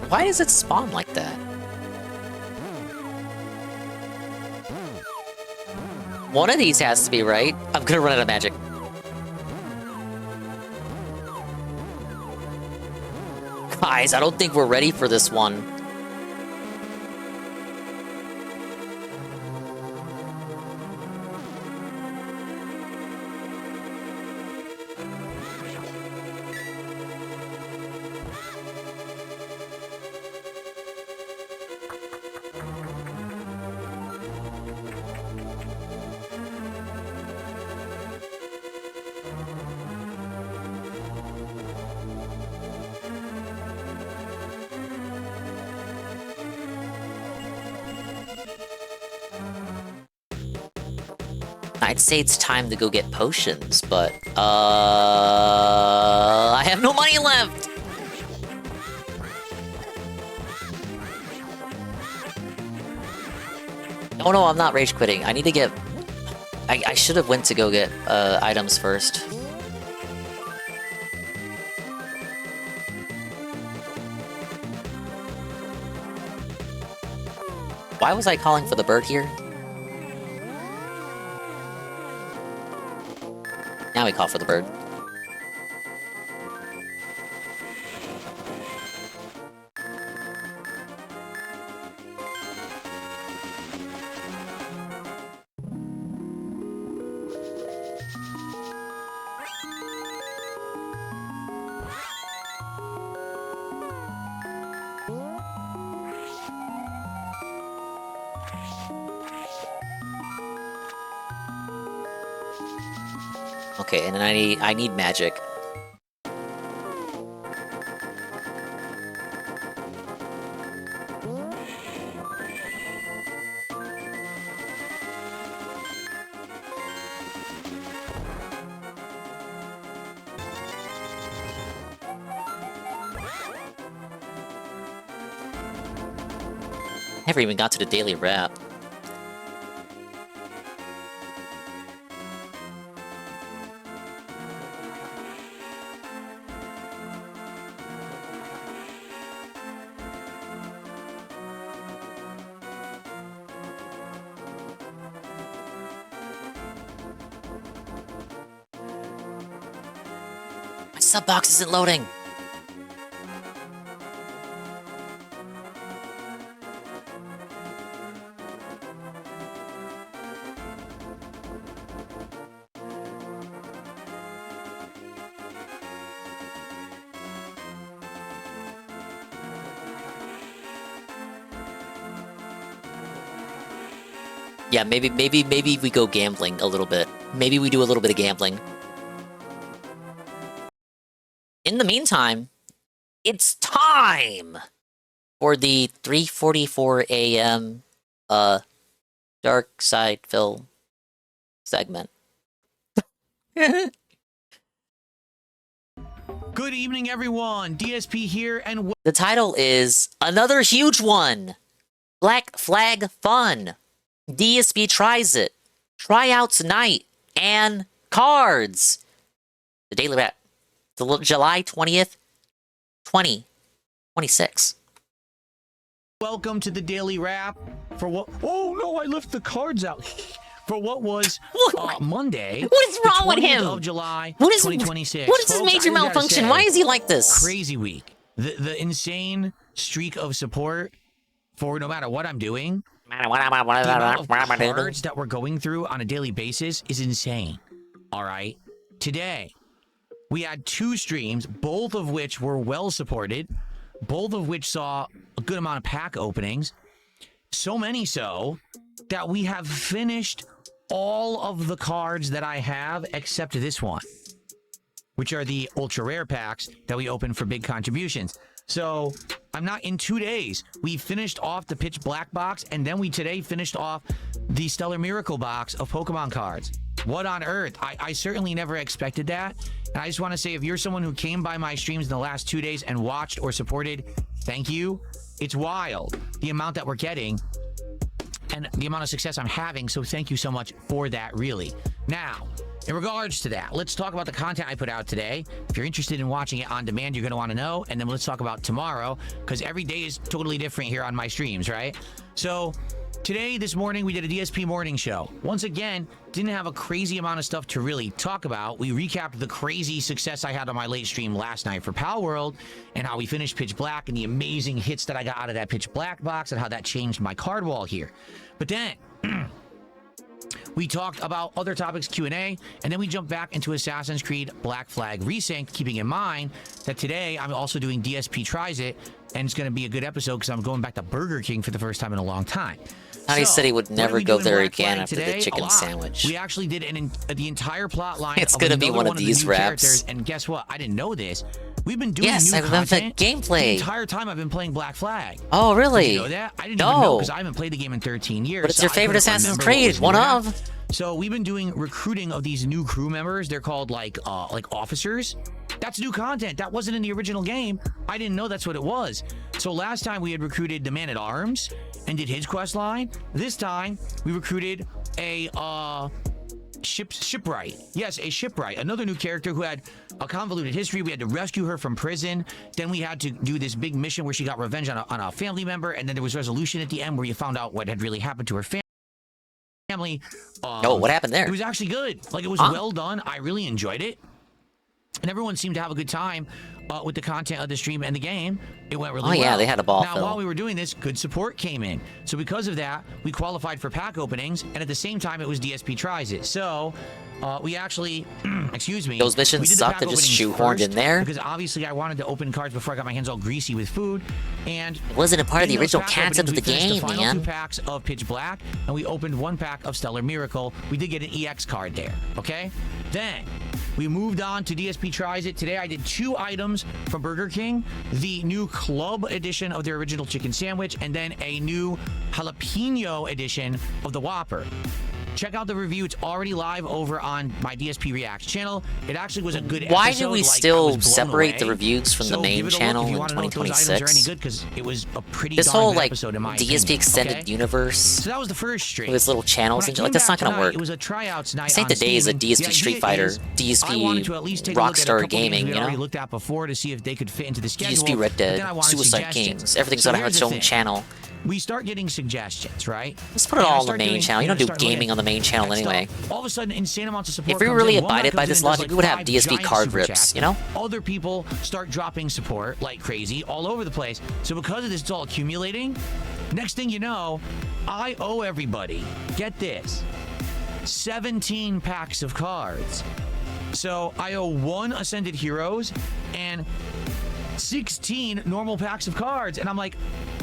Why does it spawn like that? One of these has to be right. I'm gonna run out of magic. Guys, I don't think we're ready for this one. I'd say it's time to go get potions, but, I have no money left! Oh no, I'm not rage quitting. I need to get... I should have went to go get, items first. Why was I calling for the bird here? Now we call for the bird. Okay, and then I need magic. Never even got to the daily wrap. My sub box isn't loading. Yeah, maybe we go gambling a little bit. Maybe we do a little bit of gambling. In the meantime, it's time for the 3:44 a.m. Dark Side Film segment. Good evening, everyone. DSP here, and The title is Another Huge One. Black Flag Fun. DSP tries it. Tryouts night and cards. The Daily Wrap. July 20th, 2026. welcome to the Daily Wrap for what? Oh no, I left the cards out. For what was Monday. What is wrong with him? Of July, what is 2026. What is his Folks, major malfunction? Why is he like this? Crazy week. The insane streak of support for no matter what I'm doing. The amount of cards that we're going through on a daily basis is insane. All right. Today, we had 2 streams, both of which were well supported, both of which saw a good amount of pack openings. So many so that we have finished all of the cards that I have except this one, which are the ultra rare packs that we open for big contributions. So I'm not in 2 days. We finished off the Pitch Black box, and then we today finished off the Stellar Miracle box of Pokemon cards. What on earth? I certainly never expected that. And I just want to say, if you're someone who came by my streams in the last 2 days and watched or supported, thank you. It's wild, the amount that we're getting and the amount of success I'm having. So thank you so much for that, really. Now, in regards to that, let's talk about the content I put out today. If you're interested in watching it on demand, you're going to want to know. And then let's talk about tomorrow, because every day is totally different here on my streams, right? So today, this morning, we did a DSP morning show. Once again, didn't have a crazy amount of stuff to really talk about. We recapped the crazy success I had on my late stream last night for Pal World and how we finished Pitch Black and the amazing hits that I got out of that Pitch Black box and how that changed my card wall here. But then we talked about other topics, Q&A, and then we jumped back into Assassin's Creed Black Flag Resync, keeping in mind that today I'm also doing DSP Tries It, and it's going to be a good episode because I'm going back to Burger King for the first time in a long time. He said he would never go there again after the chicken sandwich. We actually did the entire plot line. It's going to be one of these wraps. And guess what? I didn't know this. We've been doing new content gameplay the entire time I've been playing Black Flag. Oh, really? Did you know that? I didn't even know because I haven't played the game in 13 years. But it's your favorite Assassin's Creed, one of. So we've been doing recruiting of these new crew members. They're called like officers. That's new content. That wasn't in the original game. I didn't know that's what it was. So last time we had recruited the Man-at-Arms and did his quest line. This time we recruited a shipwright. Yes, a shipwright. Another new character who had a convoluted history. We had to rescue her from prison. Then we had to do this big mission where she got revenge on a family member. And then there was resolution at the end where you found out what had really happened to her family. Oh, what happened there? It was actually good. Like, it was well done. I really enjoyed it. And everyone seemed to have a good time with the content of the stream and the game. It went really well. Oh, yeah, they had a ball. Now, while we were doing this, good support came in. So because of that, we qualified for pack openings, and at the same time, it was DSP Tries It. So we actually, excuse me. Those missions suck. They're just shoehorned in there. Because obviously, I wanted to open cards before I got my hands all greasy with food. And it wasn't a part of the original concept of the game, the final man. 2 packs of Pitch Black, and we opened 1 pack of Stellar Miracle. We did get an EX card there, okay? Then we moved on to DSP Tries It. Today I did 2 items from Burger King, the new club edition of their original chicken sandwich, and then a new jalapeno edition of the Whopper. Check out the review. It's already live over on my DSP Reacts channel. It actually was a good episode. Why do we still separate the reviews from the main channel in 2026? It was a pretty this whole episode in my DSP opinion, extended universe. So that was the first stream. With its little channels and like that's not gonna work. It was a tryouts night. This ain't the days of DSP Street Fighter, DSP Rockstar Gaming, you know? Looked at before to see if they could fit into the schedule. DSP Red Dead, Suicide Games. Everything's gonna have its own channel. We start getting suggestions, right? Let's put it all on the main channel. You don't do gaming on the main channel anyway. All of a sudden, insane amounts of support. If we really abided by this logic, we would have DSP card rips, you know? Other people start dropping support like crazy all over the place. So because of this, it's all accumulating. Next thing you know, I owe everybody, get this, 17 packs of cards. So I owe 1 Ascended Heroes and 16 normal packs of cards. And I'm like,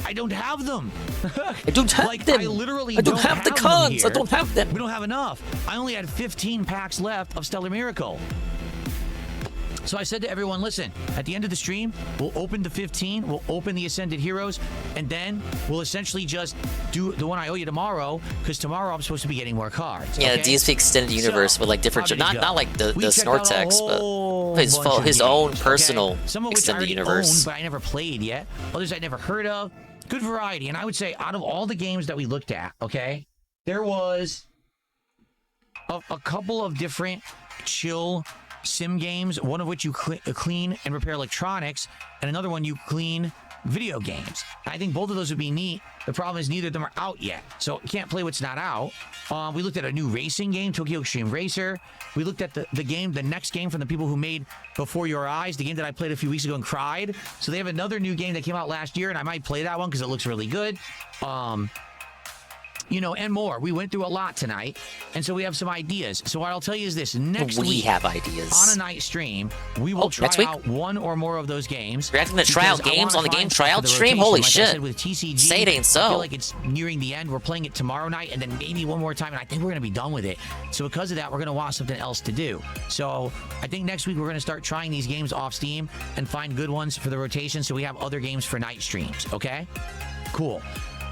I don't have them. I don't have like, them. I literally I don't have the them cards. I here. don't have them. We don't have enough. I only had 15 packs left of Stellar Miracle. So I said to everyone, listen, at the end of the stream, we'll open the 15, we'll open the Ascended Heroes, and then we'll essentially just do the one I owe you tomorrow, because tomorrow I'm supposed to be getting more cards. Yeah, okay? DSP Extended Universe with like different, not like the Snortex, but his own personal Some of which Extended I already Universe. own, but I never played yet. Others I never heard of. Good variety. And I would say out of all the games that we looked at, okay, there was a couple of different chill sim games, one of which you clean and repair electronics, and another one you clean video games. I think both of those would be neat. The problem is neither of them are out yet, so you can't play what's not out. We looked at a new racing game, Tokyo Extreme Racer. We looked at the next game from the people who made Before Your Eyes, the game that I played a few weeks ago and cried. So they have another new game that came out last year, and I might play that one because it looks really good. You know, and more. We went through a lot tonight, and so we have some ideas. So what I'll tell you is this: next week, we have ideas on a night stream. We will try out one or more of those games. We're actually gonna try out games on the game tryout stream. Holy shit! I said with TCG, say it ain't so. I feel like it's nearing the end. We're playing it tomorrow night, and then maybe one more time, and I think we're gonna be done with it. So because of that, we're gonna want something else to do. So I think next week we're gonna start trying these games off Steam and find good ones for the rotation, so we have other games for night streams. Okay? Cool.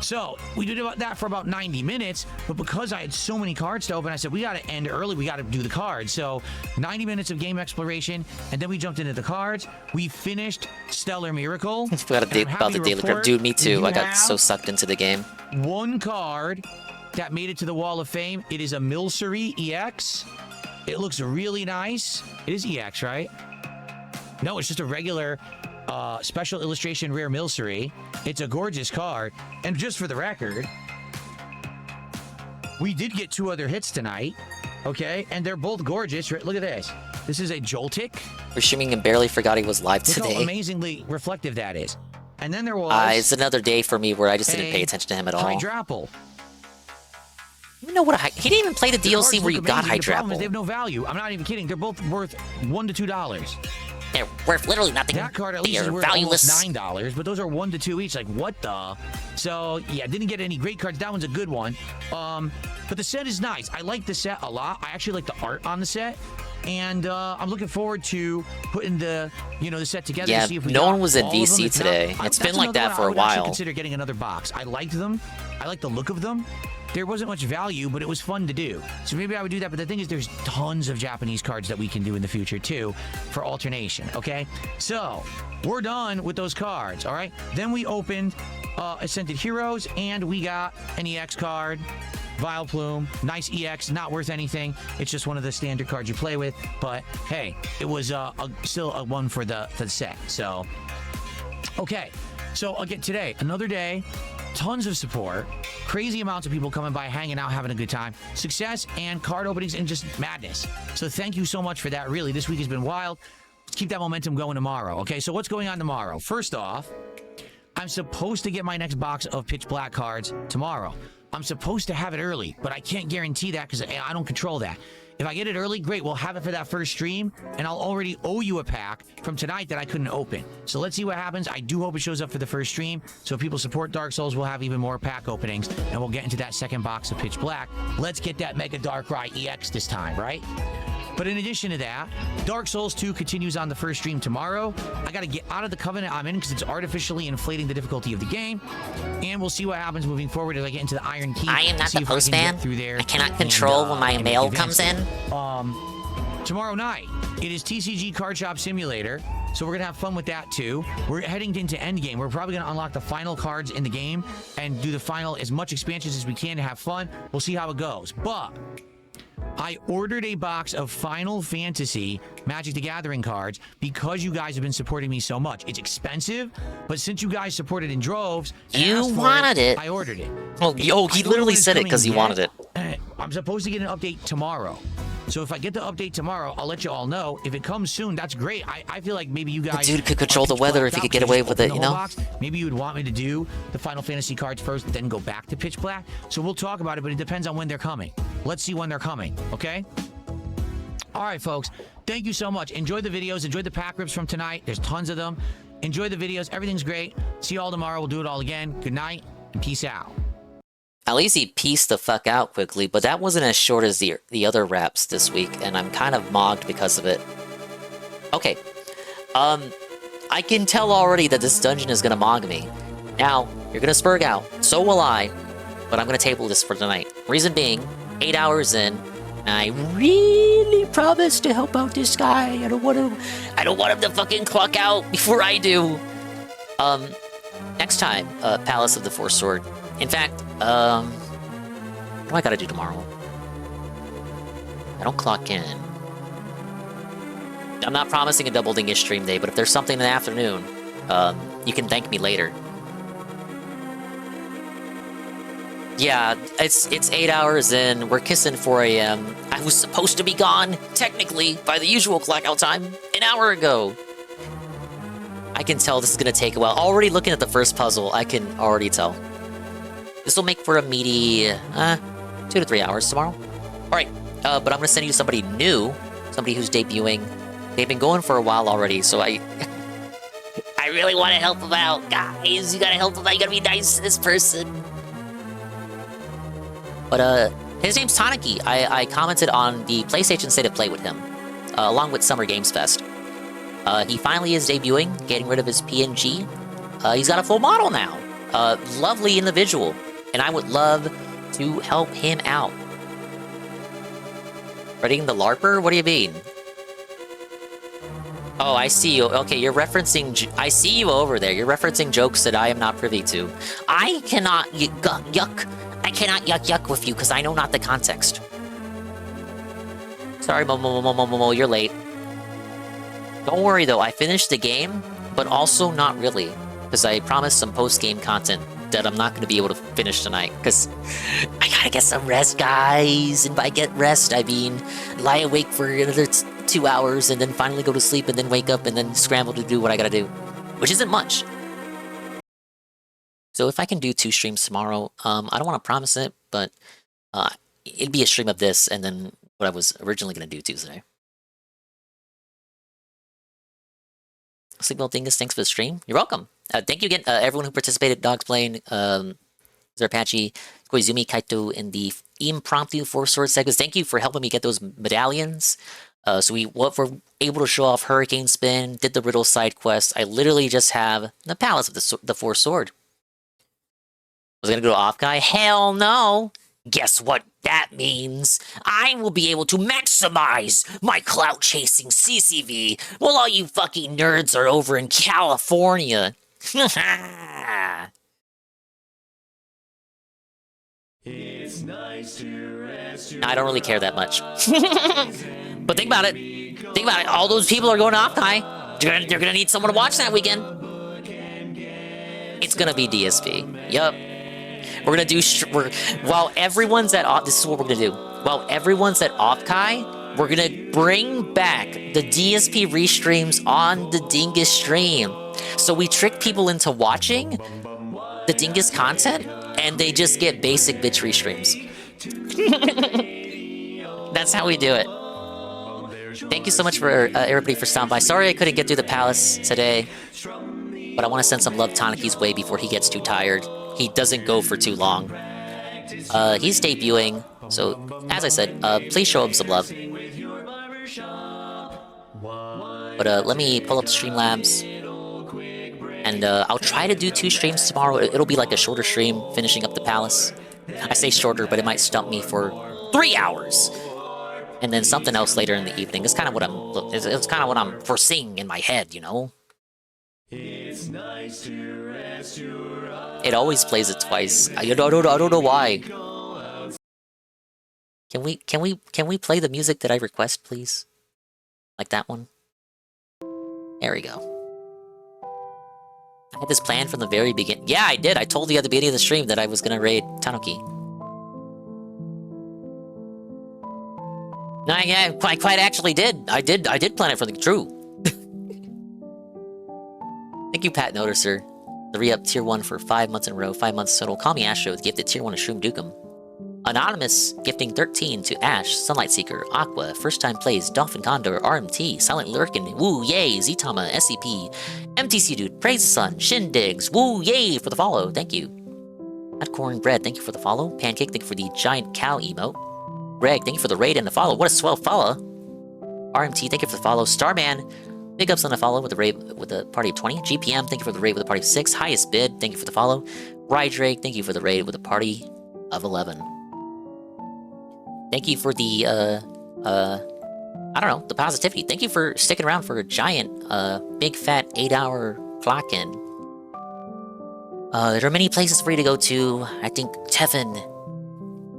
So we did that for about 90 minutes, but because I had so many cards to open, I said, we got to end early. We got to do the cards. So 90 minutes of game exploration, and then we jumped into the cards. We finished Stellar Miracle. I forgot about the daily grip. Dude, me too. I got so sucked into the game. One card that made it to the Wall of Fame. It is a Milcery EX. It looks really nice. It is EX, right? No, it's just a regular special illustration rare Milcery. It's a gorgeous card. And just for the record, we did get 2 other hits tonight. Okay? And they're both gorgeous. Look at this. This is a Joltik. Assuming and barely forgot he was live today. Look how amazingly reflective that is. And then there was... it's another day for me where I just didn't pay attention to him at all. Hydrapple. You know what? He didn't even play the DLC where you got The problem is Hydrapple. they have no value. I'm not even kidding. They're both worth $1 to $2. They're worth literally nothing. That card at least is worth valueless. almost $9, but those are $1 to $2 each. Like, what the? So, yeah, didn't get any great cards. That one's a good one. But the set is nice. I like the set a lot. I actually like the art on the set. And I'm looking forward to putting the set together. Yeah, to see if we no got one was at all of them. VC If not, today. It's been like that for a I would actually while. consider getting another box. I liked them. I like the look of them. There wasn't much value, but it was fun to do. So maybe I would do that. But the thing is, there's tons of Japanese cards that we can do in the future, too, for alternation, okay? So, we're done with those cards, all right? Then we opened Ascended Heroes, and we got an EX card. Vileplume, nice EX, not worth anything. It's just one of the standard cards you play with. But, hey, it was still a one for the set. So, okay. So, again, today, another day. Tons of support, crazy amounts of people coming by, hanging out, having a good time, success, and card openings, and just madness. So thank you so much for that, really. This week has been wild. Let's keep that momentum going tomorrow, okay? So what's going on tomorrow? First off, I'm supposed to get my next box of Pitch Black cards tomorrow. I'm supposed to have it early, but I can't guarantee that because I don't control that. If I get it early, great. We'll have it for that first stream, and I'll already owe you a pack from tonight that I couldn't open. So let's see what happens. I do hope it shows up for the first stream. So if people support Dark Souls, we'll have even more pack openings, and we'll get into that second box of Pitch Black. Let's get that Mega Darkrai EX this time, right? But in addition to that, Dark Souls 2 continues on the first stream tomorrow. I got to get out of the covenant I'm in because it's artificially inflating the difficulty of the game. And we'll see what happens moving forward as I get into the Iron Keep. I am not the postman. I cannot control when my mail comes in. Tomorrow night, it is TCG Card Shop Simulator. So we're going to have fun with that too. We're heading into Endgame. We're probably going to unlock the final cards in the game and do the final, as much expansions as we can to have fun. We'll see how it goes. But I ordered a box of Final Fantasy Magic the Gathering cards because you guys have been supporting me so much. It's expensive, but since you guys supported in droves, you wanted it. I ordered it. Well, he literally said it because he wanted it. I'm supposed to get an update tomorrow. So if I get the update tomorrow, I'll let you all know. If it comes soon, that's great. I feel like maybe you guys... The dude could control the weather if he could get away with it, you know? Box. Maybe you would want me to do the Final Fantasy cards first, then go back to Pitch Black. So we'll talk about it, but it depends on when they're coming. Let's see when they're coming, okay? All right, folks. Thank you so much. Enjoy the videos. Enjoy the pack rips from tonight. There's tons of them. Enjoy the videos. Everything's great. See you all tomorrow. We'll do it all again. Good night and peace out. At least he pieced the fuck out quickly, but that wasn't as short as the other raps this week, and I'm kind of mogged because of it. Okay. I can tell already that this dungeon is gonna mog me. Now, you're gonna spurg out. So will I. But I'm gonna table this for tonight. Reason being, 8 hours in, and I really promised to help out this guy. I don't want him to fucking clock out before I do. Next time, Palace of the Four Sword. In fact, what do I gotta do tomorrow? I don't clock in. I'm not promising a double dingus stream day, but if there's something in the afternoon, you can thank me later. Yeah, it's 8 hours in. We're kissing 4 a.m. I was supposed to be gone, technically, by the usual clock-out time, an hour ago. I can tell this is gonna take a while. Already looking at the first puzzle, I can already tell. This will make for a meaty, 2 to 3 hours tomorrow. Alright, but I'm gonna send you somebody new, somebody who's debuting. They've been going for a while already, so I really want to help them out. Guys, you gotta help them out. You gotta be nice to this person. But, his name's Tanaki. I commented on the PlayStation State of Play with him, along with Summer Games Fest. He finally is debuting, getting rid of his PNG. He's got a full model now. Lovely individual, and I would love to help him out. Reading the LARPer? What do you mean? Oh, I see you. Okay, you're referencing... I see you over there. You're referencing jokes that I am not privy to. I cannot yuck. I cannot yuck with you because I know not the context. Sorry, Momo, you're late. Don't worry, though. I finished the game, but also not really. Because I promised some post-game content that I'm not going to be able to finish tonight. Because I gotta get some rest, guys. And by get rest, I mean lie awake for another 2 hours and then finally go to sleep and then wake up and then scramble to do what I gotta do. Which isn't much. So if I can do 2 streams tomorrow, I don't want to promise it, but it'd be a stream of this and then what I was originally going to do Tuesday. Sleep well, Dingus, thanks for the stream. You're welcome. Thank you again, everyone who participated, Dogsplained, Zarpachi, Koizumi, Kaito, in the impromptu 4-sword segments. Thank you for helping me get those medallions. So we were able to show off Hurricane Spin, did the Riddle side quest. I literally just have the Palace of the 4-sword. Was I gonna go off guy? Hell no! Guess what that means? I will be able to maximize my clout-chasing CCV while all you fucking nerds are over in California. It's nice to rest I don't really care that much. But think about it. Think about it. All those people are going off guy. They're gonna need someone to watch that weekend. It's gonna be DSP. Yup. We're gonna do, while everyone's at off, this is what we're gonna do. While everyone's at Offkai, we're gonna bring back the DSP restreams on the Dingus stream. So we trick people into watching the Dingus content, and they just get basic bitch restreams. That's how we do it. Thank you so much for everybody for stopping by. Sorry I couldn't get through the palace today, but I want to send some love Tanaki's way before he gets too tired. He doesn't go for too long. He's debuting, so as I said, please show him some love. But let me pull up Streamlabs, and I'll try to do 2 streams tomorrow. It'll be like a shorter stream, finishing up the palace. I say shorter, but it might stump me for 3 hours, and then something else later in the evening. It's kind of what it's kind of what I'm foreseeing in my head, you know. It's nice to rest your eyes. It always plays it twice. I don't know why. Can we play the music that I request, please? Like that one? There we go. I had this plan from the very beginning. Yeah, I did. I told you at the beginning of the stream that I was gonna raid Tanuki. No, yeah, I quite actually did. I did plan it for the true. Thank you, Pat Noticer. The re-up tier 1 for 5 months in a row. 5 months total. Call me Astro with gifted tier 1 of Shroom Dukem. Anonymous gifting 13 to Ash, Sunlight Seeker, Aqua, First Time Plays, Dolphin Condor, RMT, Silent Lurkin, Woo Yay, Ztama, SCP, MTC Dude, Praise the Sun, Shindigs, Woo Yay for the follow, thank you. Hot Corn Bread, thank you for the follow. Pancake, thank you for the giant cow emote. Greg, thank you for the raid and the follow. What a swell follow. RMT, thank you for the follow. Starman, big ups on the follow with the raid with the party of 20. GPM, thank you for the raid with the party of 6. Highest Bid, thank you for the follow. Rydrake, thank you for the raid with a party of 11. Thank you for the, I don't know, the positivity. Thank you for sticking around for a giant, big fat 8-hour clock in. There are many places for you to go to. I think Tevin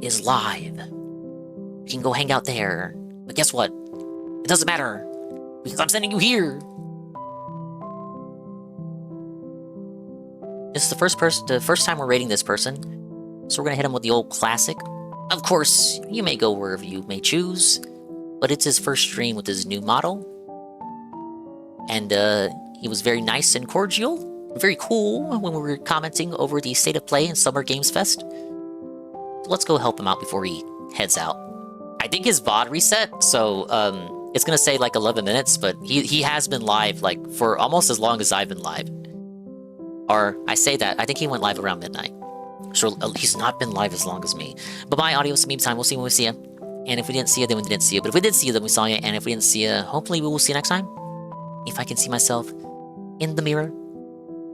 is live. You can go hang out there. But guess what? It doesn't matter, because I'm sending you here. This is the first time we're raiding this person, so we're gonna hit him with the old classic. Of course, you may go wherever you may choose, but it's his first stream with his new model, and he was very nice and cordial, very cool when we were commenting over the State of Play and Summer Games Fest. So let's go help him out before he heads out. I think his VOD reset, so it's gonna say like 11 minutes, but he has been live like for almost as long as I've been live. Or I say that, I think he went live around midnight. So he's not been live as long as me. But bye, audio, some meme time. We'll see when we see you. And if we didn't see you, then we didn't see you. But if we did see you, then we saw you. And if we didn't see you, hopefully we will see you next time. If I can see myself in the mirror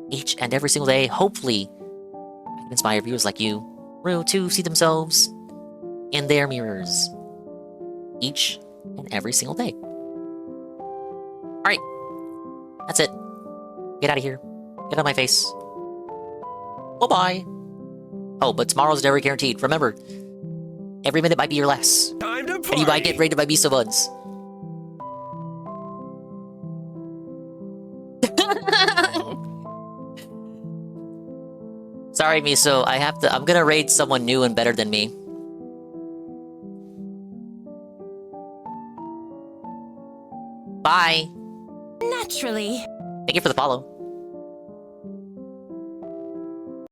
each and every single day, hopefully I can inspire viewers like you to see themselves in their mirrors each and every single day. Alright. That's it. Get out of here. Get out of my face. Bye-bye. Oh, but tomorrow's never guaranteed. Remember, every minute might be your last. Time to party. And you might get raided by Miso Buns. Sorry, Miso. I'm gonna raid someone new and better than me. Bye. Naturally. Thank you for the follow.